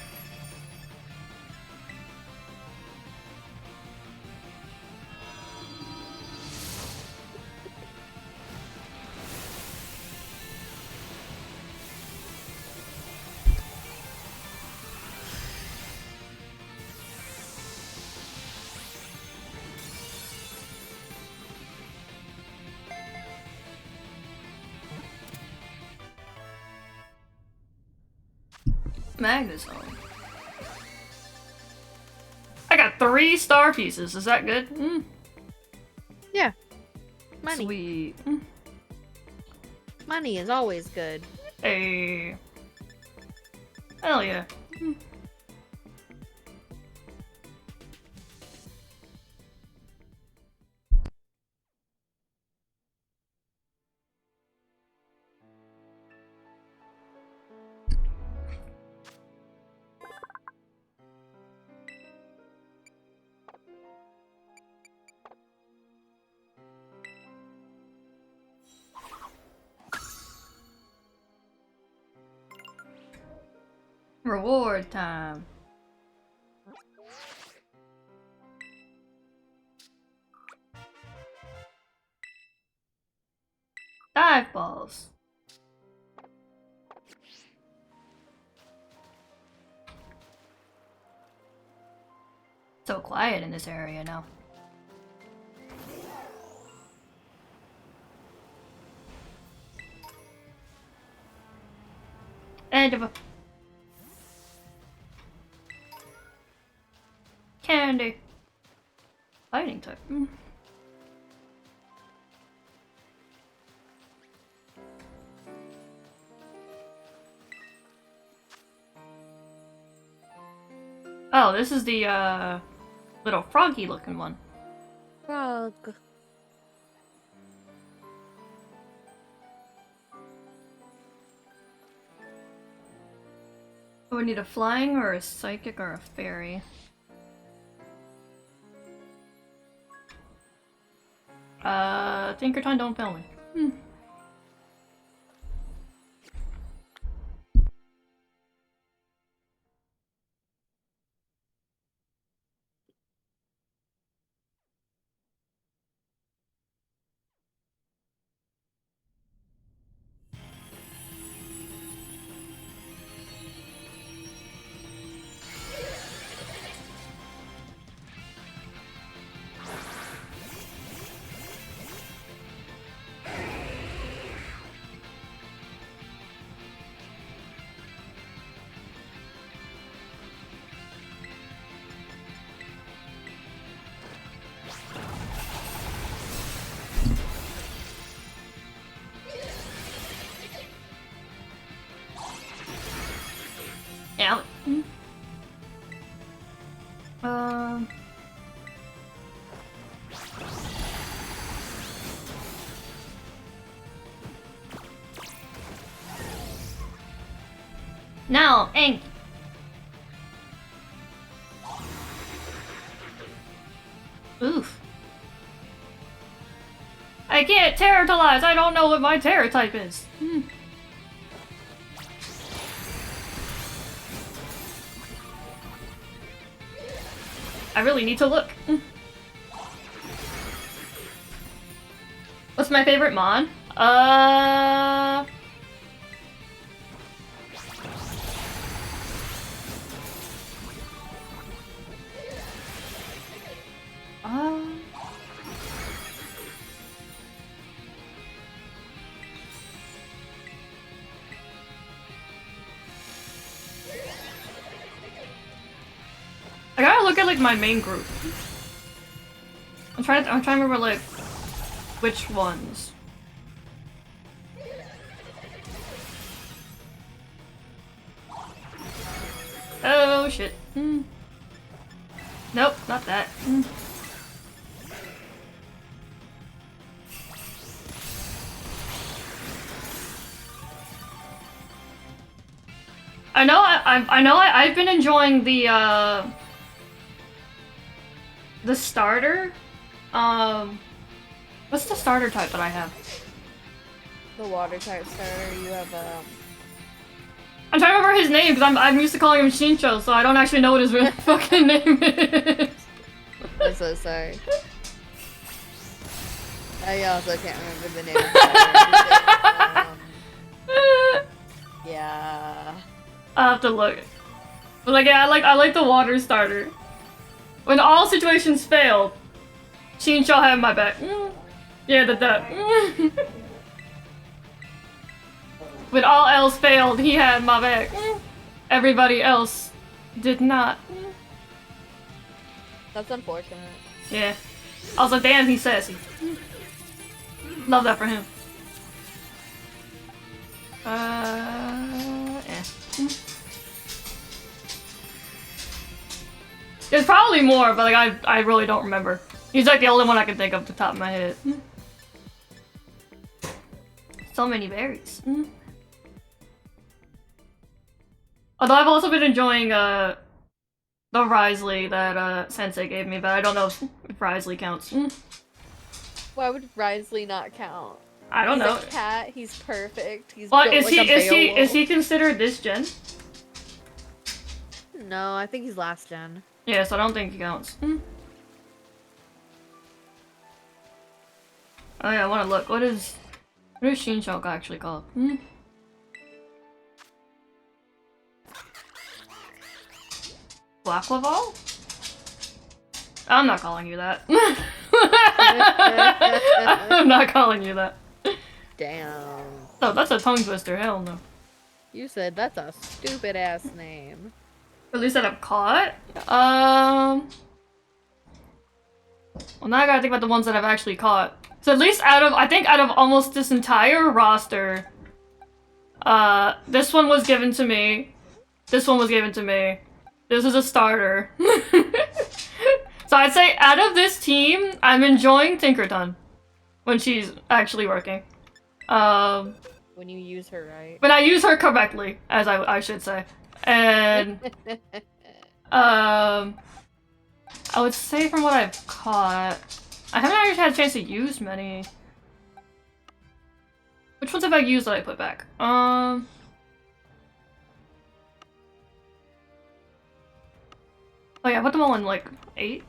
Magnezone. I got 3 star pieces. Is that good? Yeah. Money. Sweet. Money is always good. Hey. Hell yeah. Reward time. Dive balls. So quiet in this area now. End of a candy. Fighting type. Oh, this is the little froggy looking one. Frog. Do we need a flying or a psychic or a fairy? Tinkerton don't fail me. Ow. Now, Ink. Oof. I can't Terratilize! I don't know what my Terra type is! I really need to look. What's my favorite mon? I gotta look at like my main group. I'm trying to remember like which ones. Oh shit. Nope, not that. I've been enjoying the starter. What's the starter type that I have? The water type starter. You have I'm trying to remember his name because I'm used to calling him Shincho, so I don't actually know what his real fucking name is. I'm so sorry. I also can't remember the name of the yeah. I'll have to look. But like, yeah, I like the water starter. When all situations failed, Shincho had my back. Yeah, that. When all else failed, he had my back. Everybody else did not. That's unfortunate. Yeah. I was like, damn, he's sassy. Love that for him. There's probably more, but like I really don't remember. He's like the only one I can think of off the top of my head. So many berries. Although I've also been enjoying the Risley that Sensei gave me, but I don't know if Risley counts. Why would Risley not count? I don't know. He's a cat. He's perfect. He's Well, built is like is he considered this gen? No, I think he's last gen. Yeah, so I don't think he counts. Oh yeah, I want to look. What is Shinshoka actually called? Black Laval? I'm not calling you that. I'm not calling you that. Damn. Oh, that's a tongue twister. Hell no. You said that's a stupid ass name. At least that I've caught. Well, now I gotta think about the ones that I've actually caught. So at least I think out of almost this entire roster, this one was given to me. This one was given to me. This is a starter. So I'd say out of this team, I'm enjoying Tinkerton when she's actually working. When you use her right. When I use her correctly, as I should say. And I would say from what I've caught, I haven't actually had a chance to use many. Which ones have I used that I put back? Oh yeah, I put them all in like 8.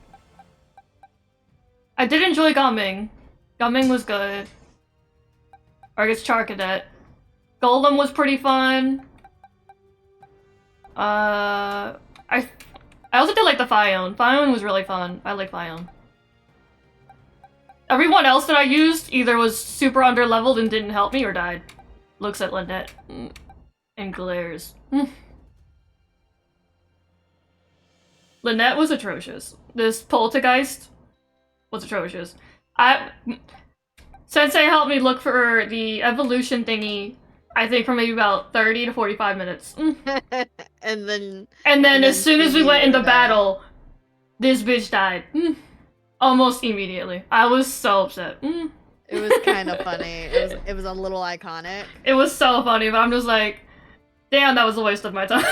I did enjoy Gumming. Gumming was good. Or I guess Charcadet. Golem was pretty fun. I also did like the Phione. Phione was really fun. I like Phione. Everyone else that I used either was super underleveled and didn't help me or died. Looks at Lynette and glares. Lynette was atrocious. This Poltergeist was atrocious. Sensei helped me look for the evolution thingy, I think for maybe about 30 to 45 minutes. And then as soon as we went into battle, this bitch died. Almost immediately. I was so upset. It was kind of funny. It was a little iconic. It was so funny, but I'm just like, damn, that was a waste of my time.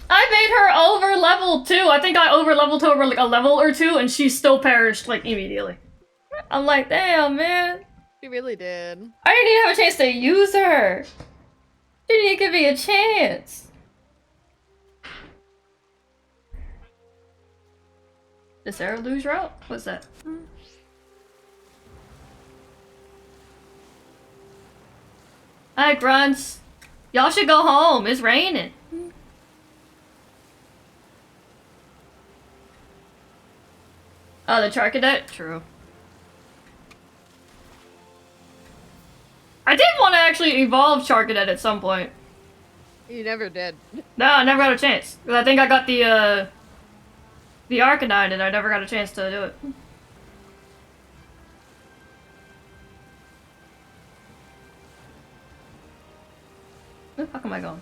I made her over-level level 2. I think I over-leveled her over like a level or 2, and she still perished like immediately. I'm like, damn, man. She really did. I didn't even have a chance to use her. She didn't even give me a chance. Did Sarah lose route? What's that? Hi, grunts. Y'all should go home. It's raining. Oh, the Charcadet? True. I did want to actually evolve Charcadet at some point. You never did. No, I never got a chance. Cause I think I got the Arcanine and I never got a chance to do it. Where the fuck am I going?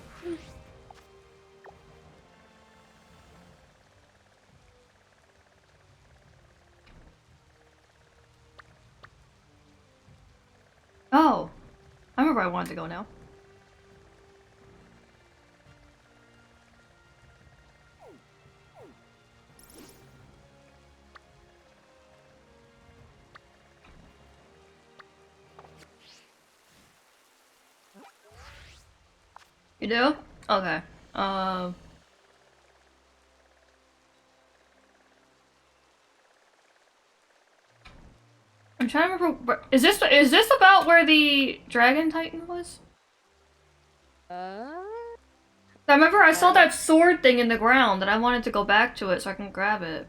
Oh, I remember I wanted to go now. You do? Okay. I'm trying to remember. Is this about where the Dragon Titan was? I remember I saw that sword thing in the ground, and I wanted to go back to it so I can grab it.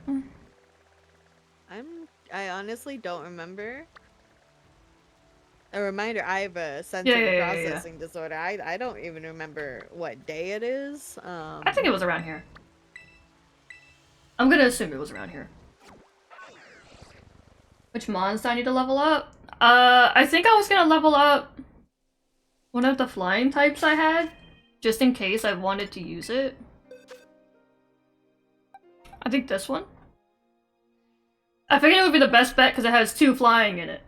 I honestly don't remember. A reminder, I have a sensory processing disorder. I don't even remember what day it is. I think it was around here. I'm gonna assume it was around here. Which mons do I need to level up? I think I was gonna level up one of the flying types I had, just in case I wanted to use it. I think this one. I figured it would be the best bet because it has 2 flying in it.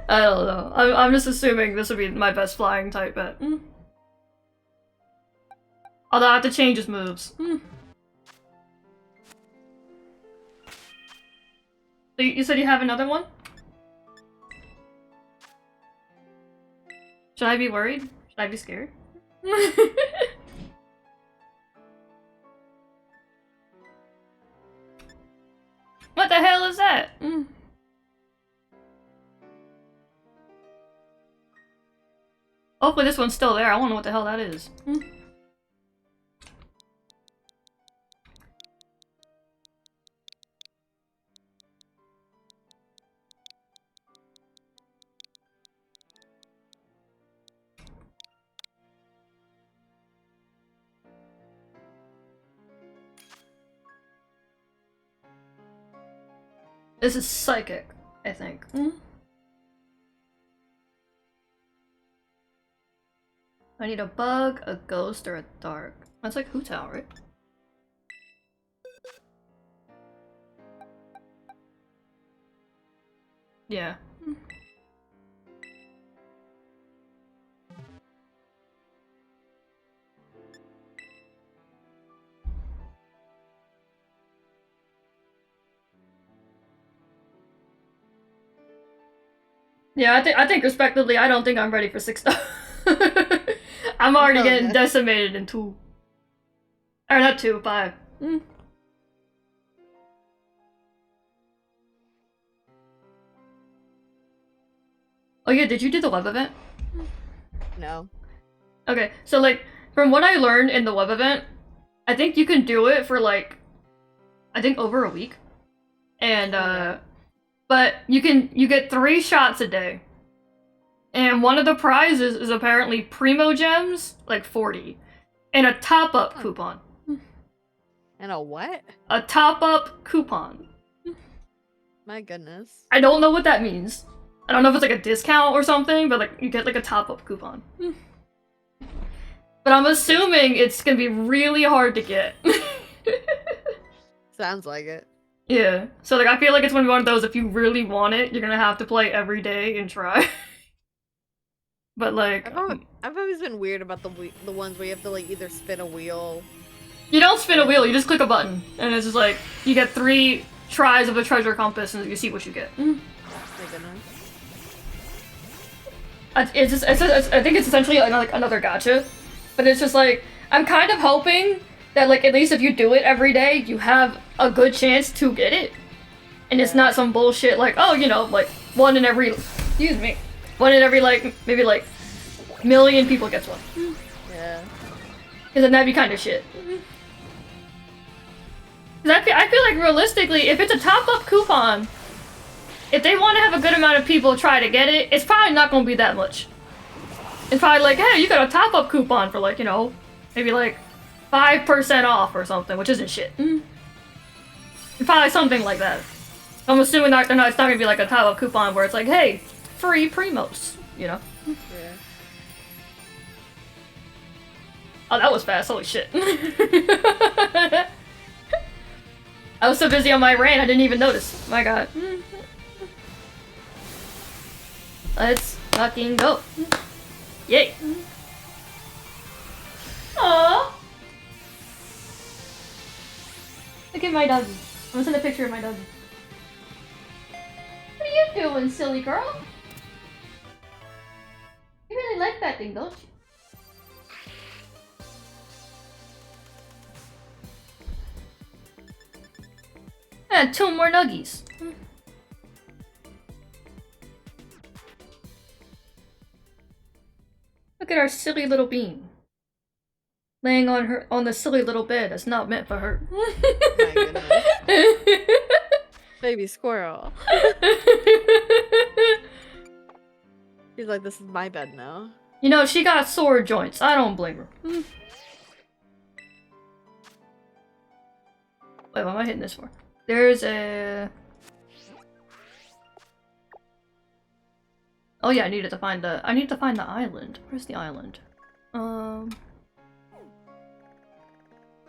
I don't know. I'm just assuming this would be my best flying type bet. Although I have to change his moves. So you said you have another one? Should I be worried? Should I be scared? What the hell is that? Hopefully this one's still there. I don't know what the hell that is. This is psychic, I think. I need a bug, a ghost, or a dark. That's like Hu Tao, right? Yeah. Yeah, I think respectively, I don't think I'm ready for 6 star. I'm already getting decimated in 2. Or not 2, 5. Oh yeah, did you do the web event? No. Okay, so like, from what I learned in the web event, I think you can do it for like, I think over a week. And but you get 3 shots a day. And one of the prizes is apparently Primo Gems, like 40. And a top-up coupon. And a what? A top-up coupon. My goodness. I don't know what that means. I don't know if it's like a discount or something, but like you get like a top-up coupon. But I'm assuming it's gonna be really hard to get. Sounds like it. Yeah. So like I feel like it's gonna be one of those, if you really want it, you're gonna have to play every day and try. But like, I've always been weird about the ones where you have to like either spin a wheel. you don't spin a wheel, you just click a button, and it's just like you get 3 tries of the treasure compass, and you see what you get. My goodness. I think it's essentially like another gacha, but it's just like I'm kind of hoping that like at least if you do it every day, you have a good chance to get it, and it's not some bullshit like, oh, you know, like one in every like maybe like million people gets one. Yeah. Because then that'd be kind of shit. Because I feel like realistically, if it's a top-up coupon, if they want to have a good amount of people try to get it, it's probably not going to be that much. It's probably like, hey, you got a top-up coupon for like, you know, maybe like 5% off or something, which isn't shit. Probably something like that. I'm assuming it's not going to be like a top-up coupon where it's like, hey, free Primos, you know? Yeah. Oh, that was fast. Holy shit. I was so busy on my rant, I didn't even notice. My god. Let's fucking go. Yay. Aww. Look at my doggy. I'm gonna send a picture of my doggy. What are you doing, silly girl? You really like that thing, don't you? And 2 more nuggies. Look at our silly little bean. Laying on the silly little bed that's not meant for her. My goodness. Baby squirrel. She's like, this is my bed now. You know, she got sore joints. I don't blame her. Wait, what am I hitting this for? There's a... Oh yeah, I need to find the island. Where's the island? I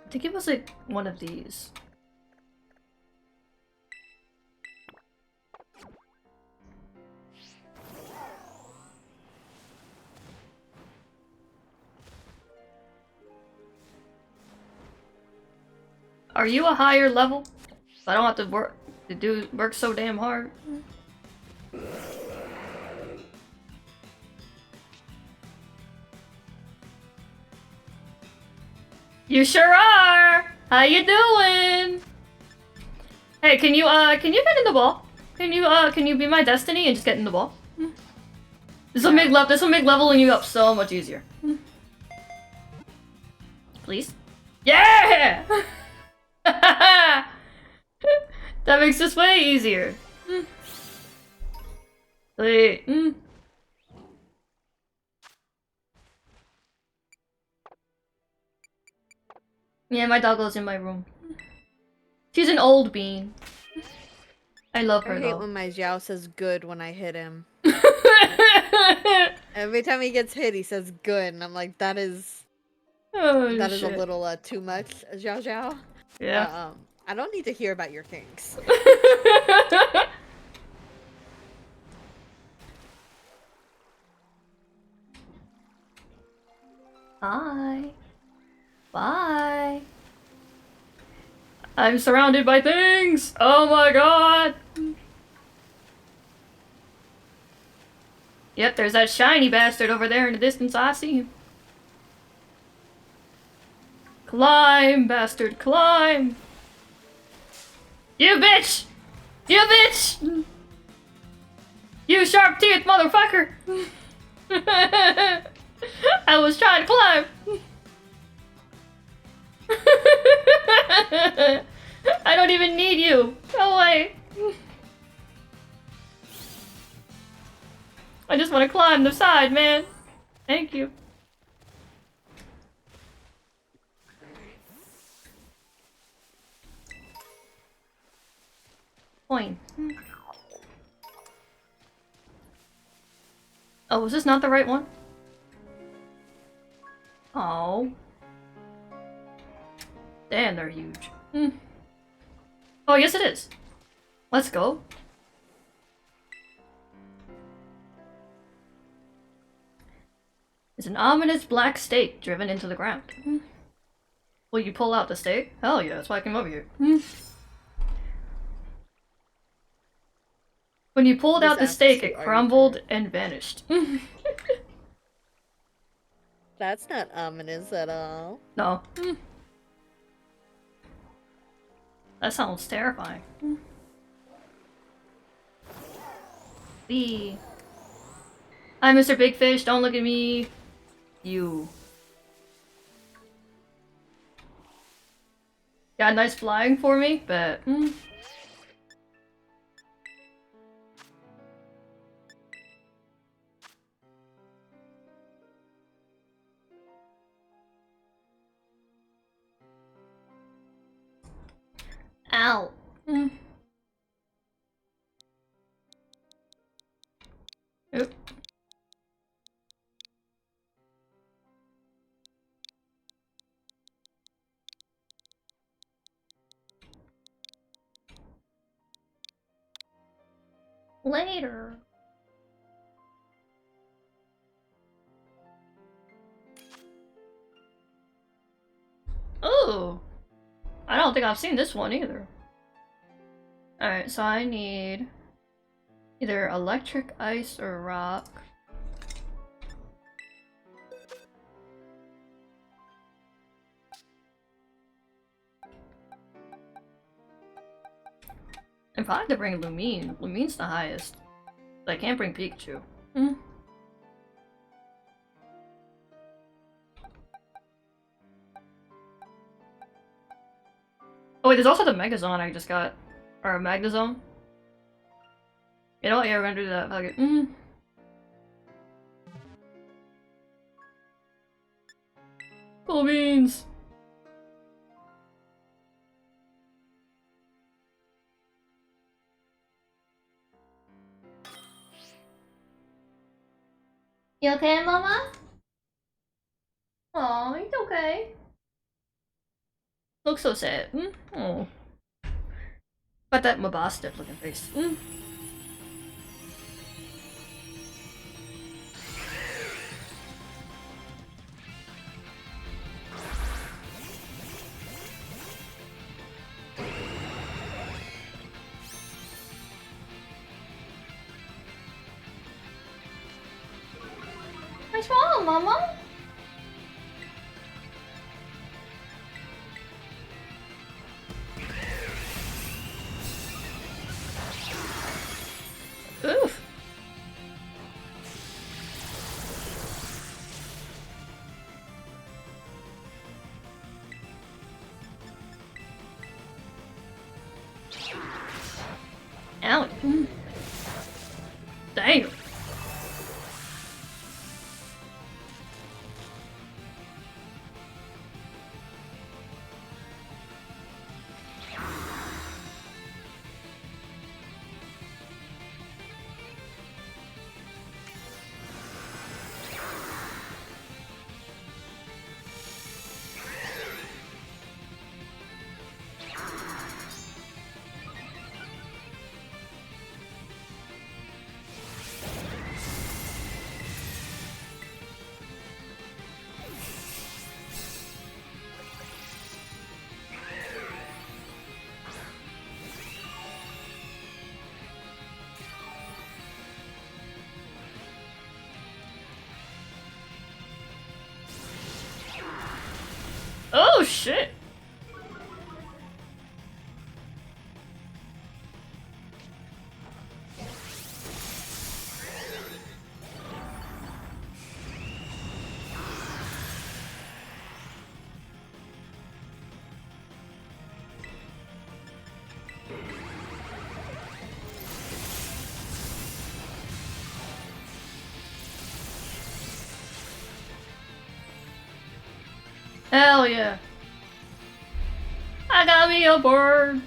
think it was like one of these. Are you a higher level? So I don't have to work so damn hard. You sure are! How you doing? Hey, can you get in the ball? Can you be my destiny and just get in the ball? This will make leveling you up so much easier. Please? Yeah! That makes this way easier. Wait. Yeah, my doggo's in my room. She's an old bean. I love her I hate though. when my Xiao says good when I hit him. Every time he gets hit, he says good, and I'm like, that is a little too much, Xiao Xiao. Yeah. I don't need to hear about your kinks. Hi. Bye. I'm surrounded by things! Oh my god! Yep, there's that shiny bastard over there in the distance. I see him. Climb, bastard, climb! You bitch! You bitch! You sharp teeth motherfucker! I was trying to climb! I don't even need you! Go away! I just want to climb the side, man. Thank you. Coin. Oh, was this not the right one? Oh. Damn, they're huge. Oh, yes it is. Let's go. is an ominous black stake driven into the ground. Will you pull out the stake? Hell yeah, that's why I came over here. When you pulled out the stake, it crumbled and vanished. That's not ominous at all. No. That sounds terrifying. Hi, Mr. Big Fish, don't look at me. You. Got nice flying for me, but... Ow. Oop. Later. Oh, I don't think I've seen this one either. Alright, so I need either electric, ice, or rock. If I had to bring Lumine, Lumine's the highest. But I can't bring Pikachu. Oh wait, there's also the Megazone I just got. Or a Magnezone. You know what? Yeah, we're gonna do that. Fuck it. Cool beans! You okay, Mama? Aw, it's okay. Looks so sad. Oh. Got that Mabosstick looking face. What's wrong, Mama? Oof. Ow. Damn. Oh shit! Hell yeah! I got me a bird!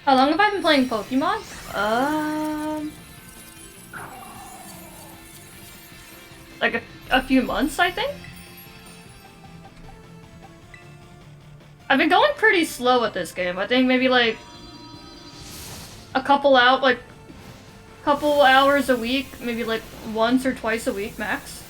How long have I been playing Pokemon? Like a few months, I think? I've been going pretty slow at this game. I think maybe like a couple hours a week, maybe like once or twice a week max.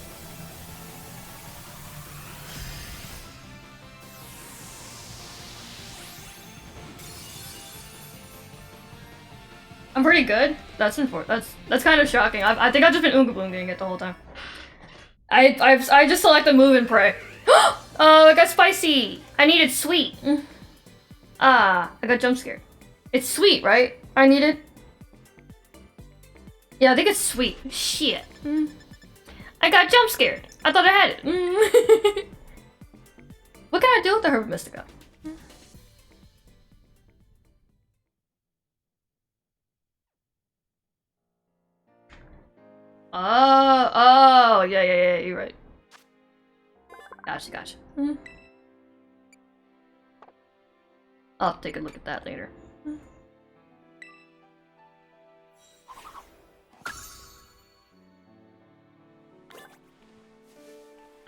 I'm pretty good. That's kind of shocking. I think I've just been oonga boonging it the whole time. I just selected move and pray. Oh, I got spicy. I needed sweet. Ah, I got jump scared. It's sweet, right? I needed. Yeah, I think it's sweet. Shit. I got jump scared. I thought I had it. What can I do with the Herb Mystica? Oh, yeah, you're right. Gotcha. I'll take a look at that later.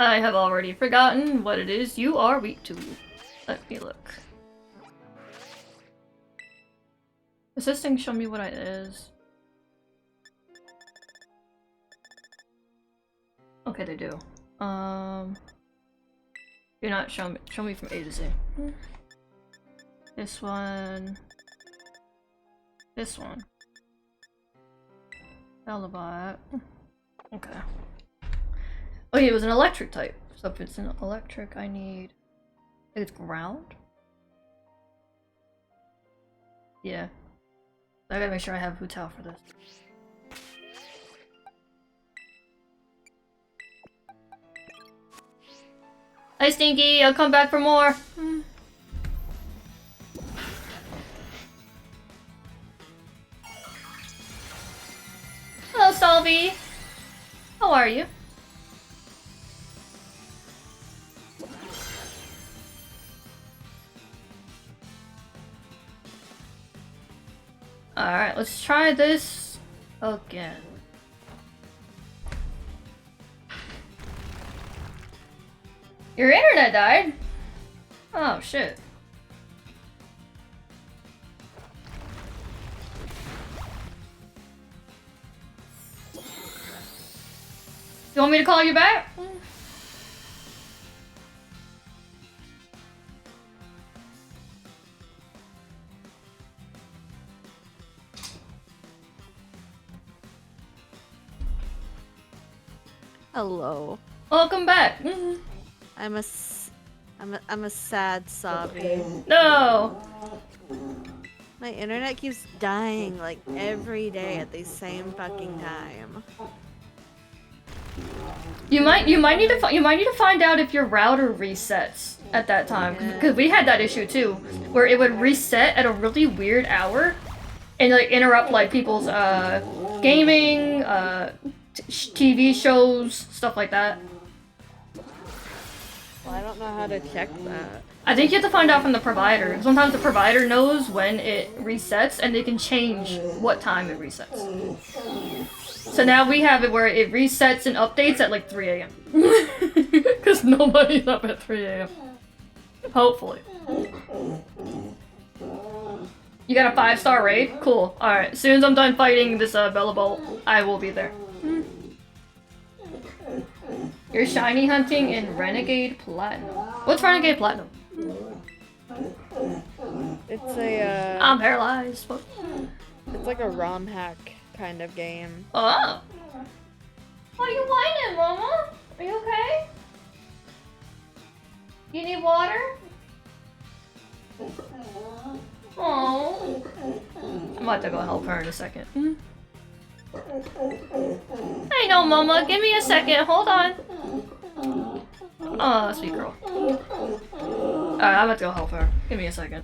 I have already forgotten what it is you are weak to. Let me look. Does this thing show me what it is? Okay, they do. Do not show me from A to Z. This one. This one. Elevate. Okay. Oh yeah, it was an electric type. So if it's an electric, I need... I think it's ground? Yeah. I gotta make sure I have Hu Tao for this. Hi Stinky, I'll come back for more. Hello Salvi. How are you? Alright, let's try this again. Your internet died? Oh shit. You want me to call you back? Hello. Welcome back. I'm a sad sobby. No. My internet keeps dying like every day at the same fucking time. You might need to find out if your router resets at that time, because we had that issue too, where it would reset at a really weird hour, and like interrupt like people's gaming, TV shows, stuff like that. Well, I don't know how to check that. I think you have to find out from the provider. Sometimes the provider knows when it resets, and they can change what time it resets. So now we have it where it resets and updates at like 3 a.m. Because nobody's up at 3 a.m. Hopefully. You got a 5-star raid? Cool. Alright, as soon as I'm done fighting this Bella Bolt, I will be there. You're shiny hunting in Renegade Platinum. What's Renegade Platinum? It's a I'm paralyzed. What? It's like a ROM hack kind of game. Oh. Why are you whining, Mama? Are you okay? You need water? Oh. I'm about to go help her in a second. Hey, no, Mama. Give me a second. Hold on. Oh, sweet girl. Alright, I'm about to go help her. Give me a second.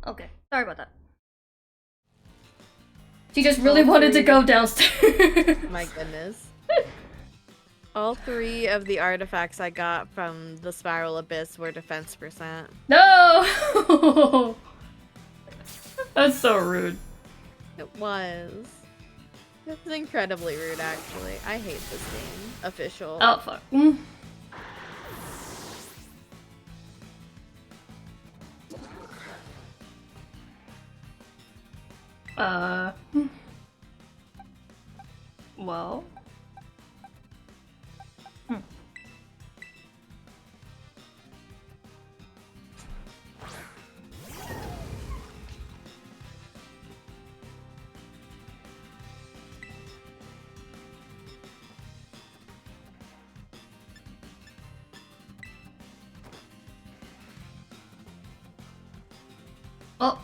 Okay. Sorry about that. She just really wanted to go downstairs. My goodness. All 3 of the artifacts I got from the Spiral Abyss were defense percent. No! That's so rude. It was. It's incredibly rude, actually. I hate this game. Official. Oh, fuck. Well. Oh.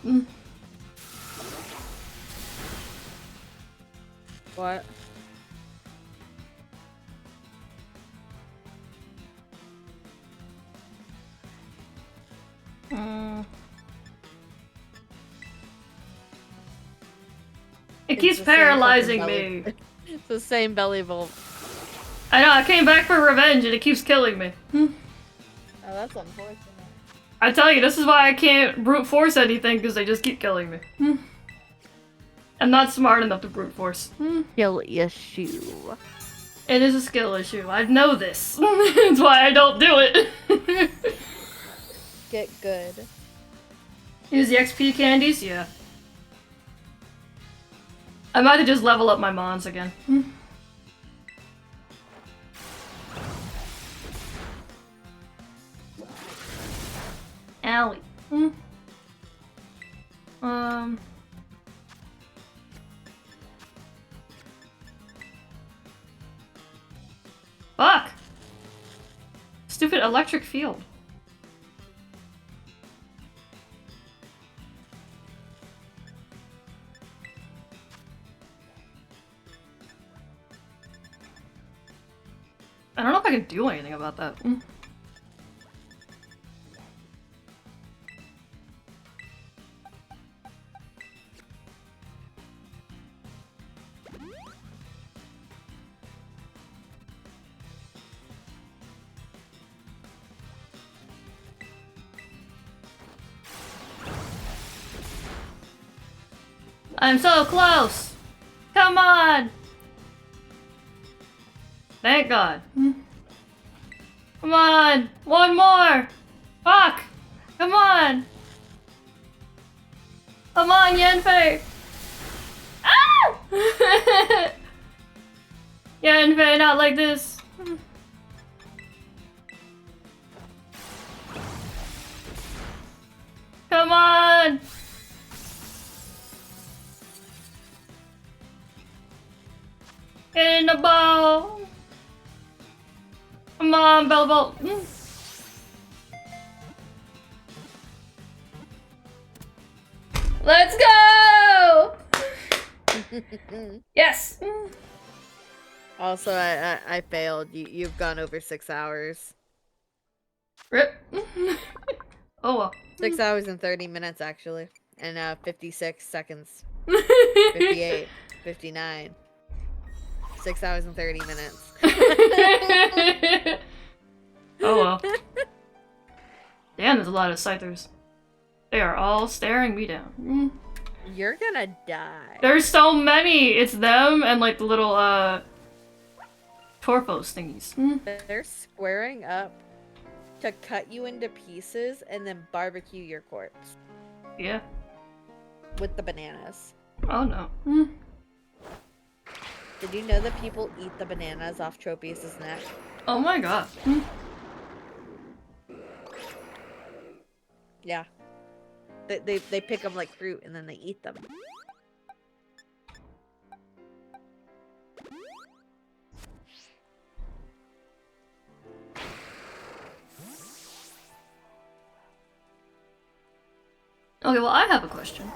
What? It keeps paralyzing me. It's the same belly bolt. I know, I came back for revenge and it keeps killing me. Oh, that's unfortunate. I tell you, this is why I can't brute force anything, because they just keep killing me. I'm not smart enough to brute force. Skill issue. It is a skill issue. I know this. That's why I don't do it. Get good. Use the XP candies? Yeah. I might have just level up my mons again. Owie. Fuck! Stupid electric field. I don't know if I can do anything about that. I'm so close! Come on! Thank God. Come on! One more! Fuck! Come on! Come on, Yanfei! Ah! Yanfei, not like this. Come on! Get in the ball! Come on, Bellbolt! Let's go! Yes! Also, I failed. You've gone over 6 hours. Rip. Oh well. 6 hours and 30 minutes, actually. And 56 seconds. 58. 59. 6 hours and 30 minutes. Oh well. Damn, there's a lot of Scythers. They are all staring me down. You're gonna die. There's so many! It's them and like the little Torpos thingies. They're squaring up to cut you into pieces and then barbecue your corpse. Yeah. With the bananas. Oh no. Did you know that people eat the bananas off Tropius' neck? Oh my god. Yeah. They pick them like fruit and then they eat them. Okay, well I have a question.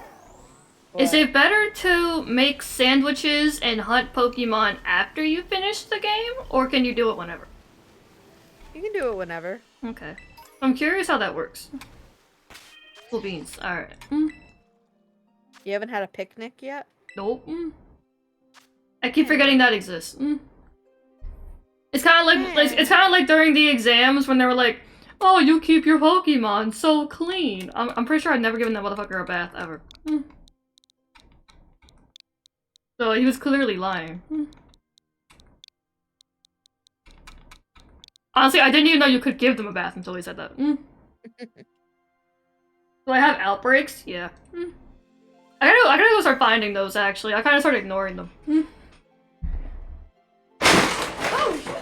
What? Is it better to make sandwiches and hunt Pokemon after you finish the game, or can you do it whenever? You can do it whenever. Okay. I'm curious how that works. Cool beans. Alright. You haven't had a picnic yet? Nope. I keep forgetting that exists. It's kind of like during the exams when they were like, "Oh, you keep your Pokemon so clean." I'm pretty sure I've never given that motherfucker a bath ever. So he was clearly lying. Honestly, I didn't even know you could give them a bath until he said that. Do I have outbreaks? Yeah. I gotta go start finding those, actually. I kind of started ignoring them. Oh, shit!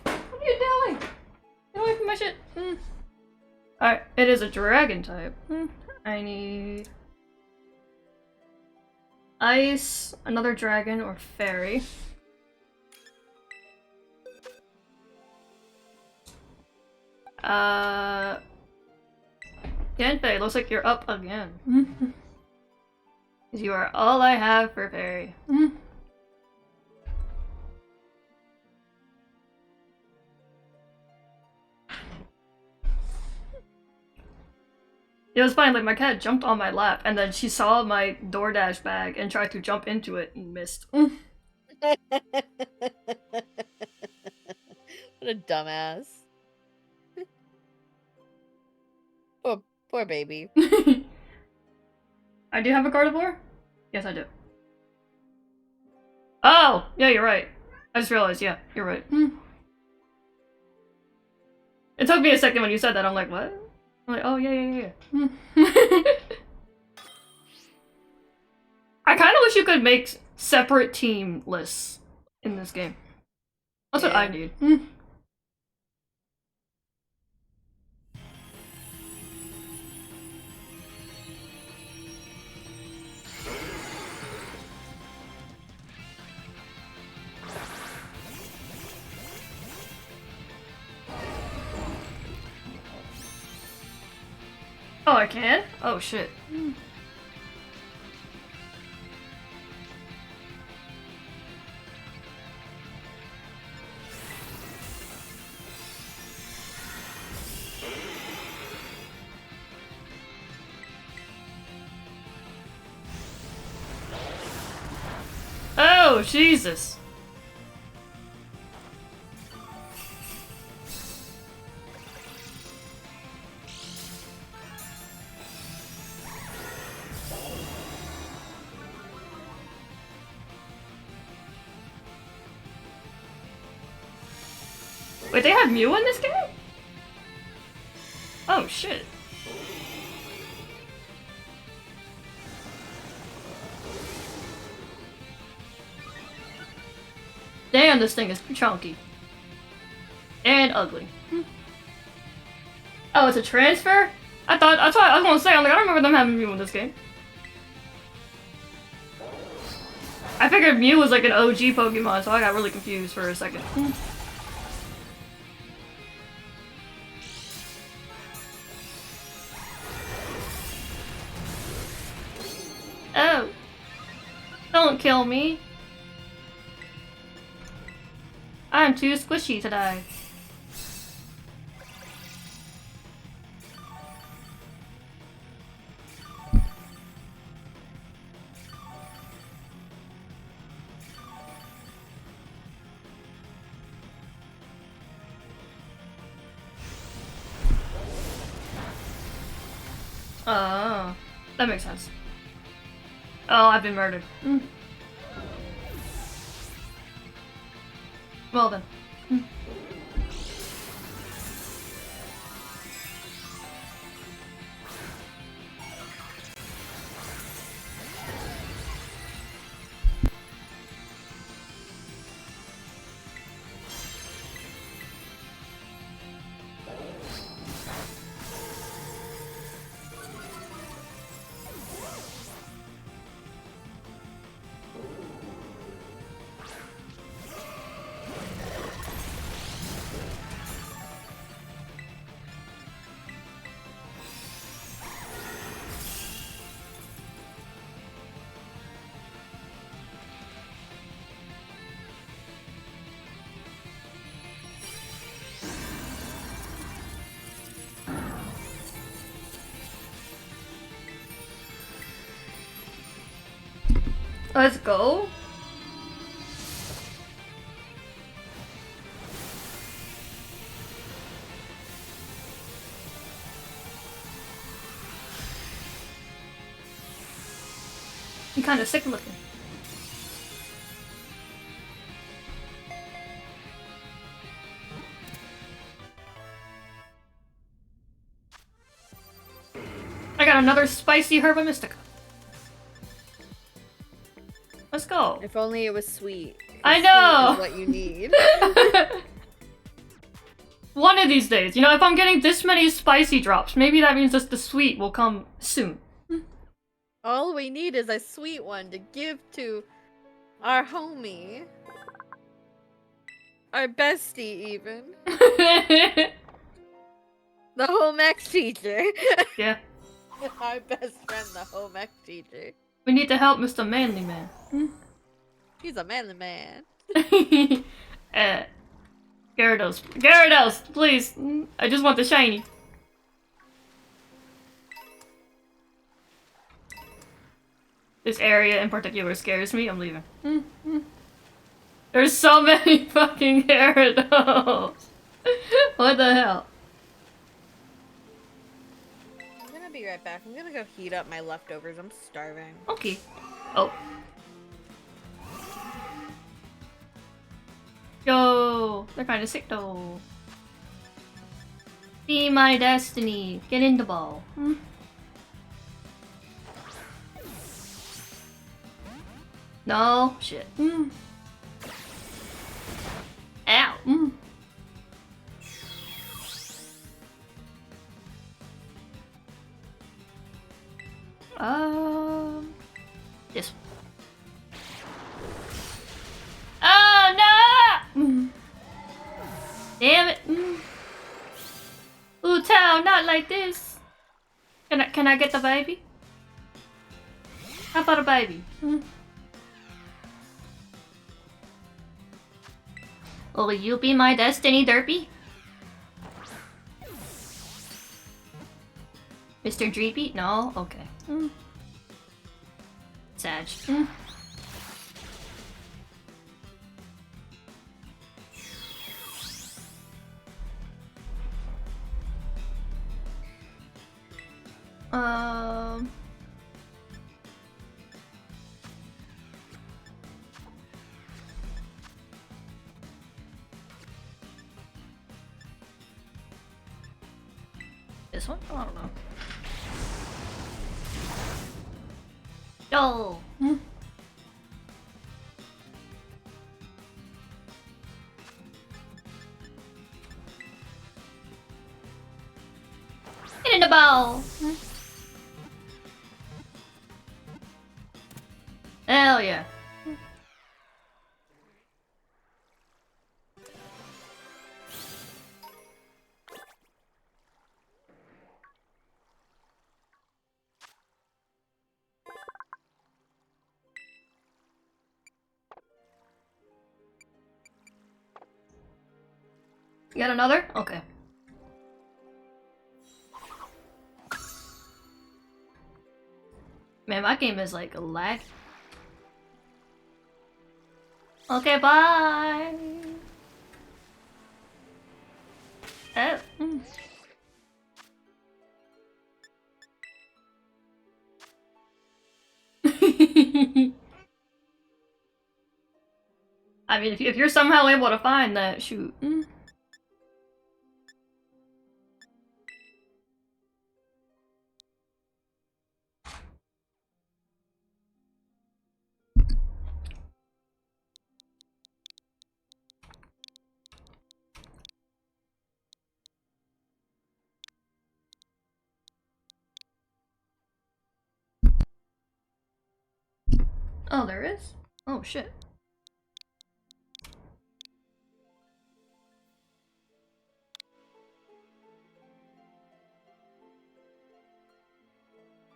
What are you doing? Get away from my shit! Alright, it is a dragon type. I need... ice, another dragon, or fairy. Genpei, looks like you're up again. You are all I have for fairy. It was fine, like my cat jumped on my lap and then she saw my DoorDash bag and tried to jump into it and missed. What a dumbass. Poor baby. I do have a carnivore? Yes, I do. Oh! Yeah, you're right. I just realized, yeah, you're right. It took me a second when you said that, I'm like, what? I'm like, oh, yeah. I kind of wish you could make separate team lists in this game. That's what I need. Oh, I can? Oh, shit. Oh, Jesus. Wait, they have Mew in this game? Oh, shit. Damn, this thing is chunky. And ugly. Oh, it's a transfer? That's why I was gonna say, I'm like, I don't remember them having Mew in this game. I figured Mew was like an OG Pokemon, so I got really confused for a second. Oh. Don't kill me. I'm too squishy today. Oh, that makes sense. Oh, I've been murdered. Well then. Let's go. You're kind of sick looking. I got another spicy Herba Mystica. Let's go. If only it was sweet. I Sweet know! is what you need. One of these days, you know, if I'm getting this many spicy drops, maybe that means that the sweet will come soon. All we need is a sweet one to give to our homie. Our bestie, even. The home ec teacher. Yeah. Our best friend, the home ec teacher. We need to help Mr. Manly Man. He's a manly man. Gyarados. Gyarados, please. I just want the shiny. This area in particular scares me. I'm leaving. There's so many fucking Gyarados. What the hell? I'm gonna be right back. I'm gonna go heat up my leftovers. I'm starving. Okay. Oh. Yo, they're kind of sick though. Be my destiny. Get in the ball. No shit. Ow. This one. Oh no! Damn it! Ooh, Tao, not like this. Can I get the baby? How about a baby? Will you be my destiny, Derpy? Mr. Dreepy? No? Okay. Sag. This one? I don't know. Yo! Get in the ball! Hell yeah. You got another? Okay. Man, my game is like a lag. Okay, bye. Oh. I mean, if you're somehow able to find that, shoot. Oh, there is? Oh, shit.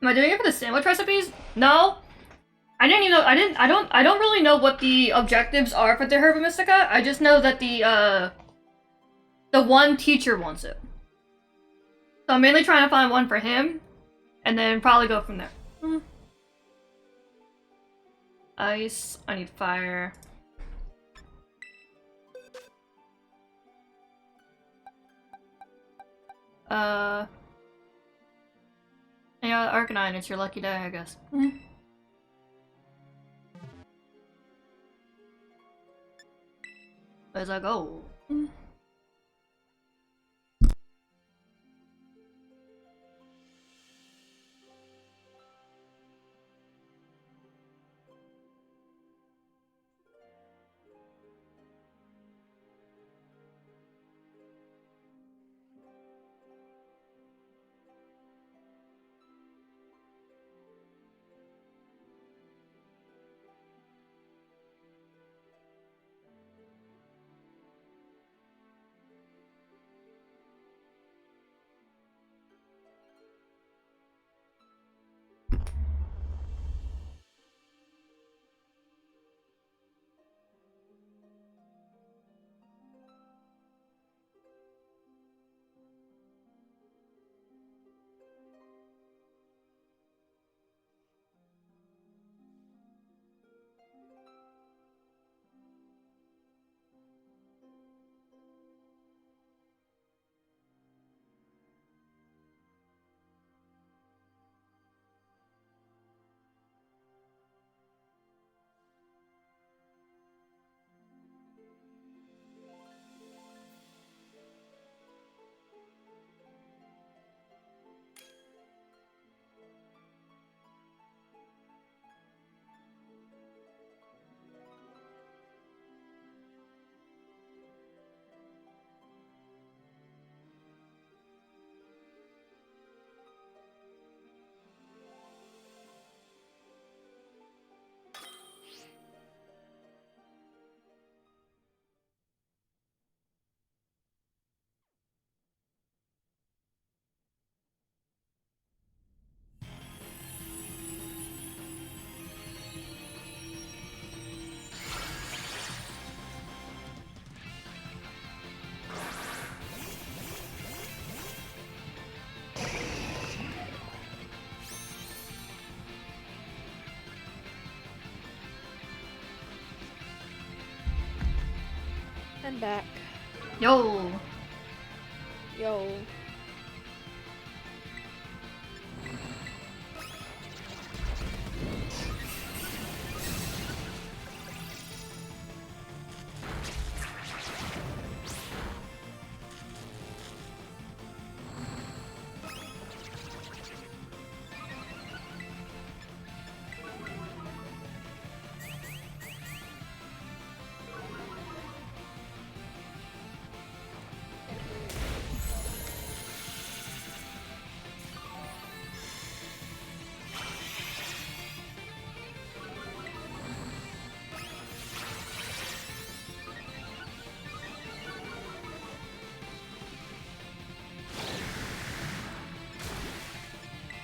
Am I doing it for the sandwich recipes? No. I didn't even know. I don't really know what the objectives are for the Herba Mystica. I just know that the one teacher wants it. So I'm mainly trying to find one for him, and then probably go from there. Ice. I need fire. Yeah, Arcanine, it's your lucky day, I guess. Where's I go? I'm back. Yo! Yo.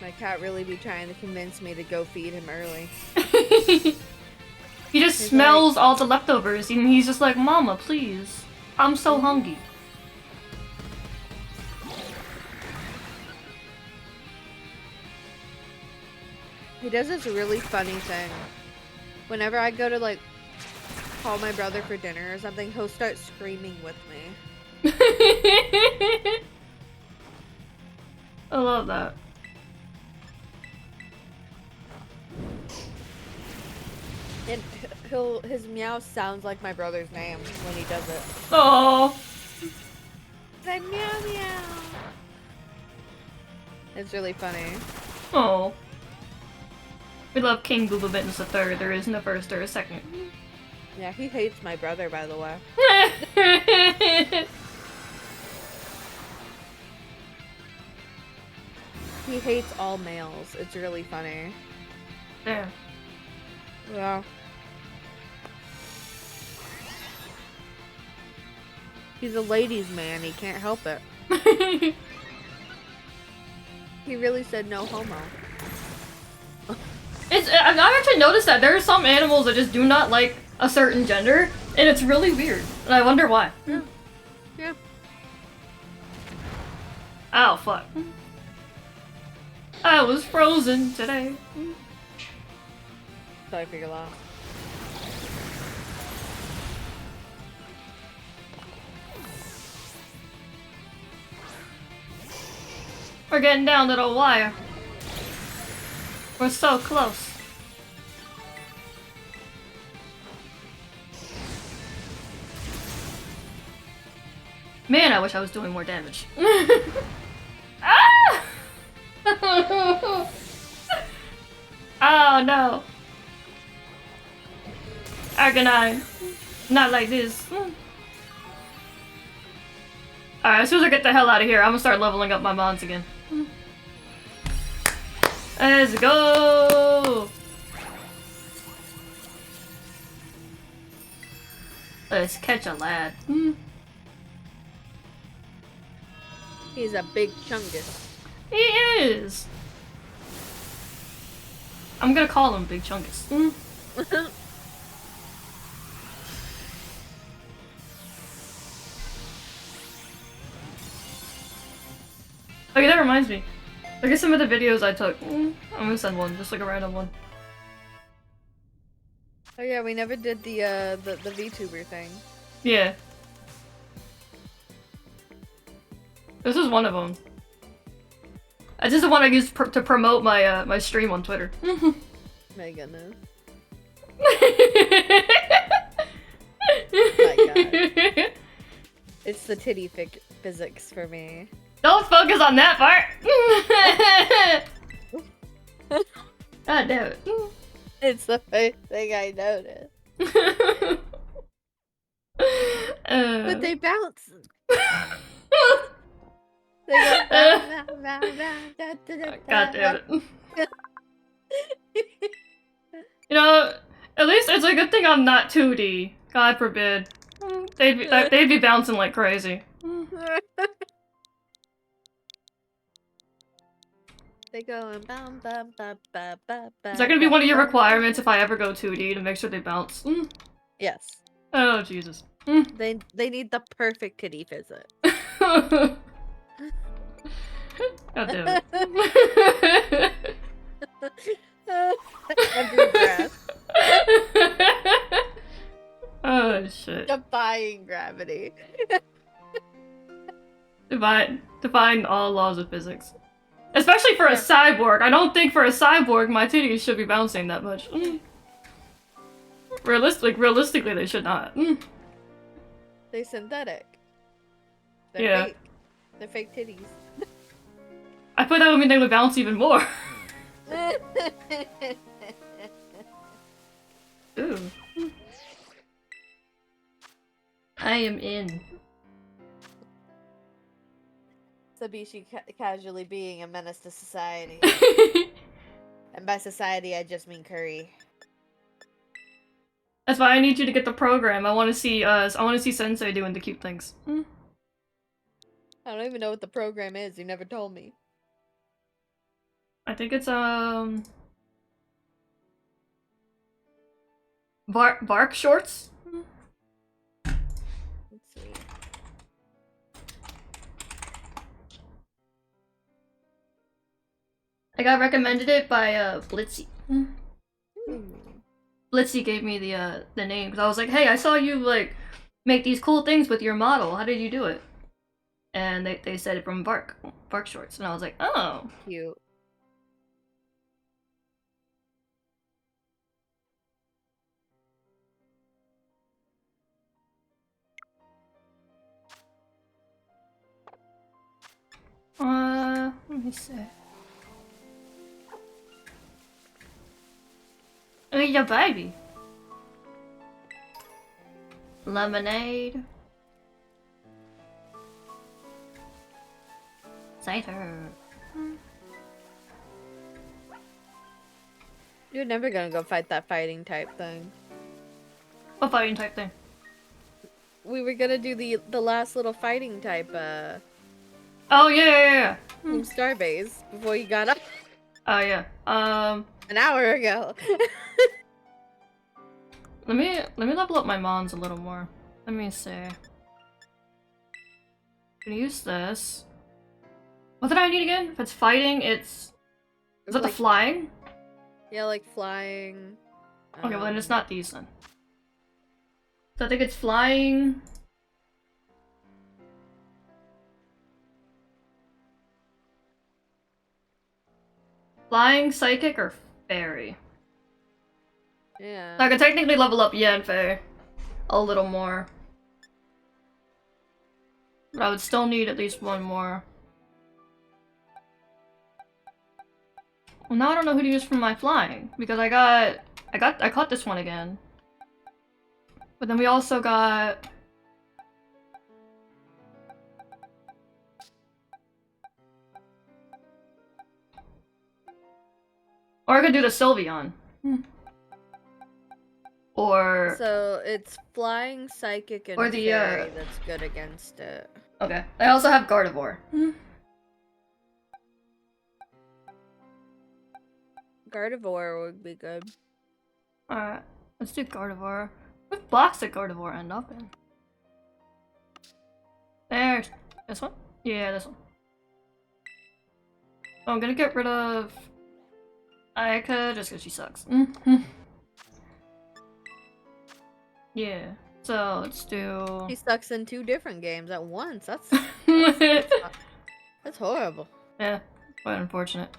My cat really be trying to convince me to go feed him early. He just He's smells all the leftovers and he's just like, Mama, please. I'm so hungry. He does this really funny thing. Whenever I go to like call my brother for dinner or something, he'll start screaming with me. I love that. And his meow sounds like my brother's name when he does it. Oh, It's like meow meow. It's really funny. oh. We love King Booba Mittens the third. There isn't a first or a second. Yeah, he hates my brother, by the way. He hates all males. It's really funny. There. Yeah. He's a ladies' man. He can't help it. He really said no homo. I've actually noticed that there are some animals that just do not like a certain gender, and it's really weird. And I wonder why. Yeah. Yeah. Oh, fuck. I was frozen today. So I figured out. We're getting down to the wire. We're so close. Man, I wish I was doing more damage. Ah! Oh no. Arcanine. Not like this. Alright, as soon as I get the hell out of here, I'm gonna start leveling up my mons again. Let's go! Let's catch a lad. He's a big chungus. He is! I'm gonna call him Big Chungus. Okay, that reminds me. Look at some of the videos I took. I'm gonna send one, just like a random one. Oh yeah, we never did the VTuber thing. Yeah. This is one of them. This is the one I used to promote my my stream on Twitter. My goodness. My god. It's the titty physics for me. Don't focus on that part! God damn it. It's the first thing I noticed. But they bounce. They go God damn it. You know, at least it's a good thing I'm not 2D. God forbid. They'd be bouncing like crazy. They go bam bam bam bam bam. Is that gonna be one of your requirements if I ever go 2D to make sure they bounce? Yes. Oh Jesus. They need the perfect titty physics. God damn it. Every breath. Oh shit. Defying gravity. Defying all laws of physics. Especially for a cyborg. I don't think for a cyborg my titties should be bouncing that much. Realistically they should not. They're synthetic. They're Yeah. fake. They're fake titties. I thought that would mean they would bounce even more. Ooh. I am in. Sabishi casually being a menace to society. And by society, I just mean curry. That's why I need you to get the program. I want to see Sensei doing the cute things. I don't even know what the program is. You never told me. I think it's Bark shorts. Let's see. I got recommended it by Blitzy. Blitzy gave me the name because I was like, hey, I saw you like make these cool things with your model. How did you do it? And they said it from Bark shorts, and I was like, oh, Cute. let me see. Look at your baby. Lemonade. Cider. You're never gonna go fight that fighting type thing. What fighting type thing? We were gonna do the last little fighting type, Oh yeah. in Starbase before you got up Oh yeah. an hour ago. Let me level up my mons a little more. Let me see. I'm gonna use this. What did I need again? If it's fighting, it's... Is that Like- the flying? Yeah, like flying. Okay, well then it's not these then. So I think it's flying... Flying, psychic, or fairy? Yeah. So I could technically level up Yanfei a little more. But I would still need at least one more. Well, now I don't know who to use for my flying, because I caught this one again. But then we also got... Or I could do the Sylveon. Or... So it's flying, psychic, and Or the, fairy that's good against it. Okay. I also have Gardevoir. Gardevoir would be good. Alright. Let's do Gardevoir. What box did Gardevoir end up in? There's... This one? Yeah, this one. Oh, I'm gonna get rid of... Ayaka just because she sucks. Yeah. So, let's do... He sucks in 2 different games at once. That's horrible. Yeah, quite unfortunate.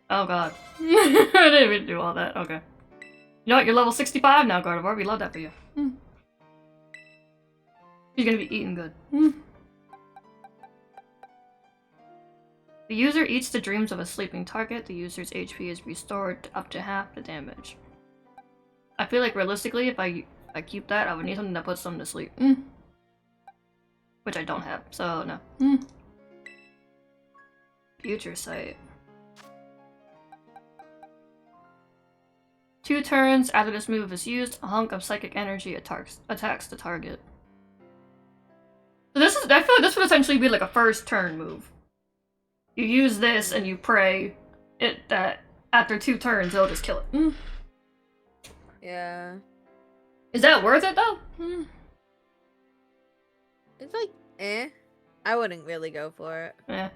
Oh god. I didn't even do all that. Okay. You know what? You're level 65 now, Gardevoir. We love that for you. You're gonna be eating good. The user eats the dreams of a sleeping target. The user's HP is restored up to half the damage. I feel like realistically, if I keep that, I would need something that puts them to sleep. Which I don't have, so no. Future Sight. 2 turns after this move is used, a hunk of psychic energy attacks the target. So this is, I feel like this would essentially be like a first turn move. You use this and you pray that after 2 turns it'll just kill it. Yeah. Is that worth it though? It's like, eh. I wouldn't really go for it. Yeah.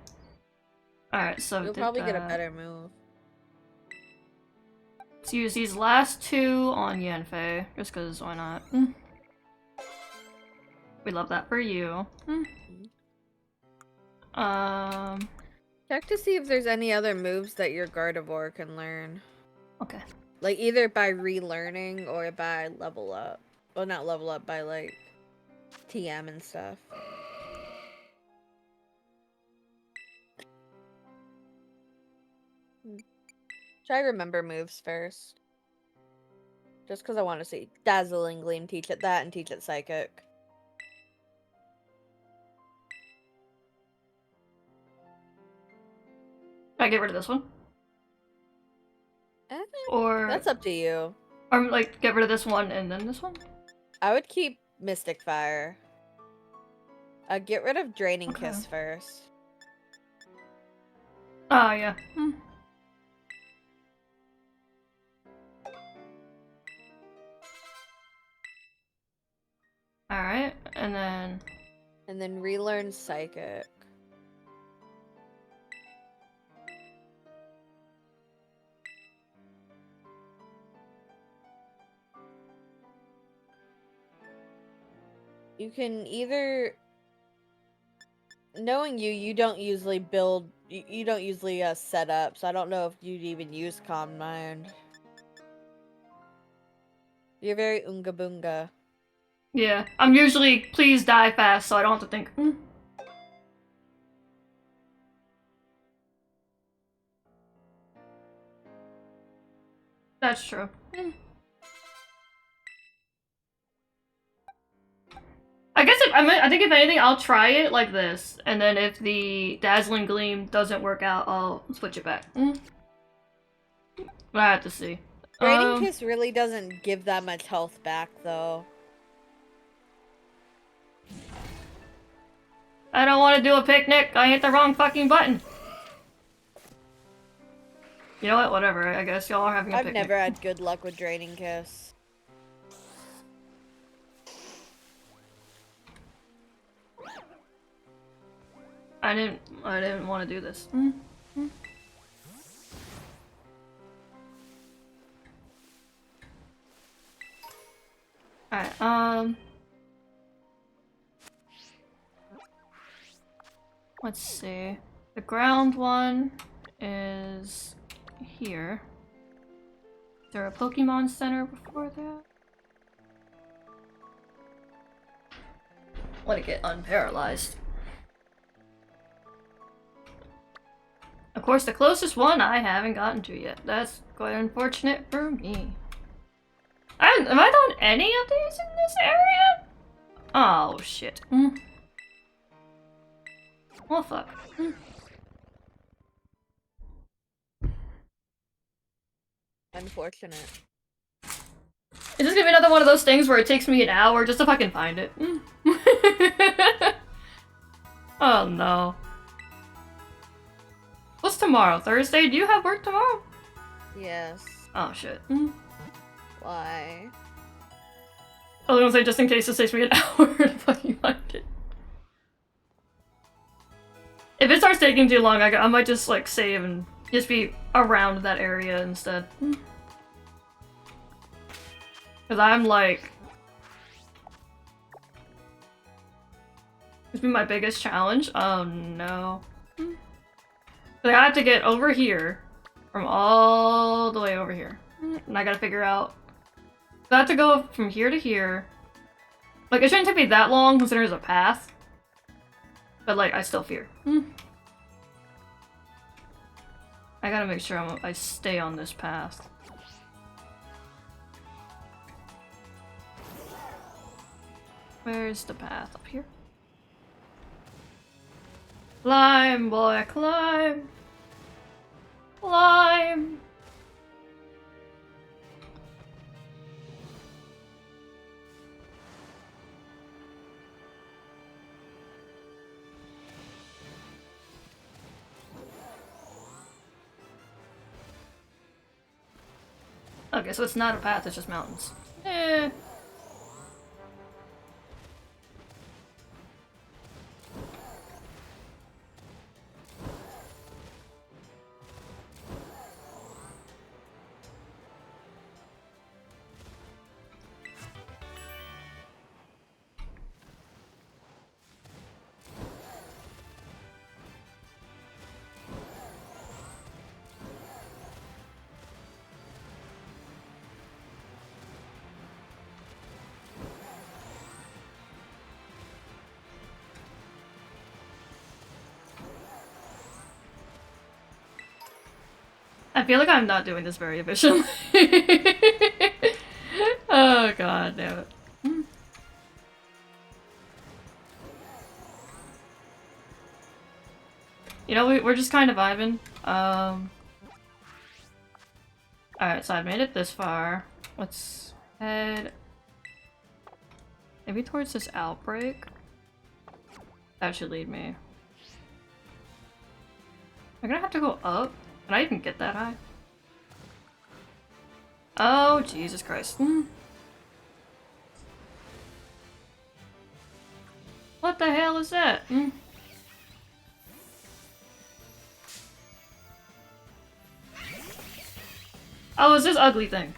Alright, so You'll probably get a better move. Let's use these last 2 on Yanfei, just because why not? We love that for you. Check to see if there's any other moves that your Gardevoir can learn. Okay. Like, either by relearning or by level up. Well, not level up, by, like, TM and stuff. Try remember moves first. Just because I want to see Dazzling Gleam, teach it that, and teach it Psychic. I get rid of this one? Or... That's up to you. Or, like, get rid of this one and then this one? I would keep Mystic Fire. Get rid of Draining Okay. Kiss first. Ah, yeah. Alright, and then... And then relearn Psychic. You can either... Knowing you, you don't usually build... You don't usually set up, so I don't know if you'd even use Calm Mind. You're very Unga Boonga. Yeah, I'm usually please die fast so I don't have to think. That's true. I guess I think if anything, I'll try it like this, and then if the Dazzling Gleam doesn't work out, I'll switch it back. But I have to see. Draining Kiss really doesn't give that much health back, though. I don't want to do a picnic. I hit the wrong fucking button. You know what? Whatever. I guess y'all are having a I've picnic. never had good luck with Draining Kiss. I didn't want to do this. Alright, let's see. The ground one is here. Is there a Pokemon Center before that? I want to get unparalyzed. Of course, the closest one I haven't gotten to yet. That's quite unfortunate for me. Have I done any of these in this area? Oh, shit. Well, fuck. Unfortunate. Is this gonna be another one of those things where it takes me an hour just to fucking find it? Oh no. What's tomorrow? Thursday? Do you have work tomorrow? Yes. Oh shit. Why? I was gonna say just in case it takes me an hour to fucking find it. If it starts taking too long, I might just like save and just be around that area instead. Cause I'm like... This be my biggest challenge? Oh no. Like, I have to get over here from all the way over here. And I gotta figure out... I have to go from here to here. Like, it shouldn't take me that long considering there's a path. But like, I still fear. I gotta make sure I stay on this path. Where's the path? Up here? Climb, boy, climb! Climb! Okay, so it's not a path, it's just mountains. Eh. I feel like I'm not doing this very efficiently. Oh god damn it. You know, we're just kind of vibing. Alright, so I've made it this far. Let's head... maybe towards this outbreak? That should lead me. I'm gonna have to go up? Can I even get that high? Oh, Jesus Christ. What the hell is that? Oh, it's this ugly thing.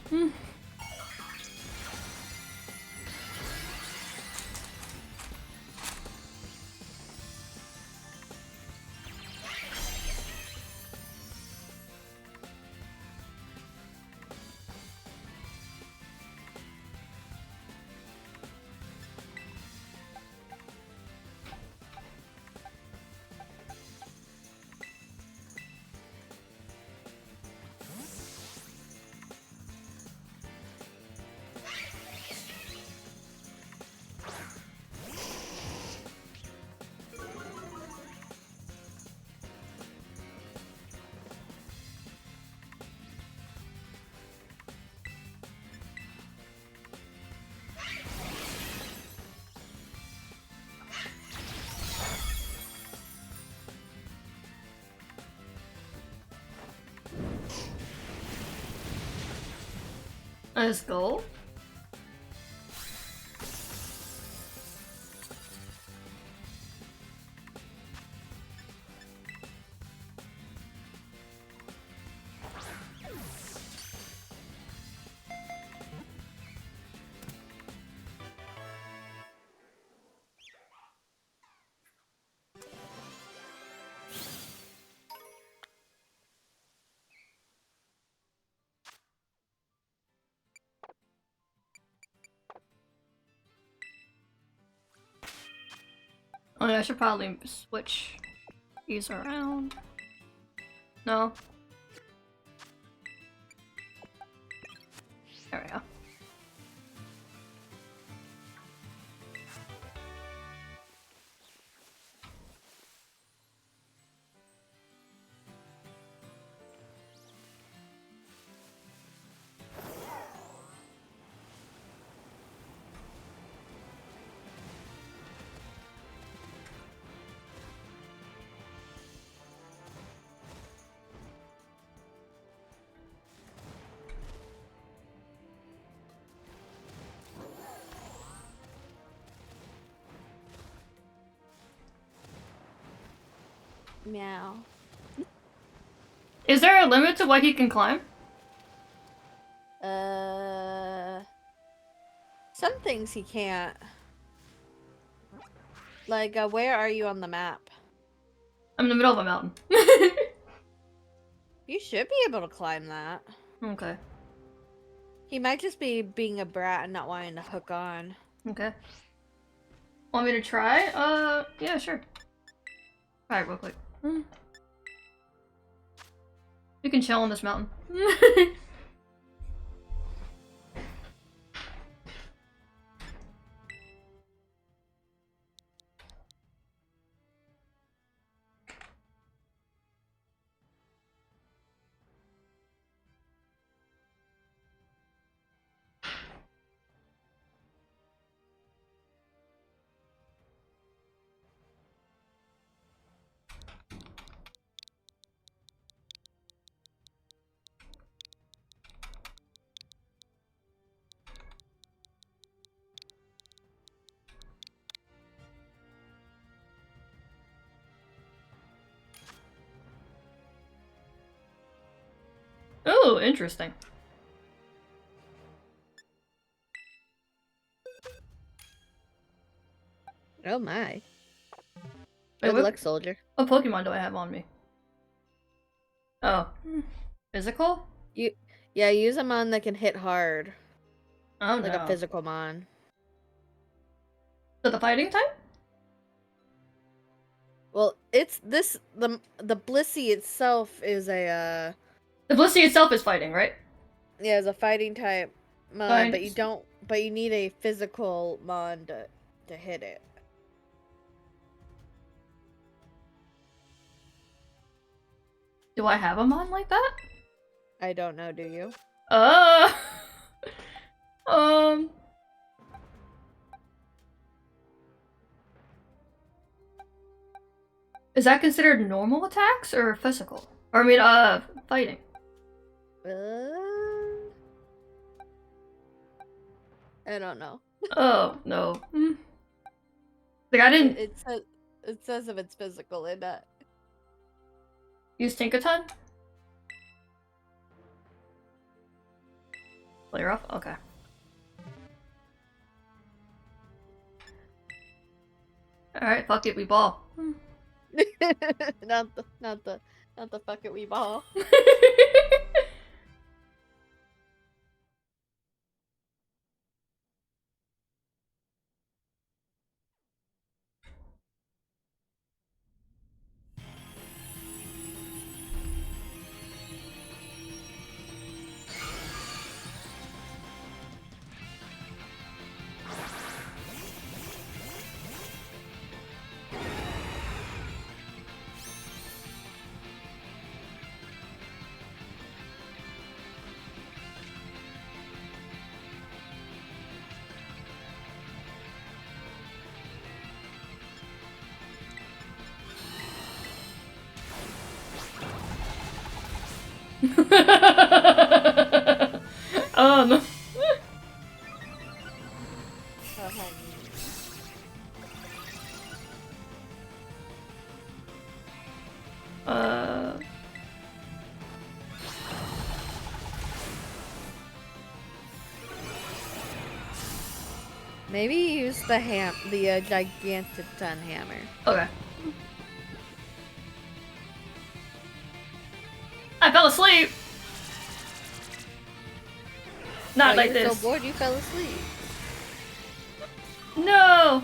Let's go. Oh, yeah, I should probably switch these around. No. There we go. Meow. Is there a limit to what he can climb? Some things he can't. Like, where are you on the map? I'm in the middle of a mountain. You should be able to climb that. Okay. He might just be being a brat and not wanting to hook on. Okay. Want me to try? Yeah, sure. Alright, real quick. You can chill on this mountain. Oh, interesting. Oh my. Wait, Good luck, soldier. what Pokemon do I have on me? Oh. Physical? Yeah, use a mon that can hit hard. Oh, like no. a physical mon. So the fighting type? Well, it's this the Blissey itself is a The Blissey itself is fighting, right? yeah, is a fighting type mon, Fine. but you need a physical mon to hit it. Do I have a mon like that? I don't know, do you? Um. Is that considered normal attacks or physical? Or I mean, fighting. I don't know. Oh, no. Like, I didn't It says if it's physical in that. use Tinkaton? Clear off? Okay. Alright, fuck it, we ball. not the fuck it we ball. um. Maybe use the Gigantiton hammer. Okay. I fell asleep! Not like you were this. so bored you fell asleep. No!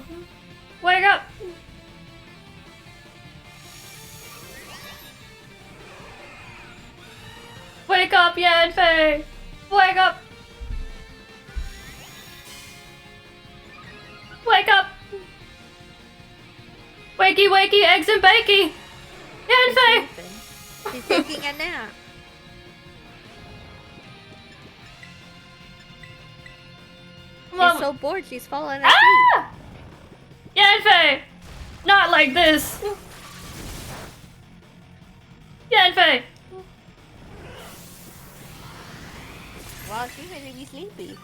Wake up! Wake up, Yanfei! Wake up! Wake up! Wakey, wakey, eggs and bakey! Yanfei! She's taking a nap. She's so bored, she's falling asleep. Ah! Yanfei! Not like this! Yanfei! Wow, she's ready to be sleepy.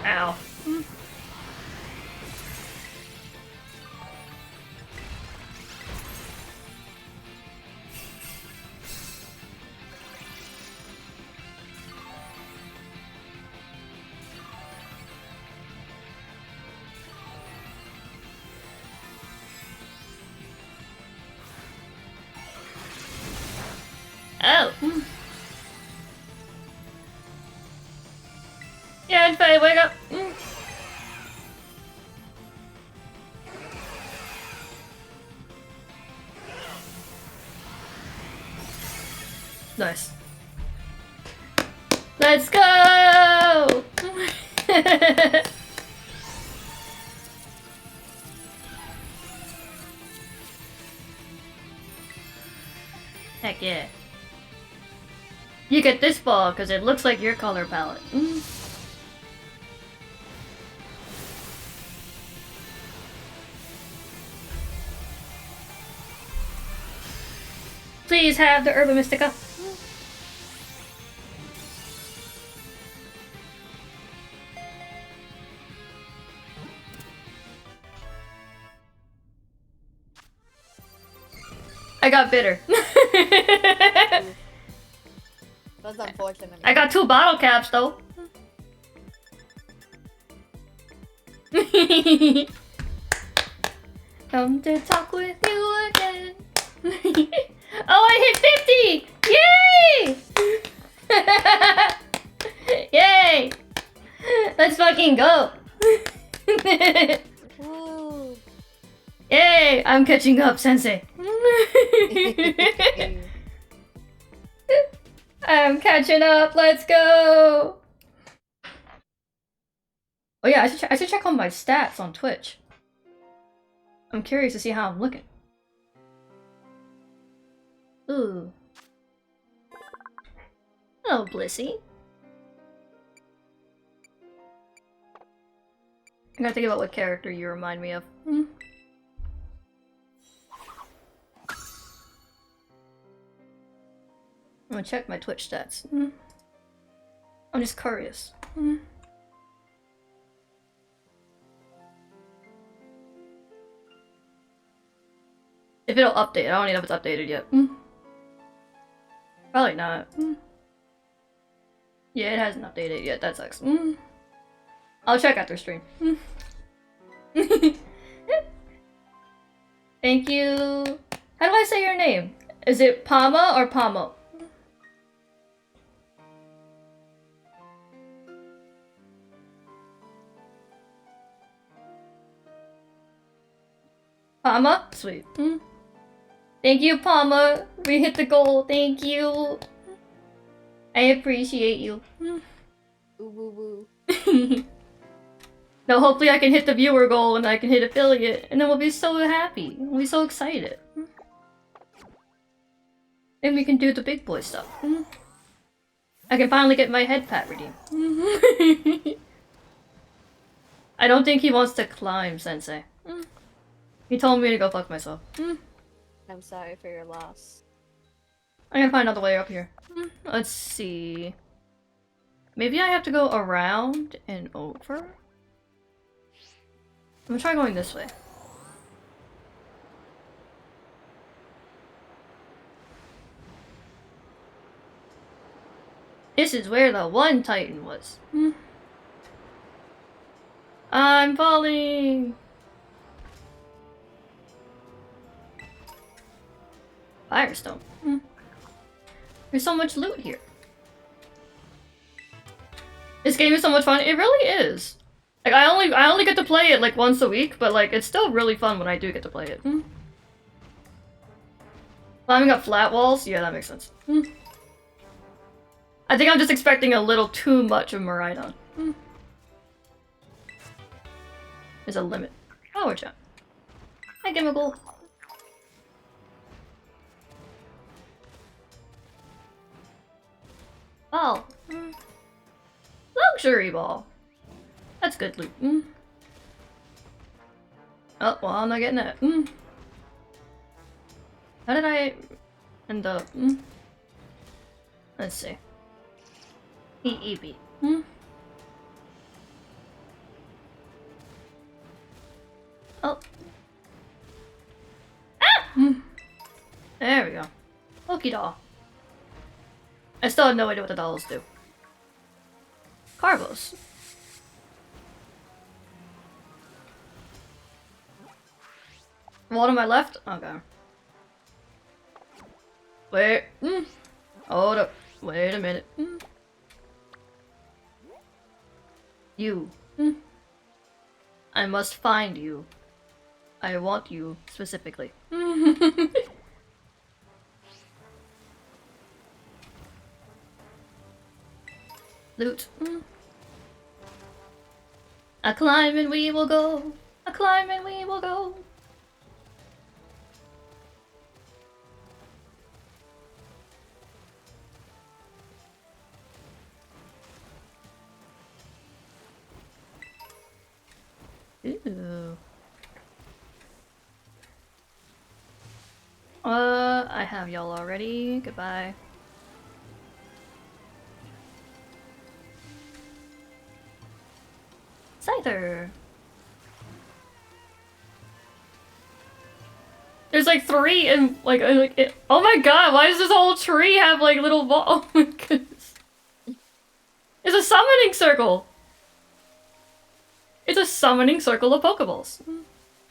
Ow. Oh. Yanfei, wake up! Nice. Let's go! Heck yeah. You get this ball because it looks like your color palette. Please have the Herba Mystica. I got bitter. That's unfortunate. I got 2 bottle caps though. Come to talk with you again. Oh, I hit 50! Yay! Yay! Let's fucking go. Woo. Yay! I'm catching up, Sensei. I'm catching up. Let's go. Oh yeah, I should check on my stats on Twitch. I'm curious to see how I'm looking. Ooh. Hello, Blissey. I gotta think about what character you remind me of. I'm gonna check my Twitch stats. I'm just curious. If it'll update, I don't even know if it's updated yet. Probably not. Yeah, it hasn't updated yet. That sucks. I'll check after stream. Thank you. How do I say your name? Is it Pama or Pamo? Pama? Sweet. Thank you, Pama. We hit the goal. Thank you. I appreciate you. Ooh, woo, woo. Now hopefully I can hit the viewer goal and I can hit affiliate, and then we'll be so happy. We'll be so excited. Then we can do the big boy stuff. I can finally get my head pat redeemed. I don't think he wants to climb, Sensei. He told me to go fuck myself. I'm sorry for your loss. I'm gonna find another way up here. Let's see. Maybe I have to go around and over? I'm gonna try going this way. This is where the one Titan was. I'm falling! Firestone. There's so much loot here. This game is so much fun. It really is. Like I only get to play it like once a week, but like it's still really fun when I do get to play it. Climbing up flat walls? Yeah, that makes sense. I think I'm just expecting a little too much of Miraidon. There's a limit. Power jump. Hi, Gimmickle. Ball. Luxury ball. That's good loot. Oh, well, I'm not getting that. How did I end up? Let's see. EEB. Oh. Ah! There we go. Pokey doll. I still have no idea what the dolls do. Carvos. One on my left? Okay. Wait. Hold up. Wait a minute. You. I must find you. I want you specifically. Loot. A climb and we will go. A climb and we will go. Ooh. I have y'all already. Goodbye. Scyther. There's like 3 and like oh my god, why does this whole tree have like little ball? Oh my goodness. It's a summoning circle. It's a summoning circle of Pokeballs.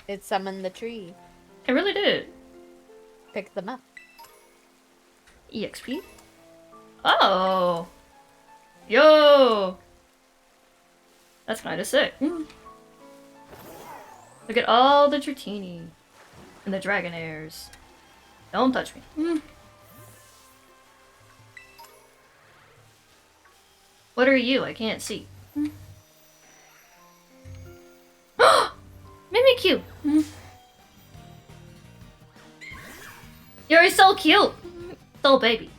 It summoned the tree. It really did. Pick them up. EXP? Oh. Yo. That's kind of sick. Look at all the Dratini and the Dragonairs. Don't touch me. What are you? I can't see. Mimikyu! You're so cute! So baby.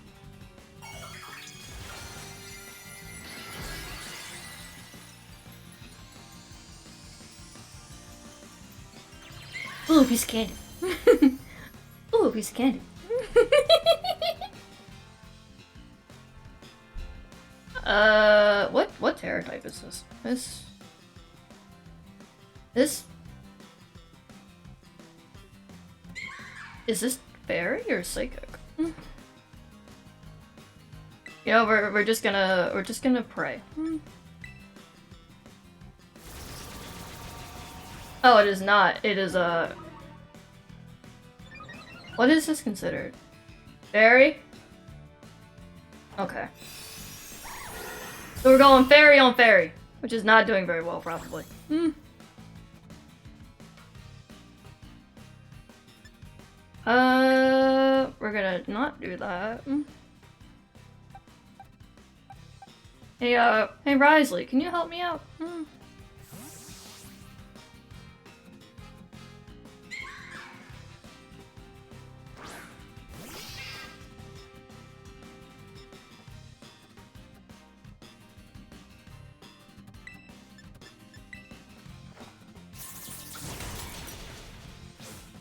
Ooh, a piece of candy. Ooh, a piece of candy. What Terra type is this? This? Is this fairy or psychic? You know, we're just gonna pray. Oh, it is not. It is a. What is this considered? Fairy? Okay. So we're going fairy on fairy, which is not doing very well, probably. We're gonna not do that. Hey, hey Risley, can you help me out?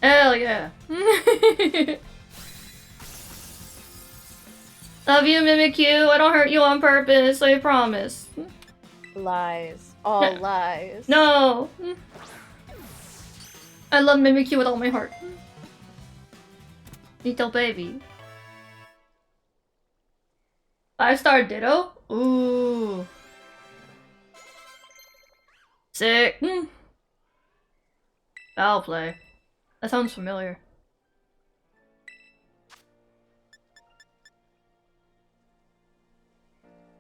Hell yeah. Love you, Mimikyu. I don't hurt you on purpose, I promise. Lies. All lies. No! I love Mimikyu with all my heart. Little baby. 5-star Ditto? Ooh. Sick. Foul play. That sounds familiar.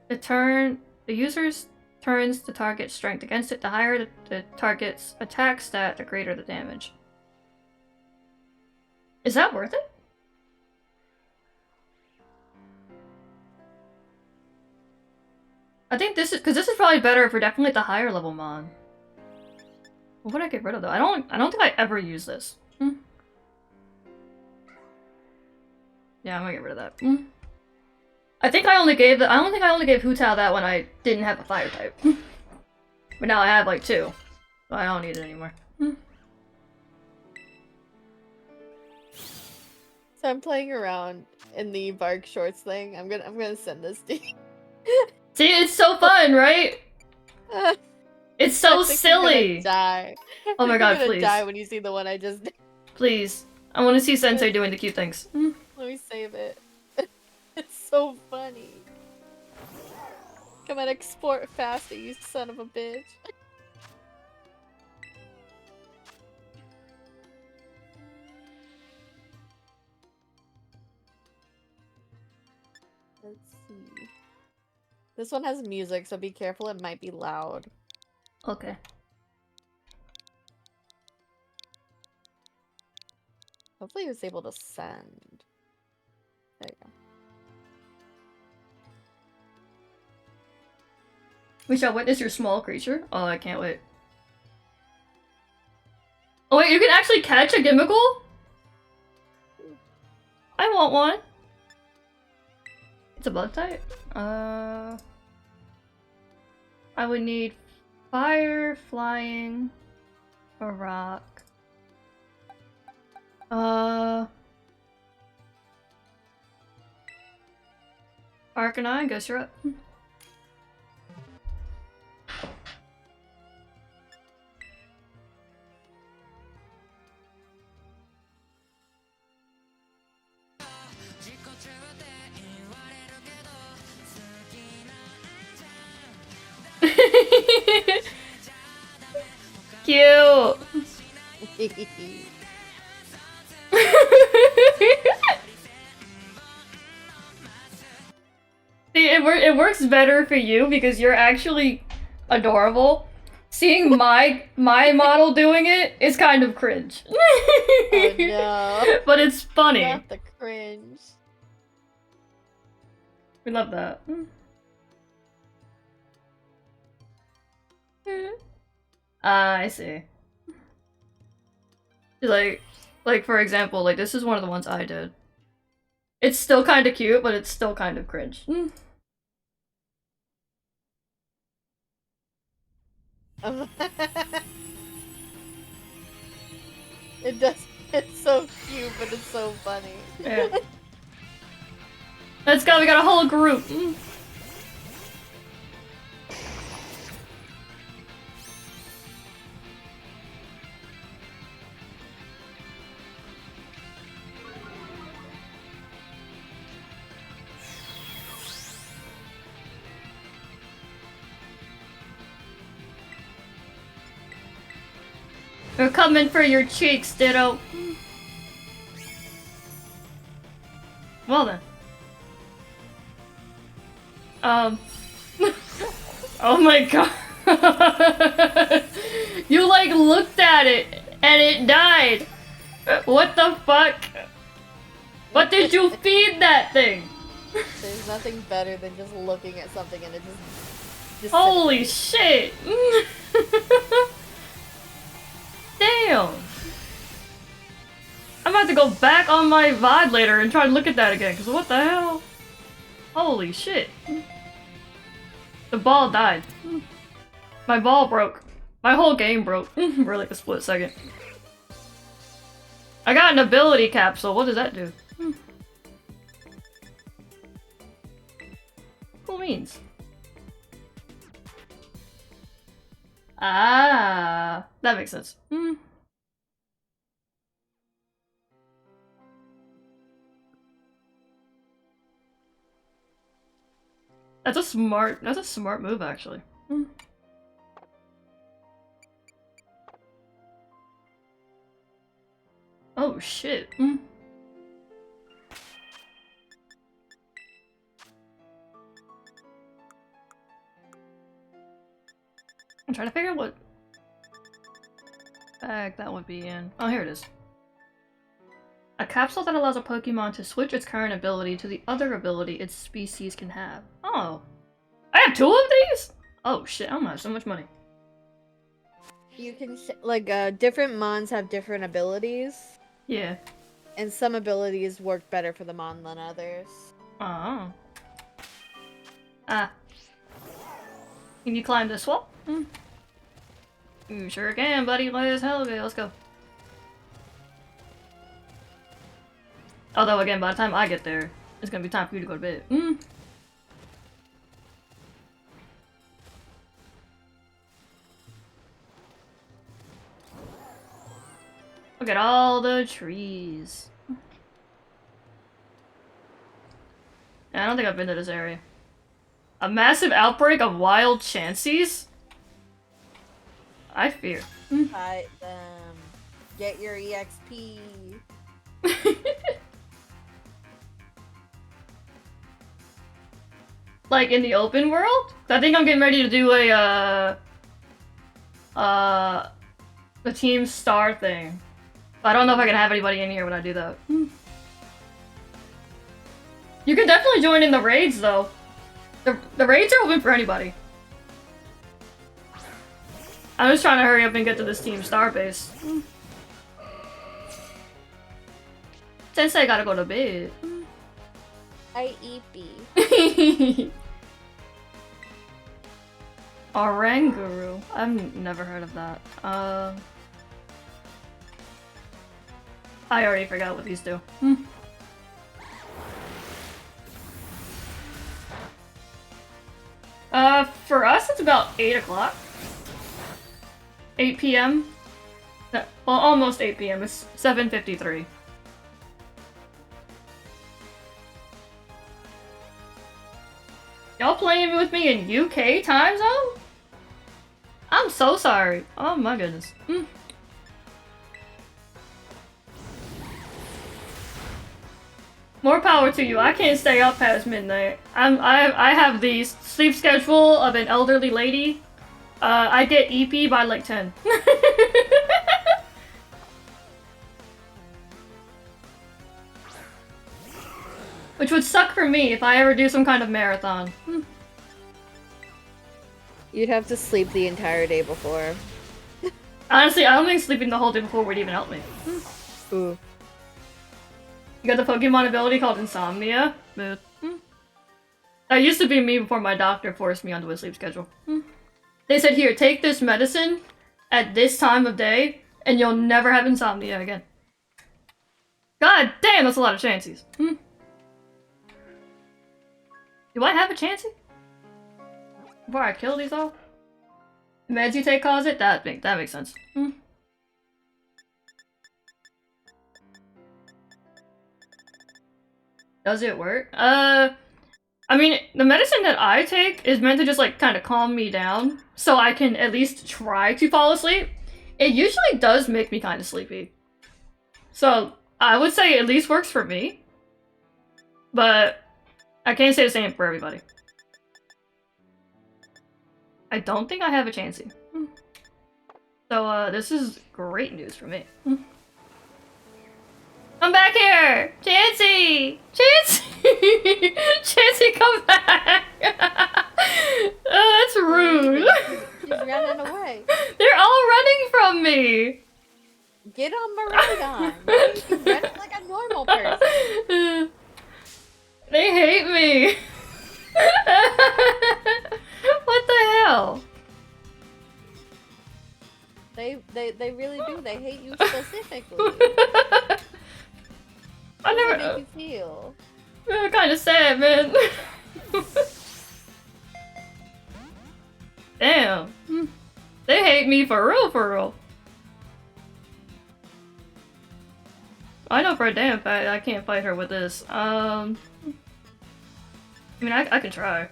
The user's turns the target's strength against it. The higher the target's attack stat, the greater the damage. Is that worth it? I think this is because this is probably better for definitely the higher level mod. What would I get rid of though? I don't think I ever use this. Yeah, I'm gonna get rid of that. I think I only gave Hu Tao that when I didn't have a fire type. But now I have like 2. So I don't need it anymore. So I'm playing around in the bark shorts thing. I'm gonna send this to you. See, it's so fun, right? It's so silly. Die. Oh my god, you're gonna please. die when you see the one I just did. Please. I want to see Sensei doing the cute things. Let me save it. It's so funny. Come on, export faster, you son of a bitch. Let's see. This one has music, so be careful, it might be loud. Okay. Hopefully he was able to send. There you go. We shall witness your small creature. Oh, I can't wait. Oh wait, you can actually catch a Gimmickle? I want one. It's a bug type? I would need fire, flying, or rock. Arcanine, guess you're up. Cute. See, it works better for you because you're actually adorable. Seeing my model doing it is kind of cringe. Oh no. But it's funny. Not the cringe. We love that. I see. Like for example, like this is one of the ones I did. It's still kind of cute, but it's still kind of cringe. It does. It's so cute, but it's so funny. Yeah. Let's go. We got a whole group. We're coming for your cheeks, Ditto. Well then. Oh my god. You like looked at it and it died. What the fuck? What did you feed that thing? There's nothing better than just looking at something and it just Holy shit. Damn! I'm about to go back on my VOD later and try to look at that again, because what the hell? Holy shit. The ball died. My ball broke. My whole game broke for like a split second. I got an ability capsule. What does that do? Cool means. Ah, that makes sense. That's a smart move actually. Oh shit. trying to figure out what bag that would be in. Oh, here it is. A capsule that allows a Pokemon to switch its current ability to the other ability its species can have. Oh. I have 2 of these?! Oh shit, I'm gonna have so much money. You can like different mons have different abilities. Yeah. And some abilities work better for the mon than others. Oh. Ah. Can you climb this wall? You sure can, buddy. Let's go. Although again, by the time I get there, it's gonna be time for you to go to bed. Look at all the trees. Yeah, I don't think I've been to this area. A massive outbreak of wild Chanseys? I fear. Fight them. Get your EXP. Like in the open world? I think I'm getting ready to do the Team Star thing. But I don't know if I can have anybody in here when I do that. You can definitely join in the raids though. The raids are open for anybody. I'm just trying to hurry up and get to this Team Star base. Sensei gotta go to bed. IEP. Oranguru. I've never heard of that. I already forgot what these do. For us it's about 8 o'clock. 8 p.m. No, well, almost 8 p.m. It's 7:53. Y'all playing with me in UK time zone? I'm so sorry. Oh my goodness. More power to you. I can't stay up past midnight. I have the sleep schedule of an elderly lady. I get EP by like 10. Which would suck for me if I ever do some kind of marathon. You'd have to sleep the entire day before. Honestly, I don't think sleeping the whole day before would even help me. Ooh. You got the Pokemon ability called Insomnia. That used to be me before my doctor forced me onto a sleep schedule. They said, here, take this medicine at this time of day, and you'll never have insomnia again. God damn, that's a lot of chances. Do I have a Chansey? Before I kill these all? The meds you take cause it? That makes sense. Does it work? I mean, the medicine that I take is meant to just like kind of calm me down so I can at least try to fall asleep. It usually does make me kind of sleepy. So I would say it at least works for me. But I can't say the same for everybody. I don't think I have a Chansey. So this is great news for me. Come back here! Chansey! Chansey! Chansey, come back! Oh, that's rude. She's running away. They're all running from me! Get on Miraidon! Why are you running like a normal person? They hate me! What the hell? They really do. They hate you specifically. I How does never. it make you feel? I'm kind of sad, man. Damn. They hate me for real, for real. I know for a damn fact I can't fight her with this. I mean, I can try.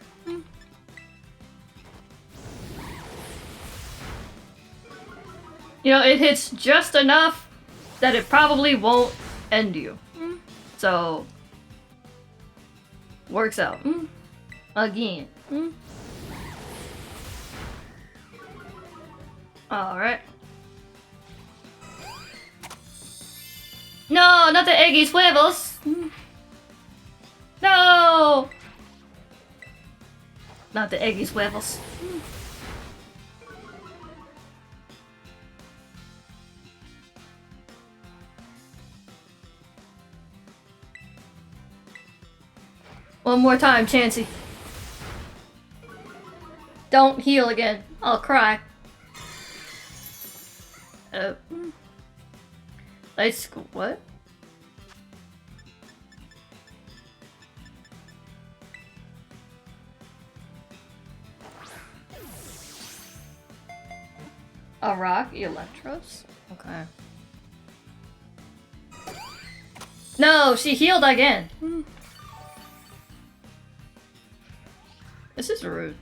You know, it hits just enough that it probably won't end you. So, works out. Again. Alright. No, not the eggy swivels! No! Not the eggy swivels. One more time, Chansey. Don't heal again. I'll cry. Let's what? A rock? Electros? Okay. No, she healed again. This is rude.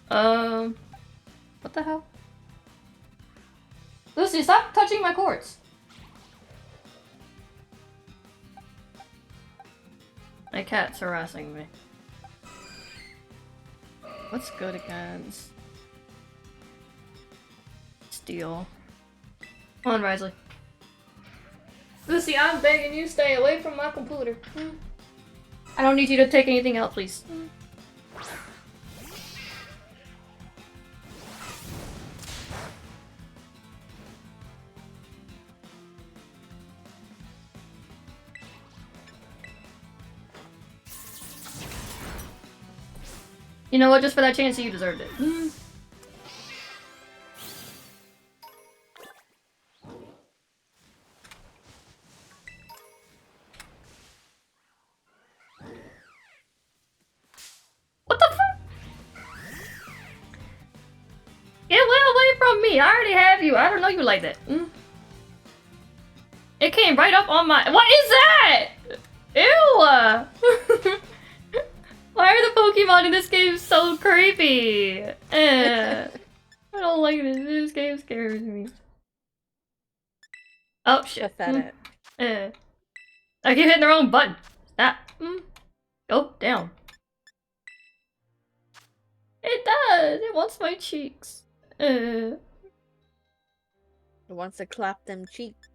What the hell? Lucy, stop touching my cords. My cat's harassing me. What's good against steel? Come on, Risley. Lucy, I'm begging you, stay away from my computer. I don't need you to take anything out, please. You know what? Just for that chance, you deserved it. What the fuck? Get away from me! I already have you. I don't know you like that. It came right up on my. What is that? Ew! Why are the Pokemon in this game so creepy? I don't like this. This game scares me. Oh shit. Pathetic. I keep hitting the wrong button. Stop. Go down. It does. It wants my cheeks. It wants to clap them cheeks.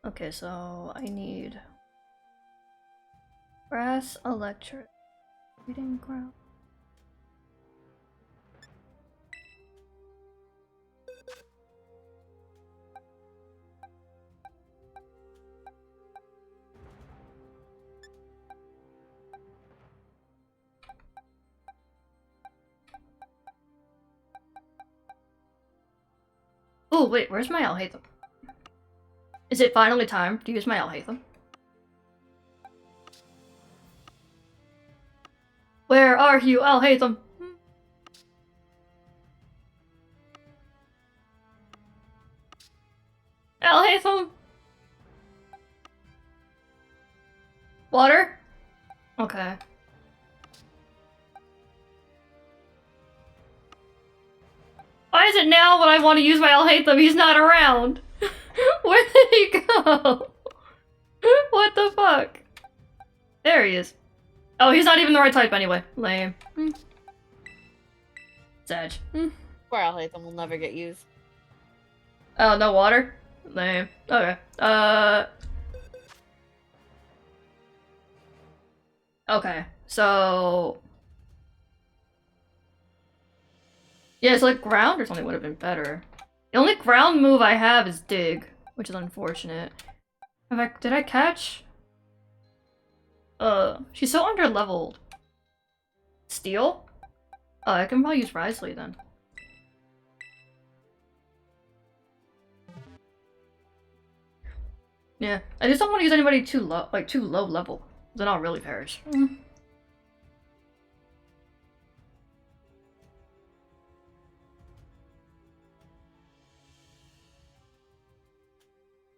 Okay, so I need brass, electric, reading ground. Oh wait, where's my Alhaitham? Is it finally time to use my Alhaitham? Where are you, Alhaitham? Alhaitham! Water? Okay. Why is it now when I want to use my Alhaitham, he's not around? Where did he go? What the fuck? There he is. Oh, he's not even the right type anyway. Lame. Sag. Poor Alhaitham will never get used. Oh, no water? Lame. Okay. Okay, so... Yeah, it's like ground or something would have been better. The only ground move I have is dig, which is unfortunate. In fact, did I catch? She's so under-leveled. Steel? Oh, I can probably use Risley then. Yeah, I just don't want to use anybody too low, like too low level. Then I'll really perish.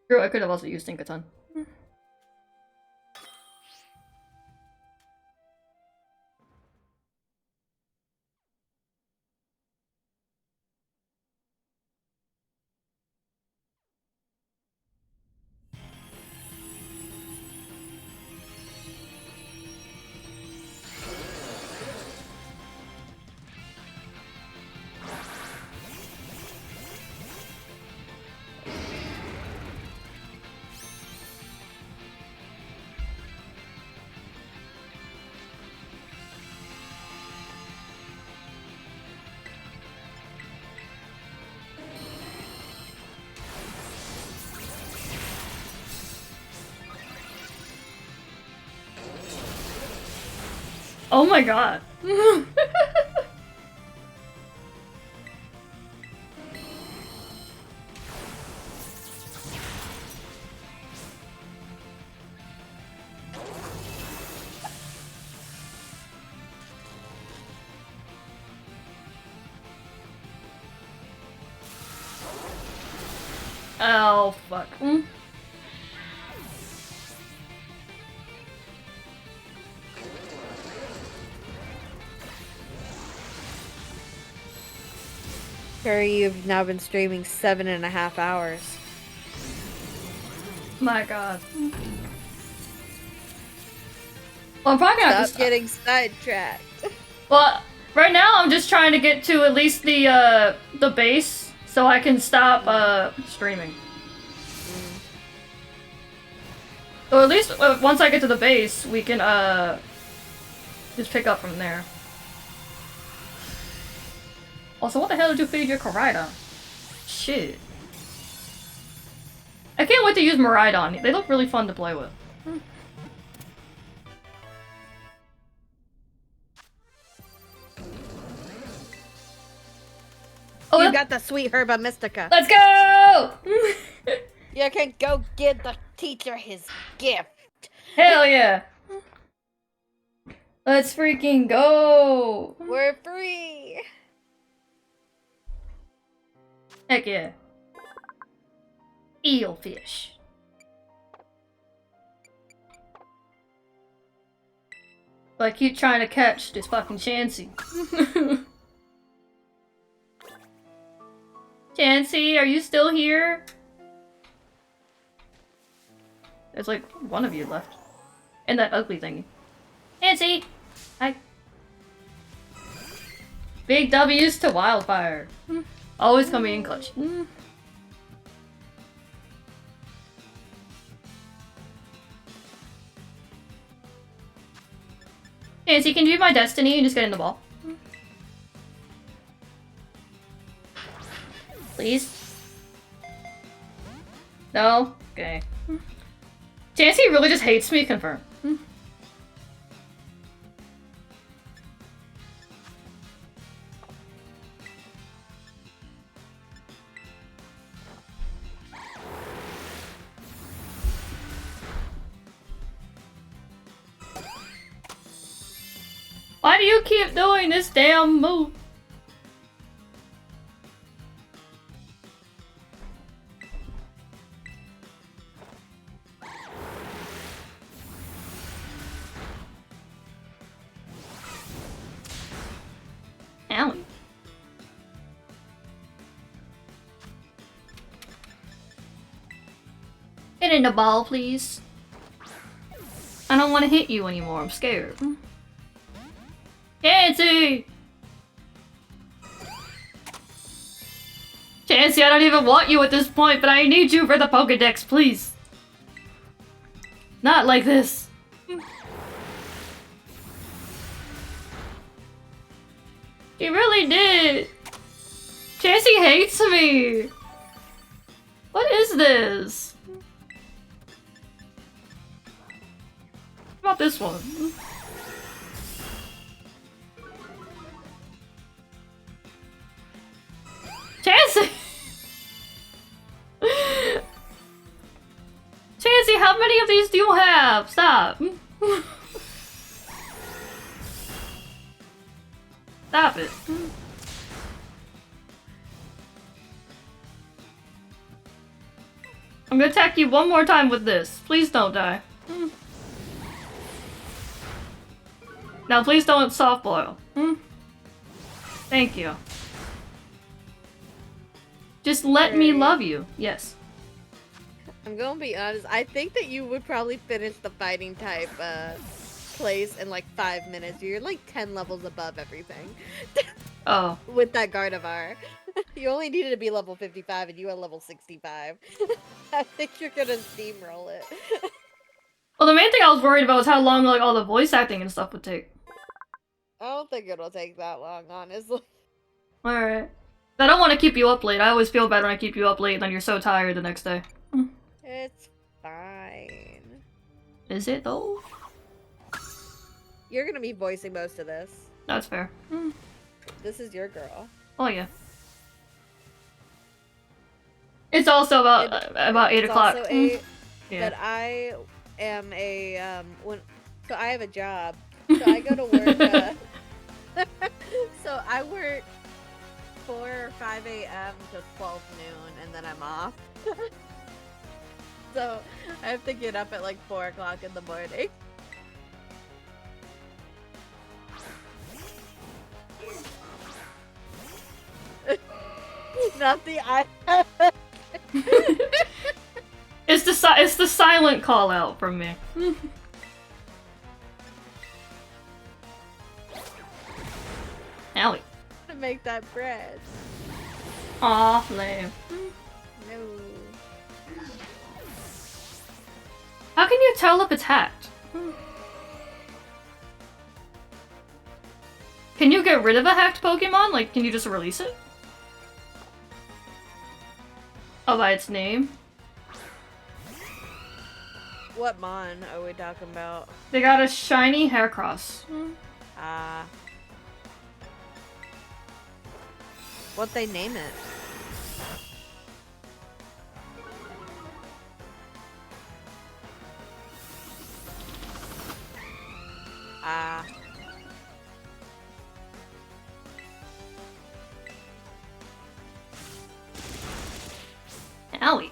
True, I could have also used Tinkaton. Oh my god. Oh, fuck. Carrie, you've now been streaming 7.5 hours. My god. Well, I'm probably gonna have to Stop getting sidetracked. Well, right now I'm just trying to get to at least the base so I can stop streaming. So at least once I get to the base, we can just pick up from there. Also, what the hell did you feed your Koraidon? Shit. I can't wait to use Miraidon. They look really fun to play with. Oh, You got the sweet herba mystica. let's go! You can go give the teacher his gift. Hell yeah! Let's freaking go! We're free. Heck yeah. Eelfish. But I keep trying to catch this fucking Chansey. Chansey, are you still here? There's like one of you left. And that ugly thingy. Chansey! Hi. Big W's to Wildfire. Always coming in clutch. Chansey, can you be my destiny and just get in the ball? Please? No? Okay. Chansey really just hates me, confirm. Why do you keep doing this damn move? Ow. Get in the ball, please. I don't want to hit you anymore, I'm scared. Chansey! Chansey, I don't even want you at this point, but I need you for the Pokedex, please. Not like this. He really did. Chansey hates me. What is this? What about this one? Chansey! Chansey, how many of these do you have? Stop. Stop it. I'm gonna attack you one more time with this. Please don't die. Now please don't soft boil. Thank you. Just let me love you. Yes. I'm gonna be honest, I think that you would probably finish the fighting type place in like 5 minutes. You're like 10 levels above everything. Oh. With that Gardevoir. You only needed to be level 55 and you are level 65. I think you're gonna steamroll it. Well, the main thing I was worried about was how long like all the voice acting and stuff would take. I don't think it'll take that long, honestly. Alright. I don't want to keep you up late. I always feel bad when I keep you up late and then you're so tired the next day. It's fine. Is it though? You're gonna be voicing most of this. That's fair. This is your girl. Oh yeah. It's also about 8 It's o'clock. also 8. Yeah. But I am so I have a job. So I go to work. So I work 4 or 5 a.m. to 12 noon, and then I'm off. So I have to get up at like 4 o'clock in the morning. Not the I. It's the silent call out from me. Owie. To make that bread. Aw, lame. No. How can you tell if it's hacked? Can you get rid of a hacked Pokemon? Like, can you just release it? Oh, by its name? What Mon are we talking about? They got a shiny Heracross. Ah. What they name it? Ah. Owie.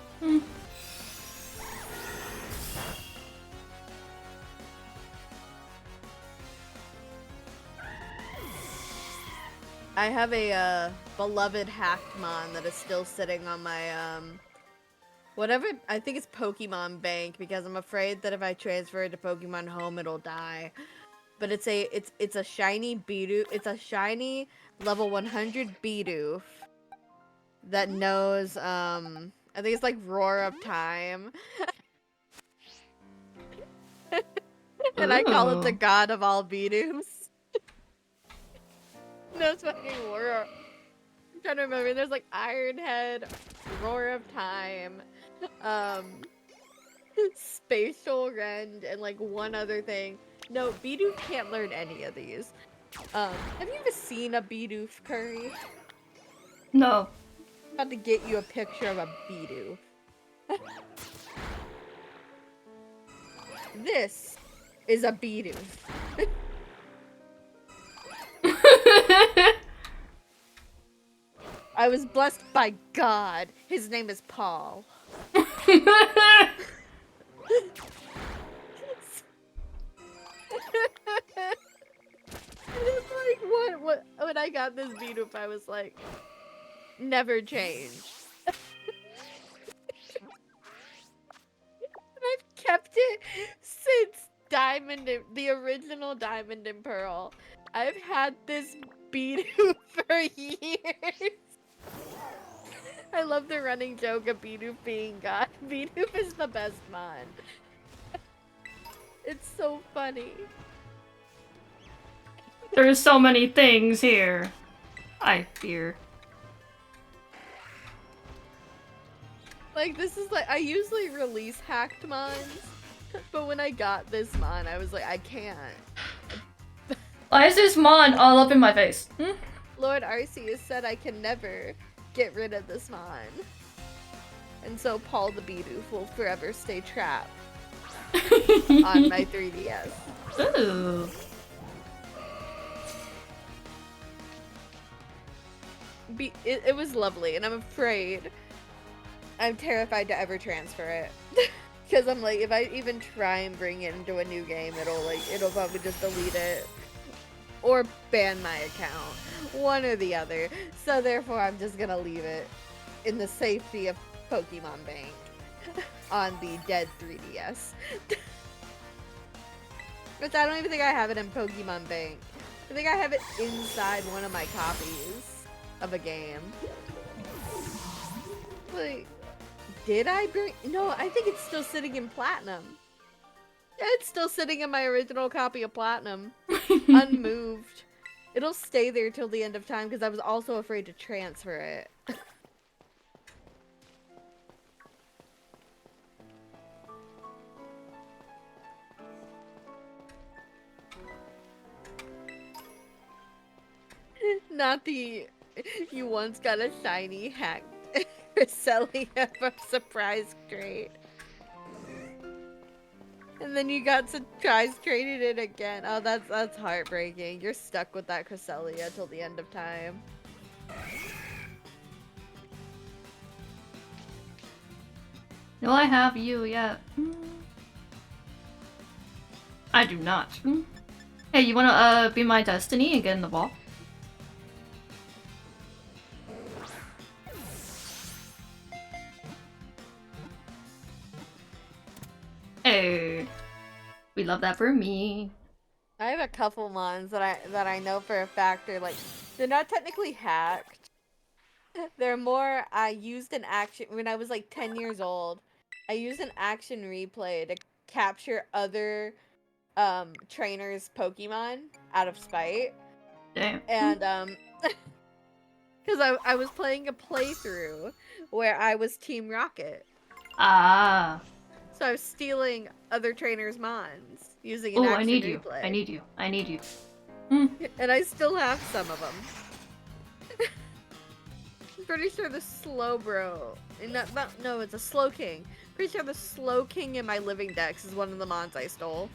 I have a beloved hacked Mon that is still sitting on my whatever, I think it's Pokemon Bank, because I'm afraid that if I transfer it to Pokemon Home it'll die. But it's a shiny Bidoof. It's a shiny level 100 Bidoof that knows I think it's like Roar of Time. And I call it the Ooh. god of all Bidoofs. Knows fucking Roar. I'm trying to remember. There's like Ironhead, Roar of Time, Spatial Rend, and like one other thing. No, Bidoof can't learn any of these. Have you ever seen a Bidoof, Curry? No. I'm about to get you a picture of a Bidoof. This is a Bidoof. I was blessed by God. His name is Paul. It's like what when I got this Bidoof, I was like, never change. I've kept it since the original Diamond and Pearl. I've had this Bidoof for years. I love the running joke of Bidoof being God. Bidoof is the best mon. It's so funny. There's so many things here. I fear. Like, this is like, I usually release hacked mons, but when I got this mon, I was like, I can't. Why is this Mon all up in my face? Lord Arceus said I can never get rid of this mon. And so Paul the Bidoof will forever stay trapped on my 3DS. Ooh. It was lovely, and I'm terrified to ever transfer it. Because I'm like, if I even try and bring it into a new game, it'll probably just delete it. Or ban my account. One or the other. So therefore, I'm just gonna leave it in the safety of Pokemon Bank. On the dead 3DS. Which I don't even think I have it in Pokemon Bank. I think I have it inside one of my copies of a game. Like, did I bring? No, I think it's still sitting in Platinum. Yeah, it's still sitting in my original copy of Platinum. Unmoved. It'll stay there till the end of time because I was also afraid to transfer it. Not the you once got a shiny hacked Cresselia from surprise trade. And then you got surprise traded it again. Oh, that's heartbreaking. You're stuck with that Cresselia till the end of time. Do I have you yet? I do not. Hey, you wanna be my destiny and get in the ball? Hey, we love that for me. I have a couple mons that I know for a fact are like they're not technically hacked. They're more I used an action when I was like 10 years old. I used an action replay to capture other trainers' Pokemon out of spite. Damn. And because I was playing a playthrough where I was Team Rocket. Ah. So I was stealing other trainers' mons using an Oh, action I need you. replay. I need you. I need you. And I still have some of them. I'm pretty sure the Slowbro, no, it's a Slow King. Pretty sure the Slow King in my living dex is one of the mons I stole.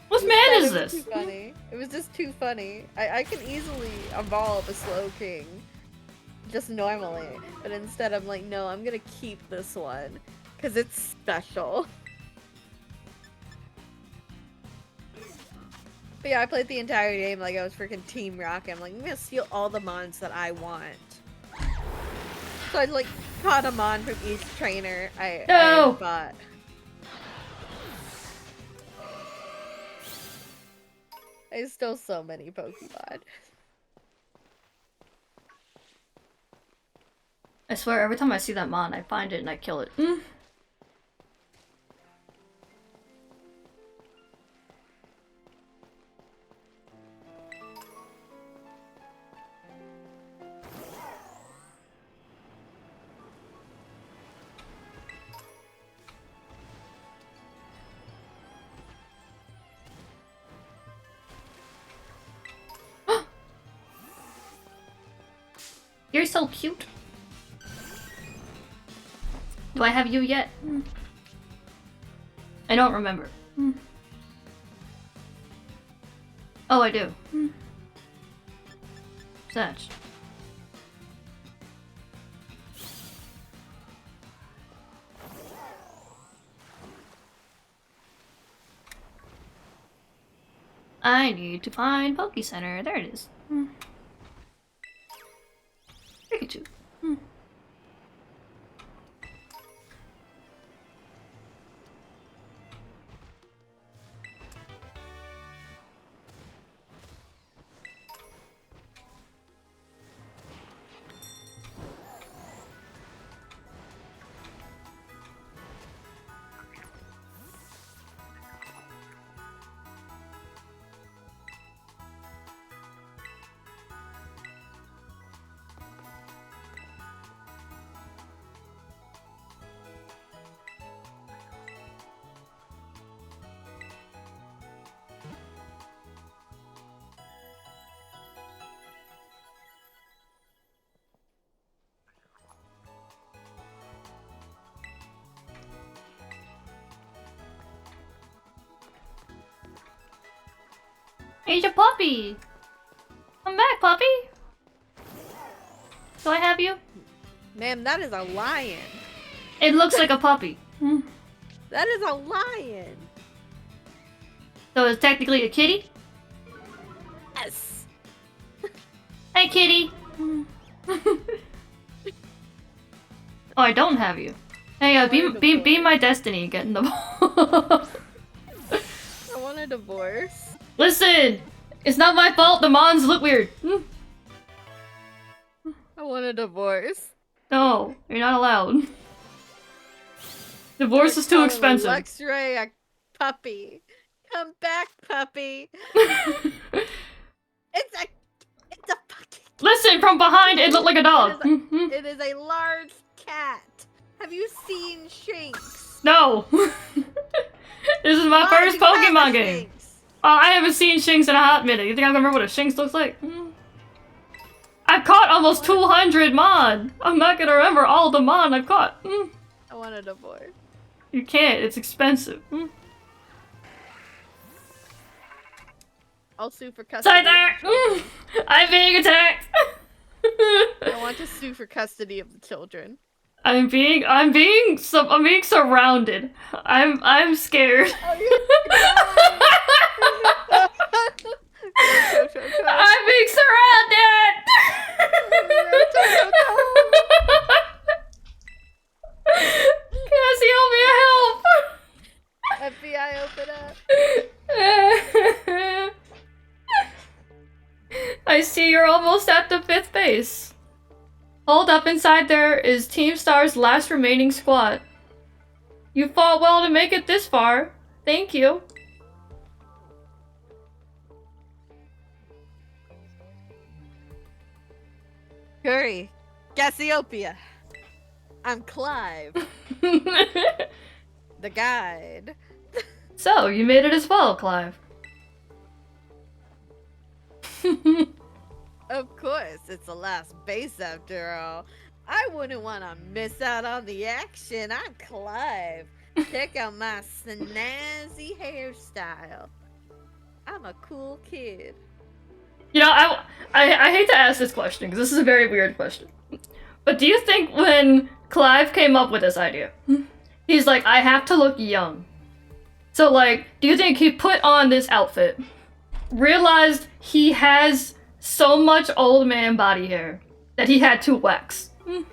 What man is It was this? too funny. It was just too funny. I can easily evolve a Slow King. Just normally. But instead I'm like, no, I'm gonna keep this one. Because it's special. But yeah, I played the entire game like I was freaking Team Rocket. I'm like, I'm gonna steal all the mons that I want. So I like caught a mon from each trainer I bought. I stole so many Pokemon. I swear, every time I see that mon, I find it and I kill it. You're so cute. Do I have you yet? I don't remember. Oh, I do. What's that? I need to find Poke Center. There it is. Pikachu. He's a puppy! Come back, puppy! Do I have you? Ma'am, that is a lion. It looks like a puppy. That is a lion. So it's technically a kitty? Yes. Hey, kitty! Oh, I don't have you. Hey, be my destiny, get in the ball. I want a divorce. Listen! It's not my fault the mons look weird. I want a divorce. No, you're not allowed. Divorce is too expensive. Luxray, a puppy. Come back, puppy. It's a fucking... Listen, from behind it looked like a dog. It is a large cat. Have you seen Shinx? No. This is my first Pokemon game. Shinx? I haven't seen Shinx in a hot minute. You think I can remember what a Shinx looks like? I've caught almost 200 Mon! I'm not gonna remember all the Mon I've caught. I wanted a boy. You can't, it's expensive. I'll sue for custody. Sorry there! I'm being attacked! I want to sue for custody of the children. I'm being surrounded. I'm scared. I'm being surrounded! Cassie, help me help! FBI, open up. I see you're almost at the 5th base. Hold up, inside there is Team Star's last remaining squad. You fought well to make it this far. Thank you. Curry, Cassiopeia. I'm Clive, the guide. So, you made it as well, Clive. Of course, it's the last base after all. I wouldn't want to miss out on the action. I'm Clive. Check out my snazzy hairstyle. I'm a cool kid. You know, I hate to ask this question, because this is a very weird question. But do you think when Clive came up with this idea, he's like, I have to look young. So, like, do you think he put on this outfit, realized he has so much old man body hair that he had to wax? You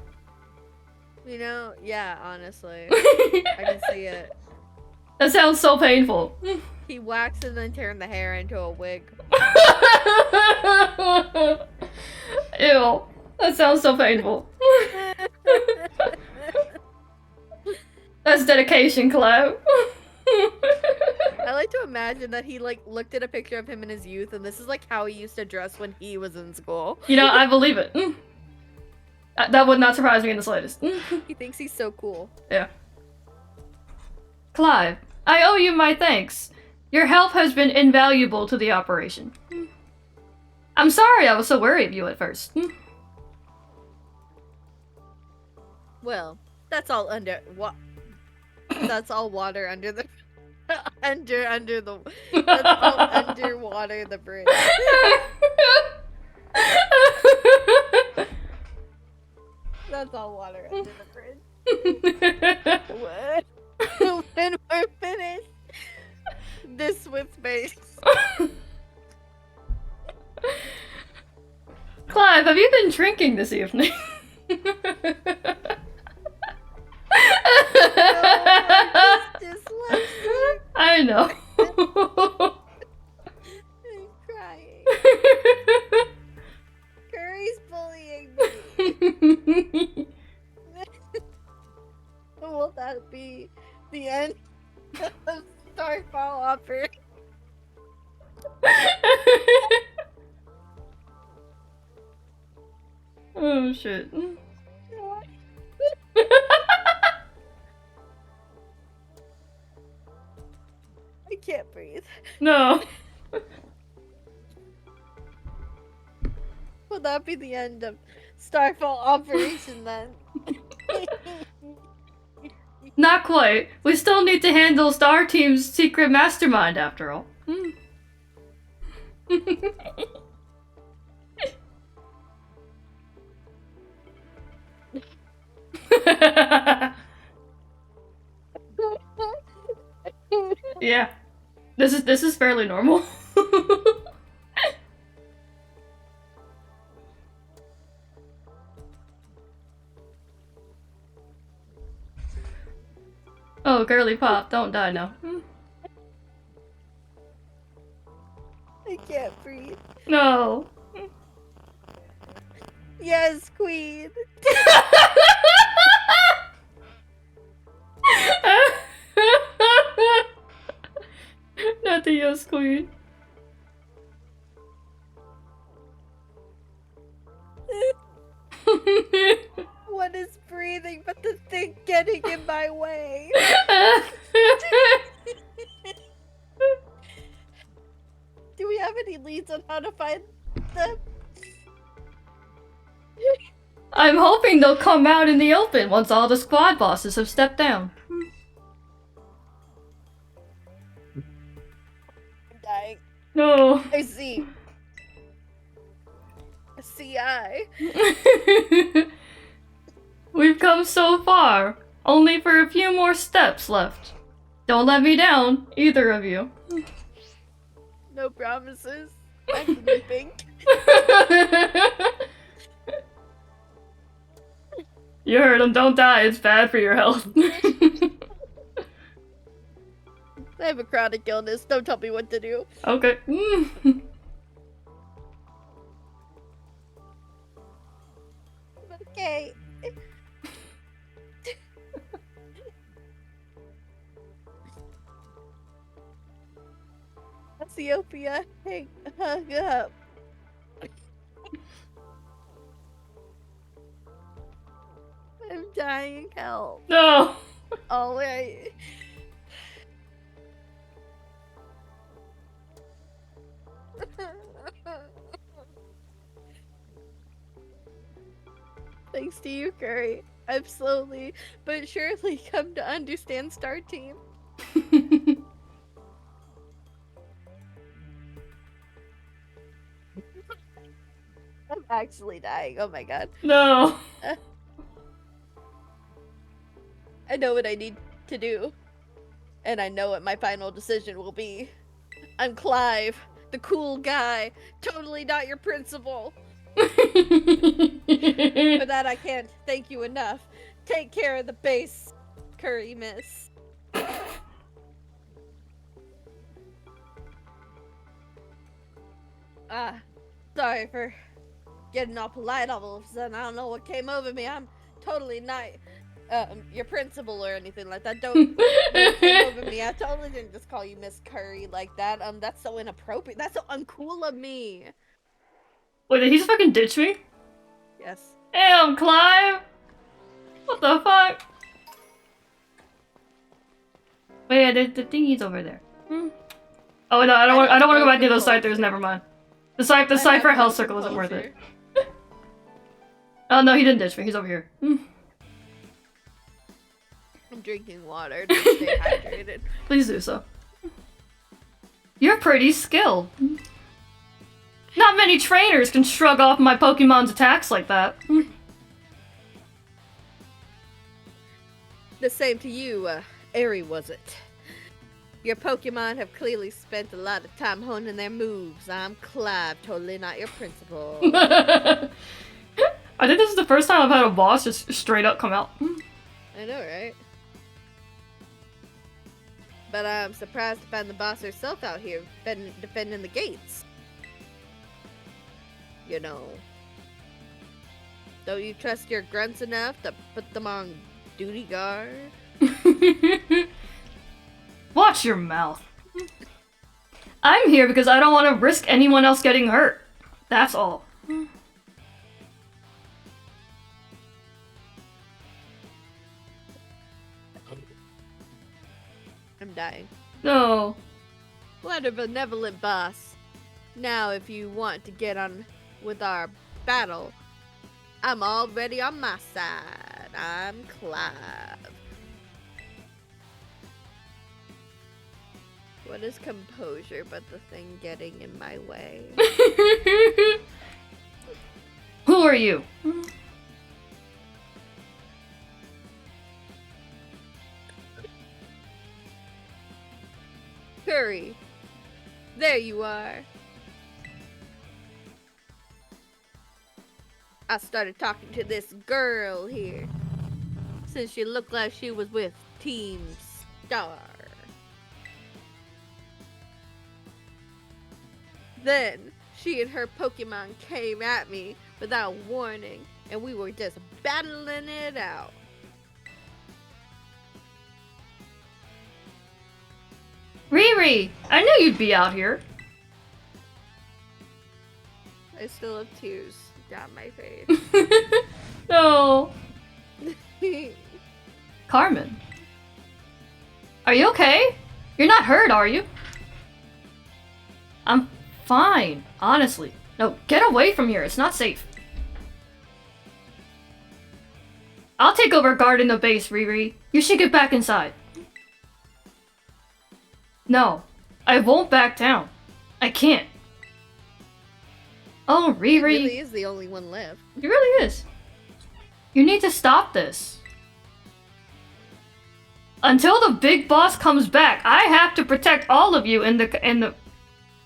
know, yeah, honestly. I can see it. That sounds so painful. He waxed and then turned the hair into a wig. Ew. That sounds so painful. That's dedication, Clive. I like to imagine that he like looked at a picture of him in his youth and this is like how he used to dress when he was in school. You know, I believe it. That would not surprise me in the slightest. He thinks he's so cool. Yeah. Clive, I owe you my thanks. Your help has been invaluable to the operation. I'm sorry I was so worried of you at first. Well, that's all under what? That's all water under the under the. That's all underwater the bridge. That's all water under the bridge. What? When we're finished, this with space. Clive, have you been drinking this evening? No, I just dyslexic. I know. I'm crying. Curry's bullying me. Will that be the end of Starfall Offer? Oh shit. I can't breathe. No. Will that be the end of Starfall Operation then? Not quite. We still need to handle Star Team's secret mastermind after all. Yeah. This is fairly normal. Oh, girly pop, don't die now. I can't breathe. No. Yes, Queen. Not the yes queen. What is breathing but the thing getting in my way? find them. I'm hoping they'll come out in the open once all the squad bosses have stepped down. I'm dying. No. I see. A CI. We've come so far, only for a few more steps left. Don't let me down, either of you. No promises. I'm sleeping. You heard him, don't die, it's bad for your health. I have a chronic illness. Don't tell me what to do. Okay. Okay. Ethiopia, hung up. I'm dying. Help. No. Oh, wait. Thanks to you, Curry, I've slowly but surely come to understand Star Team. I'm actually dying. Oh my god. No. I know what I need to do. And I know what my final decision will be. I'm Clive, the cool guy. Totally not your principal. For that I can't thank you enough. Take care of the base, Curry Miss. Sorry for getting all polite all of a sudden. I don't know what came over me. I'm totally not your principal or anything like that. Don't came over me. I totally didn't just call you Miss Curry like that. That's so inappropriate. That's so uncool of me. Wait, did he just fucking ditch me? Yes. Damn, Clive! What the fuck? Wait, yeah, the thingy's over there. Oh no, I don't want to go back to those ciphers. Never mind. The cipher health circle isn't worth it. Oh no, he didn't ditch me. He's over here. I'm drinking water to stay hydrated. Please do so. You're pretty skilled. Not many trainers can shrug off my Pokemon's attacks like that. The same to you, Airy, was it? Your Pokemon have clearly spent a lot of time honing their moves. I'm Clive, totally not your principal. I think this is the first time I've had a boss just straight up come out. I know, right? But I'm surprised to find the boss herself out here defending the gates. You know. Don't you trust your grunts enough to put them on duty guard? Watch your mouth. I'm here because I don't want to risk anyone else getting hurt. That's all. I'm dying. No. What a benevolent boss. Now, if you want to get on with our battle, I'm already on my side. I'm Clive. What is composure but the thing getting in my way? Who are you? Curry. There you are. I started talking to this girl here, since she looked like she was with Team Star. Then, she and her Pokemon came at me without warning, and we were just battling it out. Riri! I knew you'd be out here. I still have tears down my face. No. Carmen. Are you okay? You're not hurt, are you? I'm fine, honestly. No, get away from here. It's not safe. I'll take over guarding the base, Riri. You should get back inside. No, I won't back down. I can't. Oh, Riri. He really is the only one left. He really is. You need to stop this. Until the big boss comes back, I have to protect all of you in the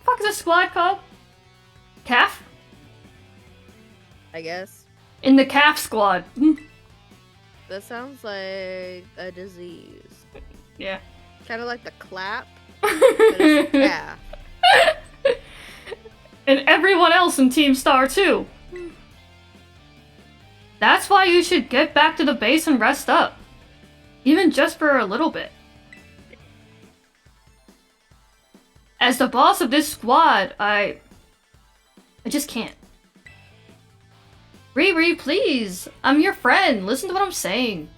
fuck is this squad called? Calf? I guess. In the calf squad. That sounds like a disease. Yeah. Kind of like the clap, but it's calf. And everyone else in Team Star too. That's why you should get back to the base and rest up. Even just for a little bit. As the boss of this squad, I just can't. Riri, please! I'm your friend. Listen to what I'm saying.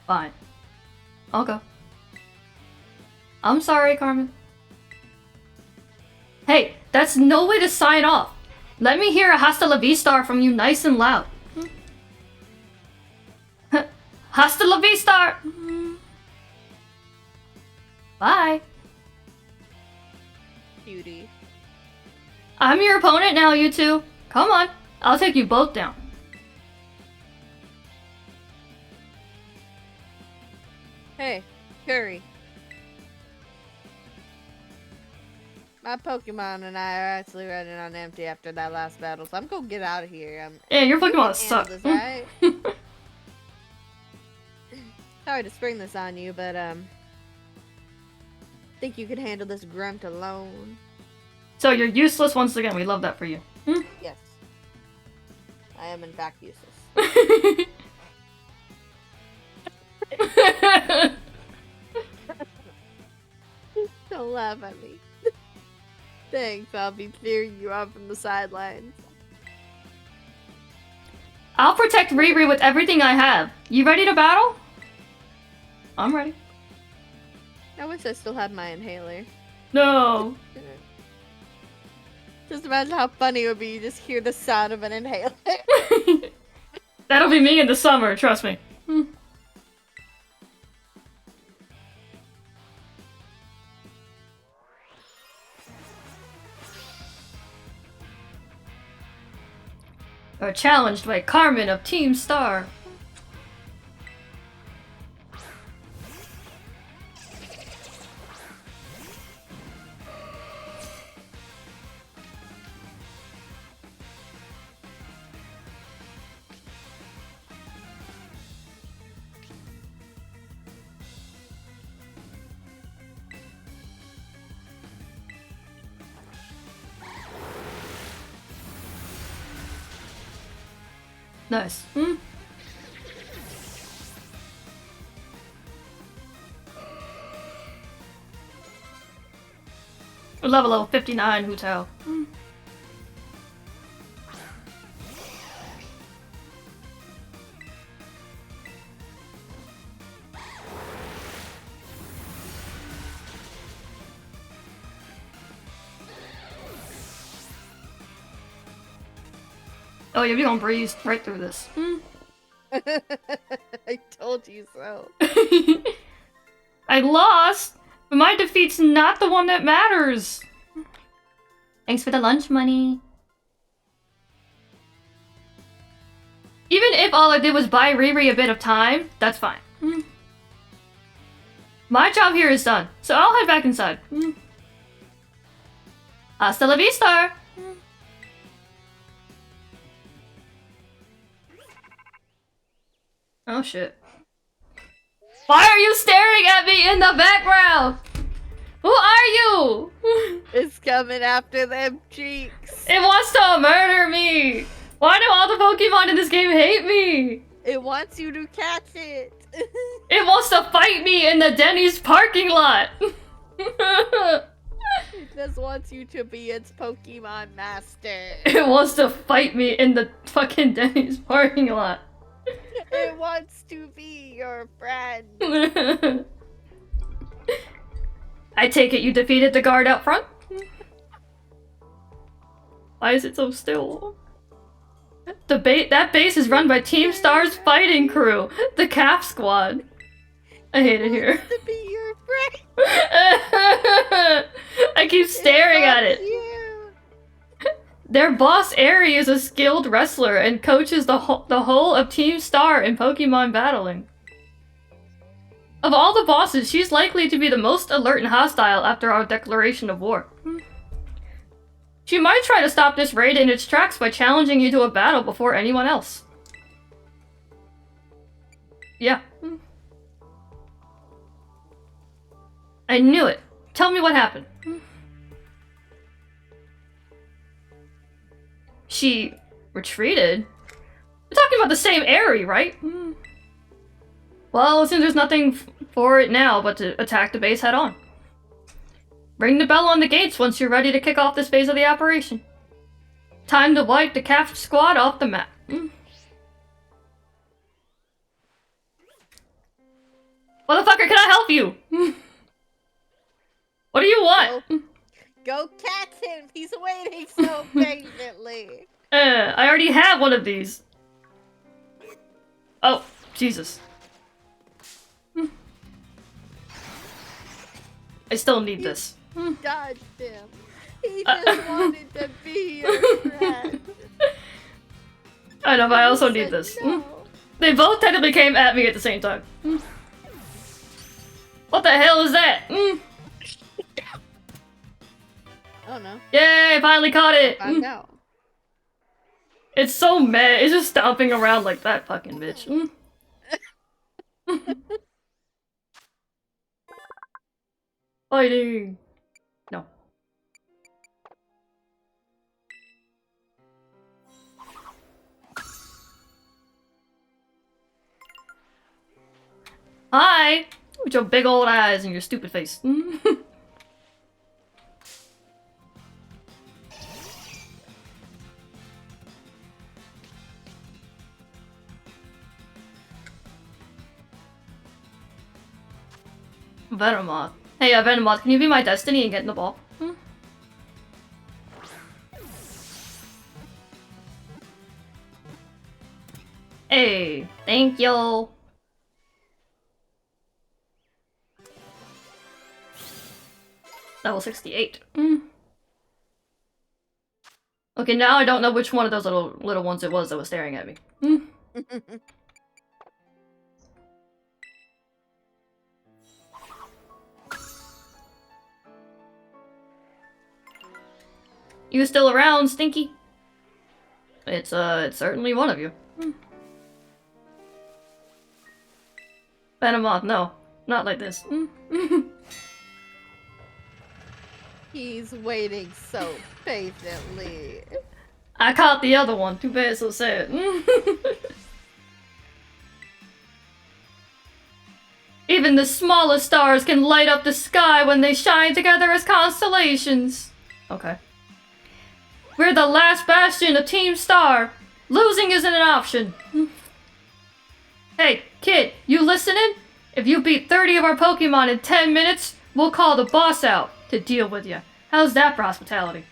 Fine. I'll go. I'm sorry, Carmen. Hey, that's no way to sign off. Let me hear a hasta la vista from you nice and loud. Hasta la vista! Bye. Cutie. I'm your opponent now, you two. Come on. I'll take you both down. Hey, Curry. My Pokemon and I are actually running on empty after that last battle, so I'm gonna get out of here. Yeah, your You can Pokemon suck. handle this, right? Sorry to spring this on you, but think you could handle this grunt alone. So you're useless once again. We love that for you. Yes. I am in fact useless. Don't laugh at me. Thanks, I'll be cheering you on from the sidelines. I'll protect Riri with everything I have. You ready to battle? I'm ready. I wish I still had my inhaler. No. Just imagine how funny it would be. You just hear the sound of an inhaler. That'll be me in the summer, trust me. Are challenged by Carmen of Team Star. Nice. Level 59 Hotel. Oh yeah, we gonna breeze right through this. I told you so. I lost, but my defeat's not the one that matters. Thanks for the lunch money. Even if all I did was buy Riri a bit of time, that's fine. My job here is done, so I'll head back inside. Hasta la vista! Oh shit. Why are you staring at me in the background? Who are you? It's coming after them cheeks. It wants to murder me! Why do all the Pokemon in this game hate me? It wants you to catch it. It wants to fight me in the Denny's parking lot! It just wants you to be its Pokemon master. It wants to fight me in the fucking Denny's parking lot. It wants to be your friend. I take it you defeated the guard out front? Why is it so still? That base is run by Team Star's fighting crew, the CAF squad. I hate it here. To be your friend. I keep staring at it. You. Their boss Aerie is a skilled wrestler and coaches the whole of Team Star in Pokemon battling. Of all the bosses, she's likely to be the most alert and hostile after our declaration of war. She might try to stop this raid in its tracks by challenging you to a battle before anyone else. Yeah. I knew it. Tell me what happened. She retreated? We're talking about the same Aerie, right? Well, it seems there's nothing for it now but to attack the base head on. Ring the bell on the gates once you're ready to kick off this phase of the operation. Time to wipe the CAF squad off the map. Motherfucker, can I help you? What do you want? Go catch him! He's waiting so patiently. I already have one of these. Oh, Jesus. I still need this. Dodged him. He just wanted to be your friend. I know, but I also need this. No. They both technically came at me at the same time. What the hell is that? Oh no. Yay, I finally caught it! I know. It's so mad. It's just stomping around like that fucking bitch. Fighting! No. Hi! With your big old eyes and your stupid face. Venomoth. Hey, Venomoth, can you be my destiny and get in the ball? Hey, thank you. Level 68. Okay, now I don't know which one of those little ones it was that was staring at me. You still around, Stinky? It's certainly one of you. Venomoth, no. Not like this. He's waiting so patiently. I caught the other one. Too bad, so sad. Even the smallest stars can light up the sky when they shine together as constellations. Okay. We're the last bastion of Team Star. Losing isn't an option. Hey, kid, you listening? If you beat 30 of our Pokemon in 10 minutes, we'll call the boss out to deal with you. How's that for hospitality?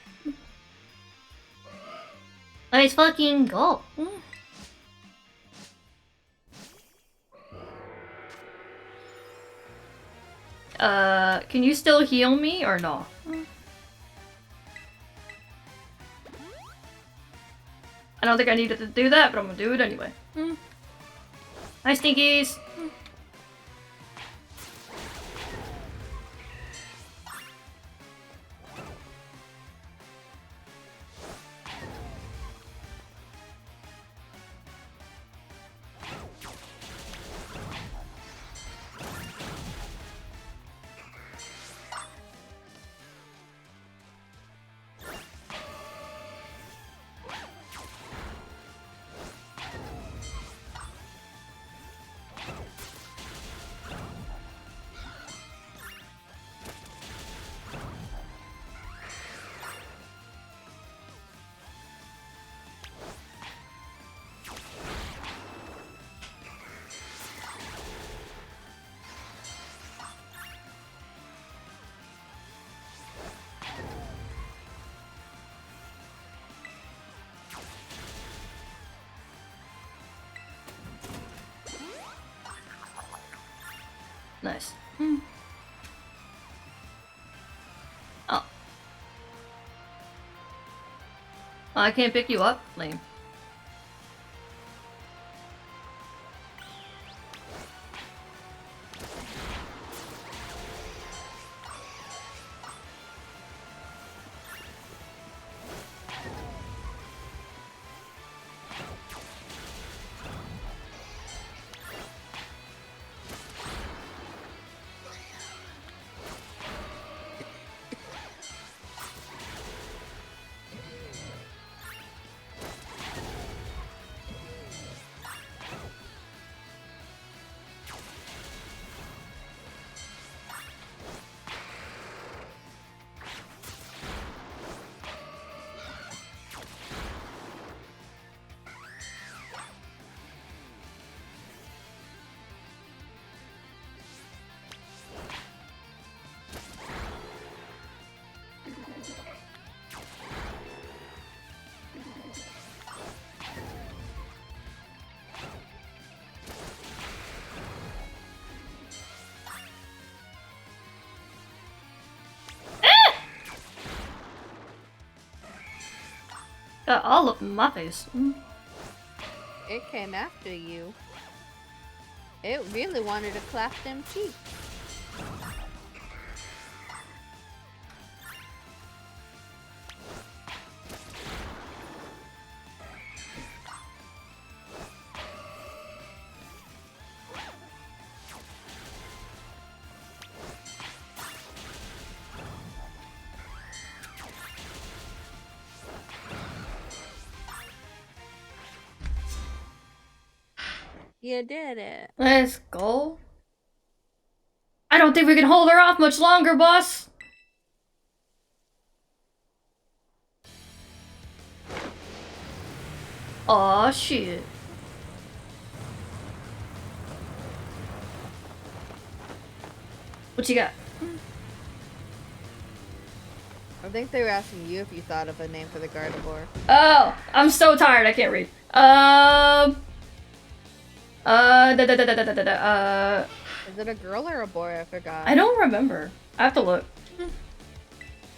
Let's fucking go. Can you still heal me or no? I don't think I needed to do that, but I'm gonna do it anyway. Hi, Stinkies! Nice. Oh. I can't pick you up? Lame. Got all of my face. It came after you. It really wanted to clap them cheeks. You did it. Let's go. I don't think we can hold her off much longer, boss. Aw, shit. What you got? I think they were asking you if you thought of a name for the Gardevoir. Oh, I'm so tired. I can't read. Is it a girl or a boy? I forgot. I don't remember. I have to look.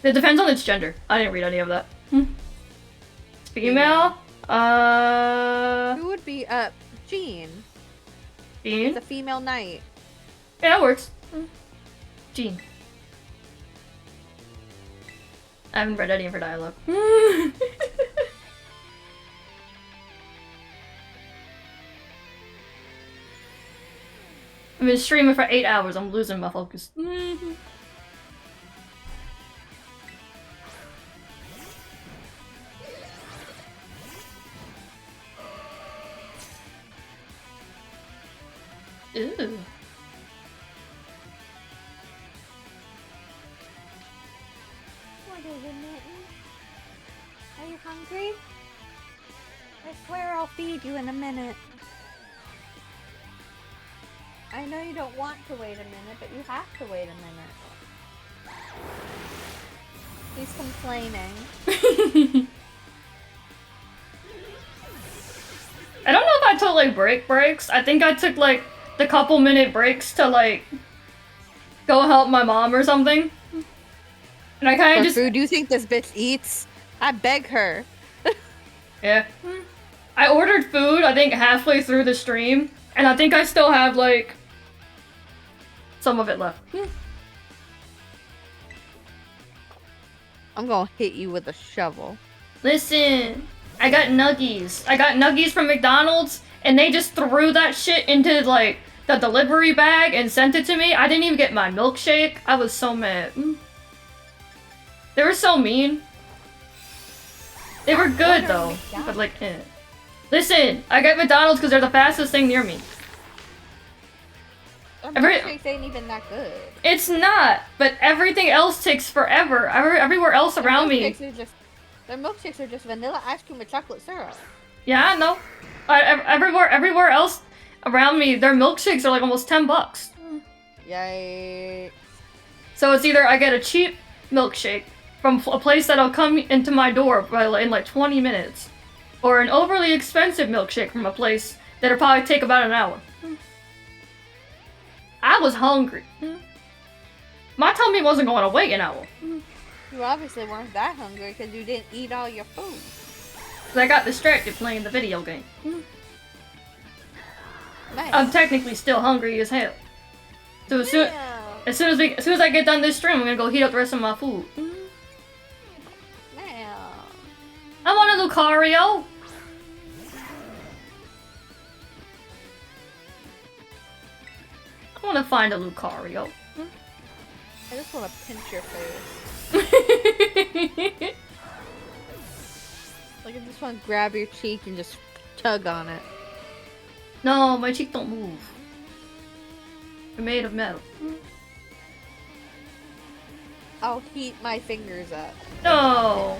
It depends on its gender. I didn't read any of that. It's female. Who would be Jean? Jean? It's a female knight. Yeah, that works. Jean. I haven't read any of her dialogue. I've been streaming for 8 hours. I'm losing my focus. Ooh. What is it, Mitten? Are you hungry? I swear I'll feed you in a minute. I know you don't want to wait a minute, but you have to wait a minute. He's complaining. I don't know if I took like breaks. I think I took like the couple minute breaks to like go help my mom or something. And I kind of just food you think this bitch eats? I beg her. Yeah. I ordered food, I think halfway through the stream, and I think I still have like some of it left. I'm gonna hit you with a shovel. Listen, I got nuggies. I got nuggies from McDonald's, and they just threw that shit into like the delivery bag and sent it to me. I didn't even get my milkshake. I was so mad. They were so mean. They were good though, but like, eh. Listen, I got McDonald's because they're the fastest thing near me. Their milkshakes ain't even that good. It's not, but everything else takes forever. Everywhere else around me. Their milkshakes are just vanilla ice cream with chocolate syrup. Yeah, I know. Everywhere else around me, their milkshakes are like almost $10. Yay. So it's either I get a cheap milkshake from a place that'll come into my door in like 20 minutes, or an overly expensive milkshake from a place that'll probably take about an hour. I was hungry. My tummy wasn't going to wait an hour. You obviously weren't that hungry because you didn't eat all your food. So I got distracted playing the video game. Nice. I'm technically still hungry as hell. So as soon as I get done this stream, I'm gonna go heat up the rest of my food. I want a Lucario. I want to find a Lucario. I just want to pinch your face. Like I just want to grab your cheek and just tug on it. No, my cheek don't move. They're made of metal. I'll heat my fingers up. No.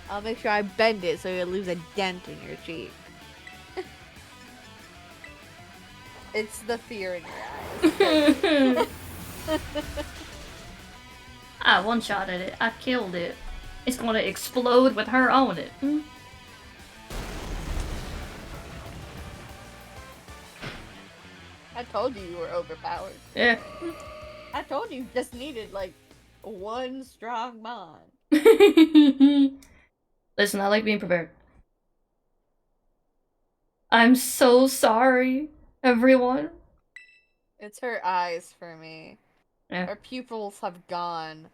I'll make sure I bend it so you'll lose a dent in your cheek. It's the fear in your eyes. I one-shotted it. I killed it. It's gonna explode with her on it. I told you were overpowered. Yeah. I told you just needed like one strong mon. Listen, I like being prepared. I'm so sorry, everyone. It's her eyes for me. Yeah. Her pupils have gone.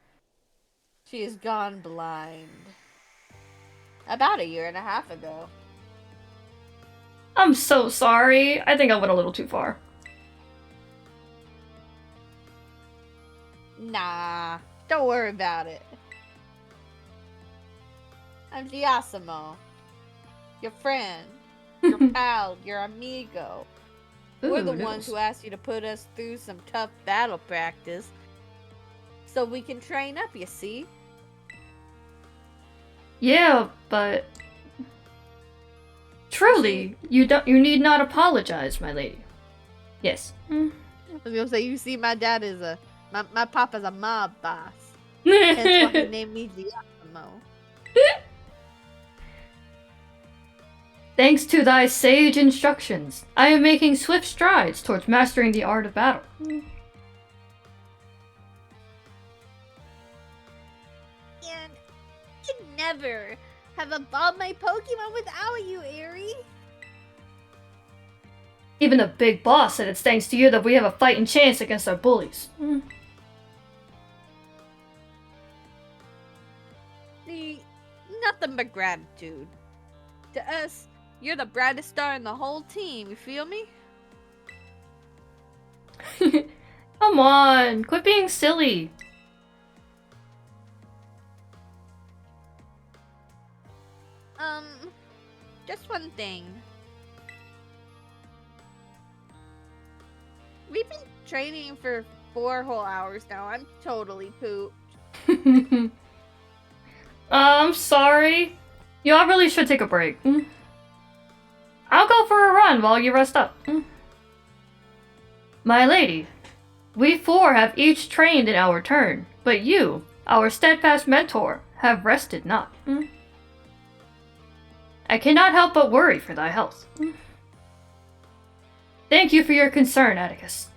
She has gone blind. About a year and a half ago. I'm so sorry. I think I went a little too far. Nah, don't worry about it. I'm Giacomo. Your friend. Your pal. Your amigo. We're the ones who asked you to put us through some tough battle practice. So we can train up, you see? Yeah, but... Truly, you need not apologize, my lady. Yes. I was gonna say, you see, my dad is my papa's a mob boss. Hence why he named me Giacomo. Thanks to thy sage instructions, I am making swift strides towards mastering the art of battle. And I'd never have evolved my Pokemon without you, Aerie. Even the big boss said it's thanks to you that we have a fighting chance against our bullies. See, nothing but gratitude. To us, you're the brightest star in the whole team, you feel me? Come on, quit being silly. Just one thing. We've been training for 4 whole hours now. I'm totally pooped. I'm sorry. You all really should take a break. I'll go for a run while you rest up. My lady, we 4 have each trained in our turn, but you, our steadfast mentor, have rested not. I cannot help but worry for thy health. Thank you for your concern, Atticus.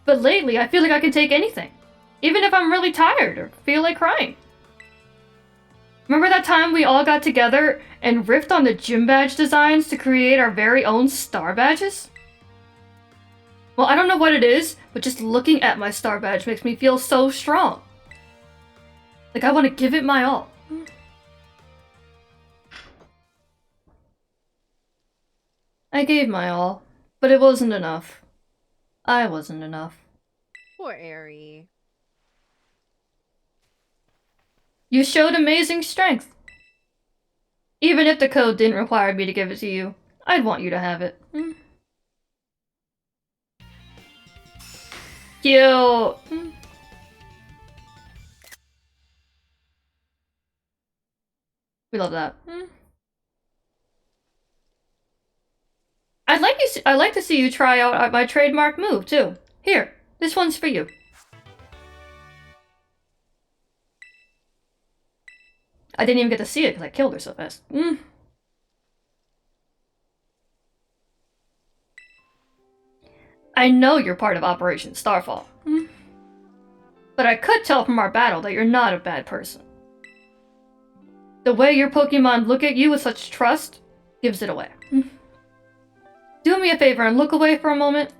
But lately, I feel like I can take anything, even if I'm really tired or feel like crying. Remember that time we all got together and riffed on the gym badge designs to create our very own star badges? Well, I don't know what it is, but just looking at my star badge makes me feel so strong. Like I want to give it my all. I gave my all, but it wasn't enough. I wasn't enough. Poor Aerie. You showed amazing strength. Even if the code didn't require me to give it to you, I'd want you to have it. Cute. We love that. I'd like to see you try out my trademark move too. Here, this one's for you. I didn't even get to see it because I killed her so fast. I know you're part of Operation Starfall. But I could tell from our battle that you're not a bad person. The way your Pokemon look at you with such trust gives it away. Do me a favor and look away for a moment.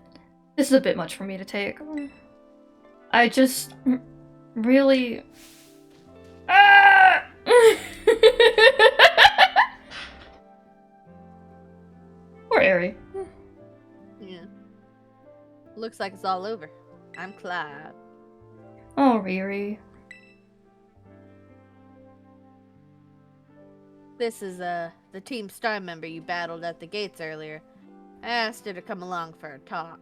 This is a bit much for me to take. I just really... Ah! Poor Aerie. Yeah. Looks like it's all over. I'm Clive. Oh, Riri. This is the Team Star member you battled at the gates earlier. I asked her to come along for a talk.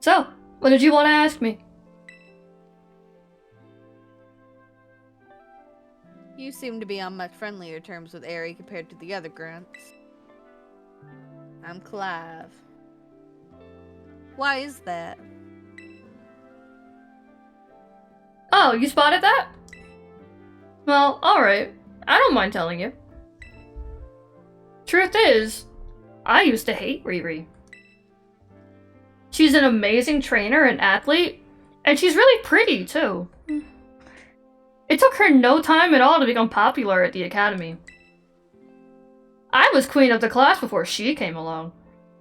So, what did you want to ask me? You seem to be on much friendlier terms with Aerie compared to the other grunts. I'm Clive. Why is that? Oh, you spotted that? Well, alright. I don't mind telling you. Truth is, I used to hate Riri. She's an amazing trainer and athlete, and she's really pretty, too. It took her no time at all to become popular at the academy. I was queen of the class before she came along,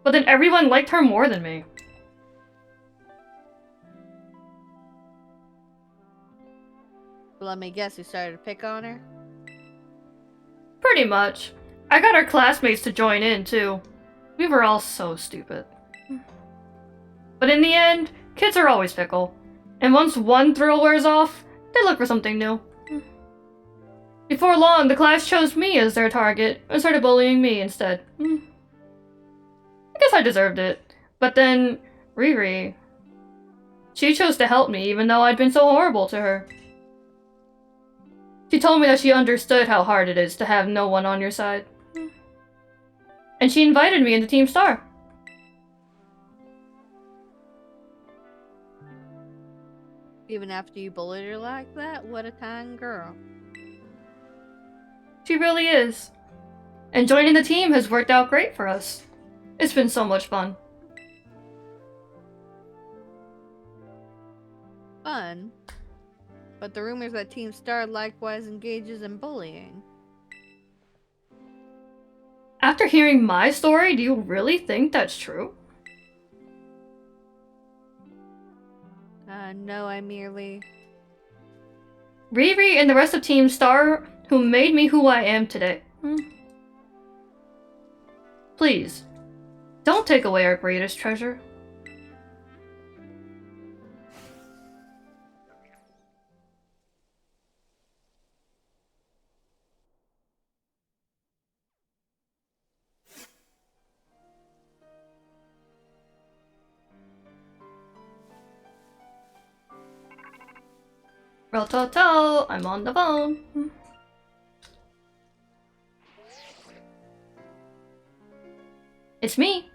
but then everyone liked her more than me. Let me guess, you started to pick on her? Pretty much. I got our classmates to join in, too. We were all so stupid. But in the end, kids are always fickle. And once one thrill wears off, they look for something new. Before long, the class chose me as their target and started bullying me instead. I guess I deserved it. But then, Riri... She chose to help me even though I'd been so horrible to her. She told me that she understood how hard it is to have no one on your side. And she invited me into Team Star. Even after you bullied her like that? What a kind girl. She really is. And joining the team has worked out great for us. It's been so much fun. Fun? But the rumors that Team Star likewise engages in bullying. After hearing my story, do you really think that's true? No, I merely... Riri and the rest of Team Star who made me who I am today. Please, don't take away our greatest treasure. Rototo, I'm on the phone. It's me.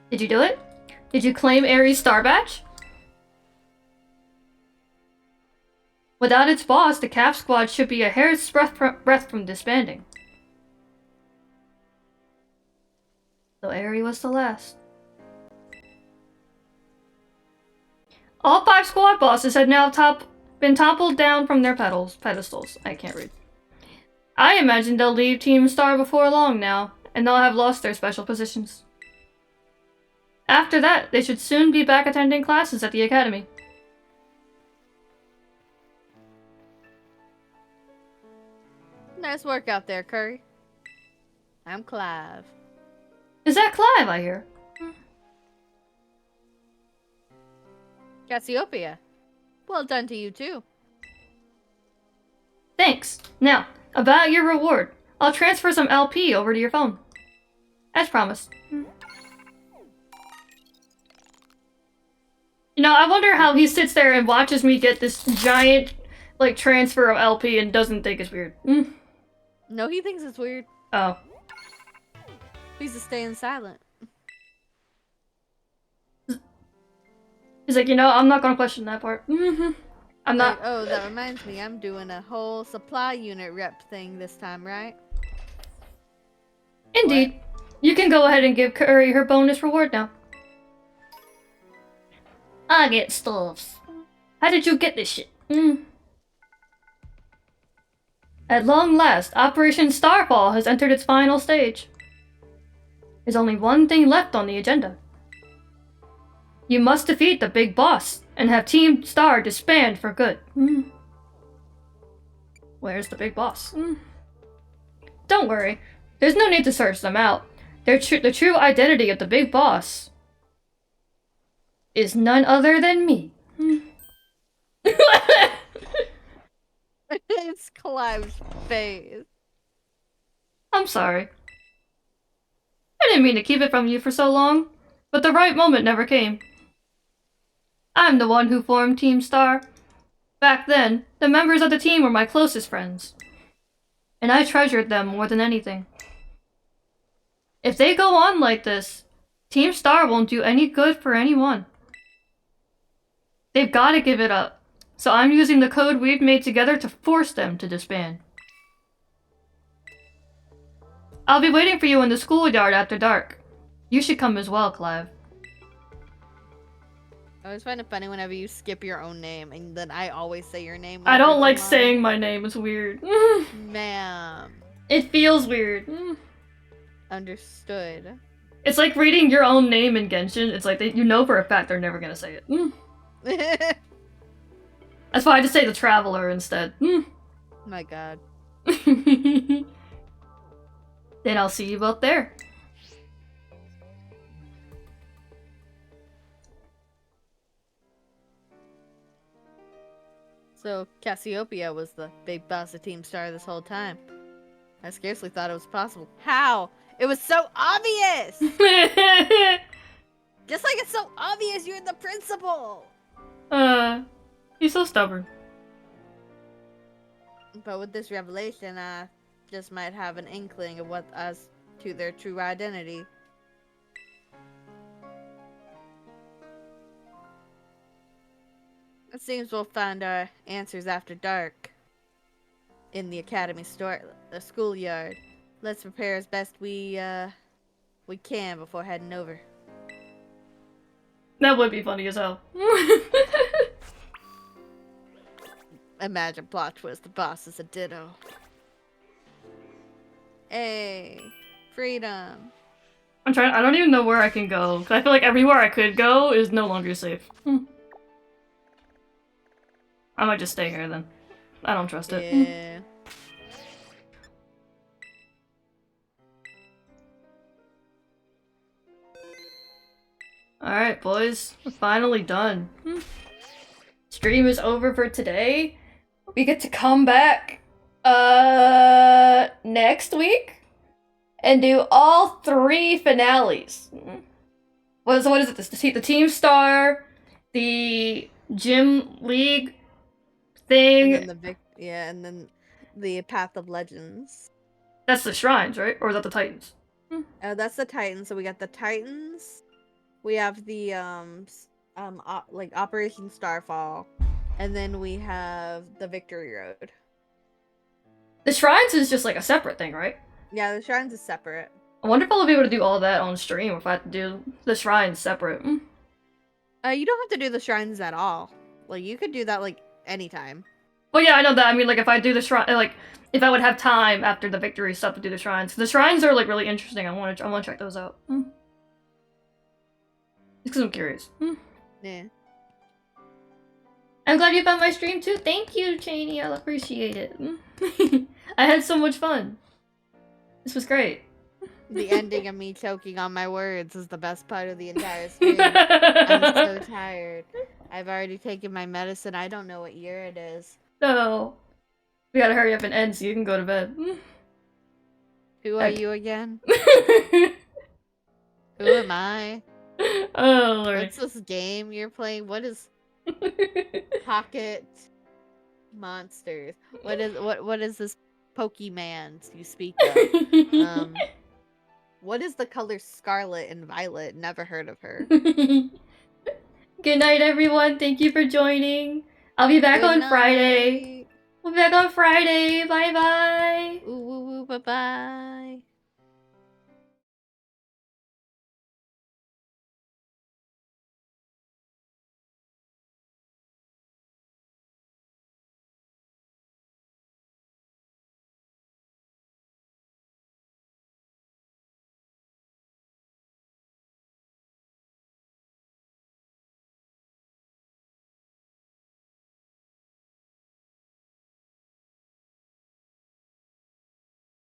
Did you do it? Did you claim Aries' star badge? Without its boss, the Cap Squad should be a hair's breath from disbanding. So Aerie was the last. All 5 squad bosses had now been toppled down from their pedestals. I can't read. I imagine they'll leave Team Star before long now, and they'll have lost their special positions. After that, they should soon be back attending classes at the academy. Nice work out there, Curry. I'm Clive. Is that Clive, I hear? Cassiopeia. Well done to you, too. Thanks. Now, about your reward. I'll transfer some LP over to your phone. As promised. You know, I wonder how he sits there and watches me get this giant, like, transfer of LP and doesn't think it's weird. No, he thinks it's weird. Oh. He's just staying silent. He's like, you know, I'm not gonna question that part. I'm not. Like, oh, that reminds me, I'm doing a whole supply unit rep thing this time, right? Indeed. What? You can go ahead and give Curry her bonus reward now. I get stuffs. How did you get this shit? At long last, Operation Starfall has entered its final stage. There's only one thing left on the agenda. You must defeat the big boss and have Team Star disband for good. Where's the big boss? Don't worry. There's no need to search them out. The true identity of the big boss is none other than me. It's Clive's face. I'm sorry. I didn't mean to keep it from you for so long, but the right moment never came. I'm the one who formed Team Star. Back then, the members of the team were my closest friends, and I treasured them more than anything. If they go on like this, Team Star won't do any good for anyone. They've got to give it up, so I'm using the code we've made together to force them to disband. I'll be waiting for you in the schoolyard after dark. You should come as well, Clive. I always find it funny whenever you skip your own name, and then I always say your name. I don't like saying my name, it's weird. Ma'am. It feels weird. Understood. It's like reading your own name in Genshin. It's like, you know for a fact they're never gonna say it. That's why I just say the Traveler instead. My god. Then I'll see you both there. So, Cassiopeia was the big boss of Team Star this whole time. I scarcely thought it was possible. How? It was so obvious! Just like it's so obvious you're the principal! He's so stubborn. But with this revelation, I just might have an inkling of what as to their true identity. It seems we'll find our answers after dark. In the academy the schoolyard. Let's prepare as best we can before heading over. That would be funny as hell. Imagine plot twist, the boss is a ditto. Hey, freedom. I don't even know where I can go, because I feel like everywhere I could go is no longer safe. I might just stay here then. I don't trust it. Yeah. Alright, boys. We're finally done. Stream is over for today. We get to come back next week and do all 3 finales. What is it? The Team Star, the Gym League thing. And then and then the Path of Legends. That's the Shrines, right? Or is that the Titans? That's the Titans. So we got the Titans. We have the like Operation Starfall, and then we have the Victory Road. The Shrines is just like a separate thing, right? Yeah, the Shrines is separate. I wonder if I'll be able to do all that on stream, or if I have to do the Shrines separate. You don't have to do the Shrines at all. Like, you could do that, like, anytime. Well, yeah, I know that. I mean, like, if I do the Shrine, like, if I would have time after the Victory stuff to do the Shrines. The Shrines are, like, really interesting. I want to check those out. Just because I'm curious. Yeah. I'm glad you found my stream, too. Thank you, Cheney. I'll appreciate it. I had so much fun. This was great. The ending of me choking on my words is the best part of the entire stream. I'm so tired. I've already taken my medicine. I don't know what year it is. No. We gotta hurry up and end so you can go to bed. Who are you again? Who am I? Oh, Lord. What's this game you're playing? What is Pocket Monsters? What is this Pokemon you speak of? What is the color Scarlet and Violet? Never heard of her. Good night, everyone. Thank you for joining. I'll be back on Friday. We'll be back on Friday. Bye-bye. Ooh, bye-bye.